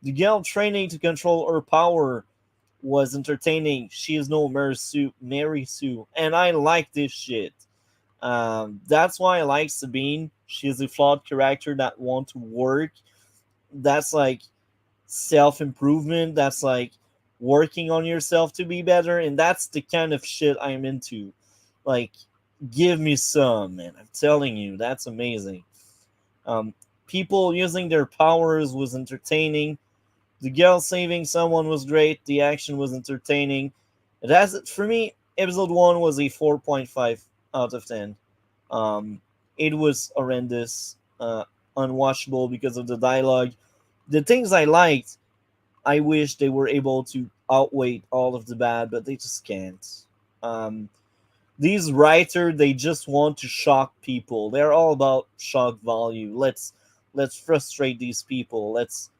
The girl training to control her power was entertaining. She is no Mary Sue, and I like this shit. That's why I like Sabine. She is a flawed character that want to work. That's like self improvement. That's like working on yourself to be better, and that's the kind of shit I'm into. Like, give me some, man. I'm telling you, that's amazing. Um, People using their powers was entertaining. The girl saving someone was great. The action was entertaining. It has for me. Episode 1 was a 4.5 out of 10. It was horrendous, unwatchable because of the dialogue. The things I liked, I wish they were able to outweigh all of the bad, but they just can't. Um, these writers, they just want to shock people. They're all about shock value. Let's frustrate these people. Let's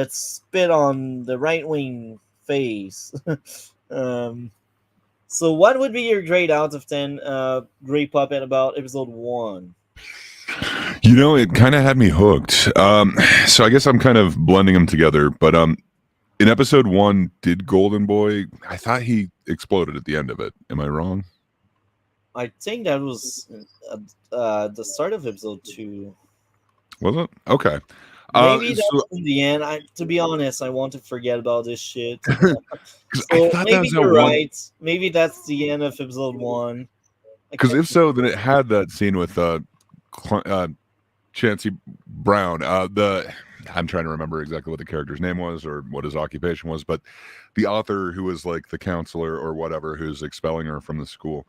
spit on the right wing face. um, so what would be your grade out of 10, Great Puppet, about episode 1? You know, it kind of had me hooked. So I guess I'm kind of blending them together. But in episode 1, did Golden Boy? I thought he exploded at the end of it. Am I wrong? I think that was the start of episode 2. Was it? Okay. Maybe So- that's in the end. To be honest, I want to forget about this shit. 'cause I So thought that maybe was you're that one. right. Maybe that's the end of episode 1. Because if so, then it had that scene with Chancey Brown. I'm trying to remember exactly what the character's name was or what his occupation was, but the author who was like the counselor or whatever who's expelling her from the school.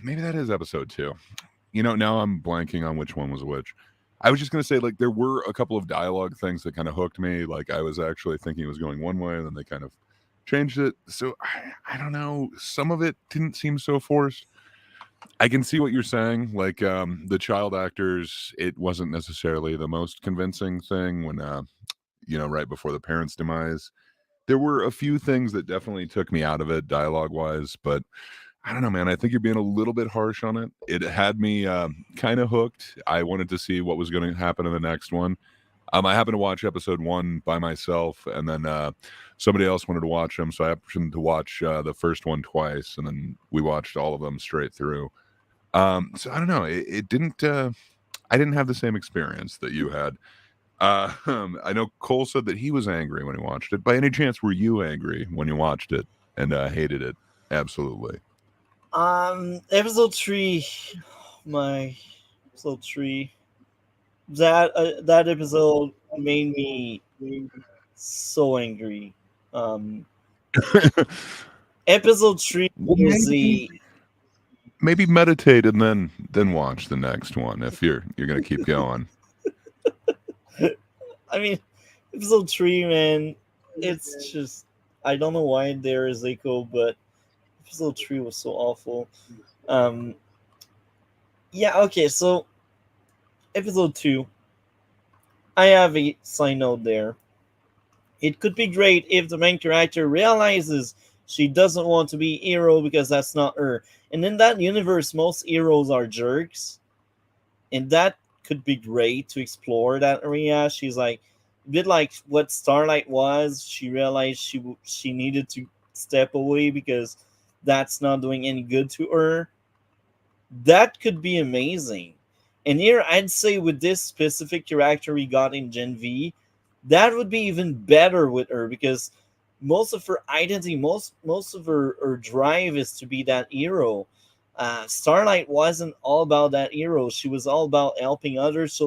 Maybe that is episode 2. You know, now I'm blanking on which one was which. I was just gonna say, like, there were a couple of dialogue things that kind of hooked me. Like, I was actually thinking it was going one way, and then they kind of changed it. So I don't know. Some of it didn't seem so forced. I can see what you're saying. Like, the child actors, it wasn't necessarily the most convincing thing when, right before the parents' demise. there were a few things that definitely took me out of it dialogue wise, but I don't know, man. I think you're being a little bit harsh on it. It had me kind of hooked. I wanted to see what was going to happen in the next one. I happened to watch episode 1 by myself, and then somebody else wanted to watch them, so I happened to watch the first one twice, and then we watched all of them straight through. So I don't know. It didn't. I didn't have the same experience that you had. I know Cole said that he was angry when he watched it. By any chance, were you angry when you watched it and hated it? Absolutely. Episode 3, my episode 3. That episode made me so angry. Episode 3 Well, is the maybe meditate and then watch the next one if you're gonna keep going. I mean, episode 3, man. It's just I don't know why there is echo, but episode 3 was so awful. Yeah. Okay. So episode 2, I have a side note there. It could be great if the main character realizes she doesn't want to be a hero because that's not her. And in that universe, most heroes are jerks. And that could be great to explore that area. She's like, a bit like what Starlight was. She realized she needed to step away because that's not doing any good to her. That could be amazing. And here, I'd say with this specific character we got in Gen V, that would be even better with her because most of her identity, most of her drive is to be that hero. Starlight wasn't all about that hero. She was all about helping others.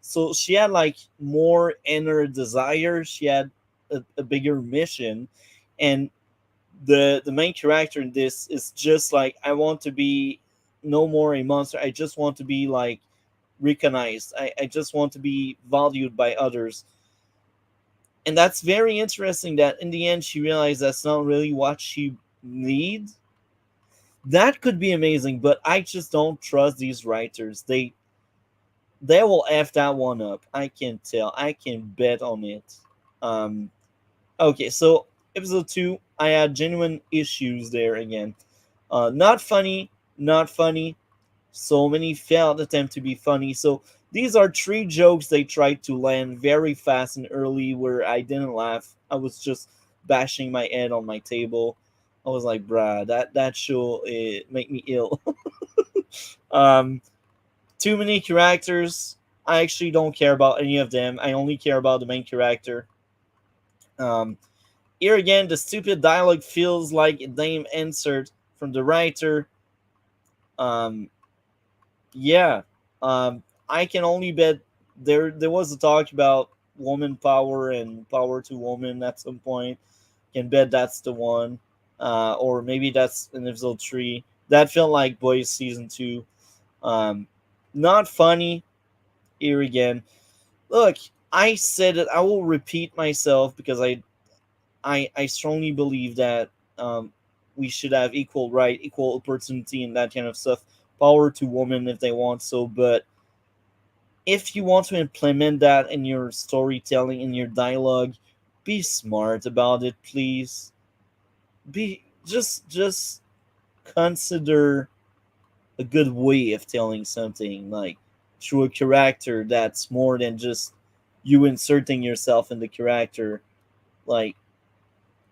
So she had like more inner desire. She had a bigger mission, and the main character in this is just like, I want to be no more a monster. I just want to be like recognized. I just want to be valued by others. And that's very interesting that in the end she realized that's not really what she needs. That could be amazing, but I just don't trust these writers. They will F that one up. I can tell. I can bet on it. Okay, so episode 2, I had genuine issues there again. Not funny, not funny. So many failed attempt to be funny. So these are 3 jokes they tried to land very fast and early where I didn't laugh. I was just bashing my head on my table. I was like, bruh, that show make me ill. Too many characters. I actually don't care about any of them. I only care about the main character. Here again, the stupid dialogue feels like a damn insert from the writer. Yeah. I can only bet there was a talk about woman power and power to woman at some point. Can bet that's the one. Or maybe that's in episode 3. That felt like Boys season 2. Not funny. Here again. Look, I said it. I will repeat myself because I strongly believe that we should have equal right, equal opportunity, and that kind of stuff. Power to women if they want so, but if you want to implement that in your storytelling, in your dialogue, be smart about it, please. Be just consider a good way of telling something, like through a character that's more than just you inserting yourself in the character. Like,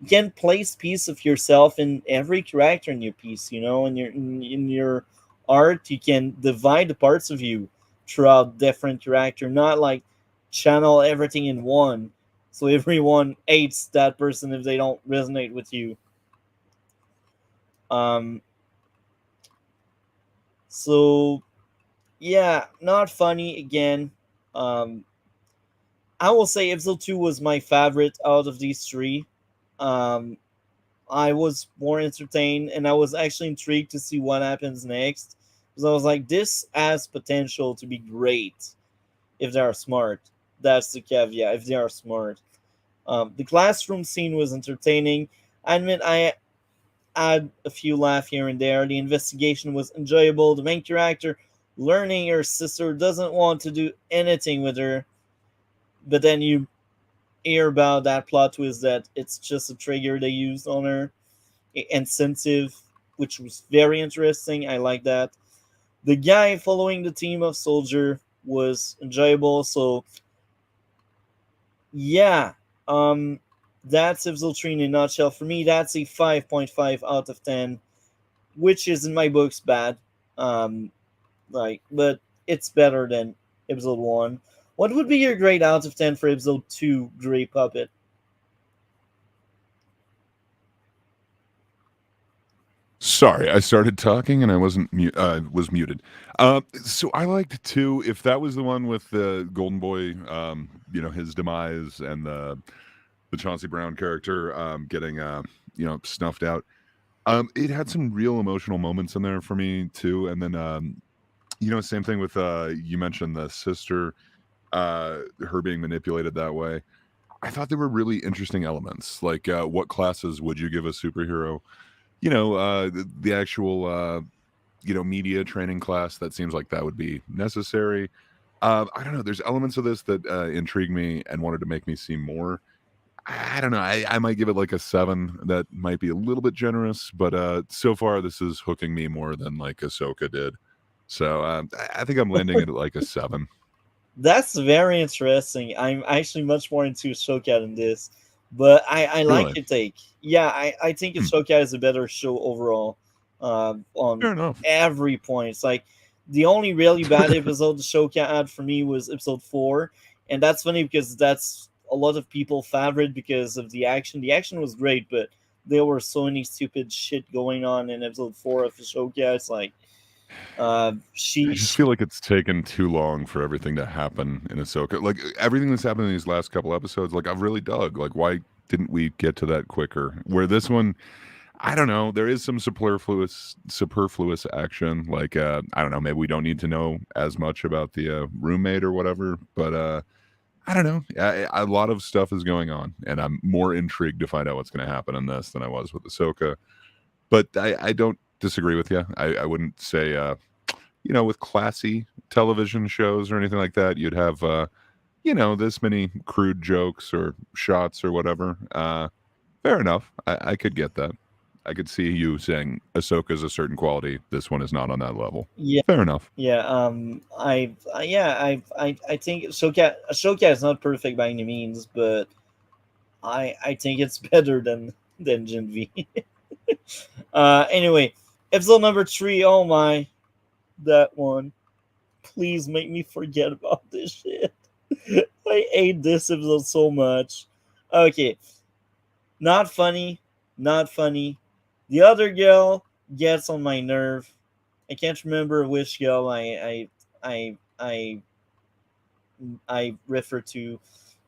you can place piece of yourself in every character in your piece, in your art. You can divide the parts of you throughout different character, not like channel everything in one so everyone hates that person if they don't resonate with you. So yeah, not funny again. I will say episode 2 was my favorite out of these 3. I was more entertained, and I was actually intrigued to see what happens next. Because I was like, this has potential to be great if they are smart. That's the caveat, if they are smart. The classroom scene was entertaining. I admit I had a few laughs here and there. The investigation was enjoyable. The main character learning her sister doesn't want to do anything with her. But then you hear about that plot twist that it's just a trigger they used on her, incentive, which was very interesting. I like that. The guy following the team of soldier was enjoyable. So yeah, um, that's episode 3 in a nutshell. For me, that's a 5.5 out of 10, which is in my books bad. Um, but it's better than episode 1. What would be your grade out of 10 for episode 2, Grey Puppet? Sorry, I started talking and I was muted. So I liked too. If that was the one with the Golden Boy, his demise and the Chauncey Brown character getting snuffed out. It had some real emotional moments in there for me too. And then same thing with you mentioned the sister, her being manipulated that way. I thought there were really interesting elements, like what classes would you give a superhero? The actual media training class, that seems like that would be necessary. I don't know, there's elements of this that intrigue me and wanted to make me see more. I don't know, I might give it like a 7. That might be a little bit generous, but so far this is hooking me more than like Ahsoka did. So I think I'm landing at like a 7. That's very interesting. I'm actually much more into Ahsoka than this, but I like Really? your take. Yeah, I think Hmm. Ahsoka is a better show overall, on Fair enough. every point. It's like the only really bad episode Ahsoka had for me was episode 4, and that's funny because that's a lot of people favorite because of the action. The action was great, but there were so many stupid shit going on in episode 4 of Ahsoka. It's like I she just feel like it's taken too long for everything to happen in Ahsoka. Like everything that's happened in these last couple episodes, like I've really dug. Like, why didn't we get to that quicker? Where this one, I don't know. There is some superfluous action. Like, I don't know. Maybe we don't need to know as much about the roommate or whatever. But I don't know. A lot of stuff is going on, and I'm more intrigued to find out what's going to happen in this than I was with Ahsoka. But I don't disagree with you. I wouldn't say. With classy television shows or anything like that, you'd have, this many crude jokes or shots or whatever. Fair enough. I could get that. I could see you saying Ahsoka's a certain quality. This one is not on that level. yeah. Fair enough. Yeah, I think Ahsoka is not perfect by any means, but I think it's better than Gen V. Anyway, episode number 3. Oh my, that one. Please make me forget about this shit. I hate this episode so much. Okay, not funny, not funny. The other girl gets on my nerve. I can't remember which girl I I I refer to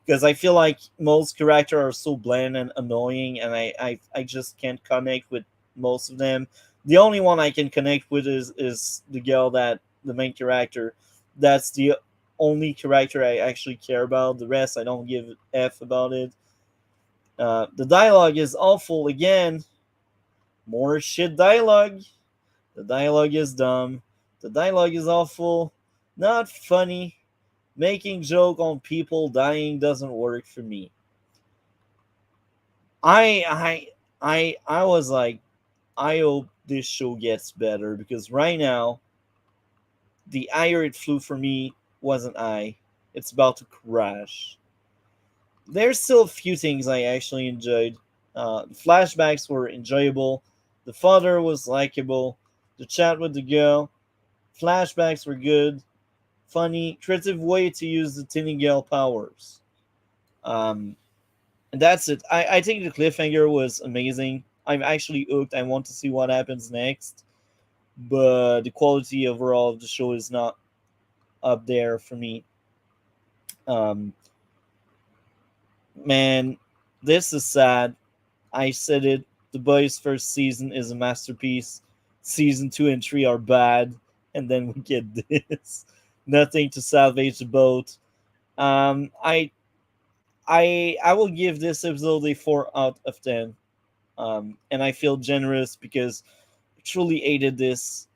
because I feel like most characters are so bland and annoying, and I just can't connect with most of them. The only one I can connect with is the girl that the main character. That's the only character I actually care about. The rest I don't give f about it. The dialogue is awful again. More shit dialogue. The dialogue is dumb. The dialogue is awful. Not funny. Making joke on people dying doesn't work for me. I was like, I hope this show gets better because right now, the higher it flew for me wasn't I. It's about to crash. There's still a few things I actually enjoyed. The flashbacks were enjoyable. The father was likable. The chat with the girl. Flashbacks were good. Funny, creative way to use the Tinny Gale powers. Um, and that's it. I think the cliffhanger was amazing. I'm actually hooked. I want to see what happens next. But the quality overall of the show is not up there for me. Um, man, this is sad. I said it. The Boys' first season is a masterpiece. Season 2 and 3 are bad. And then we get this. Nothing to salvage the boat. Um, I I will give this episode a 4 out of 10. And I feel generous because I truly hated this.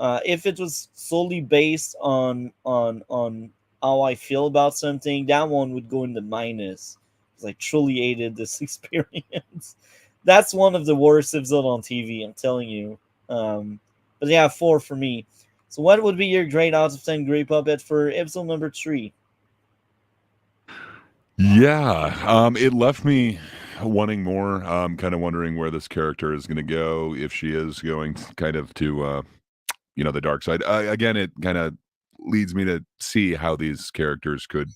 If it was solely based on how I feel about something, that one would go in the minus. because I truly hated this experience. That's one of the worst episodes on TV, I'm telling you. But yeah, 4 for me. So what would be your grade out of 10 Grey Puppet for episode number 3? Yeah, it left me wanting more. Kind of wondering where this character is going to go, if she is going kind of to, the dark side. Again, it kind of leads me to see how these characters could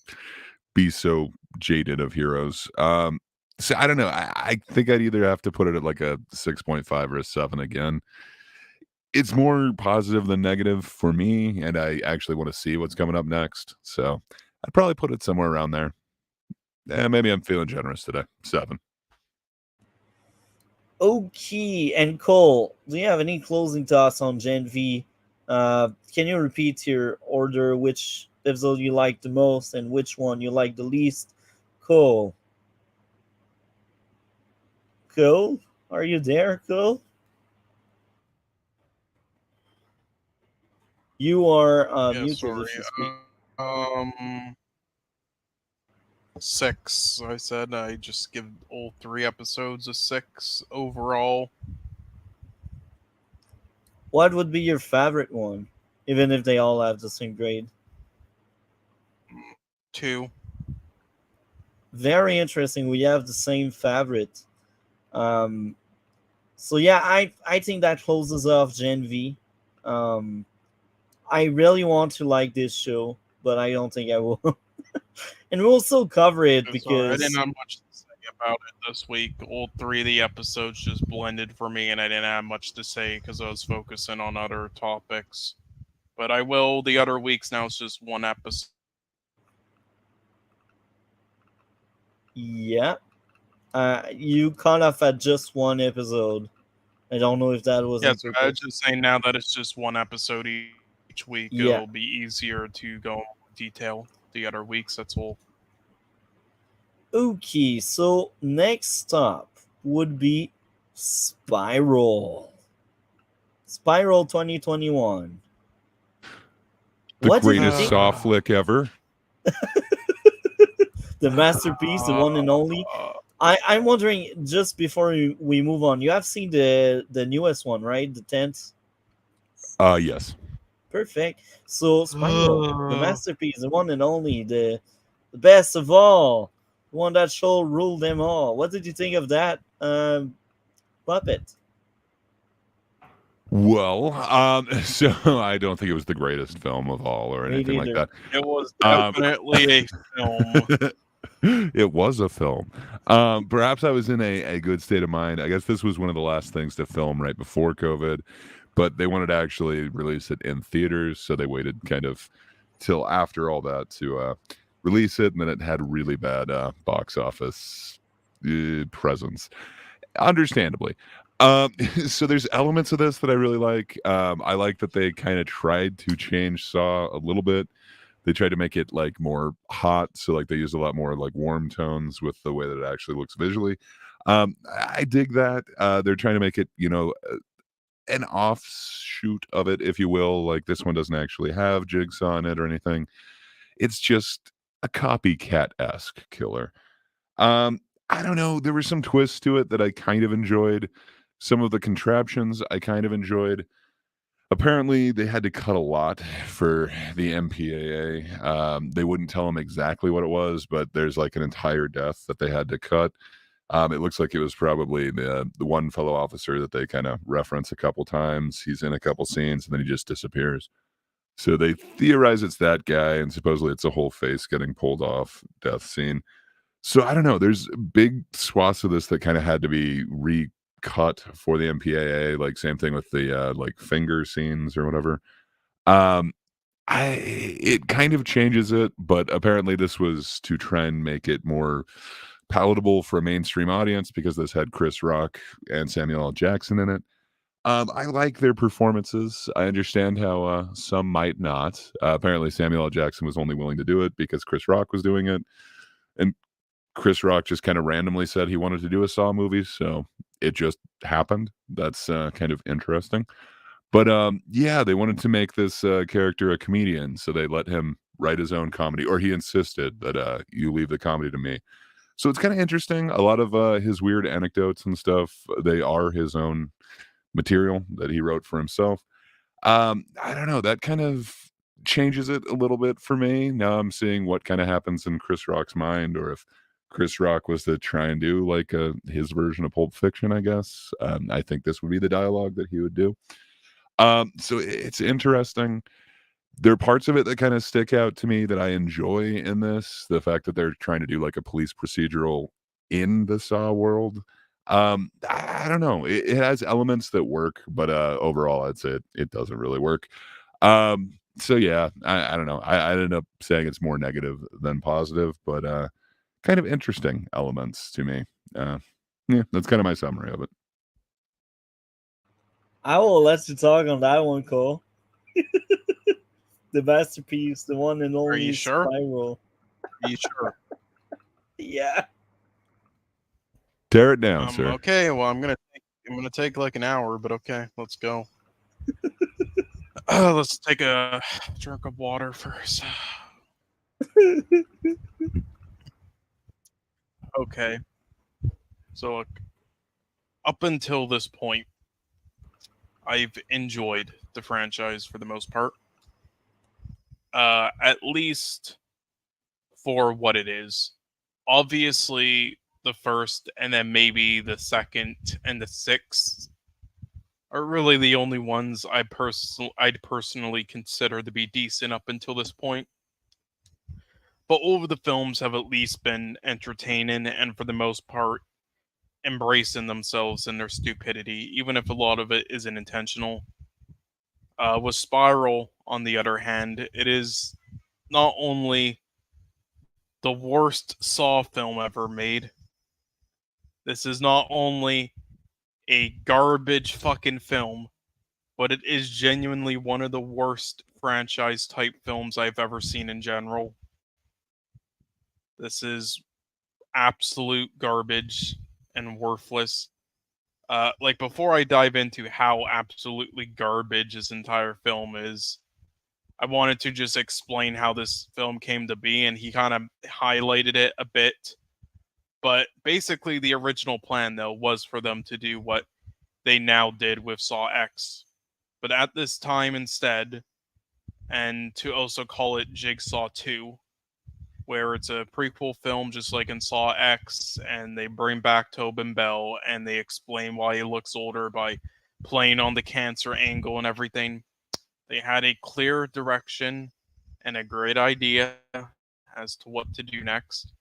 be so jaded of heroes. So I don't know. I think I'd either have to put it at like a 6.5 or a 7 again. It's more positive than negative for me, and I actually want to see what's coming up next. So I'd probably put it somewhere around there. Maybe I'm feeling generous today. 7. Okay, and Cole, do you have any closing thoughts on Gen V? Can you repeat your order, which episode you like the most and which one you like the least? Cole? Cole? Are you there, Cole? You are Yeah, muted sorry. if you speak. 6. I said I just give all 3 episodes a 6 overall. What would be your favorite one, even if they all have the same grade? 2. Very interesting. We have the same favorite. So yeah, I think that closes off Gen V. I really want to like this show, but I don't think I will. And we'll still cover it Sorry, I because didn't have much to say about it this week. All 3 of the episodes just blended for me, and I didn't have much to say because I was focusing on other topics. But I will the other weeks. Now it's just 1 episode. yeah, you caught off at just 1 episode. I don't know if that was Yeah, on so I purpose. was just saying now that it's just 1 episode each week, Yeah. it'll be easier to go into detail the other weeks. That's all. Okay, so next stop would be Spiral. Spiral 2021. The What did you greatest think? SAW flick ever. The masterpiece, the one and only. I'm wondering, just before we move on, you have seen the newest one, right? The 10th? Yes. Perfect. So Spiral, the masterpiece, the one and only, the best of all, the one that shall rule them all. What did you think of that puppet? Well, so I don't think it was the greatest film of all or Me anything like neither. that. It was definitely a film. It was a film. Perhaps I was in a good state of mind. I guess this was one of the last things to film right before COVID, but they wanted to actually release it in theaters, so they waited kind of till after all that to release it, and then it had really bad box office presence, understandably. So there's elements of this that I really like. I like that they kind of tried to change SAW a little bit. They tried to make it like more hot, so like they used a lot more like warm tones with the way that it actually looks visually. I dig that. They're trying to make it, an offshoot of it, if you will. Like this one doesn't actually have Jigsaw in it or anything. It's just a copycat-esque killer. I don't know. There were some twists to it that I kind of enjoyed. Some of the contraptions I kind of enjoyed. Apparently, they had to cut a lot for the MPAA. They wouldn't tell them exactly what it was, but there's like an entire death that they had to cut. It looks like it was probably the one fellow officer that they kind of reference a couple times. He's in a couple scenes and then he just disappears. So they theorize it's that guy, and supposedly it's a whole face getting pulled off death scene. So I don't know. There's big swaths of this that kind of had to be recut for the MPAA. Like same thing with the like finger scenes or whatever. It kind of changes it, but apparently this was to try and make it more palatable for a mainstream audience because this had Chris Rock and Samuel L. Jackson in it. I like their performances. I understand how some might not. Apparently Samuel L. Jackson was only willing to do it because Chris Rock was doing it. And Chris Rock just kind of randomly said he wanted to do a SAW movie, so it just happened. That's kind of interesting. But yeah, they wanted to make this character a comedian, so they let him write his own comedy, or he insisted that you leave the comedy to me. So it's kind of interesting. A lot of his weird anecdotes and stuff, they are his own material that he wrote for himself. I don't know, that kind of changes it a little bit for me. Now I'm seeing what kind of happens in Chris Rock's mind, or if Chris Rock was to try and do like his version of Pulp Fiction, I guess. I think this would be the dialogue that he would do. So it's interesting. There are parts of it that kind of stick out to me that I enjoy in this. The fact that they're trying to do like a police procedural in the Saw world. I don't know. It has elements that work, but overall, I'd say it doesn't really work. So yeah, I don't know. I ended up saying it's more negative than positive, but kind of interesting elements to me. Yeah, that's kind of my summary of it. I will let you talk on that one, Cole. The masterpiece, the one and only you sure? Spiral. Are you sure? Yeah. Tear it down, sir. Okay, well, I'm gonna take like an hour, but okay, let's go. Let's take a drink of water first. Okay. So look, up until this point, I've enjoyed the franchise for the most part. At least for what it is. Obviously, the first and then maybe the second and the sixth are really the only ones I'd personally consider to be decent up until this point. But all of the films have at least been entertaining and for the most part embracing themselves and their stupidity, even if a lot of it isn't intentional. With Spiral, on the other hand, it is not only the worst Saw film ever made, this is not only a garbage fucking film, but it is genuinely one of the worst franchise type films I've ever seen in general. This is absolute garbage and worthless. Like, before I dive into how absolutely garbage this entire film is, I wanted to just explain how this film came to be, and he kind of highlighted it a bit. But basically, the original plan, though, was for them to do what they now did with Saw X. But at this time, instead, and to also call it Jigsaw 2, where it's a prequel film just like in Saw X, and they bring back Tobin Bell, and they explain why he looks older by playing on the cancer angle and everything. They had a clear direction and a great idea as to what to do next,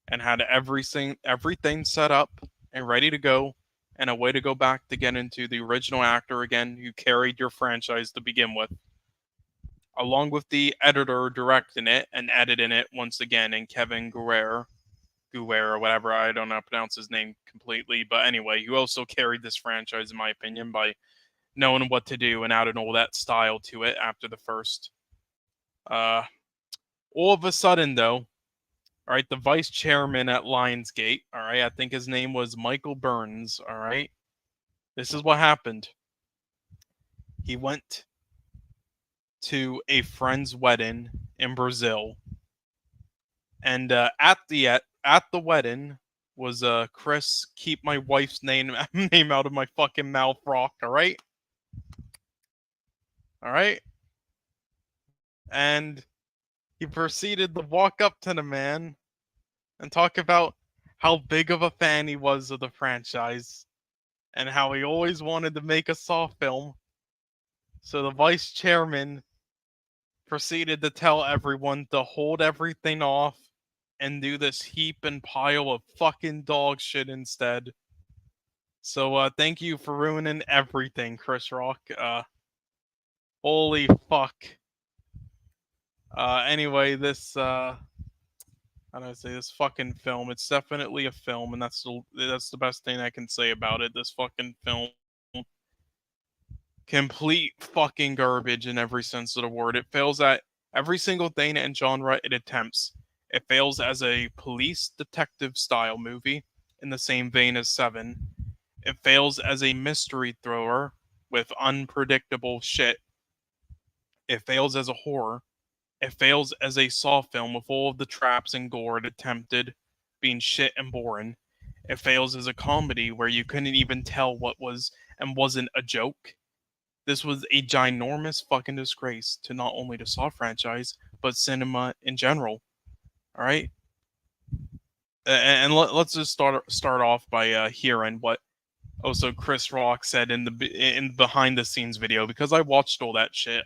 and had everything set up and ready to go, and a way to go back to get into the original actor again who carried your franchise to begin with, along with the editor directing it and editing it once again, and Kevin Guerrero or whatever, I don't know how to pronounce his name completely, but anyway, who also carried this franchise, in my opinion, by knowing what to do and adding all that style to it after the first. All of a sudden, though, all right, the vice chairman at Lionsgate, all right, I think his name was Michael Burns, all right, this is what happened. He went to a friend's wedding in Brazil, and at the wedding was Chris, keep my wife's name out of my fucking mouth, Rock, all right? All right? And he proceeded to walk up to the man and talk about how big of a fan he was of the franchise and how he always wanted to make a Saw film. So the vice chairman proceeded to tell everyone to hold everything off and do this heap and pile of fucking dog shit instead. So thank you for ruining everything, Chris Rock. Holy fuck. Anyway, this how do I say, this fucking film? It's definitely a film, and that's the best thing I can say about it. This fucking film, complete fucking garbage in every sense of the word. It fails at every single thing and genre it attempts. It fails as a police detective style movie in the same vein as Seven. It fails as a mystery thriller with unpredictable shit. It fails as a horror. It fails as a Saw film with all of the traps and gore it attempted being shit and boring. It fails as a comedy where you couldn't even tell what was and wasn't a joke. This was a ginormous fucking disgrace to not only the Saw franchise, but cinema in general. All right, and let's just start off by hearing what also Chris Rock said in the behind the scenes video, because I watched all that shit.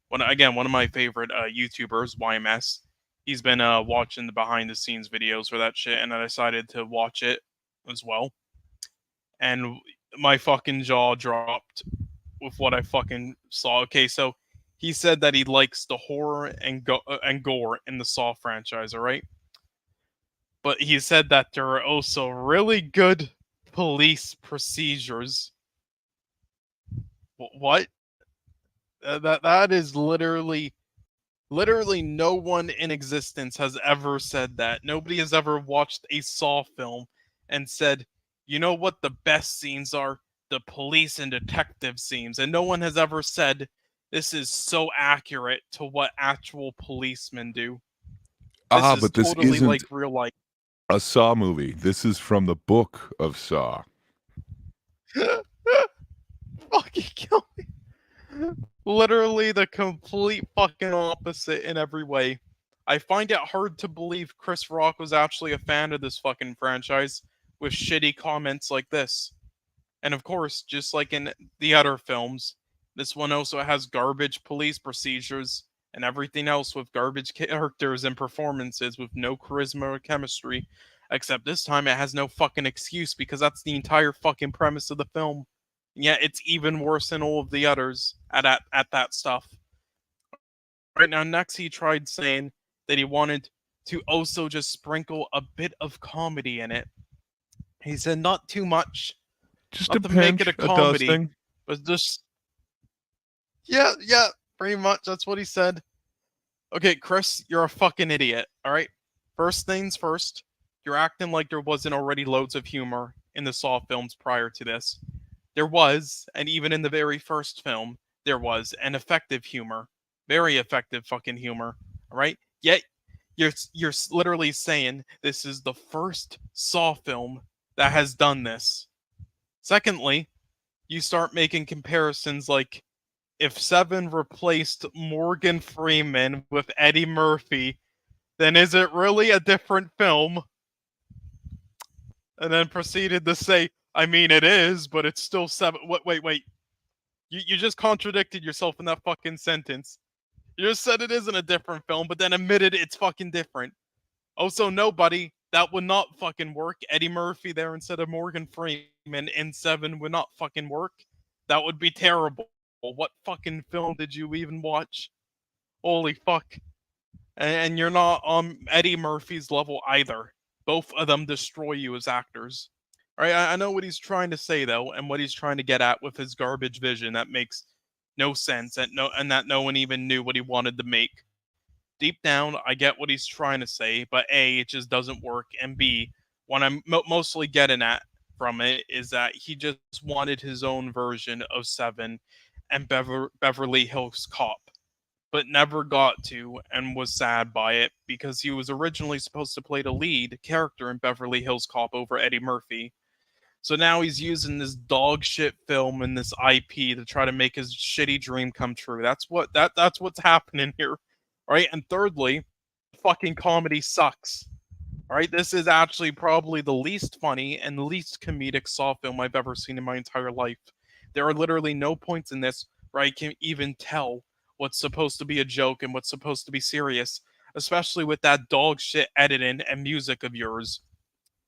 One of my favorite YouTubers, YMS, he's been watching the behind the scenes videos for that shit, and I decided to watch it as well. And my fucking jaw dropped with what I fucking saw. Okay, so he said that he likes the horror and gore in the Saw franchise, alright? But he said that there are also really good police procedures. What? That is literally no one in existence has ever said that. Nobody has ever watched a Saw film and said, you know what the best scenes are? The police and detective scenes. And no one has ever said, this is so accurate to what actual policemen do. But this totally isn't like real life. a Saw movie. This is from the book of Saw. Fucking kill me. Literally the complete fucking opposite in every way. I find it hard to believe Chris Rock was actually a fan of this fucking franchise with shitty comments like this. And of course, just like in the other films, this one also has garbage police procedures and everything else with garbage characters and performances with no charisma or chemistry. Except this time it has no fucking excuse, because that's the entire fucking premise of the film. And yet it's even worse than all of the others at that stuff. Right now, next he tried saying that he wanted to also just sprinkle a bit of comedy in it. He said not too much, Just not a to make pinch, it a a comedy, dusting. but just yeah, pretty much that's what he said. Okay, Chris, you're a fucking idiot. All right. First things first, you're acting like there wasn't already loads of humor in the Saw films prior to this. There was, and even in the very first film, there was an effective humor, very effective fucking humor. All right. Yet you're literally saying this is the first Saw film that has done this. Secondly, you start making comparisons like, if Seven replaced Morgan Freeman with Eddie Murphy, then is it really a different film? And then proceeded to say, I mean, it is, but it's still Seven. Wait. You just contradicted yourself in that fucking sentence. You just said it isn't a different film, but then admitted it's fucking different. Also, nobody, that would not fucking work. Eddie Murphy there instead of Morgan Freeman in Seven would not fucking work. That would be terrible. What fucking film did you even watch? Holy fuck. And you're not on Eddie Murphy's level either. Both of them destroy you as actors. Alright, I know what he's trying to say though, and what he's trying to get at with his garbage vision that makes no sense, and that no one even knew what he wanted to make. Deep down, I get what he's trying to say, but A, it just doesn't work, and B, what I'm mostly getting at from it is that he just wanted his own version of Seven and Beverly Hills Cop, but never got to, and was sad by it, because he was originally supposed to play the lead character in Beverly Hills Cop over Eddie Murphy. So now he's using this dog shit film and this IP to try to make his shitty dream come true. That's what's happening here. Right? And thirdly, fucking comedy sucks. Alright, this is actually probably the least funny and least comedic Saw film I've ever seen in my entire life. There are literally no points in this where I can even tell what's supposed to be a joke and what's supposed to be serious, especially with that dog shit editing and music of yours.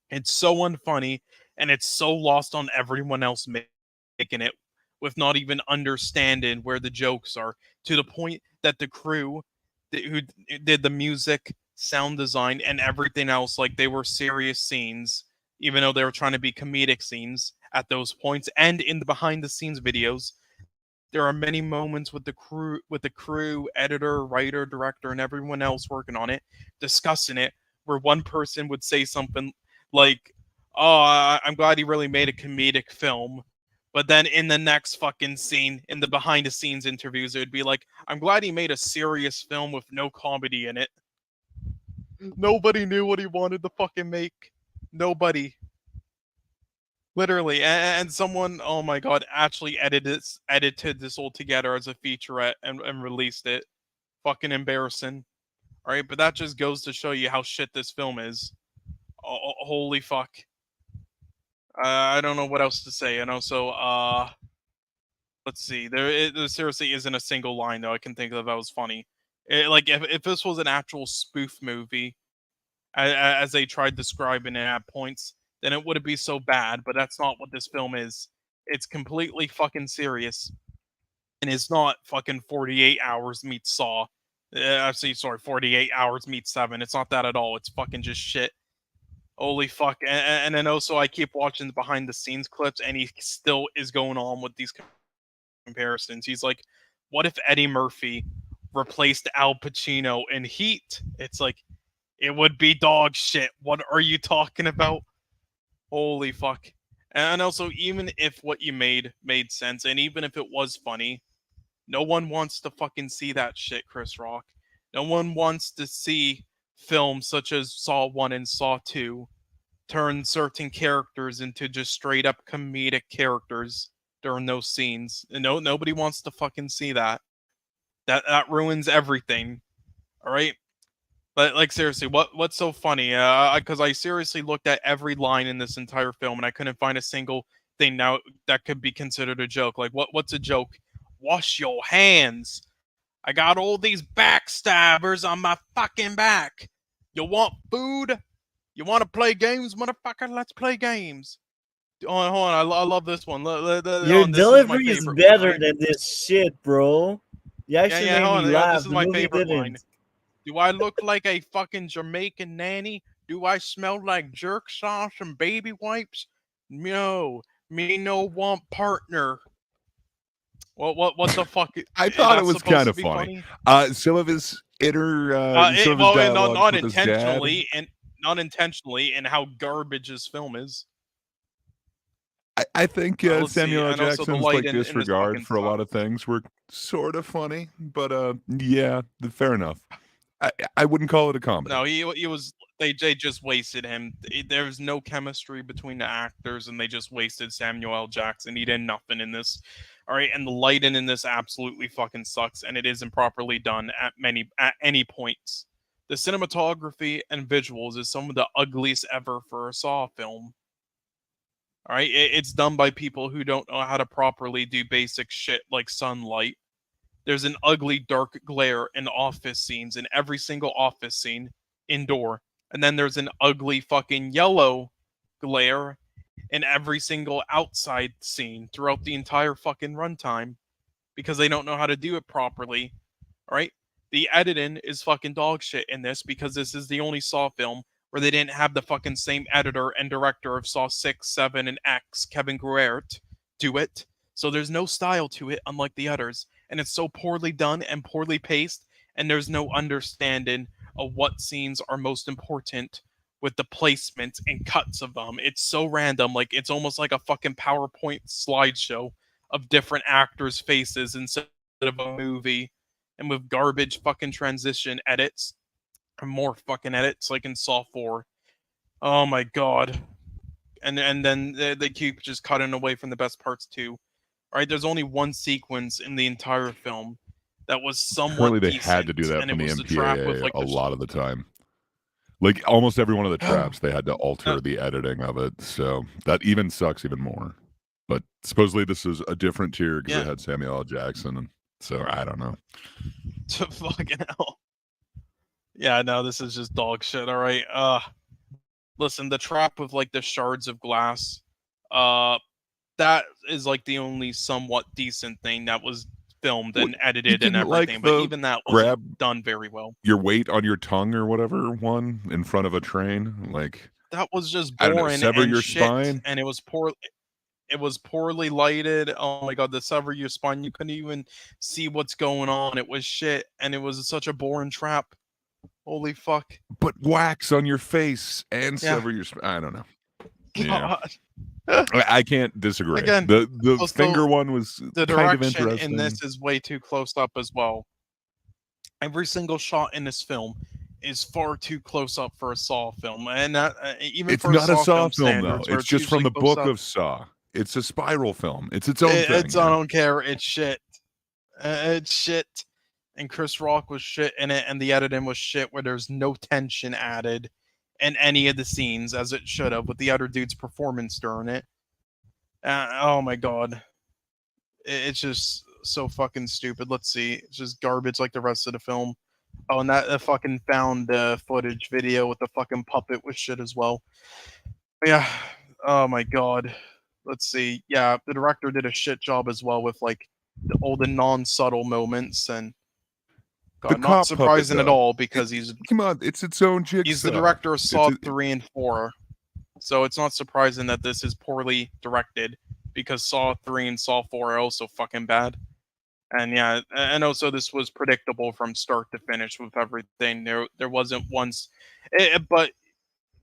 It's so unfunny, and it's so lost on everyone else making it, with not even understanding where the jokes are, to the point that the crew who did the music, sound design, and everything else, like they were serious scenes, even though they were trying to be comedic scenes at those points. And in the behind the scenes videos, there are many moments with the crew, editor, writer, director, and everyone else working on it, discussing it, where one person would say something like, oh, I'm glad he really made a comedic film. But then in the next fucking scene, in the behind the scenes interviews, it would be like, I'm glad he made a serious film with no comedy in it. Nobody knew what he wanted to fucking make. Nobody. Literally, and someone, oh my god, actually edited this all together as a featurette and released it. Fucking embarrassing. Alright, but that just goes to show you how shit this film is. Holy fuck. I don't know what else to say. And also, let's see. There seriously isn't a single line though I can think of that was funny. Like if this was an actual spoof movie, as they tried describing it at points, then it wouldn't be so bad. But that's not what this film is. It's completely fucking serious, and it's not fucking 48 hours meets Saw. Actually, sorry, 48 hours meets 7. It's not that at all. It's fucking just shit. Holy fuck. And then also I keep watching the behind the scenes clips and he still is going on with these comparisons. He's like, what if Eddie Murphy replaced Al Pacino in Heat? It's like, it would be dog shit. What are you talking about? Holy fuck. And also, even if what you made sense, and even if it was funny, no one wants to fucking see that shit, Chris Rock. No one wants to see films such as Saw 1 and Saw 2 turn certain characters into just straight up comedic characters during those scenes. And nobody wants to fucking see that. That ruins everything. All right? But like seriously, what's so funny? Because I seriously looked at every line in this entire film and I couldn't find a single thing now that could be considered a joke. Like what's a joke? Wash your hands. I got all these backstabbers on my fucking back. You want food? You want to play games, motherfucker? Let's play games. Hold on. I love this one. Your delivery is better than this shit, bro. You actually made me laugh. This is my favorite line. Do I look like a fucking Jamaican nanny? Do I smell like jerk sauce and baby wipes? No, me no want partner. What the fuck? I thought it was kind of funny. Some of his inner, not intentionally, and not intentionally, and how garbage his film is. I think Samuel L. Jackson's like disregard for a lot of things were sort of funny, but yeah, fair enough. I wouldn't call it a comedy. No, he was. They just wasted him. There's no chemistry between the actors, and they just wasted Samuel L. Jackson. He did nothing in this. All right, and the lighting in this absolutely fucking sucks, and it isn't properly done at any points. The cinematography and visuals is some of the ugliest ever for a Saw film. All right, it's done by people who don't know how to properly do basic shit like sunlight. There's an ugly dark glare in office scenes in every single office scene indoor. And then there's an ugly fucking yellow glare in every single outside scene throughout the entire fucking runtime because they don't know how to do it properly. All right? The editing is fucking dog shit in this because this is the only Saw film where they didn't have the fucking same editor and director of Saw 6, 7, and X, Kevin Gruert, do it. So there's no style to it unlike the others. And it's so poorly done and poorly paced, and there's no understanding of what scenes are most important with the placements and cuts of them. It's so random, like it's almost like a fucking PowerPoint slideshow of different actors' faces instead of a movie, and with garbage fucking transition edits, or more fucking edits like in Saw 4. Oh my god. And then they keep just cutting away from the best parts too. All right, there's only one sequence in the entire film that was somewhat Apparently they decent, had to do that and from it the was the trap MPAA with, like, a the lot of the time. Like almost every one of the traps, they had to alter the editing of it. So that even sucks even more. But supposedly this is a different tier because it had Samuel L. Jackson. And so I don't know. To fucking hell. Yeah, no, this is just dog shit, all right? Listen, the trap with, like, the shards of glass, that is like the only somewhat decent thing that was filmed and edited and everything, but even that wasn't done very well. Your weight on your tongue or whatever one in front of a train, like that was just boring. Sever and your shit, spine, and it was poor. It was poorly lighted. Oh my god, the sever your spine. You couldn't even see what's going on. It was shit, and it was such a boring trap. Holy fuck! But wax on your face and sever your spine. I don't know. Yeah. I can't disagree. Again, the finger one was the kind of direction interesting. in this is way too close up as well. Every single shot in this film is far too close up for a Saw film, and even It's for not a Saw Saw film film though. standards, where It's just from usually the close book up. of Saw. It's a spiral film. It's its own thing. It's I don't care. It's shit. It's shit. And Chris Rock was shit in it, and the editing was shit, where there's no tension added in any of the scenes as it should have with the other dude's performance during it. Oh my god, it's just so fucking stupid. Let's see, it's just garbage like the rest of the film. Oh, and that fucking found footage video with the fucking puppet was shit as well. Yeah. Oh my god. Let's see. Yeah, the director did a shit job as well with like all the non-subtle moments, and The God, not cop surprising puppet, at though. all because Come on, it's its own jigsaw. he's the director of It's Saw a- 3 and 4. So it's not surprising that this is poorly directed because Saw 3 and Saw 4 are also fucking bad. And yeah, and also this was predictable from start to finish with everything. There wasn't once, but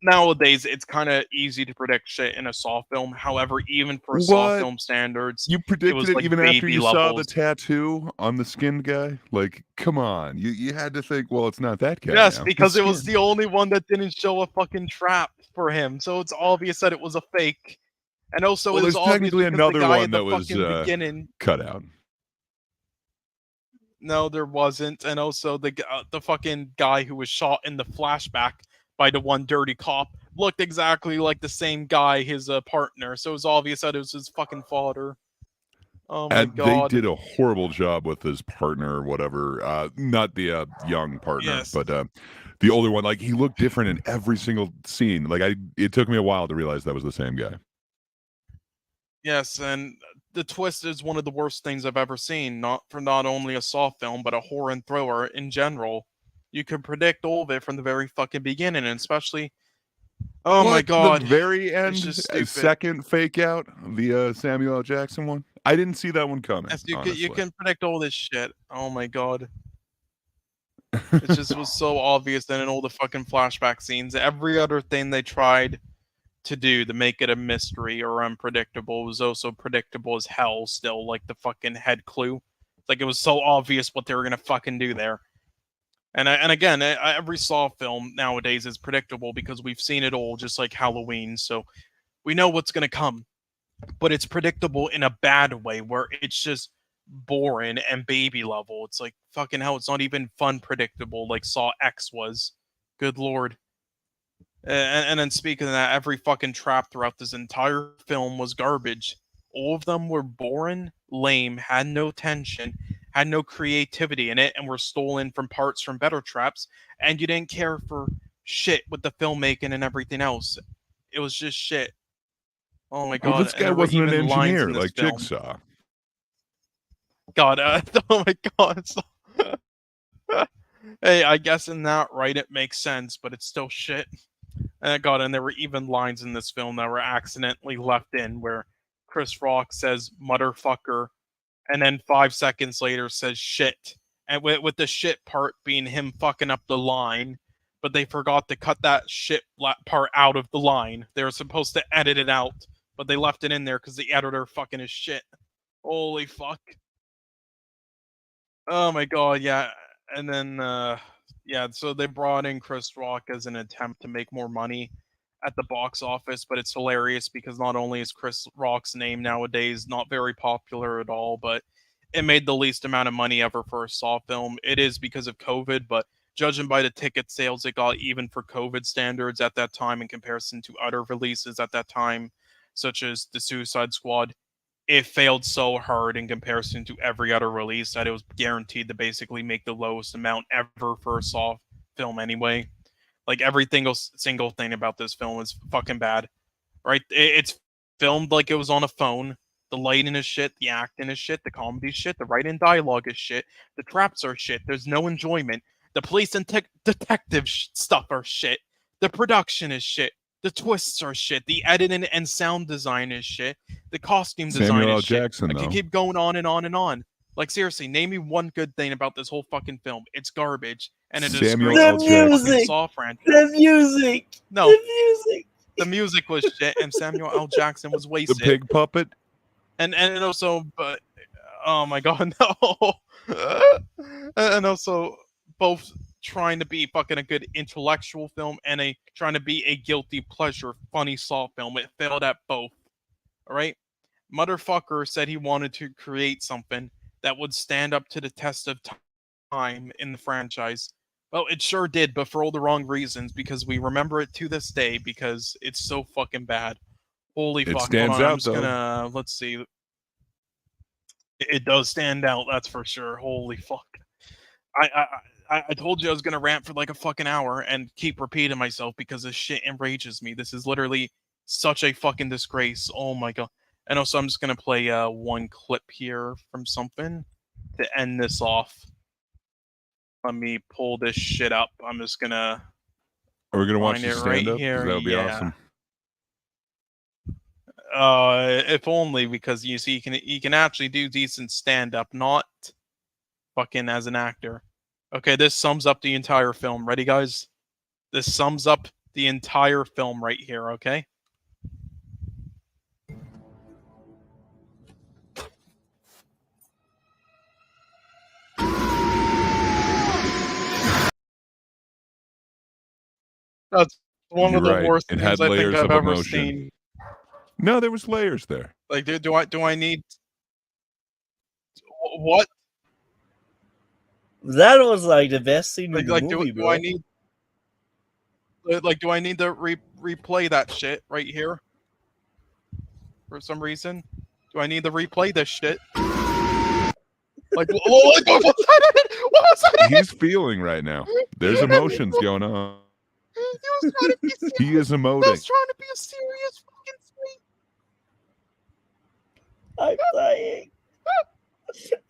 nowadays it's kind of easy to predict shit in a Saw film. However, even for Saw What? film standards, You it predicted was it like even after baby you saw the levels. tattoo on the skinned guy? Like, come on. You had to think, well, it's not that guy. Yes, now. because He's it was skinned. the only one that didn't show a fucking trap for him, so it's obvious that it was a fake. And also, Well, it was there's obvious technically because another the guy one at the that was fucking beginning. cut out. No, there wasn't. And also, the fucking guy who was shot in the flashback by the one dirty cop looked exactly like the same guy, his partner. So it was obvious that it was his fucking father. Oh my And god. they did a horrible job with his partner or whatever. Not the young partner, Yes. but the older one. Like, he looked different in every single scene. Like, it took me a while to realize that was the same guy. Yes, and the twist is one of the worst things I've ever seen. Not only a Saw film, but a horror and thriller in general. You can predict all of it from the very fucking beginning, and especially. Oh my What? god. The very end, just stupid. second fake out, the Samuel L. Jackson one. I didn't see that one coming. Yes, you honestly. can predict all this shit. Oh my god. It just was so obvious that in all the fucking flashback scenes, every other thing they tried to do to make it a mystery or unpredictable was also predictable as hell still, like the fucking head clue. Like, it was so obvious what they were gonna fucking do there. And again, every Saw film nowadays is predictable because we've seen it all, just like Halloween, so we know what's gonna come. But it's predictable in a bad way, where it's just boring and baby level. It's like, fucking hell, it's not even fun predictable like Saw X was. Good lord. And then speaking of that, every fucking trap throughout this entire film was garbage. All of them were boring, lame, had no tension, had no creativity in it, and were stolen from parts from better traps, and you didn't care for shit with the filmmaking and everything else. It was just shit. Oh my god. Well, this and guy there were wasn't an even lines engineer in this like film. Jigsaw. God, oh my god. Hey, I guess in that, right, it makes sense, but it's still shit. And God, and there were even lines in this film that were accidentally left in where Chris Rock says "motherfucker," and then 5 seconds later says "shit," and with the shit part being him fucking up the line, but they forgot to cut that shit part out of the line. They were supposed to edit it out, but they left it in there because the editor fucking is shit. Holy fuck. Oh my god, yeah. And then yeah, so they brought in Chris Rock as an attempt to make more money at the box office, but it's hilarious because not only is Chris Rock's name nowadays not very popular at all, but it made the least amount of money ever for a Saw film. It is because of COVID, but judging by the ticket sales it got even for COVID standards at that time in comparison to other releases at that time, such as The Suicide Squad, it failed so hard in comparison to every other release that it was guaranteed to basically make the lowest amount ever for a Saw film anyway. Like, every single thing about this film is fucking bad. Right? It's filmed like it was on a phone. The lighting is shit, the acting is shit, the comedy is shit, the writing dialogue is shit, the traps are shit, there's no enjoyment. The police and detective stuff are shit. The production is shit. The twists are shit. The editing and sound design is shit. The costume design Samuel L. is shit. Jackson, I though. could keep going on and on and on. Like, seriously, name me one good thing about this whole fucking film. It's garbage, and it Samuel is L. The Jackson. music! Saw franchise. The music! No, The music! the music was shit, and Samuel L. Jackson was The wasted. pig puppet. And also, but oh my god, no. And also, both trying to be fucking a good intellectual film and trying to be a guilty pleasure funny SAW film. It failed at both. All right, motherfucker said he wanted to create something that would stand up to the test of time in the franchise. Well, it sure did, but for all the wrong reasons, because we remember it to this day because it's so fucking bad. Holy It fuck. stands Hold on, out, I'm just though. gonna, let's see. It does stand out, that's for sure. Holy fuck. I told you I was gonna rant for like a fucking hour and keep repeating myself because this shit enrages me. This is literally such a fucking disgrace. Oh my god. And also, I'm just gonna play one clip here from something to end this off. Let me pull this shit up. I'm just gonna. Are we gonna watch find the it right stand up? here. That would be Yeah. awesome. If only, because you see, you can actually do decent stand up, not fucking as an actor. Okay, this sums up the entire film. Ready, guys? This sums up the entire film right here. Okay. That's one You're of the right. worst It things had I think layers I've of ever emotion. seen. No, there was layers there. Like, do I need what? That was like the best scene in the Like movie, do bro. I need do I need to replay that shit right here? For some reason, do I need to replay this shit? Like, what was that? What was that? He's feeling right now. There's emotions going on. He was trying to be serious. He is He was emoting. trying to be a serious fucking sweet. I'm dying.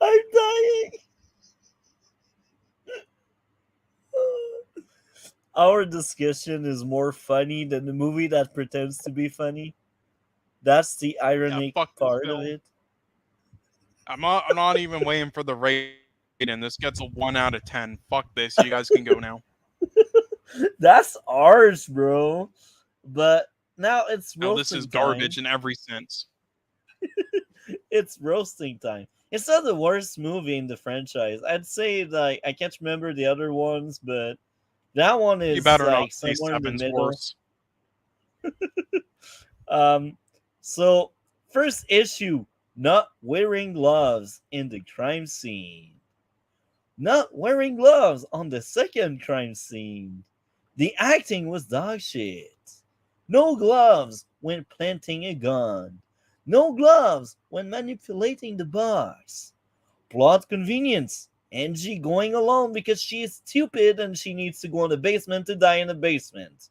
I'm dying. Our discussion is more funny than the movie that pretends to be funny. That's the ironic fuck this part of film. it. I'm not even waiting for the rating. This gets a 1 out of 10. Fuck this. You guys can go now. That's ours, bro. But now it's No, roasting this is time. garbage in every sense. It's roasting time. It's not the worst movie in the franchise. I'd say like I can't remember the other ones, but that one is You better like not say somewhere in the 7's middle. worse. So first issue, not wearing gloves in the crime scene. Not wearing gloves on the second crime scene. The acting was dog shit. No gloves when planting a gun. No gloves when manipulating the box. Plot convenience. Angie going alone because she is stupid and she needs to go in the basement to die in the basement.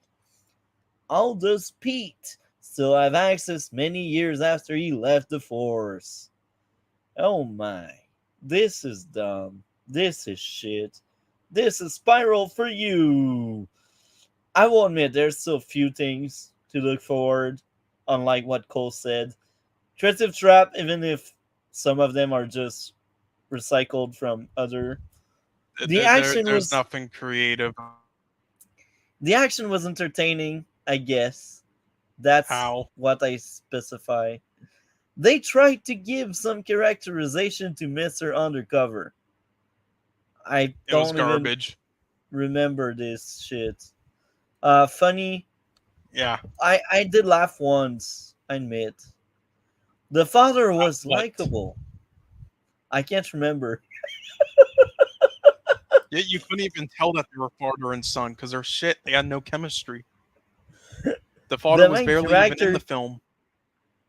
Aldous Pete still have access many years after he left the Force. Oh my. This is dumb. This is shit. This is Spiral for you. I will admit there's still a few things to look forward, unlike what Cole said. Creative Trap, even if some of them are just recycled from other. There's nothing creative. The action was entertaining, I guess. That's How? what I specify. They tried to give some characterization to Mr. Undercover. I It was don't even garbage. remember this shit. Funny. Yeah. I did laugh once, I admit. The father was What? likable. I can't remember. Yet you couldn't even tell that they were father and son because they're shit. They had no chemistry. The father The was main barely even in character- the film.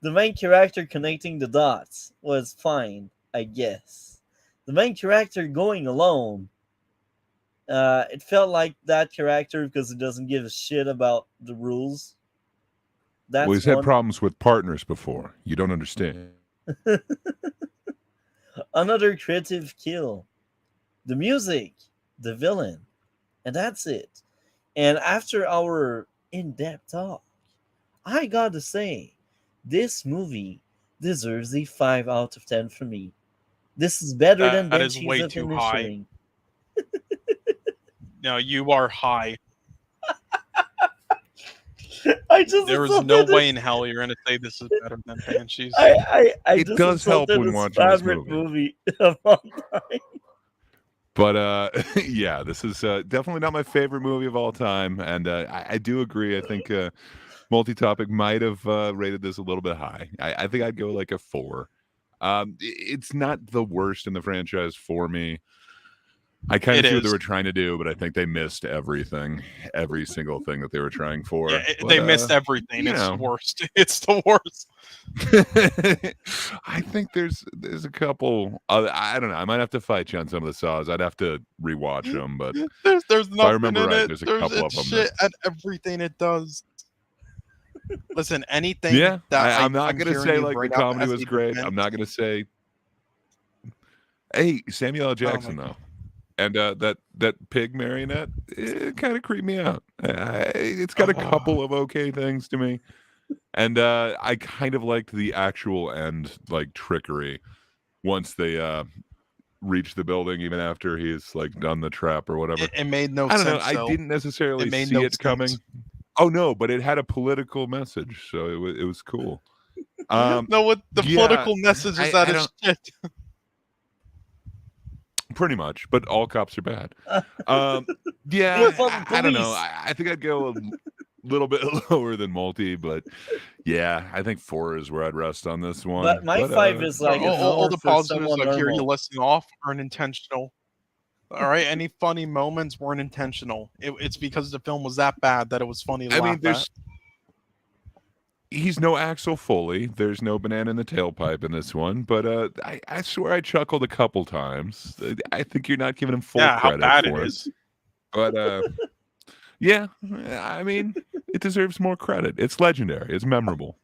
The main character connecting the dots was fine, I guess. The main character going alone, it felt like that character because it doesn't give a shit about the rules. That's Well, he's had one. problems with partners before. You don't understand. Another creative kill. The music, the villain, and that's it. And after our in-depth talk, I gotta say, this movie deserves a 5 out of 10 for me. This is better than That is Banshees way of too high. Inisherin. No, you are high. I just There is insulted no his- way in hell you're going to say this is better than Banshees. I It just does help insulted when his watching this favorite movie. movie of all time. But yeah, this is definitely not my favorite movie of all time, and I do agree. I think Multi-Topic might have rated this a little bit high. I think I'd go like a 4. It's not the worst in the franchise for me. I kind of see what they were trying to do, but I think they missed everything, every single thing that they were trying for. Yeah, but, they missed everything. It's the worst. It's the worst. I think there's a couple. I don't know. I might have to fight you on some of the saws. I'd have to rewatch them, but there's nothing I remember in right, it. there's a couple of them. Shit at everything it does. Listen, anything. Yeah, that I'm not gonna say like the comedy was great. I'm not gonna say. Hey, Samuel L. Jackson though. And that pig marionette, it kind of creeped me out. It's got a couple of okay things to me, and I kind of liked the actual end, like trickery, once they reach the building, even after he's like done the trap or whatever. It made no sense. sense. I don't know. I didn't necessarily see it coming. Oh no, but it had a political message, so it was cool. No, what the political message is that it's shit. Pretty much, but all cops are bad. Yeah, I don't know. I think I'd go a little bit lower than Multi, but yeah, I think 4 is where I'd rest on this one. But my 5 is like all the positives, like here you listing off, aren't intentional. All right, any funny moments weren't intentional. It's because the film was that bad that it was funny to laugh at. He's no Axel Foley. There's no banana in the tailpipe in this one, but I swear I chuckled a couple times. I think you're not giving him full credit how bad for it is. But yeah, I mean, it deserves more credit. It's legendary. It's memorable.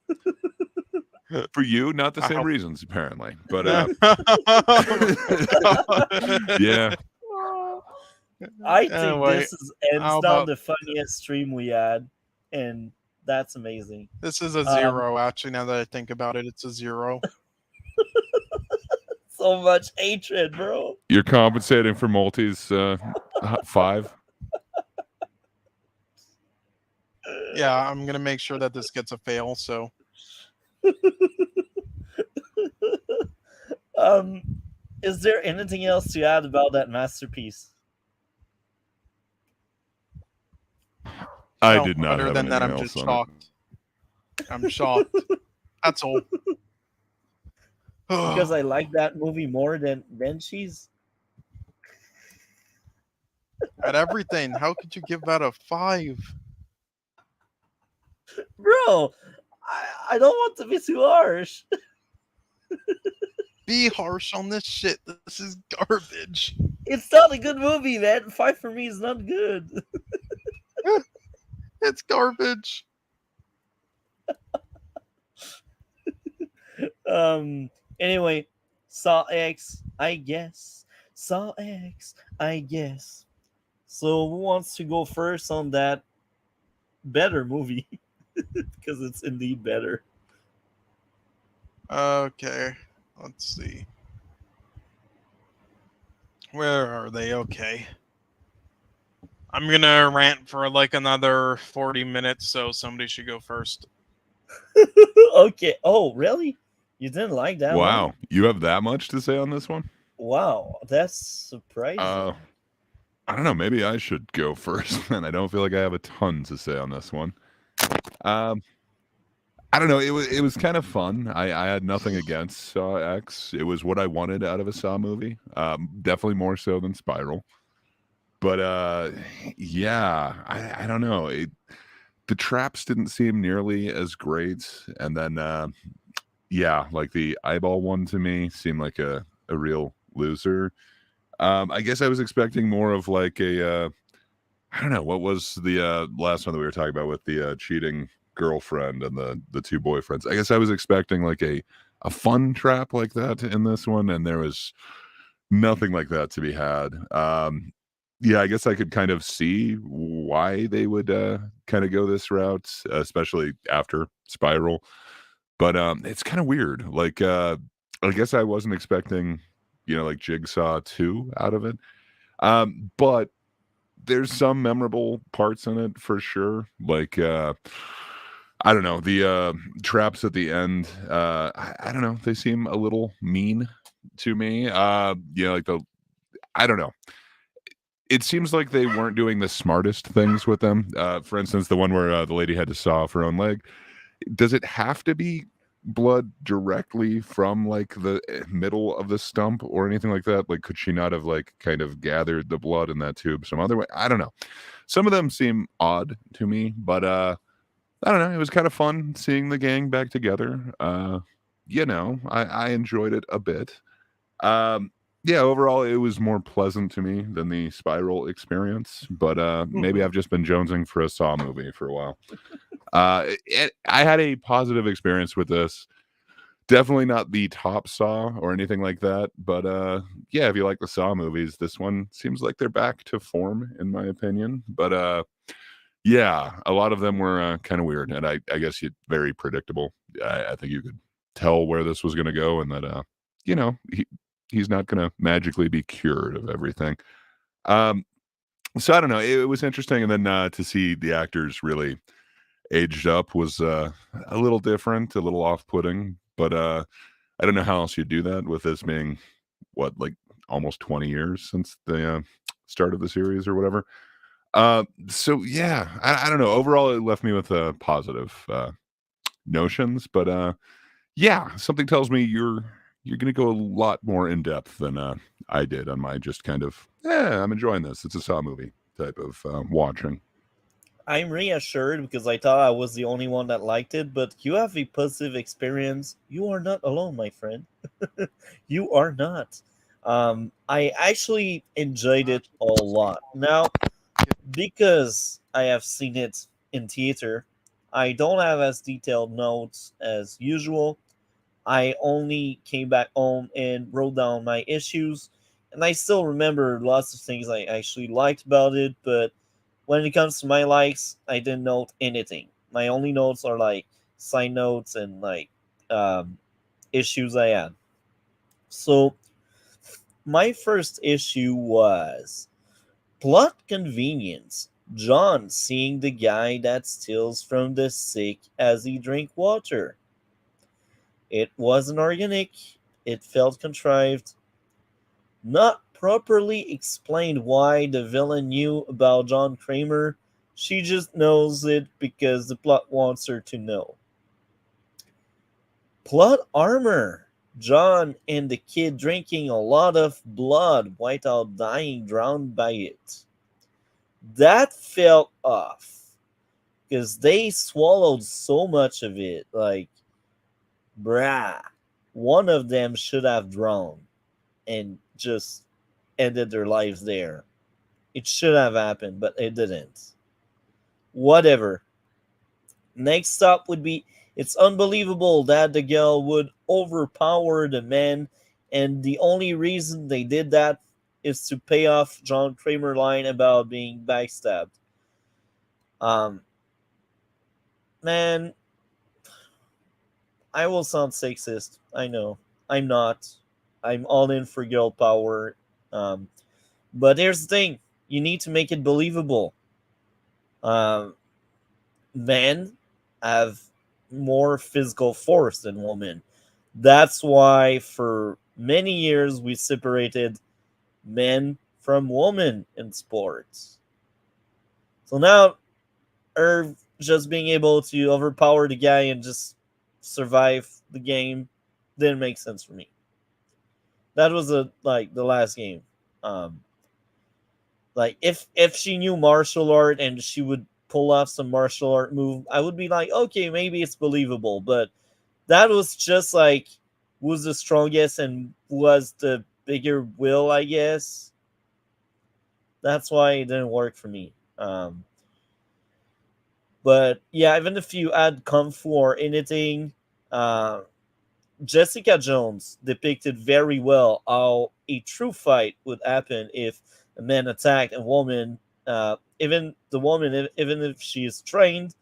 For you, not the same reasons apparently, but yeah. I think this is hands down the funniest stream we had, and that's amazing. This is a 0, actually, now that I think about it. It's a 0. So much hatred, bro. You're compensating for Multi's 5? Yeah, I'm going to make sure that this gets a fail, so. Is there anything else to add about that masterpiece? I did not. Other than that, I'm just shocked. I'm shocked. That's all. Because I like that movie more than Banshees. At everything, how could you give that a 5? Bro, I don't want to be too harsh. Be harsh on this shit. This is garbage. It's not a good movie, man. 5 for me is not good. It's garbage. Anyway, Saw X, I guess. Saw X, I guess. So who wants to go first on that better movie? Because it's indeed better. Okay, let's see. Where are they? Okay. I'm gonna rant for like another 40 minutes, so somebody should go first. Okay. Oh, really? You didn't like that one? Wow. You have that much to say on this one? Wow, that's surprising. I don't know. Maybe I should go first, and I don't feel like I have a ton to say on this one. I don't know. It was kind of fun. I had nothing against Saw X. It was what I wanted out of a Saw movie. Definitely more so than Spiral. But yeah, I don't know. The traps didn't seem nearly as great, and then yeah, like the eyeball one to me seemed like a real loser. I guess I was expecting more of like a I don't know, what was the last one that we were talking about with the cheating girlfriend and the 2 boyfriends. I guess I was expecting like a fun trap like that in this one, and there was nothing like that to be had. Yeah, I guess I could kind of see why they would kind of go this route, especially after Spiral. But it's kind of weird. Like, I guess I wasn't expecting, like Jigsaw 2 out of it. But there's some memorable parts in it for sure. Like, I don't know, the traps at the end. I don't know. They seem a little mean to me. Like I don't know. it seems like they weren't doing the smartest things with them. For instance, the one where the lady had to saw off her own leg. Does it have to be blood directly from like the middle of the stump or anything like that? Like, could she not have like kind of gathered the blood in that tube some other way? I don't know. Some of them seem odd to me, but I don't know. It was kind of fun seeing the gang back together. I enjoyed it a bit. Yeah, overall, it was more pleasant to me than the Spiral experience, but maybe I've just been jonesing for a Saw movie for a while. I had a positive experience with this. Definitely not the top Saw or anything like that, but yeah, if you like the Saw movies, this one seems like they're back to form, in my opinion. But yeah, a lot of them were kind of weird, and I guess very predictable. I think you could tell where this was going to go, and that he's not going to magically be cured of everything. So I don't know. It was interesting, and then to see the actors really aged up was a little different, a little off-putting. But I don't know how else you do that with this being like almost 20 years since the start of the series or whatever. So yeah, I don't know. Overall, it left me with positive notions, but yeah, something tells me you're going to go a lot more in depth than I did on my just kind of I'm enjoying this. It's a Saw movie type of watching. I'm reassured because I thought I was the only one that liked it, but you have a positive experience. You are not alone, my friend. You are not. I actually enjoyed it a lot. Now, because I have seen it in theater, I don't have as detailed notes as usual. I only came back home and wrote down my issues, and I still remember lots of things I actually liked about it, but when it comes to my likes, I didn't note anything. My only notes are like side notes and like issues I had. So my first issue was plot convenience. John seeing the guy that steals from the sick as he drink water. It wasn't organic. It felt contrived. Not properly explained why the villain knew about John Kramer. She just knows it because the plot wants her to know. Plot armor. John and the kid drinking a lot of blood without dying drowned by it. That felt off because they swallowed so much of it. Like, bruh, one of them should have drowned and just ended their lives there. It should have happened, but it didn't. Whatever. Next up would be it's unbelievable that the girl would overpower the man, and the only reason they did that is to pay off John Kramer line about being backstabbed. Man, I will sound sexist. I know. I'm not. I'm all in for girl power. But here's the thing: you need to make it believable. Men have more physical force than women. That's why for many years we separated men from women in sports. So now, her just being able to overpower the guy and just survive the game didn't make sense for me. That was the last game. Like if she knew martial art and she would pull off some martial art move, I would be like, okay, maybe it's believable. But that was just like who's the strongest and was the bigger will, I guess. That's why it didn't work for me. But yeah, even if you add kung fu or anything, Jessica Jones depicted very well how a true fight would happen if a man attacked a woman. Even the woman, even if she is trained,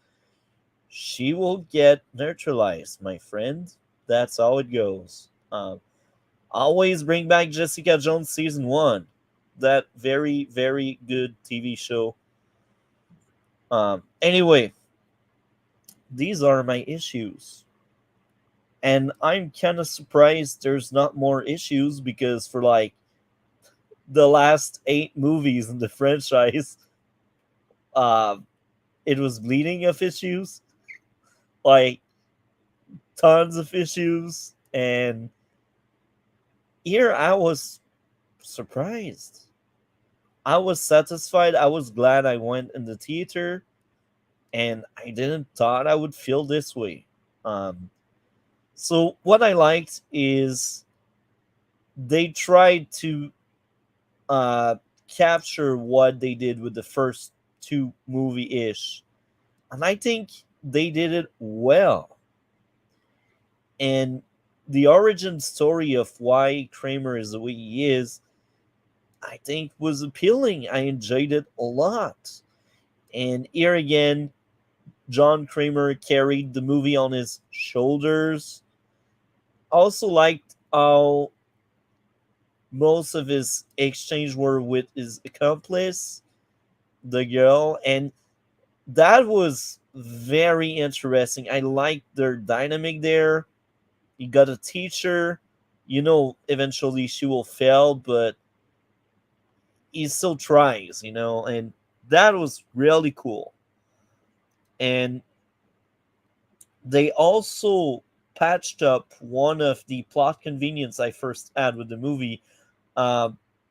she will get neutralized, my friend. That's how it goes. Always bring back Jessica Jones season 1. That very, very good TV show. Anyway, these are my issues. And I'm kind of surprised there's not more issues because for like the last 8 movies in the franchise, uh, it was bleeding of issues, like tons of issues, and here I was surprised. I was satisfied. I was glad I went in the theater, and I didn't thought I would feel this way. Um, so what I liked is they tried to uh, capture what they did with the first two movie ish, and I think they did it well. And the origin story of why Kramer is the way he is, I think was appealing. I enjoyed it a lot. And here again, John Kramer carried the movie on his shoulders. Also liked how most of his exchange were with his accomplice, the girl, and that was very interesting. I liked their dynamic there. You got a teacher, eventually she will fail, but he still tries, and that was really cool. And they also patched up one of the plot convenience I first had with the movie. Uh,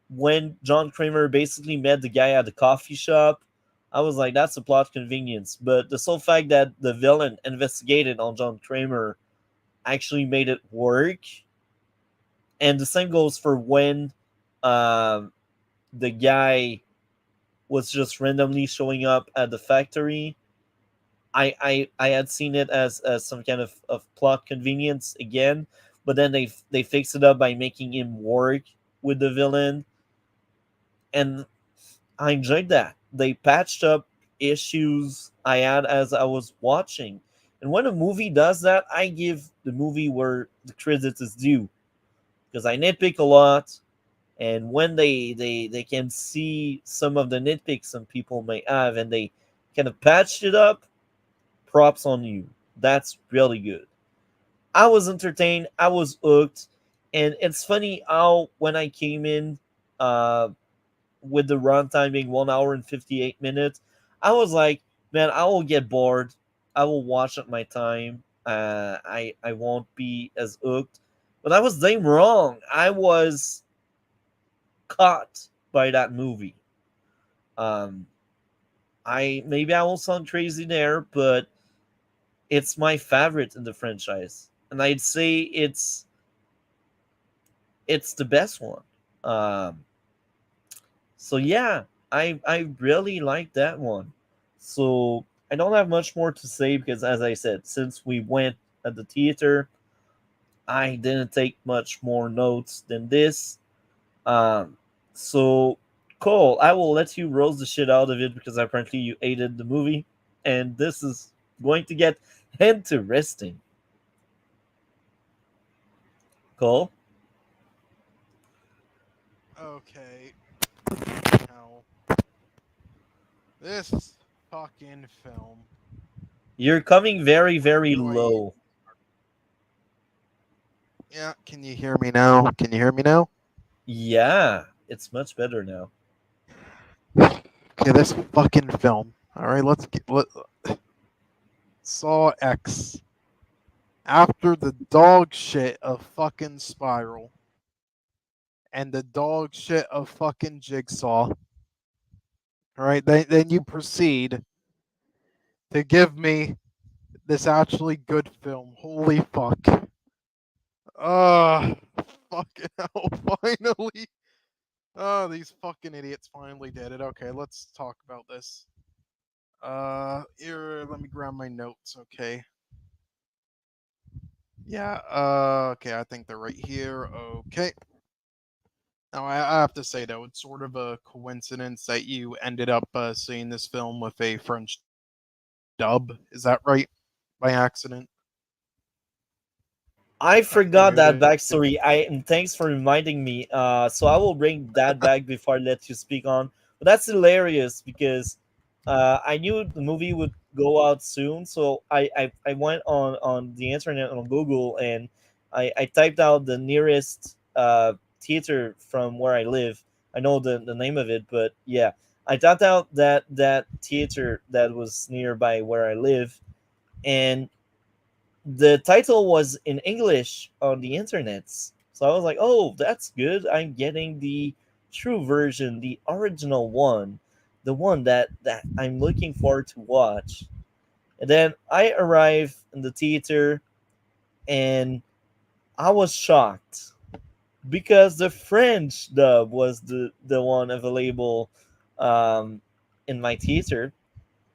when John Kramer basically met the guy at the coffee shop, I was like, that's a plot convenience. But the sole fact that the villain investigated on John Kramer actually made it work. And the same goes for when um, the guy was just randomly showing up at the factory. I had seen it as some kind of plot convenience again, but then they fixed it up by making him work with the villain, and I enjoyed that. They patched up issues I had as I was watching, and when a movie does that, I give the movie where the credit is due because I nitpick a lot, and when they can see some of the nitpicks some people may have, and they kind of patched it up, props on you. That's really good. I was entertained. I was hooked, and it's funny how when I came in, uh, with the runtime being 1 hour and 58 minutes, I was like, man, I will get bored. I will watch at my time. I won't be as hooked. But I was damn wrong. I was caught by that movie. Um, I maybe I will sound crazy there, but it's my favorite in the franchise, and I'd say it's the best one. Um, so yeah, I really like that one. So I don't have much more to say because, as I said, since we went at the theater, I didn't take much more notes than this. Um, so Cole, I will let you roast the shit out of it because apparently you hated the movie, and this is going to get interesting. Cole. Okay. Now, this fucking film. You're coming very, Where very do I even low. start? Yeah, can you hear me now? Can you hear me now? Yeah, it's much better now. Okay, this fucking film. All right, Saw X. After the dog shit of fucking Spiral and the dog shit of fucking Jigsaw. All right, then you proceed to give me this actually good film. Holy fuck. Uh, fucking hell, finally. Oh, these fucking idiots finally did it. Okay, let's talk about this. Here, let me grab my notes, okay? Yeah, okay, I think they're right here. Okay. Now, I have to say, though, it's sort of a coincidence that you ended up seeing this film with a French dub. Is that right? By accident? I Did forgot you? that backstory. And thanks for reminding me. So I will bring that back before I let you speak on. But that's hilarious because I knew the movie would go out soon. So I went on the internet on Google, and I typed out the nearest theater from where I live. I know the name of it, but yeah, I thought out that theater that was nearby where I live, and the title was in English on the internet. So I was like, oh, that's good. I'm getting the true version, the original one, the one that I'm looking forward to watch. And then I arrived in the theater, and I was shocked because the French dub was the one available um, in my theater,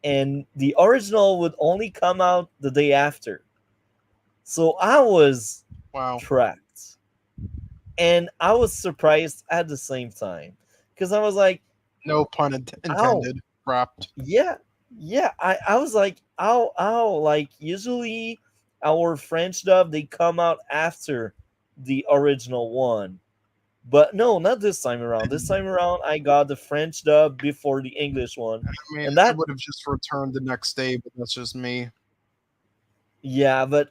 and the original would only come out the day after. So I was Wow. trapped, and I was surprised at the same time because I was like, No pun "Ow, intended. Wrapped. yeah, yeah." I was like, "Ow, ow!" Like usually, our French dub they come out after the original one. But no, not this time around. This time around, I got the French dub before the English one, I mean, and I that would have just returned the next day, but that's just me. yeah. But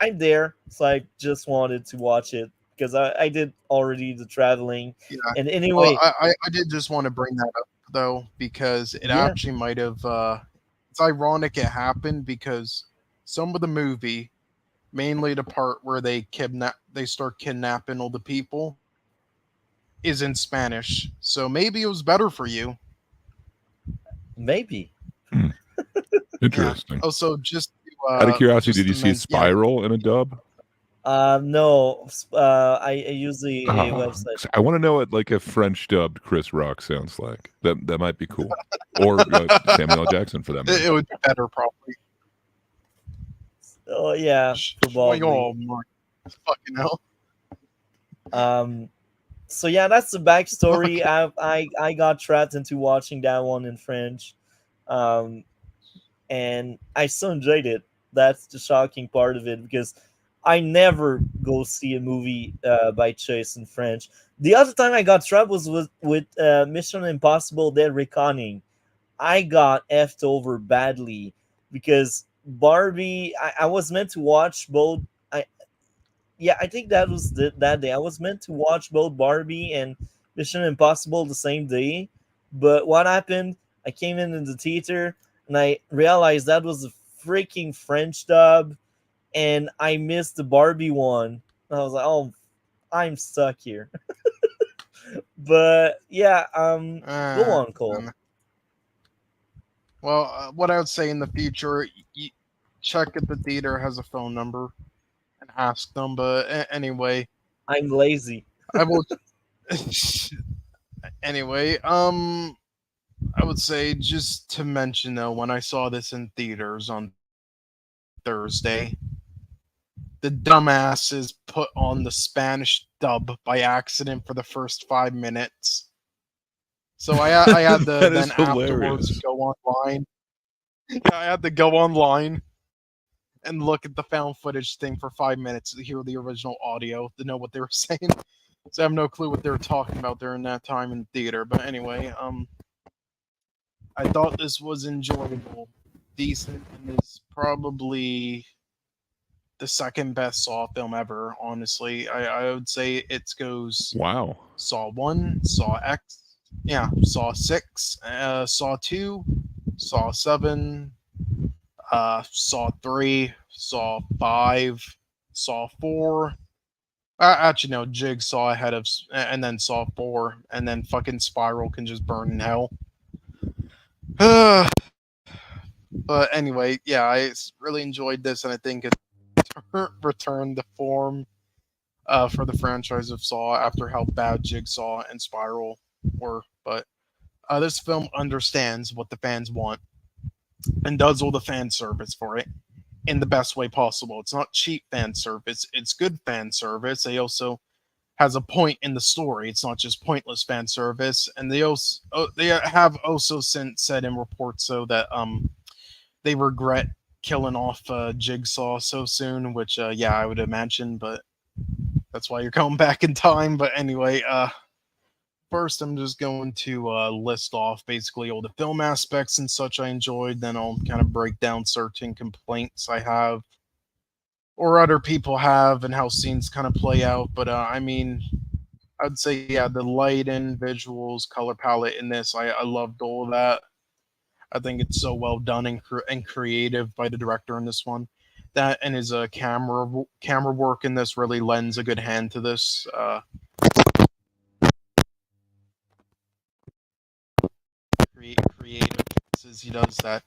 I'm there, so I just wanted to watch it because I did already the traveling, Yeah. and Well, anyway, I did just want to bring that up though because it yeah, actually might have. It's ironic it happened because some of the movie, mainly the part where they start kidnapping all the people, is in Spanish. So maybe it was better for you. maybe. Hmm. Yeah. Interesting. Also, Out of curiosity, just did to you see yeah. Spiral in a dub? No, I use a Oh, website. I want to know what like a French dubbed Chris Rock sounds like. That might be cool, or Samuel L. Jackson for that matter. It would be better probably. Oh yeah, probably. Oh my fucking hell. Um, so yeah, that's the backstory. I got trapped into watching that one in French, um, and I so enjoyed it. That's the shocking part of it because I never go see a movie by choice in French. The other time I got trapped was with Mission Impossible: Dead Reckoning. I got effed over badly because Barbie. I was meant to watch both. I Yeah, I think that was that day. I was meant to watch both Barbie and Mission Impossible the same day, but what happened? I came in the theater and I realized that was a freaking French dub, and I missed the Barbie one. I was like, "Oh, I'm stuck here." But yeah, go on, Cole. Um, well, what I would say in the future, check if the theater has a phone number and ask them. But anyway, I'm lazy. I will. Anyway, I would say just to mention though, when I saw this in theaters on Thursday, the dumbasses put on the Spanish dub by accident for the first 5 minutes. So I had to That is then afterwards hilarious. go online. Yeah, I had to go online and look at the found footage thing for 5 minutes to hear the original audio to know what they were saying. So I have no clue what they were talking about during that time in theater. But anyway, I thought this was enjoyable, decent, and is probably the second best Saw film ever. Honestly, I would say it goes Wow. Saw 1, Saw X, yeah, Saw 6, Saw 2, Saw 7, Saw 3, Saw 5, Saw 4. Actually, no, Jigsaw ahead of, and then Saw 4, and then fucking Spiral can just burn in hell. But anyway, yeah, I really enjoyed this, and I think it returned the form for the franchise of Saw after how bad Jigsaw and Spiral were. But this film understands what the fans want and does all the fan service for it in the best way possible. It's not cheap fan service; it's good fan service. They also has a point in the story. It's not just pointless fan service. And they have also since said in reports so that they regret killing off Jigsaw so soon, which yeah, I would imagine, but that's why you're going back in time. But anyway, first I'm just going to list off basically all the film aspects and such I enjoyed. Then I'll kind of break down certain complaints I have or other people have and how scenes kind of play out. But I mean, I'd say yeah, the lighting, visuals, color palette in this, I loved all of that. I think it's so well done and creative by the director in this one. That and his camera work in this really lends a good hand to this. Creative choices he does that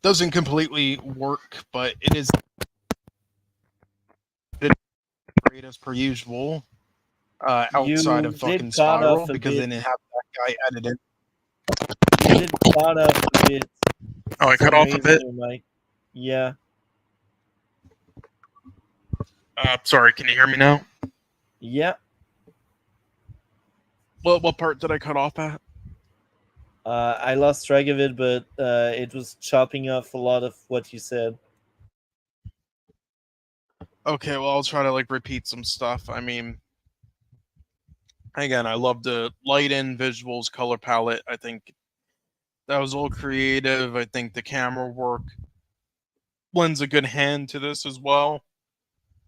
doesn't completely work, but it is great as per usual. Outside You of did fucking cut Spiral, off a because they bit. didn't have that guy edited. You did cut off a bit Oh, I for cut some off a reason. bit. You're like, yeah, Sorry, can you hear me now? yeah. What part did I cut off at? I lost track of it, but it was chopping off a lot of what you said. Okay, well, I'll try to like repeat some stuff. I mean, again, I love the light in visuals, color palette. I think that was all creative. I think the camera work lends a good hand to this as well,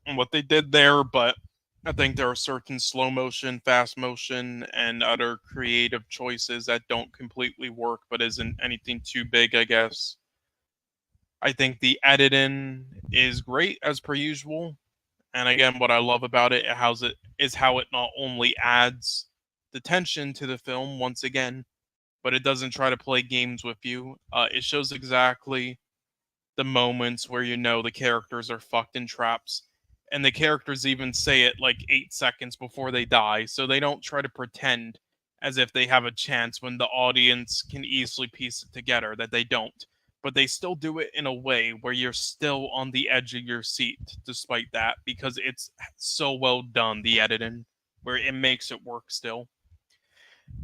and what they did there. But I think there are certain slow motion, fast motion, and other creative choices that don't completely work, but isn't anything too big, I guess. I think the editing is great as per usual. And again, what I love about it is how it not only adds the tension to the film once again, but it doesn't try to play games with you. It shows exactly the moments where you know the characters are fucked in traps, and the characters even say it like 8 seconds before they die, so they don't try to pretend as if they have a chance when the audience can easily piece it together that they don't. But they still do it in a way where you're still on the edge of your seat despite that, because it's so well done, the editing, where it makes it work still.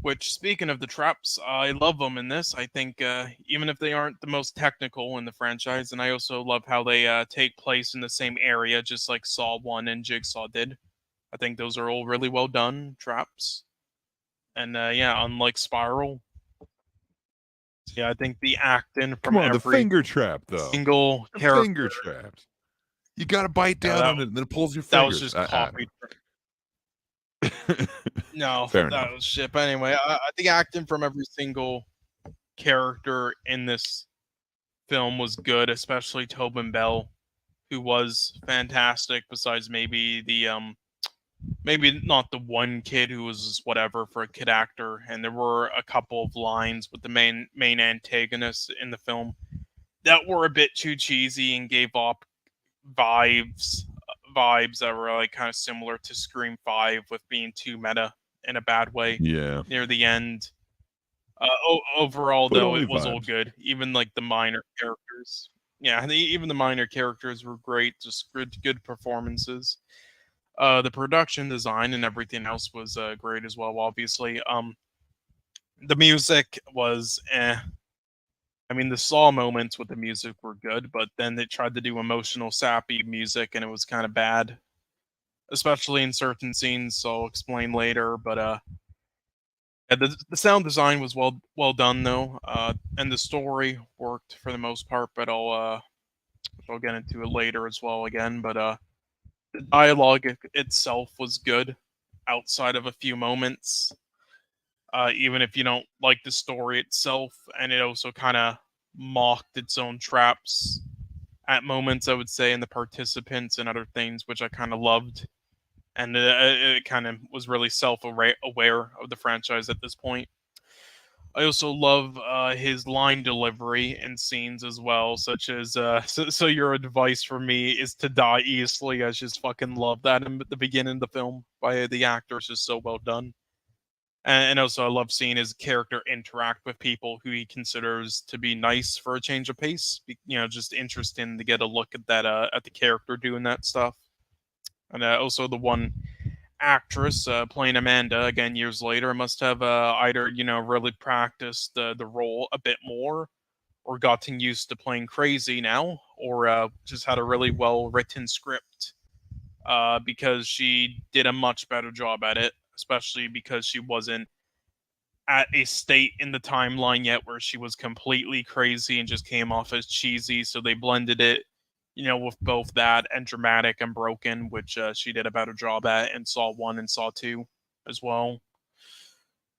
Which, speaking of the traps, I love them in this. I think even if they aren't the most technical in the franchise, and I also love how they take place in the same area, just like Saw 1 and Jigsaw did. I think those are all really well done traps. And yeah, unlike Spiral, yeah, I think the acting from Come on, the every finger trap though. single The character, finger traps. You got to bite down on it, and then it pulls your that was fingers. just copied. No, Fair that enough. was shit. But anyway, I think acting from every single character in this film was good, especially Tobin Bell, who was fantastic. Besides maybe the maybe not the one kid who was whatever for a kid actor, and there were a couple of lines with the main antagonists in the film that were a bit too cheesy and gave off vibes vibes that were like kind of similar to Scream 5 with being too meta in a bad way Yeah. near the end. Overall, But though, only it was all vibes. good. Even like the minor characters, yeah, even the minor characters were great. Just good performances. The production design and everything else was great as well. Obviously, the music was eh. I mean, the Saw moments with the music were good, but then they tried to do emotional, sappy music, and it was kind of bad, especially in certain scenes. So I'll explain later. But yeah, the sound design was well done though, and the story worked for the most part. But I'll get into it later as well again. But the dialogue itself was good, outside of a few moments. Even if you don't like the story itself, and it also kind of mocked its own traps at moments, I would say, and the participants and other things, which I kind of loved. And it kind of was really self-aware of the franchise at this point. I also love his line delivery in scenes as well, such as so your advice for me is to die easily. I just fucking love that in the beginning of the film by the actors, is so well done. And also, I love seeing his character interact with people who he considers to be nice for a change of pace. You know, just interesting to get a look at that at the character doing that stuff. And also the one actress playing Amanda again years later must have either really practiced the role a bit more, or gotten used to playing crazy now, or just had a really well written script, because she did a much better job at it, especially because she wasn't at a state in the timeline yet where she was completely crazy and just came off as cheesy. So they blended it, with both that and dramatic and broken, which she did a better job at in Saw 1 and Saw 2. as well.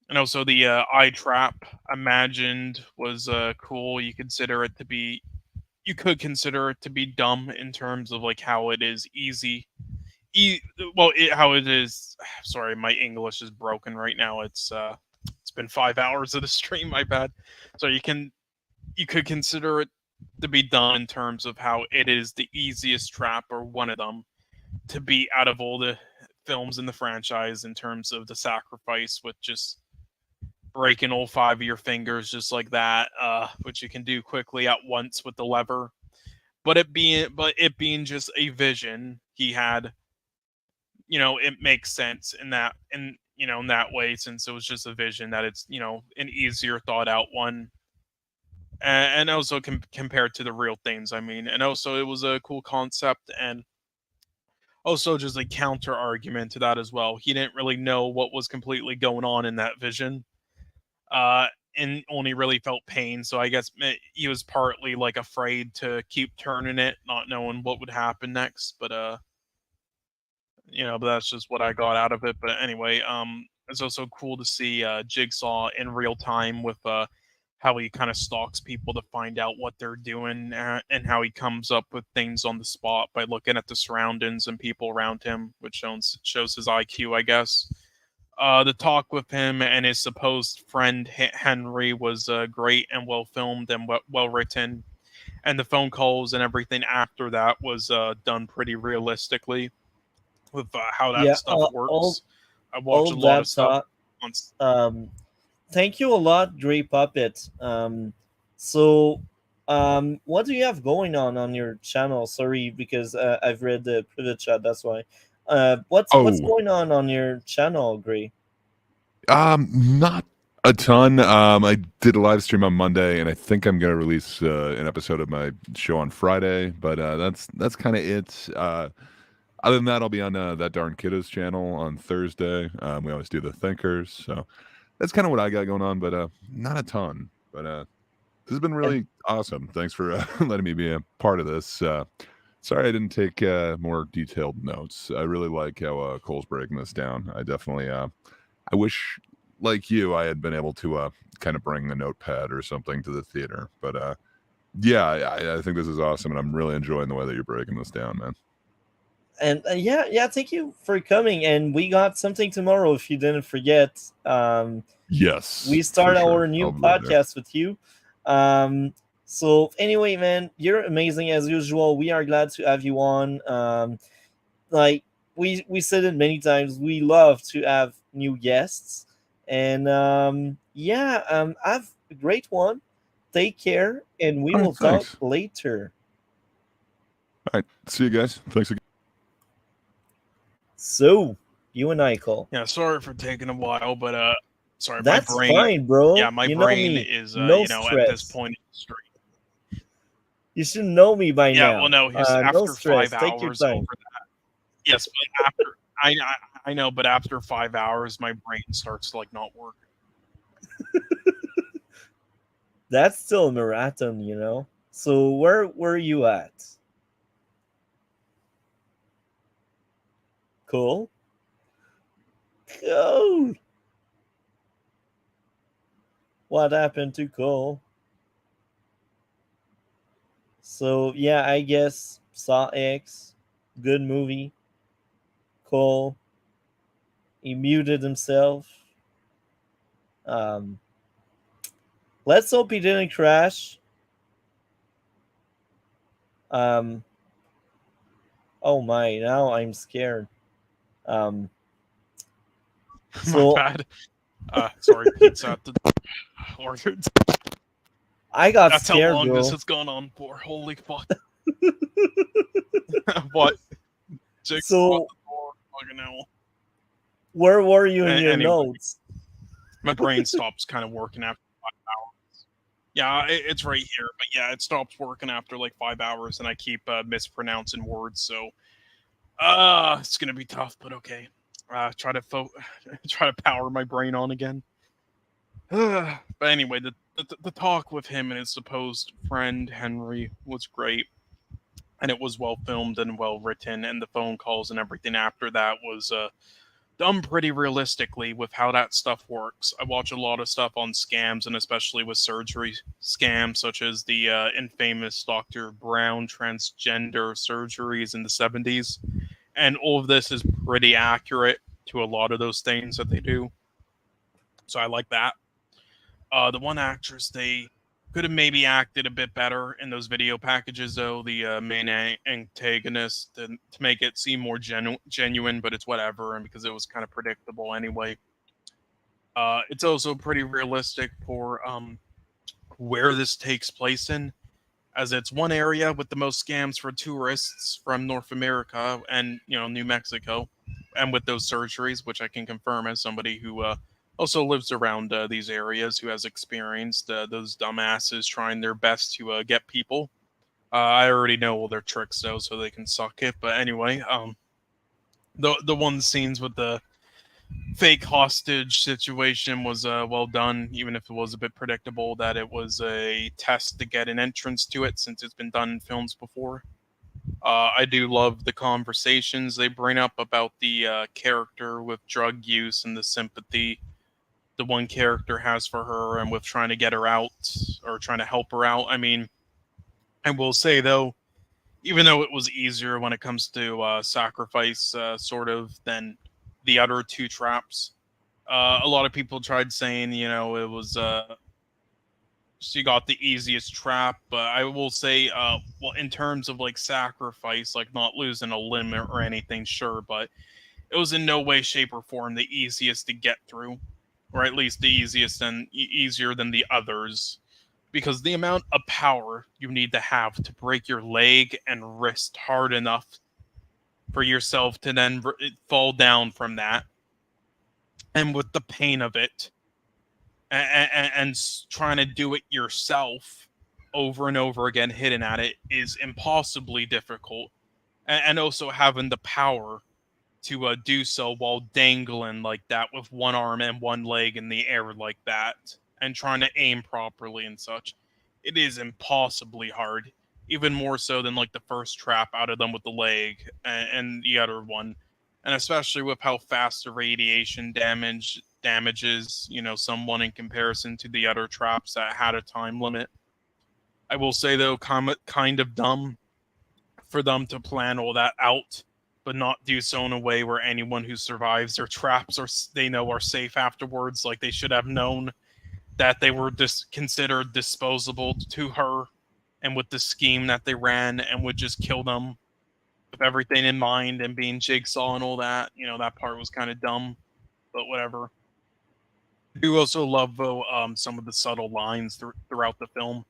And also the eye trap imagined was cool. You could consider it to be dumb in terms of like how it is easy. How it is. Sorry, my English is broken right now. It's been 5 hours of the stream. My bad. So you could consider it to be dumb in terms of how it is the easiest trap or one of them to beat out of all the films in the franchise in terms of the sacrifice with just breaking all five of your fingers just like that, which you can do quickly at once with the lever. But it being just a vision he had, it makes sense in that way, since it was just a vision, that it's an easier thought out one, and also compared to the real things. I mean, and also it was a cool concept, and also just a counter argument to that as well. He didn't really know what was completely going on in that vision, and only really felt pain. So I guess he was partly like afraid to keep turning it, not knowing what would happen next. But but that's just what I got out of it. But anyway, it's also cool to see Jigsaw in real time with how he kind of stalks people to find out what they're doing, and how he comes up with things on the spot by looking at the surroundings and people around him, which shows his IQ, I guess. The talk with him and his supposed friend Henry was great and well filmed and well written, and the phone calls and everything after that was done pretty realistically with how that Yeah, stuff works. I watched all a lot that of stuff. thank you a lot, Dre Puppet. So, what do you have going on your channel? Sorry, because I've read the private chat. That's why. What's Oh, going on your channel, Gray? not a ton. I did a live stream on Monday, and I think I'm gonna release an episode of my show on Friday. But that's kind of it. Other than that, I'll be on that darn kiddo's channel on Thursday. We always do the Thinkers, so that's kind of what I got going on. But not a ton. But this has been really awesome. Thanks for letting me be a part of this. Sorry I didn't take more detailed notes. I really like how Cole's breaking this down. I definitely, I wish, like you, I had been able to kind of bring a notepad or something to the theater. But yeah, I think this is awesome, and I'm really enjoying the way that you're breaking this down, man. And yeah, thank you for coming. And we got something tomorrow, if you didn't forget. Yes, We start for sure. our new I'll be right there. podcast with you. So anyway, man, you're amazing as usual. We are glad to have you on. Like we said it many times, we love to have new guests. And have a great one. Take care, and we All right, will talk thanks. later. All right, see you guys. Thanks again. So, you and I, Cole. Yeah, sorry for taking a while, but sorry, That's my brain. fine, bro. Yeah, my You know brain me. is No at this stress. point in the stream. You should know me by Yeah, now. well, no, here's No after stress. 5 Take your hours time. over that. Yes, but after I know, but after 5 hours, my brain starts to like not work. That's still a marathon, you know. So where were you at? Cool. Cool. What happened to Cole? So yeah, I guess Saw X, good movie. Cole, he muted himself. Let's hope he didn't crash. Oh my, now I'm scared. My So bad. Sorry, pizza at the ordered. I got That's scared, how long bro. this has gone on for. Holy fuck! What? So Fucking hell. where were you in your Anyway. notes? My brain stops kind of working after 5 hours. Yeah, it's right here, but yeah, it stops working after like 5 hours, and I keep mispronouncing words. So, it's gonna be tough, but okay. Try to try to power my brain on again. But anyway, the talk with him and his supposed friend Henry was great, and it was well filmed and well written, and the phone calls and everything after that was done pretty realistically with how that stuff works. I watch a lot of stuff on scams, and especially with surgery scams, such as the infamous Dr. Brown transgender surgeries in the 70s. And all of this is pretty accurate to a lot of those things that they do. So I like that. The one actress, they could have maybe acted a bit better in those video packages, though, the main antagonist, to make it seem more genuine, but it's whatever, and because it was kind of predictable anyway. It's also pretty realistic for where this takes place in, as it's one area with the most scams for tourists from North America and, New Mexico, and with those surgeries, which I can confirm as somebody who also lives around these areas, who has experienced those dumbasses trying their best to get people. I already know all their tricks, though, so they can suck it. But anyway, the one scenes with the fake hostage situation was well done, even if it was a bit predictable that it was a test to get an entrance to it, since it's been done in films before. I do love the conversations they bring up about the character with drug use and the sympathy the one character has for her, and with trying to get her out or trying to help her out. I mean, I will say, though, even though it was easier when it comes to sacrifice, sort of, than the other two traps, a lot of people tried saying, it was she got the easiest trap. But I will say, well, in terms of like sacrifice, like not losing a limb or anything, sure, but it was in no way, shape, or form the easiest to get through, or at least the easiest and easier than the others, because the amount of power you need to have to break your leg and wrist hard enough for yourself to then fall down from that, and with the pain of it, and trying to do it yourself over and over again, hitting at it, is impossibly difficult. And also having the power to do so while dangling like that with one arm and one leg in the air like that, and trying to aim properly and such. It is impossibly hard, even more so than like the first trap out of them with the leg and the other one. And especially with how fast the radiation damages, someone in comparison to the other traps that had a time limit. I will say, though, kind of dumb for them to plan all that out, but not do so in a way where anyone who survives their traps are safe afterwards. Like, they should have known that they were considered disposable to her, and with the scheme that they ran, and would just kill them with everything in mind, and being Jigsaw and all that. That part was kind of dumb, but whatever. I do also love, though, some of the subtle lines throughout the film.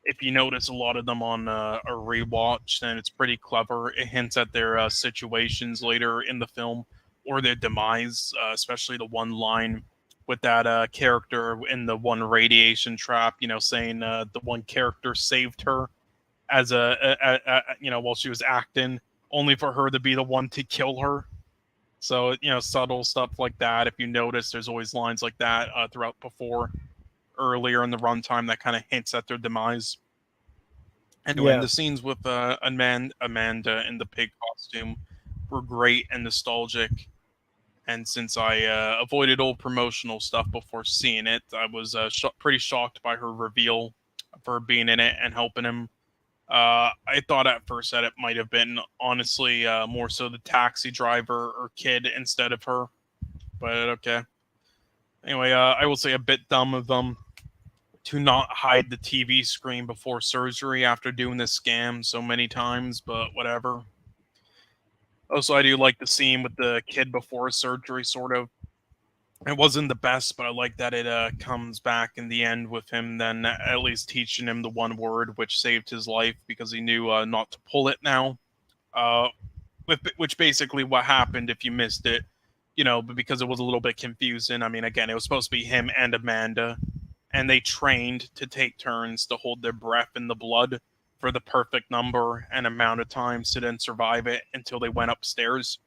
If you notice a lot of them on a rewatch, then it's pretty clever. It hints at their situations later in the film, or their demise, especially the one line with that character in the one radiation trap, saying the one character saved her as while she was acting, only for her to be the one to kill her. So, subtle stuff like that. If you notice, there's always lines like that throughout earlier in the runtime that kind of hints at their demise. Anyway, Yeah. the scenes with Amanda in the pig costume were great and nostalgic. And since I avoided all promotional stuff before seeing it, I was pretty shocked by her reveal of her being in it and helping him. I thought at first that it might have been, honestly, more so the taxi driver or kid instead of her. But okay. Anyway, I will say a bit dumb of them to not hide the TV screen before surgery after doing this scam so many times, but whatever. Also, I do like the scene with the kid before surgery, sort of. It wasn't the best, but I like that it comes back in the end with him then at least teaching him the one word, which saved his life because he knew not to pull it now. Which basically what happened if you missed it, but because it was a little bit confusing. I mean, again, it was supposed to be him and Amanda, and they trained to take turns to hold their breath in the blood for the perfect number and amount of times to then survive it until they went upstairs.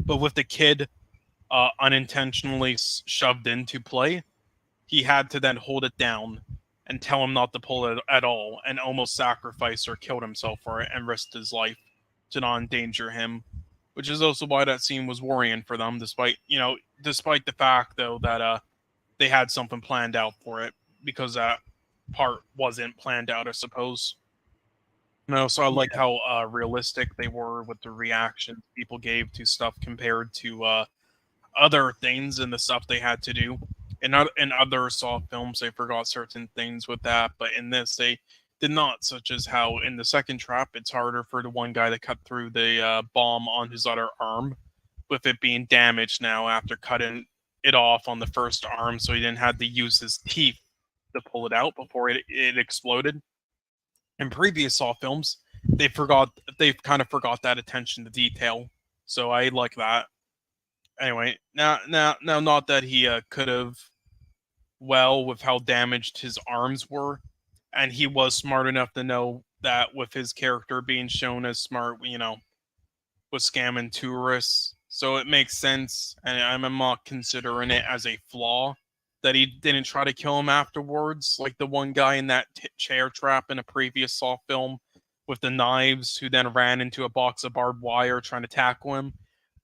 But with the kid unintentionally shoved into play, he had to then hold it down and tell him not to pull it at all, and almost sacrificed or killed himself for it and risked his life to not endanger him. which is also why that scene was worrying for them, despite the fact though that they had something planned out for it, because that part wasn't planned out, I suppose. No, so I liked how realistic they were with the reactions people gave to stuff compared to other things and the stuff they had to do. In other Saw films, they forgot certain things with that, but in this, they did not, such as how in the second trap, it's harder for the one guy to cut through the bomb on his other arm, with it being damaged now after cutting it off on the first arm, so he didn't have to use his teeth to pull it out before it exploded. In previous Saw films, they kind of forgot that attention to detail, so I like that. Anyway, now, not that he could have, well, with how damaged his arms were, and he was smart enough to know that with his character being shown as smart, with scamming tourists, so it makes sense, and I'm not considering it as a flaw that he didn't try to kill him afterwards, like the one guy in that chair trap in a previous Saw film with the knives, who then ran into a box of barbed wire trying to tackle him.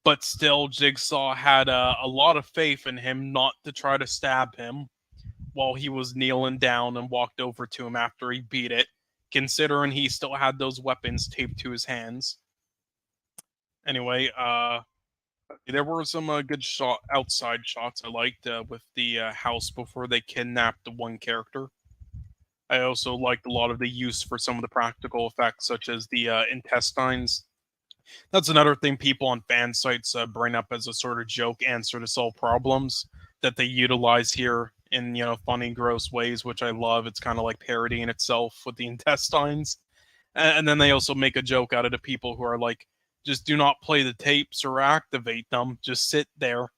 But still, Jigsaw had a lot of faith in him not to try to stab him while he was kneeling down, and walked over to him after he beat it, considering he still had those weapons taped to his hands. Anyway, there were some good outside shots I liked with the house before they kidnapped the one character. I also liked a lot of the use for some of the practical effects, such as the intestines. That's another thing people on fan sites bring up as a sort of joke answer to solve problems that they utilize here in funny, gross ways, which I love. It's kind of like parodying itself with the intestines, and then they also make a joke out of the people who are like, just do not play the tapes or activate them. Just sit there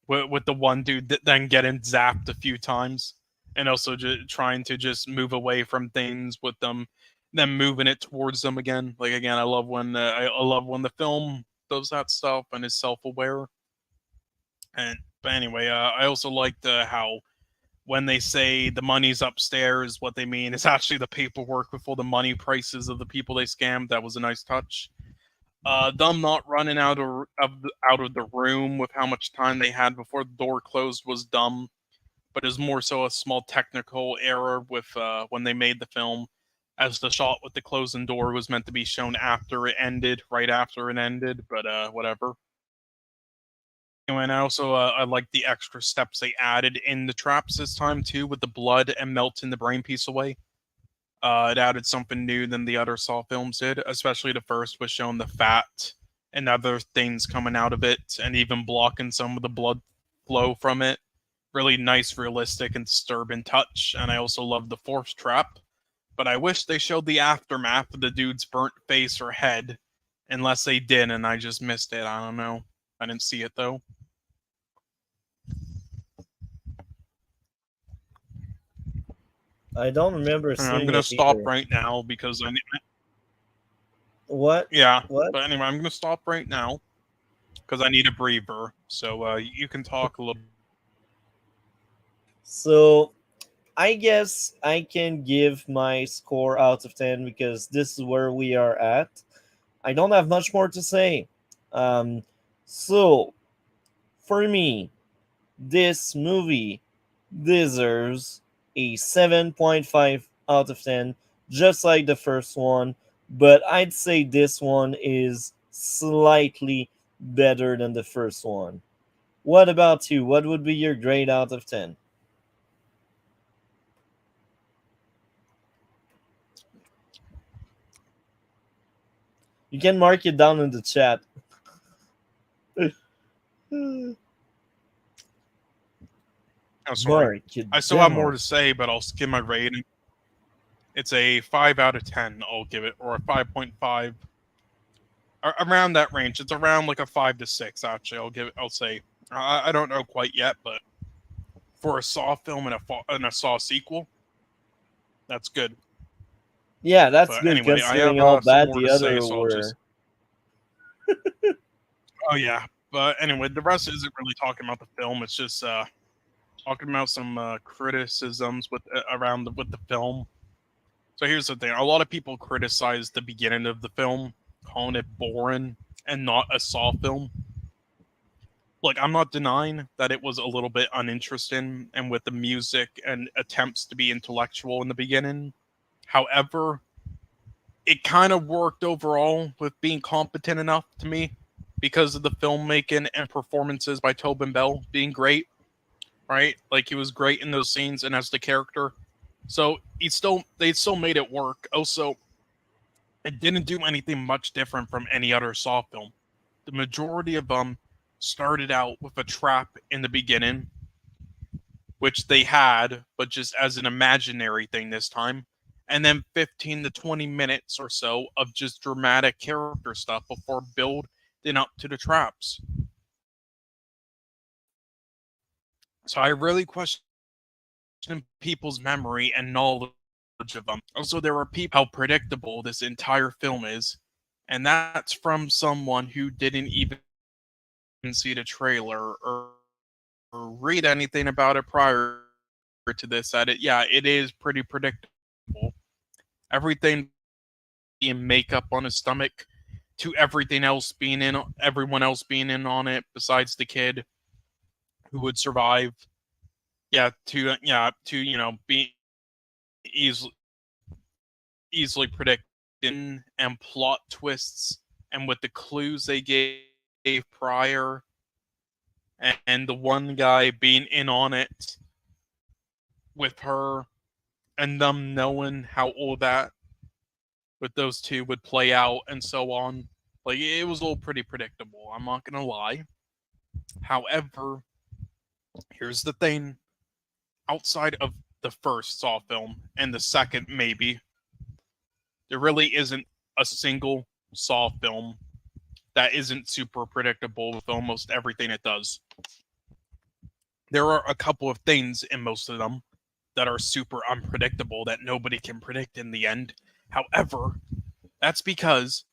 with the one dude that then getting zapped a few times, and also trying to just move away from things with them, then moving it towards them again. Like again, I love when the film does that stuff and is self-aware. But anyway, I also liked how when they say the money's upstairs, what they mean is actually the paperwork with all the money prices of the people they scammed. That was a nice touch. Them not running out of the room with how much time they had before the door closed was dumb, but is more so a small technical error with when they made the film, as the shot with the closing door was meant to be shown after it ended, right after it ended, but whatever. Anyway, and I also I like the extra steps they added in the traps this time too, with the blood and melting the brain piece away. It added something new than the other Saw films did, especially the first was showing the fat and other things coming out of it, and even blocking some of the blood flow from it. Really nice, realistic, and disturbing touch. And I also love the fourth trap, but I wish they showed the aftermath of the dude's burnt face or head, unless they did and I just missed it. I don't know. I didn't see it though. I don't remember seeing I'm gonna it stop either. right now because I need. What? Yeah, What? but anyway, I'm gonna stop right now because I need a breather. So you can talk a little. So I guess I can give my score out of 10 because this is where we are at. I don't have much more to say. So, for me, this movie deserves a 7.5 out of 10, just like the first one, but I'd say this one is slightly better than the first one. What about you? What would be your grade out of 10? You can mark it down in the chat. Oh, sorry. Mark it I still have more down. to say, but I'll skip my rating. It's a 5 out of 10. I'll give it, or a 5.5, around that range. It's around like a 5 to 6. Actually, I'll say. I don't know quite yet, but for a Saw film and a Saw sequel, that's good. Yeah, that's But good anyway, I have considering how some bad more the to say, other so I'll just. were. Oh yeah, but anyway, the rest isn't really talking about the film. It's just talking about some criticisms with the film. So here's the thing: a lot of people criticize the beginning of the film, calling it boring, and not a Saw film. Like, I'm not denying that it was a little bit uninteresting and with the music and attempts to be intellectual in the beginning. However, it kind of worked overall with being competent enough to me because of the filmmaking and performances by Tobin Bell being great, right? Like, he was great in those scenes and as the character. So they still made it work. Also, it didn't do anything much different from any other Saw film. The majority of them started out with a trap in the beginning, which they had, but just as an imaginary thing this time. And then 15 to 20 minutes or so of just dramatic character stuff before building up to the traps. So I really question people's memory and knowledge of them. Also, there are people how predictable this entire film is, and that's from someone who didn't even see the trailer or read anything about it prior to this. That it is pretty predictable. Everything being makeup on his stomach to everything else being in, everyone else being in on it besides the kid who would survive. To be easily predicted and plot twists, and with the clues they gave prior, and the one guy being in on it with her, and them knowing how all that with those two would play out and so on. Like, it was all pretty predictable, I'm not gonna lie. However, here's the thing. Outside of the first Saw film, and the second maybe, there really isn't a single Saw film that isn't super predictable with almost everything it does. There are a couple of things in most of them that are super unpredictable that nobody can predict in the end. However, that's because,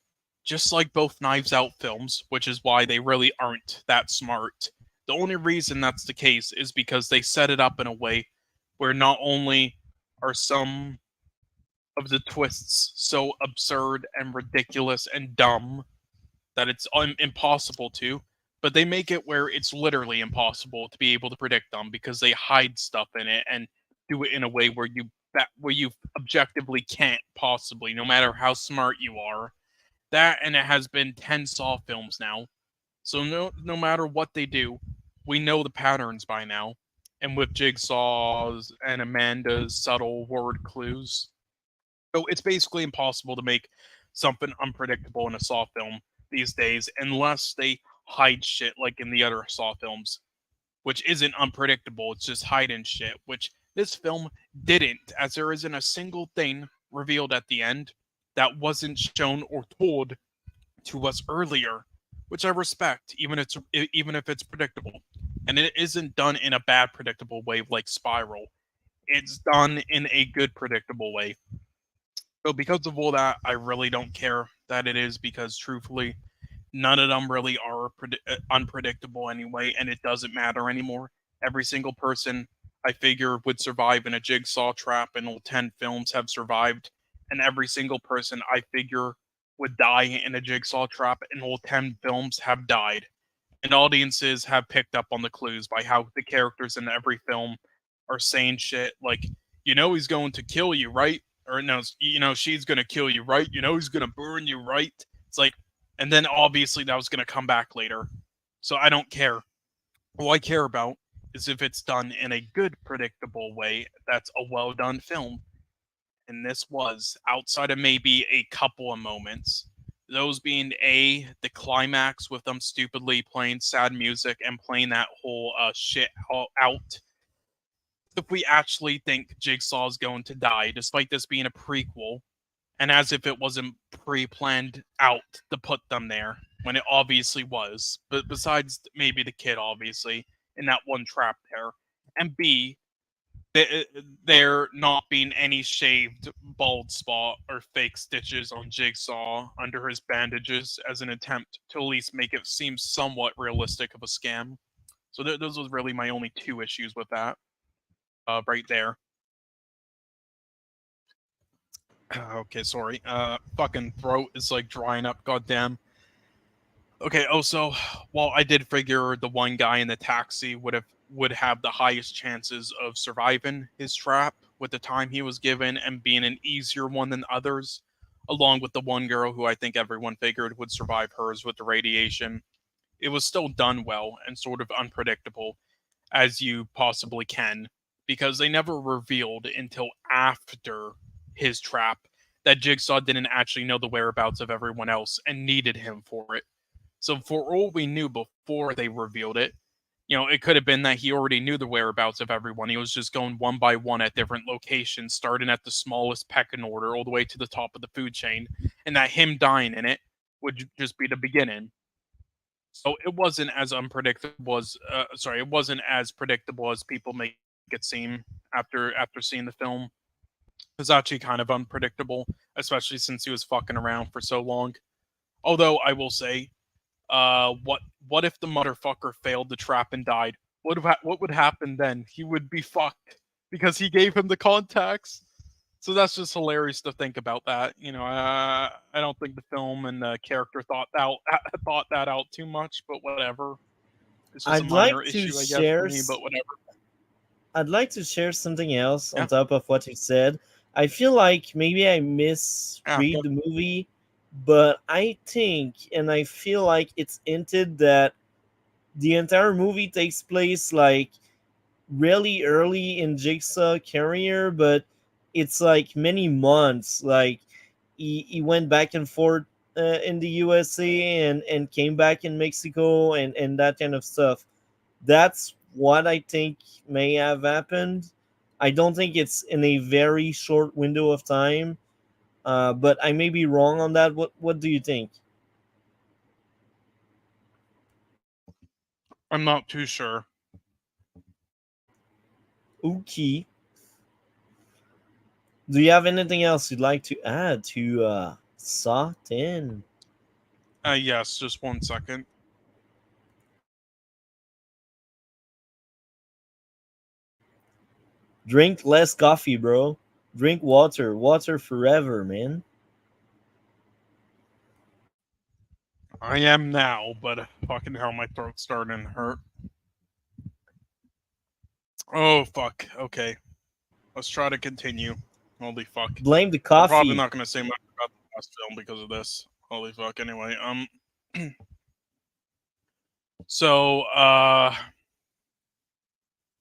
just like both Knives Out films, which is why they really aren't that smart, the only reason that's the case is because they set it up in a way where not only are some of the twists so absurd and ridiculous and dumb that it's impossible to, but they make it where it's literally impossible to be able to predict them because they hide stuff in it and do it in a way where you objectively can't possibly, no matter how smart you are. That, and it has been 10 Saw films now. So no matter what they do, we know the patterns by now. And with Jigsaw's and Amanda's subtle word clues. So it's basically impossible to make something unpredictable in a Saw film these days unless they hide shit like in the other Saw films, which isn't unpredictable, it's just hiding shit, which this film didn't, as there isn't a single thing revealed at the end that wasn't shown or told to us earlier, which I respect, even if it's predictable. And it isn't done in a bad predictable way like Spiral. It's done in a good predictable way. So because of all that, I really don't care that it is, because truthfully, none of them really are unpredictable anyway, and it doesn't matter anymore. Every single person I figure would survive in a Jigsaw trap, and all 10 films have survived, and every single person I figure would die in a Jigsaw trap, and all 10 films have died. And audiences have picked up on the clues by how the characters in every film are saying shit like, he's going to kill you, right? Or no, she's going to kill you, right? He's going to burn you, right? It's like, and then obviously that was going to come back later. So I don't care. All I care about is if it's done in a good, predictable way, that's a well done film. And this was, outside of maybe a couple of moments, those being the climax with them stupidly playing sad music and playing that whole shit out. If we actually think Jigsaw is going to die, despite this being a prequel, and as if it wasn't pre-planned out to put them there, when it obviously was, but besides maybe the kid, obviously, in that one trap there, and B, there not being any shaved bald spot or fake stitches on Jigsaw under his bandages as an attempt to at least make it seem somewhat realistic of a scam. So those was really my only two issues with that. Right there. Okay, sorry. Fucking throat is like drying up, goddamn. Okay. Oh, so while I did figure the one guy in the taxi would have the highest chances of surviving his trap with the time he was given and being an easier one than others, along with the one girl who I think everyone figured would survive hers with the radiation, it was still done well and sort of unpredictable as you possibly can, because they never revealed until after his trap that Jigsaw didn't actually know the whereabouts of everyone else and needed him for it. So for all we knew before they revealed it, it could have been that he already knew the whereabouts of everyone. He was just going one by one at different locations, starting at the smallest pecking order all the way to the top of the food chain, and that him dying in it would just be the beginning. So it wasn't as unpredictable as it wasn't as predictable as people make it seem after seeing the film. It was actually kind of unpredictable, especially since he was fucking around for so long. Although I will say, what if the motherfucker failed the trap and died? What would happen then? He would be fucked because he gave him the contacts. So that's just hilarious to think about that. I don't think the film and the character thought that out too much, but whatever. It's just a I'd like minor to issue, I guess, for share. me. But whatever. I'd like to share something else on Yeah. top of what you said. I feel like maybe I Yeah. misread the movie, but I think and I feel like it's hinted that the entire movie takes place like really early in Jigsaw career, but it's like many months. Like he went back and forth in the USA and came back in Mexico and that kind of stuff. That's what I think may have happened. I don't think it's in a very short window of time, but I may be wrong on that. What do you think? I'm not too sure. Okay. Do you have anything else you'd like to add to Saw 10? Yes, just 1 second. Drink less coffee, bro. Drink water. Water forever, man. I am now, but fucking hell, my throat's starting to hurt. Oh fuck. Okay, let's try to continue. Holy fuck. Blame the I'm probably coffee. not gonna say much about the last film because of this. Holy fuck. Anyway, so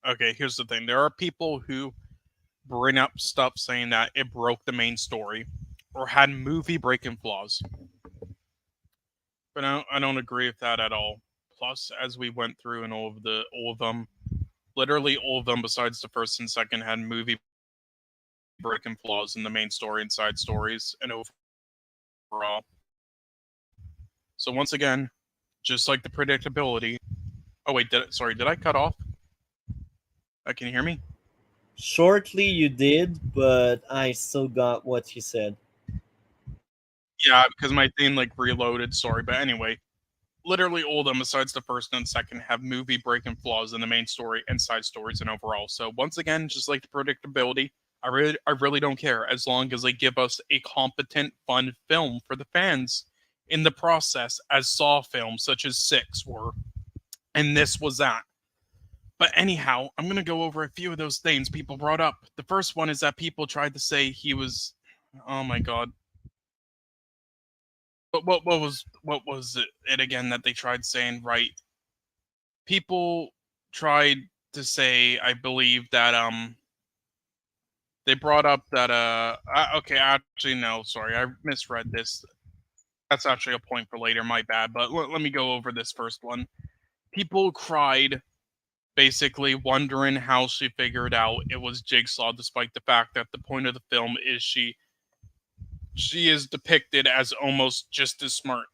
okay, here's the thing. There are people who bring up stuff saying that it broke the main story or had movie breaking flaws. But I don't agree with that at all. Plus, as we went through and all of them, literally all of them besides the first and second had movie breaking flaws in the main story and side stories and overall. So once again, just like the predictability. Oh wait, did I cut off? Can you hear me? Shortly you did, but I still got what you said. Yeah, because my thing like reloaded. Sorry, but anyway, literally all of them besides the first and second have movie breaking flaws in the main story and side stories and overall. So once again, just like the predictability, I really don't care as long as they give us a competent, fun film for the fans in the process, as Saw films such as 6 were, and this was that. But anyhow, I'm gonna go over a few of those things people brought up. The first one is that people tried to say he was, oh my god, but what was it again that they tried saying? Right, people tried to say, I believe that they brought up that okay, actually no, sorry, I misread this. That's actually a point for later, my bad. But let me go over this first one. People cried, basically wondering how she figured out it was Jigsaw, despite the fact that the point of the film is she is depicted as almost just as smart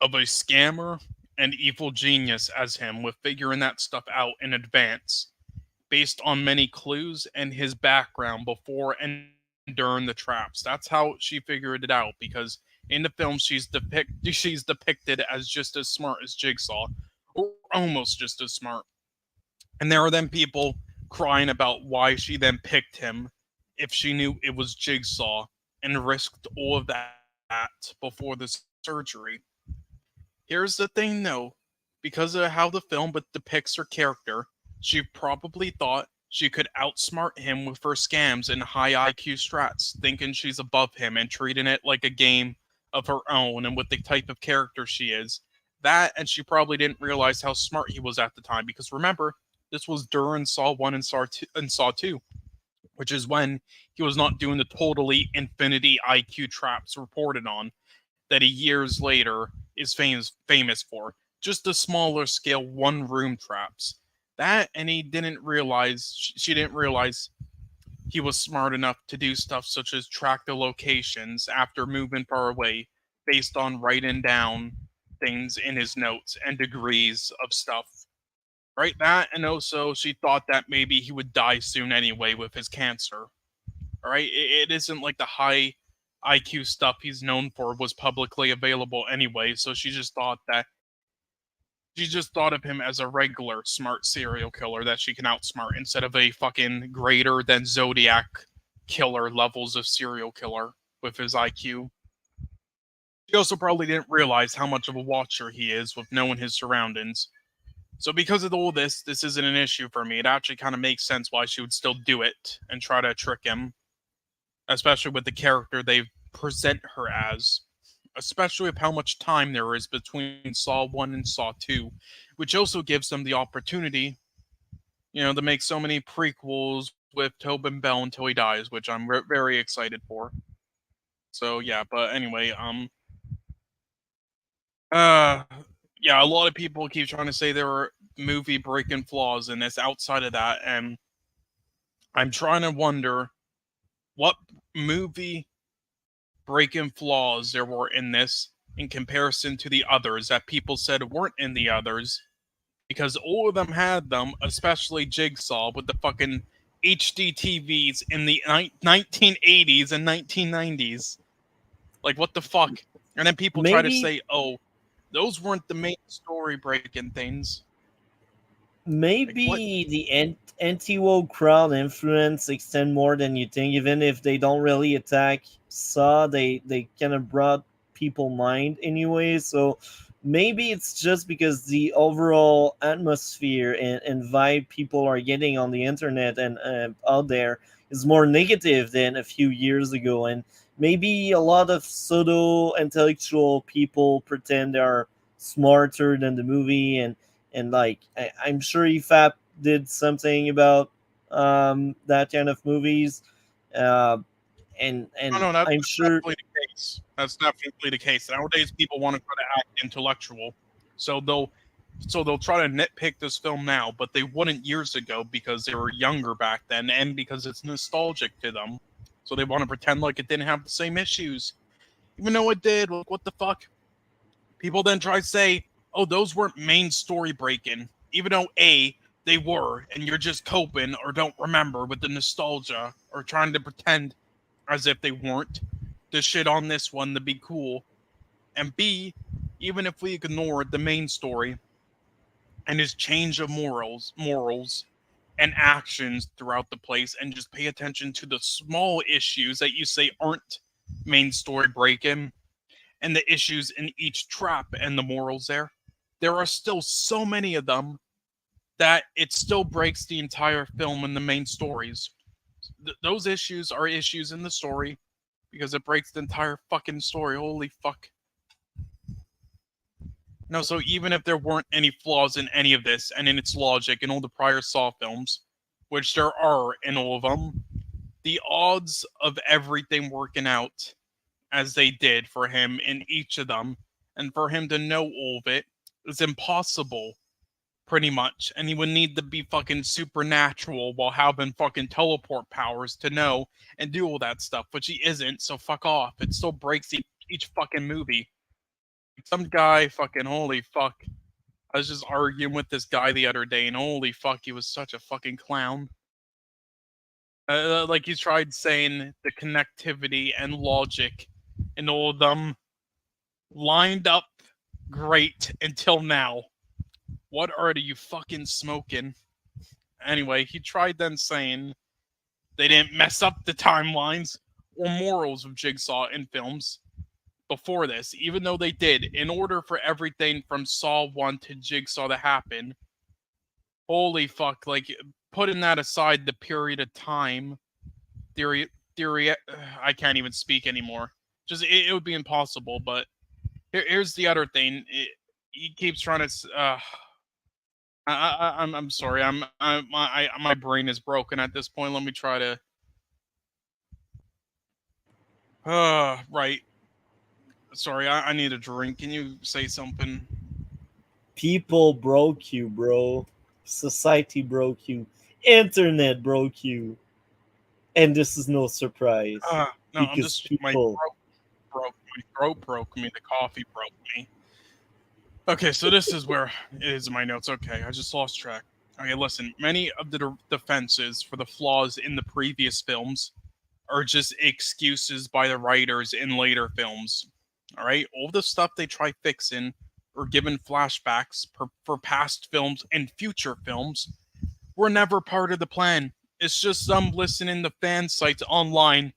of a scammer and evil genius as him, with figuring that stuff out in advance based on many clues and his background before and during the traps. That's how she figured it out, because in the film she's depicted as just as smart as Jigsaw, or almost just as smart. And there are then people crying about why she then picked him if she knew it was Jigsaw and risked all of that before the surgery. Here's the thing, though. Because of how the film depicts her character, she probably thought she could outsmart him with her scams and high IQ strats, thinking she's above him and treating it like a game of her own and with the type of character she is. That, and she probably didn't realize how smart he was at the time, because remember, this was during Saw 1 and Saw 2, which is when he was not doing the totally infinity IQ traps reported on that he years later is famous for. Just the smaller scale one room traps. That, and he didn't realize, she didn't realize he was smart enough to do stuff such as track the locations after moving far away based on writing down things in his notes and degrees of stuff. Right? That, and also she thought that maybe he would die soon anyway with his cancer. Alright? It isn't like the high IQ stuff he's known for was publicly available anyway, so she just thought of him as a regular smart serial killer that she can outsmart instead of a fucking greater than Zodiac killer levels of serial killer with his IQ. She also probably didn't realize how much of a watcher he is with knowing his surroundings. So because of all this isn't an issue for me. It actually kind of makes sense why she would still do it and try to trick him. Especially with the character they present her as. Especially with how much time there is between Saw 1 and Saw 2, which also gives them the opportunity, to make so many prequels with Tobin Bell until he dies, which I'm very excited for. So yeah, but anyway, yeah, a lot of people keep trying to say there are movie breaking flaws in this outside of that, and I'm trying to wonder what movie breaking flaws there were in this in comparison to the others that people said weren't in the others, because all of them had them, especially Jigsaw with the fucking HD TVs in the 1980s and 1990s. Like, what the fuck? And then people try to say, oh, those weren't the main story breaking things. Maybe the anti-woke crowd influence extend more than you think. Even if they don't really attack Saw, they kind of brought people mind anyway. So maybe it's just because the overall atmosphere and vibe people are getting on the internet and out there is more negative than a few years ago. And maybe a lot of pseudo intellectual people pretend they are smarter than the movie, and like I'm sure EFAP did something about that kind of movies, and No, that's I'm sure definitely the case. That's definitely the case. Nowadays, people want to try to act intellectual, so they'll try to nitpick this film now, but they wouldn't years ago because they were younger back then, and because it's nostalgic to them. So they want to pretend like it didn't have the same issues, even though it did. Like, what the fuck? People then try to say, oh, those weren't main story breaking, even though A, they were, and you're just coping or don't remember with the nostalgia or trying to pretend as if they weren't to shit on this one to be cool. And B, even if we ignore the main story and his change of morals and actions throughout the place and just pay attention to the small issues that you say aren't main story breaking and the issues in each trap and the morals there are still so many of them that it still breaks the entire film and the main stories. Those issues are issues in the story because it breaks the entire fucking story. Holy fuck. No, so even if there weren't any flaws in any of this and in its logic in all the prior Saw films, which there are in all of them, the odds of everything working out as they did for him in each of them, and for him to know all of it, is impossible, pretty much. And he would need to be fucking supernatural while having fucking teleport powers to know and do all that stuff, which he isn't, so fuck off. It still breaks each fucking movie. Some guy fucking, holy fuck. I was just arguing with this guy the other day, and holy fuck, he was such a fucking clown. Like, he tried saying the connectivity and logic and all of them lined up great until now. What are you fucking smoking? Anyway, he tried then saying they didn't mess up the timelines or morals of Jigsaw in films. before this, even though they did, in order for everything from Saw 1 to Jigsaw to happen, holy fuck, like, putting that aside, the period of time, I can't even speak anymore. Just, it would be impossible, but here's the other thing. He keeps trying to, I'm sorry, my brain is broken at this point. Let me try to, right. Sorry, I need a drink. Can you say something? People broke you, bro. Society broke you. Internet broke you. And this is no surprise. No, I'm because just, my people. throat broke me. The coffee broke me. Okay, so this is where it is in my notes. Okay, I just lost track. Okay, listen. Many of the defenses for the flaws in the previous films are just excuses by the writers in later films. All right, all the stuff they try fixing or given flashbacks for past films and future films were never part of the plan. It's just them listening to fan sites online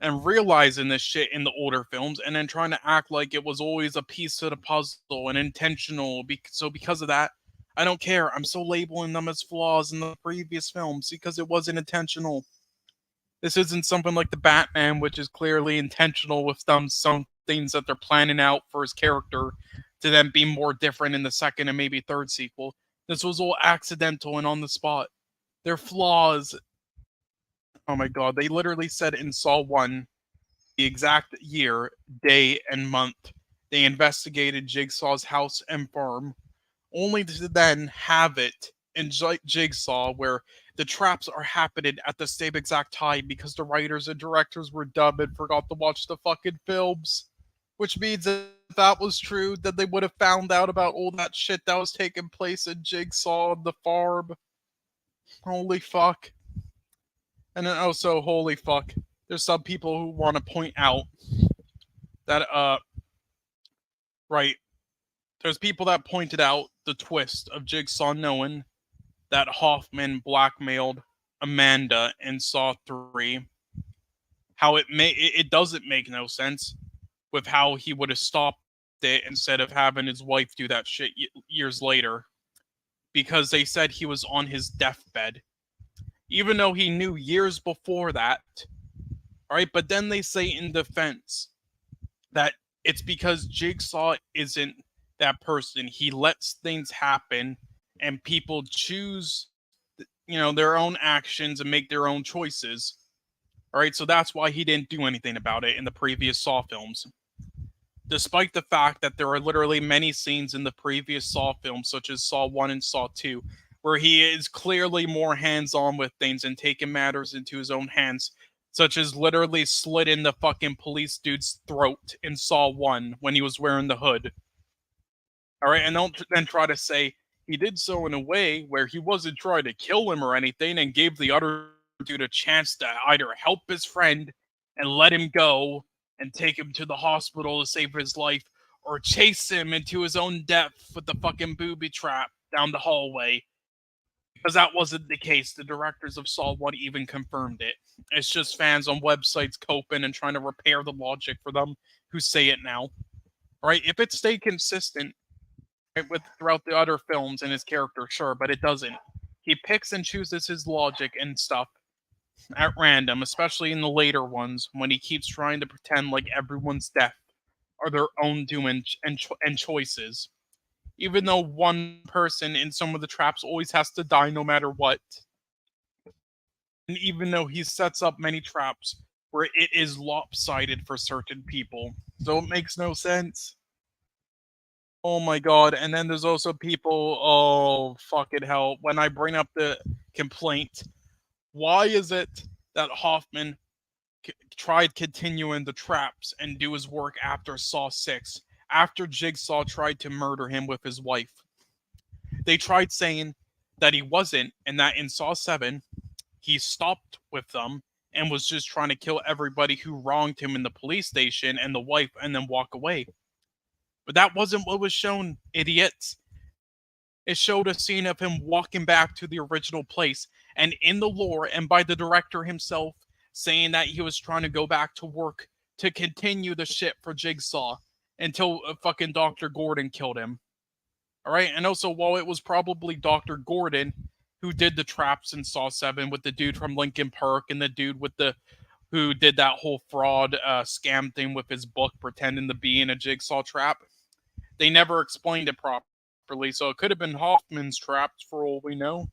and realizing this shit in the older films and then trying to act like it was always a piece of the puzzle and intentional. So because of that, I don't care. I'm so labeling them as flaws in the previous films because it wasn't intentional. This isn't something like the Batman, which is clearly intentional with some things that they're planning out for his character to then be more different in the second and maybe third sequel. This was all accidental and on the spot. They're flaws. Oh my god, they literally said in Saw 1, the exact year, day, and month they investigated Jigsaw's house and farm, only to then have it in Jigsaw where the traps are happening at the same exact time because the writers and directors were dumb and forgot to watch the fucking films. Which means if that was true, then they would have found out about all that shit that was taking place in Jigsaw and the farm. Holy fuck. And then also, holy fuck, there's some people who want to point out that, right, there's people that pointed out the twist of Jigsaw knowing that Hoffman blackmailed Amanda in Saw 3. How it doesn't make no sense with how he would have stopped it instead of having his wife do that shit years later. Because they said he was on his deathbed. Even though he knew years before that. Alright, but then they say in defense that it's because Jigsaw isn't that person. He lets things happen and people choose, their own actions and make their own choices. Alright, so that's why he didn't do anything about it in the previous Saw films. Despite the fact that there are literally many scenes in the previous Saw films, such as Saw 1 and Saw 2, where he is clearly more hands-on with things and taking matters into his own hands, such as literally slitting the fucking police dude's throat in Saw 1 when he was wearing the hood. Alright, and don't then try to say he did so in a way where he wasn't trying to kill him or anything and gave the other dude a chance to either help his friend and let him go and take him to the hospital to save his life, or chase him into his own death with the fucking booby trap down the hallway. Because that wasn't the case. The directors of Saw 1 even confirmed it. It's just fans on websites coping and trying to repair the logic for them who say it now. Right? If it stayed consistent with throughout the other films and his character, sure, but it doesn't. He picks and chooses his logic and stuff at random, especially in the later ones, when he keeps trying to pretend like everyone's death are their own doing and choices. Even though one person in some of the traps always has to die no matter what. And even though he sets up many traps where it is lopsided for certain people. So it makes no sense. Oh my god, and then there's also people, oh fucking hell, when I bring up the complaint, why is it that Hoffman tried continuing the traps and do his work after Saw 6, after Jigsaw tried to murder him with his wife? They tried saying that he wasn't, and that in Saw 7, he stopped with them and was just trying to kill everybody who wronged him in the police station and the wife and then walk away. But that wasn't what was shown, idiots. It showed a scene of him walking back to the original place, and in the lore and by the director himself saying that he was trying to go back to work to continue the shit for Jigsaw until fucking Dr. Gordon killed him. All right, and also while it was probably Dr. Gordon who did the traps in Saw 7 with the dude from Linkin Park and the dude with the who did that whole fraud scam thing with his book pretending to be in a Jigsaw trap. They never explained it properly, so it could have been Hoffman's traps for all we know.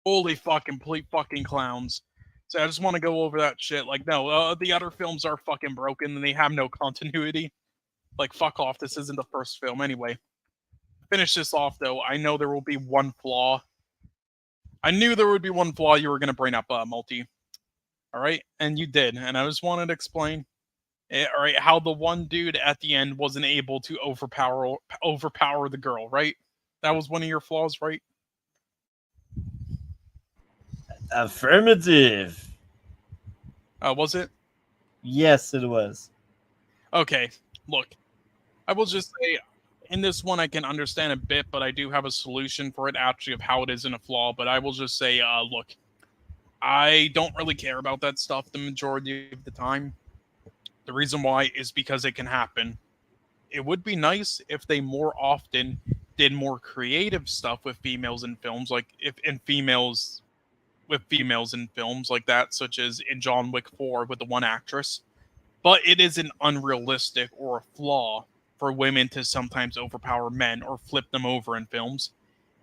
Holy fucking complete fucking clowns. So I just want to go over that shit. Like, no, the other films are fucking broken and they have no continuity. Like, fuck off. This isn't the first film anyway. Finish this off, though. I know there will be one flaw. I knew there would be one flaw you were going to bring up, Multi. Alright? And you did. And I just wanted to explain, alright, how the one dude at the end wasn't able to overpower the girl, right? That was one of your flaws, right? Affirmative. Was it? Yes, it was. Okay, look. I will just say, in this one I can understand a bit, but I do have a solution for it, actually, of how it isn't a flaw. But I will just say, look. I don't really care about that stuff the majority of the time. The reason why is because it can happen. It would be nice if they more often did more creative stuff with females in films, like females in films like that, such as in John Wick 4 with the one actress. But it isn't unrealistic or a flaw for women to sometimes overpower men or flip them over in films.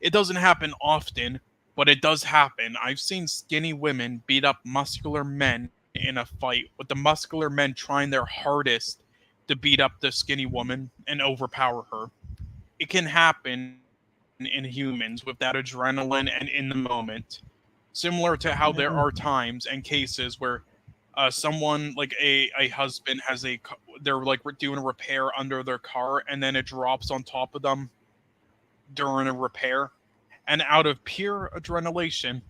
It doesn't happen often, but it does happen. I've seen skinny women beat up muscular men in a fight, with the muscular men trying their hardest to beat up the skinny woman and overpower her. It can happen in humans with that adrenaline and in the moment. Similar to how there are times and cases where someone, like a husband has they're like doing a repair under their car and then it drops on top of them during a repair. And out of pure adrenaline,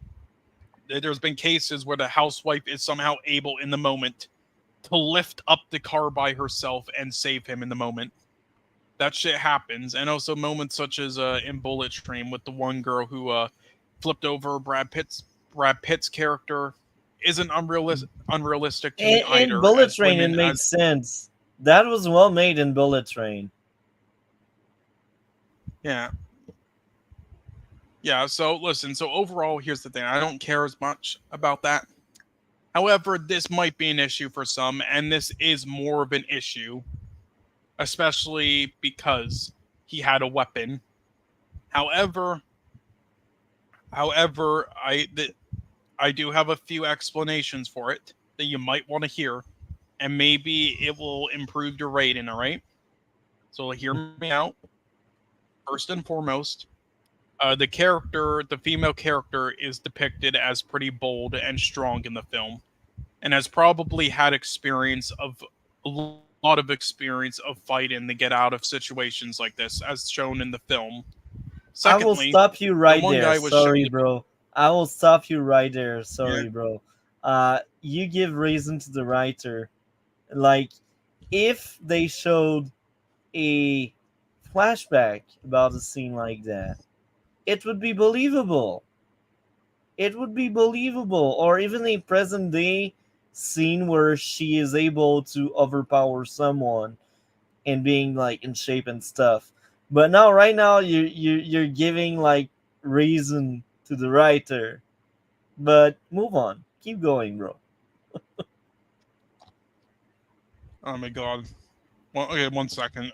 there's been cases where the housewife is somehow able in the moment to lift up the car by herself and save him in the moment. That shit happens. And also moments such as in Bullet Train with the one girl who flipped over Brad Pitt's character isn't unrealistic to me either. In Bullet Train, it made sense. That was well made in Bullet Train. Yeah. Yeah, so listen, so overall, here's the thing. I don't care as much about that. However, this might be an issue for some, and this is more of an issue, especially because he had a weapon. However, I do have a few explanations for it that you might want to hear, and maybe it will improve your rating, all right? So hear me out. First and foremost, the female character is depicted as pretty bold and strong in the film, and has probably had a lot of experience of fighting to get out of situations like this, as shown in the film. Secondly, I will stop you right there. Sorry, bro. I will stop you right there. Sorry, bro. You give reason to the writer. Like, if they showed a flashback about a scene like that, it would be believable. It would be believable. Or even a present day scene where she is able to overpower someone and being like in shape and stuff. But now, right now, you're giving like reason to the writer. But move on. Keep going, bro. Oh my god. Well, okay, 1 second.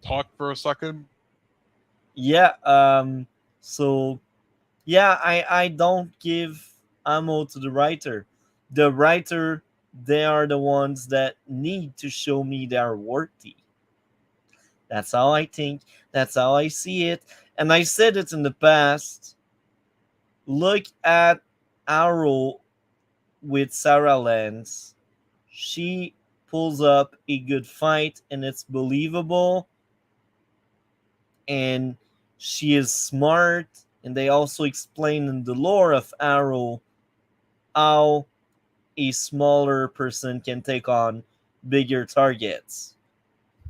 Talk for a second. Yeah, so yeah, I don't give ammo to the writer. The writer, they are the ones that need to show me they're worthy. That's how I think. That's how I see it. And I said it in the past. Look at Arrow with Sarah Lance. She pulls up a good fight and it's believable. And she is smart, and they also explain in the lore of Arrow how a smaller person can take on bigger targets.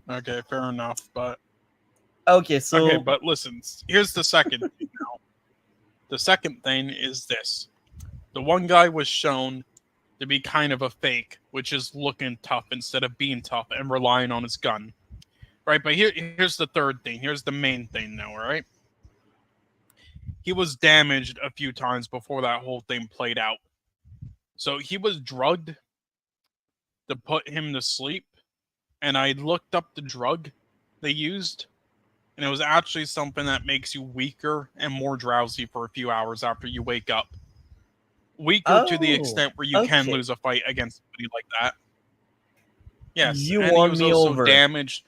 Okay, fair enough, but okay, but listen, here's the second thing now. The second thing is this. The one guy was shown to be kind of a fake, which is looking tough instead of being tough and relying on his gun. Right, but here's the third thing. Here's the main thing now, all right? He was damaged a few times before that whole thing played out. So he was drugged to put him to sleep, and I looked up the drug they used, and it was actually something that makes you weaker and more drowsy for a few hours after you wake up. Weaker to the Oh, extent where you can okay. lose a fight against somebody like that. Yes, You and he won was me also over. damaged.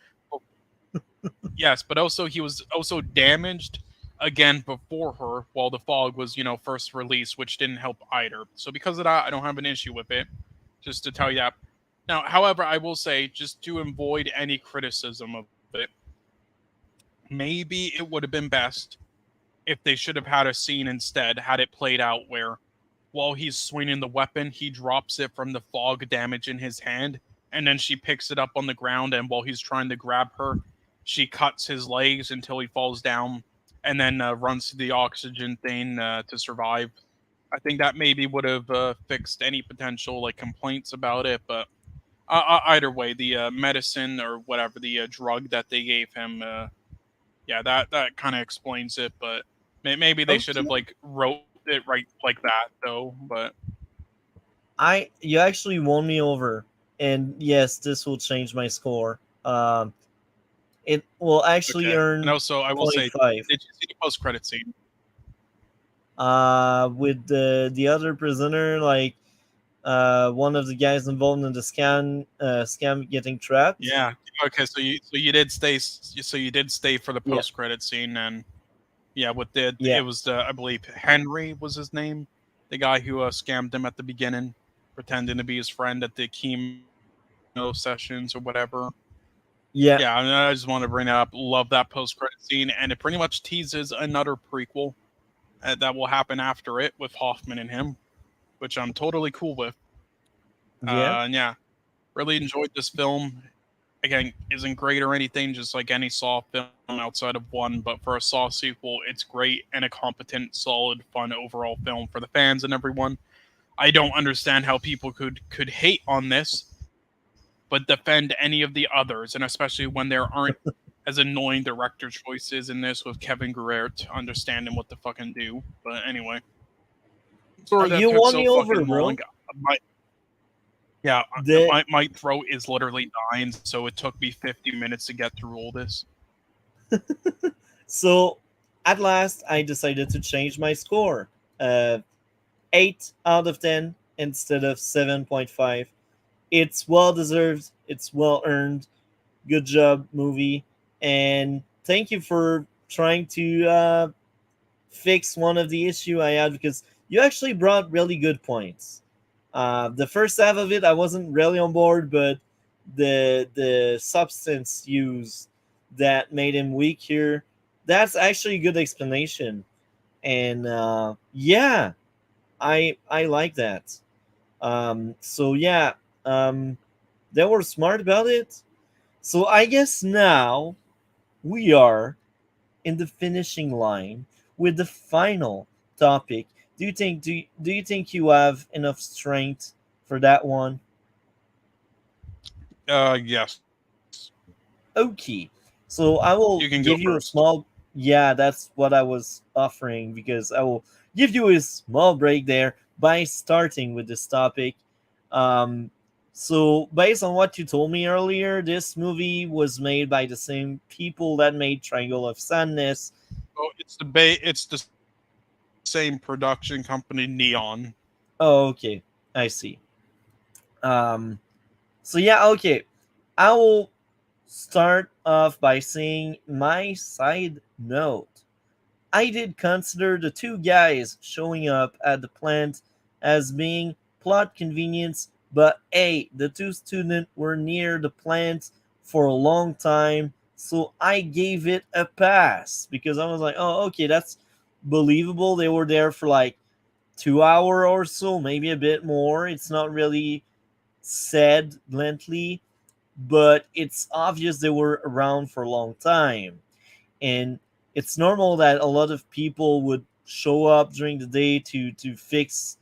Yes, but also he was also damaged again before her while the fog was, first released, which didn't help either. So because of that, I don't have an issue with it. Just to tell you that. Now, however, I will say, just to avoid any criticism of it, maybe it would have been best if they should have had a scene instead, had it played out where while he's swinging the weapon, he drops it from the fog damage in his hand, and then she picks it up on the ground, and while he's trying to grab her, she cuts his legs until he falls down, and then runs to the oxygen thing to survive. I think that maybe would have fixed any potential complaints about it, but either way, the medicine or whatever the drug that they gave him, yeah, that kind of explains it. But maybe they should have Okay. wrote it right like that, though. But You actually won me over, and yes, this will change my score. It will actually okay, and earn also I will say, 25. did you see the post credit scene? With the other prisoner, like one of the guys involved in the scam getting trapped. Yeah. Okay, so you did stay for the Yeah, post credit scene, and yeah, with the yeah, it was I believe Henry was his name, the guy who scammed him at the beginning, pretending to be his friend at the chemo sessions or whatever. yeah. Yeah, I mean, I just want to bring that up. Love that post credit scene, and it pretty much teases another prequel that will happen after it with Hoffman and him, which I'm totally cool with. Yeah. And yeah, really enjoyed this film. Again, isn't great or anything, just like any Saw film outside of one, but for a Saw sequel, it's great and a competent, solid, fun overall film for the fans and everyone. I don't understand how people could hate on this, but defend any of the others, and especially when there aren't as annoying director choices in this with Kevin Guerrero understanding what to fucking do. But anyway, sorry that You took won so me over, fucking bro. long. Yeah, The my throat is literally dying, so it took me 50 minutes to get through all this. So at last, I decided to change my score. 8 out of 10 instead of 7.5. It's well deserved. It's well earned. Good job, movie. And thank you for trying to fix one of the issue I had, because you actually brought really good points. The first half of it, I wasn't really on board, but the substance used that made him weak here, that's actually a good explanation. And yeah, I like that. So yeah, they were smart about it. So I guess now we are in the finishing line with the final topic. Do you think you have enough strength for that one? Yes. Okay. So I will You can go give you a first. small, yeah, that's what I was offering, because I will give you a small break there by starting with this topic. Um so based on what you told me earlier, this movie was made by the same people that made Triangle of Sadness. Oh, it's the same production company, Neon. Oh, okay. I see. Um so yeah, okay. I will start off by saying my side note. I did consider the two guys showing up at the plant as being plot convenience, but A, the two students were near the plant for a long time, so I gave it a pass because I was like, oh, okay, that's believable. They were there for like 2 hours or so, maybe a bit more. It's not really said bluntly, but it's obvious they were around for a long time. And it's normal that a lot of people would show up during the day to fix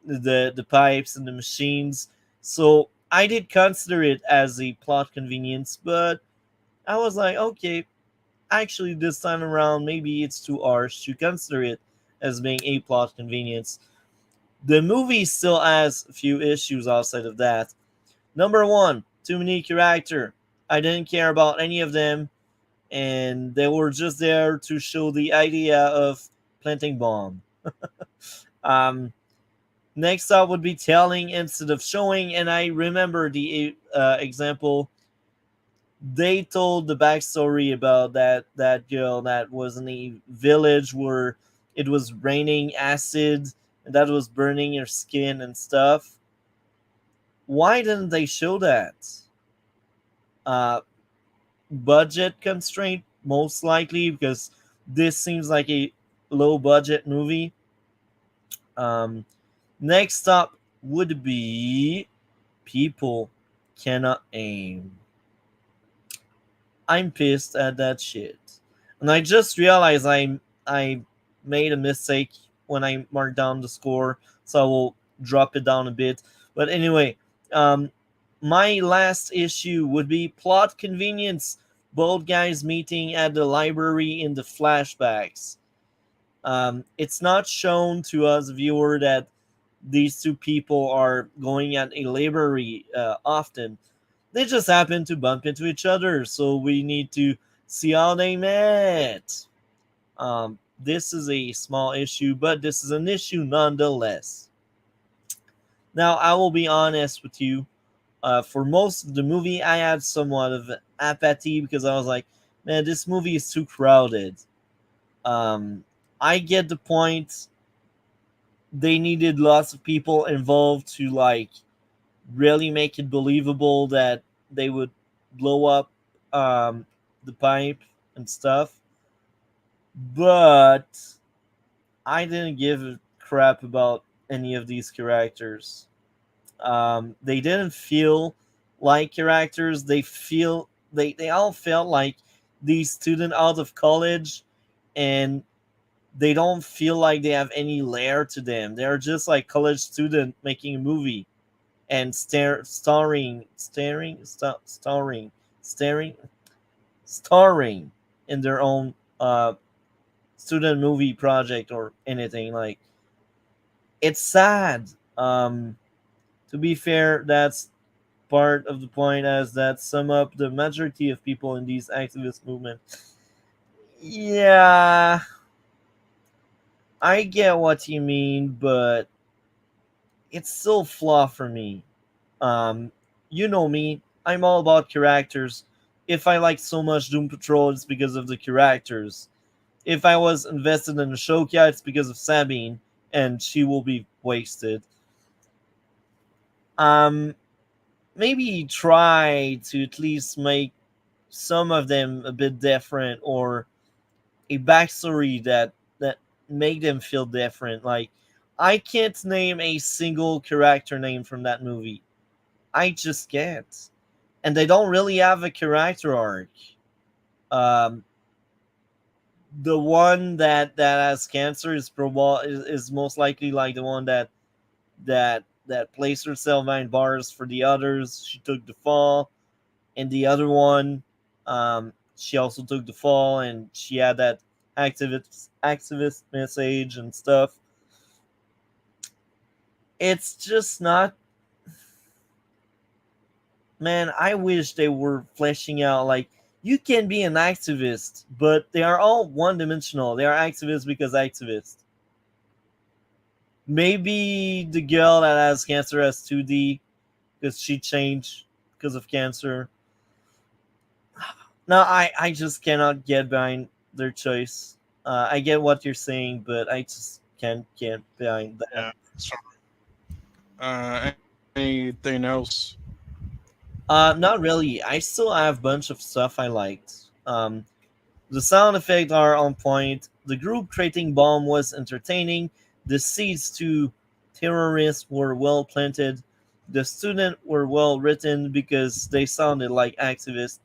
the pipes and the machines. So I did consider it as a plot convenience, but I was like, okay, actually this time around maybe it's too harsh to consider it as being a plot convenience. The movie still has a few issues outside of that. Number one, too many character. I didn't care about any of them, and they were just there to show the idea of planting bomb. Um, Next up would be telling instead of showing, and I remember the example. They told the backstory about that girl that was in a village where it was raining acid and that was burning her skin and stuff. Why didn't they show that? Uh, Budget constraint, most likely, because this seems like a low budget movie. Um, Next up would be people cannot aim. I'm pissed at that shit. And I just realized I made a mistake when I marked down the score, so I will drop it down a bit. But anyway, um, my last issue would be plot convenience. Both guys meeting at the library in the flashbacks. It's not shown to us viewer that these two people are going at a library often. They just happen to bump into each other, so we need to see how they met. This is a small issue, but this is an issue nonetheless. Now, I will be honest with you. For most of the movie, I had somewhat of apathy because I was like, man, this movie is too crowded. I get the point. They needed lots of people involved to like really make it believable that they would blow up the pipe and stuff. But I didn't give a crap about any of these characters. They didn't feel like characters. They all felt like these student out of college, and they don't feel like they have any layer to them. They're just like college student making a movie and starring in their own student movie project or anything. Like, it's sad. To be fair, that's part of the point, as that sum up the majority of people in these activist movement. Yeah, I get what you mean, but it's still flaw for me. Um, you know me, I'm all about characters. If I like so much Doom Patrol, it's because of the characters. If I was invested in Ashoka, it's because of Sabine, and she will be wasted. Um, Maybe try to at least make some of them a bit different, or a backstory that make them feel different. Like, I can't name a single character name from that movie. I just can't, and they don't really have a character arc. Um, the one that has cancer is most likely like the one that placed herself behind bars for the others. She took the fall, and the other one, she also took the fall, and she had that activist message and stuff. It's just not. Man, I wish they were fleshing out like you can be an activist, but they are all one dimensional. They are activists because activists. Maybe the girl that has cancer has 2D because she changed because of cancer. No, I just cannot get behind their choice. I get what you're saying, but I just can't get behind that. Yeah. Sorry. Anything else? Not really. I still have a bunch of stuff I liked. The sound effects are on point. The group creating bomb was entertaining. The seeds to terrorists were well planted. The students were well written because they sounded like activists.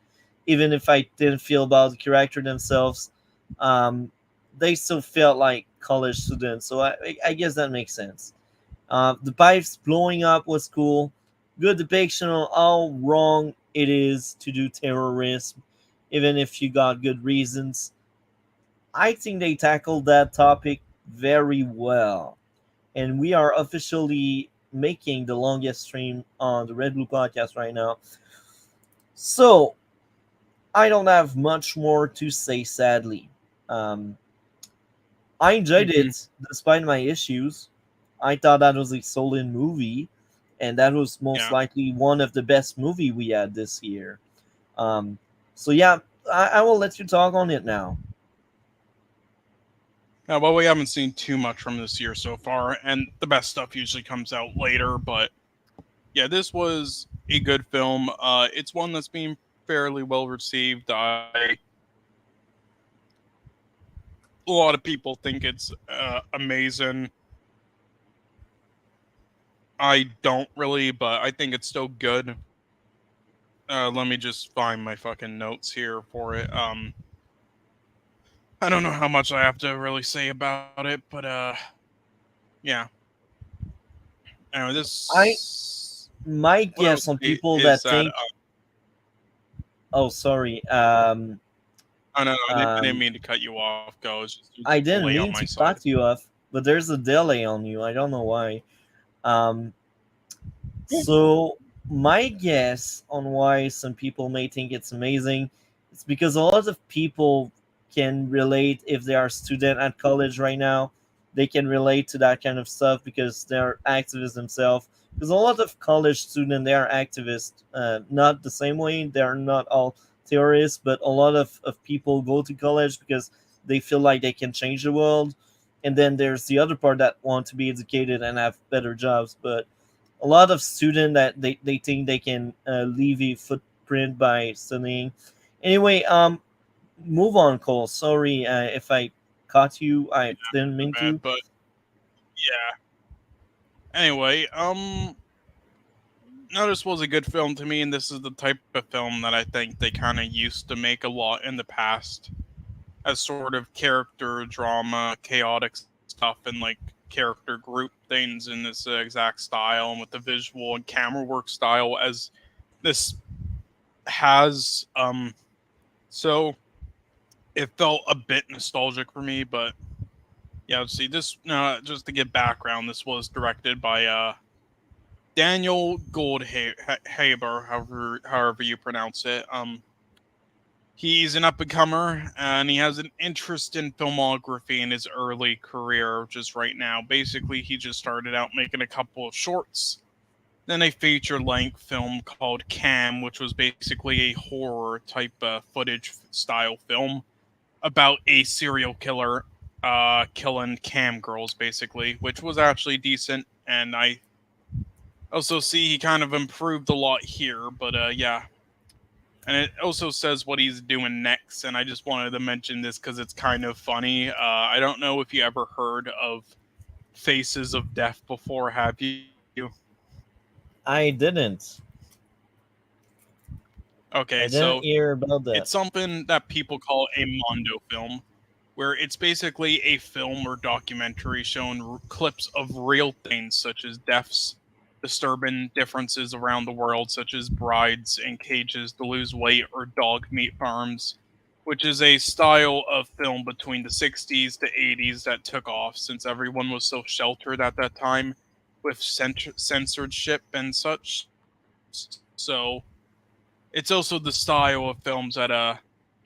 Even if I didn't feel about the character themselves, um, they still felt like college students. So I guess that makes sense. The pipes blowing up was cool. Good depiction on how wrong it is to do terrorism, even if you got good reasons. I think they tackled that topic very well. And we are officially making the longest stream on the Red Blue podcast right now. So I don't have much more to say, sadly. Um, I enjoyed it despite my issues. I thought that was a solid movie, and that was most Yeah. likely one of the best movie we had this year. Um, so yeah, I will let you talk on it now. Well, we haven't seen too much from this year so far, and the best stuff usually comes out later. But yeah, this was a good film. It's one that's being fairly well received. A lot of people think it's amazing. I don't really, but I think it's still good. Let me just find my fucking notes here for it. I don't know how much I have to really say about it, but yeah. Anyway, I this might what I get would some say people is that that think, oh, sorry, oh no, I didn't um, mean to cut you off. Go, it's just there's I a didn't delay on mean my to side. cut you off, but there's a delay on you. I don't know why. Um, So my guess on why some people may think it's amazing is because a lot of people can relate if they are a student at college right now. They can relate to that kind of stuff because they're activists themselves. Because a lot of college students they are activists, not the same way. They're not all theorists, but a lot of people go to college because they feel like they can change the world. And then there's the other part that want to be educated and have better jobs, but a lot of students that they think they can leave a footprint by studying. Anyway, move on, Cole. Sorry if I caught you. I didn't My mean to. bad, but yeah. Anyway, no, this was a good film to me, and this is the type of film that I think they kind of used to make a lot in the past, as sort of character drama, chaotic stuff, and like character group things in this exact style, and with the visual and camera work style as this has. So it felt a bit nostalgic for me, but yeah, let's see this. Just to give background, this was directed by Daniel Goldhaber, however you pronounce it. He's an up and comer, and he has an interest in filmography in his early career, just right now. Basically, he just started out making a couple of shorts, then a feature length film called Cam, which was basically a horror type footage style film about a serial killer killing cam girls, basically, which was actually decent. And I also see he kind of improved a lot here, but yeah. And it also says what he's doing next, and I just wanted to mention this because it's kind of funny. I don't know if you ever heard of Faces of Death before, have you? I didn't. Okay, I so didn't hear about it's that. something that people call a Mondo film, where it's basically a film or documentary showing clips of real things such as deaths, disturbing differences around the world, such as brides in cages to lose weight or dog meat farms, which is a style of film between the 60s to 80s that took off since everyone was so sheltered at that time with censorship and such. So it's also the style of films that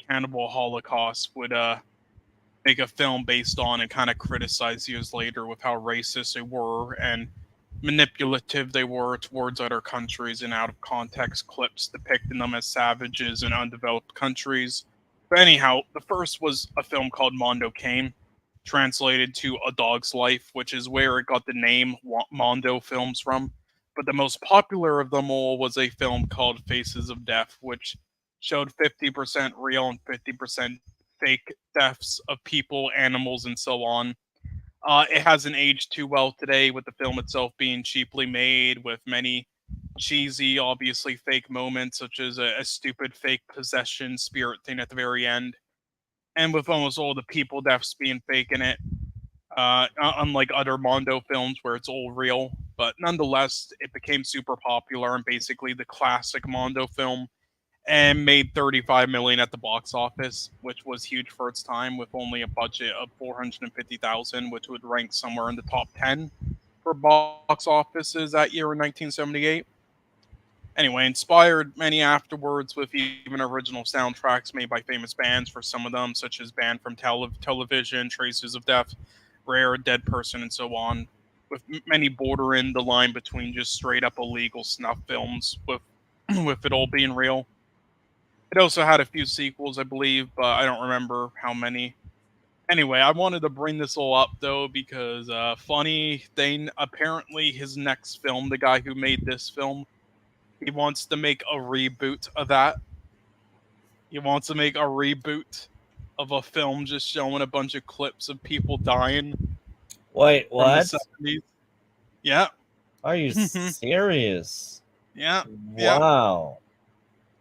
Cannibal Holocaust would make a film based on and kind of criticize years later with how racist they were and manipulative they were towards other countries and out of context clips depicting them as savages in undeveloped countries. But anyhow, the first was a film called Mondo Came, translated to A Dog's Life, which is where it got the name Mondo Films from. But the most popular of them all was a film called Faces of Death, which showed 50% real and 50% fake deaths of people, animals, and so on. It hasn't aged too well today, with the film itself being cheaply made, with many cheesy, obviously fake moments, such as a stupid fake possession spirit thing at the very end, and with almost all the people deaths being fake in it. unlike other Mondo films where it's all real. But nonetheless, it became super popular and basically the classic Mondo film, and made 35 million at the box office, which was huge for its time, with only a budget of 450,000, which would rank somewhere in the top 10 for box offices that year in 1978. Anyway, inspired many afterwards, with even original soundtracks made by famous bands for some of them, such as Band from Television, Traces of Death, Rare, Dead Person, and so on, with many bordering the line between just straight up illegal snuff films, with with it all being real. It also had a few sequels, I believe, but I don't remember how many. Anyway, I wanted to bring this all up though because funny thing, apparently his next film, the guy who made this film, he wants to make a reboot of that. He wants to make a reboot of a film just showing a bunch of clips of people dying Wait, from the what? 70s. Yeah. Are you serious? Yeah. Yeah. Wow.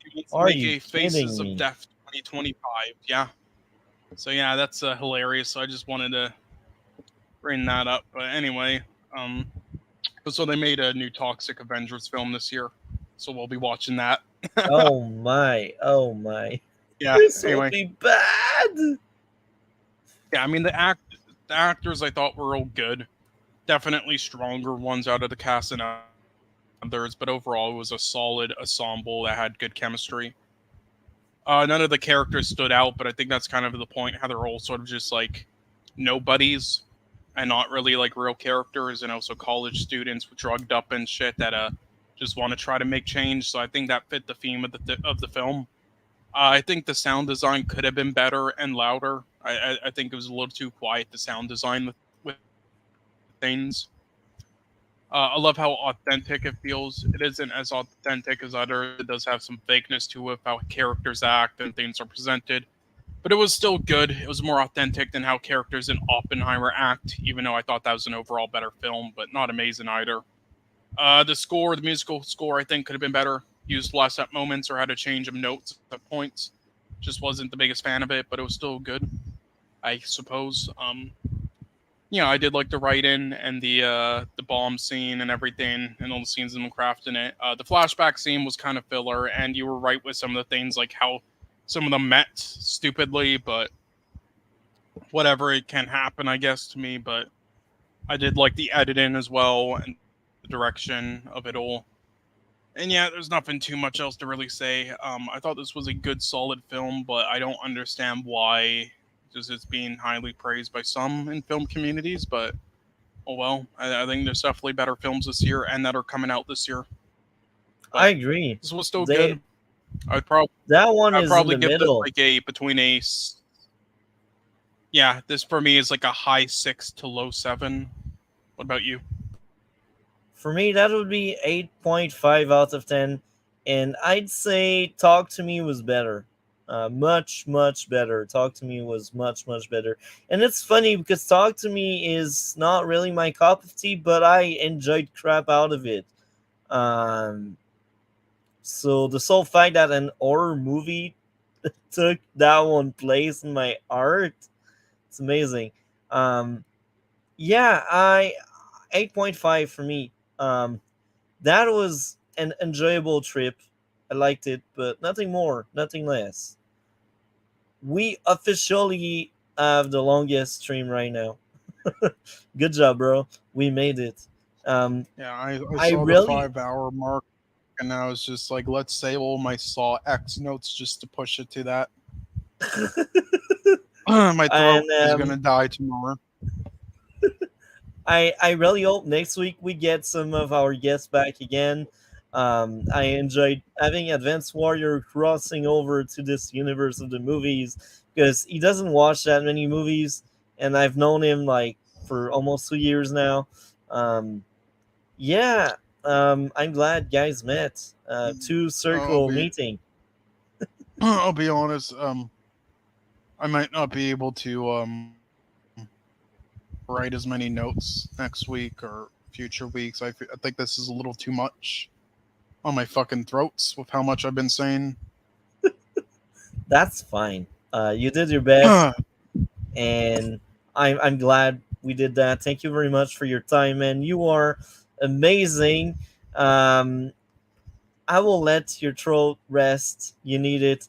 He wants to Are make you a Faces kidding of me? Death 2025. Yeah. So yeah, that's hilarious. So I just wanted to bring that up. But anyway, so they made a new Toxic Avengers film this year, so we'll be watching that. Oh my! Oh my! Yeah. This will Anyway, be bad. yeah. I mean the actors I thought were all good. Definitely stronger ones out of the cast than others, but overall it was a solid ensemble that had good chemistry. None of the characters stood out, but I think that's kind of the point, how they're all sort of just like nobodies and not really like real characters, and also college students drugged up and shit that just want to try to make change. So I think that fit the theme of the film. I think the sound design could have been better and louder. I think it was a little too quiet, the sound design with things. I love how authentic it feels. It isn't as authentic as others. It does have some fakeness to it, how characters act and things are presented. But it was still good. It was more authentic than how characters in Oppenheimer act, even though I thought that was an overall better film, but not amazing either. The musical score, I think could have been better. Used less at moments or had a change of notes at points. Just wasn't the biggest fan of it, but it was still good, I suppose. Yeah, I did like the write-in and the bomb scene and everything, and all the scenes in the craft in it. The flashback scene was kind of filler, and you were right with some of the things, like how some of them met stupidly, but whatever, it can happen, I guess, to me. But I did like the editing as well and the direction of it all. And yeah, there's nothing too much else to really say. I thought this was a good, solid film, but I don't understand why it's being highly praised by some in film communities. But oh well, I think there's definitely better films this year and that are coming out this year. But I agree. this was still good. I'd probably give this like a between a yeah. This for me is like a high 6 to low 7. What about you? For me, that would be 8.5 out of 10. And I'd say Talk to Me was better. Much, much better. Talk to Me was much, much better. And it's funny because Talk to Me is not really my cup of tea, but I enjoyed crap out of it. So the sole fact that an horror movie took that one place in my heart, it's amazing. Yeah, 8.5 for me. That was an enjoyable trip. I liked it, but nothing more, nothing less. We officially have the longest stream right now. Good job, bro. We made it. Yeah, I I saw really- the 5-hour mark, and I was just like, let's save all my Saw X notes just to push it to that. My throat is gonna die tomorrow. I really hope next week we get some of our guests back again. I enjoyed having Advanced Warrior crossing over to this universe of the movies because he doesn't watch that many movies, and I've known him like for almost 2 years now. Yeah, I'm glad guys met. Two circle meeting. I'll be honest. I might not be able to write as many notes next week or future weeks. I think this is a little too much on my fucking throats with how much I've been saying. That's fine. You did your best, and I'm glad we did that. Thank you very much for your time, man. You are amazing. Um, I will let your throat rest. You need it.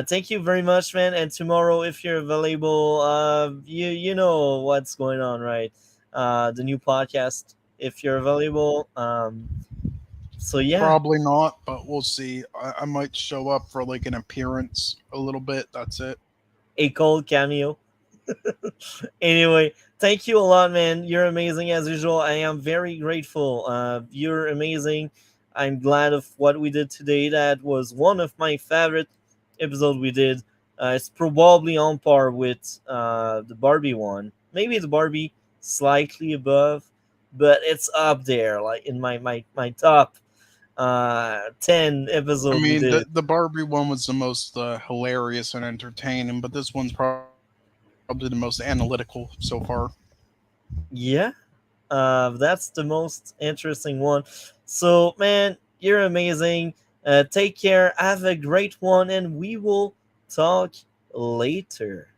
Thank you very much, man. And tomorrow, if you're available, you know what's going on, right? The new podcast, if you're available. So yeah, Probably not, but we'll see. I might show up for like an appearance a little bit. That's it. a cold cameo. Anyway, thank you a lot, man. You're amazing as usual. I am very grateful. You're amazing. I'm glad of what we did today. That was one of my favorite episodes we did. It's probably on par with the Barbie one. Maybe the Barbie slightly above, but it's up there, like in my top 10 I episode we mean, did. the Barbie one was the most hilarious and entertaining, but this one's probably the most analytical so far. Yeah, that's the most interesting one. So, man, you're amazing. Take care. Have a great one, and we will talk later.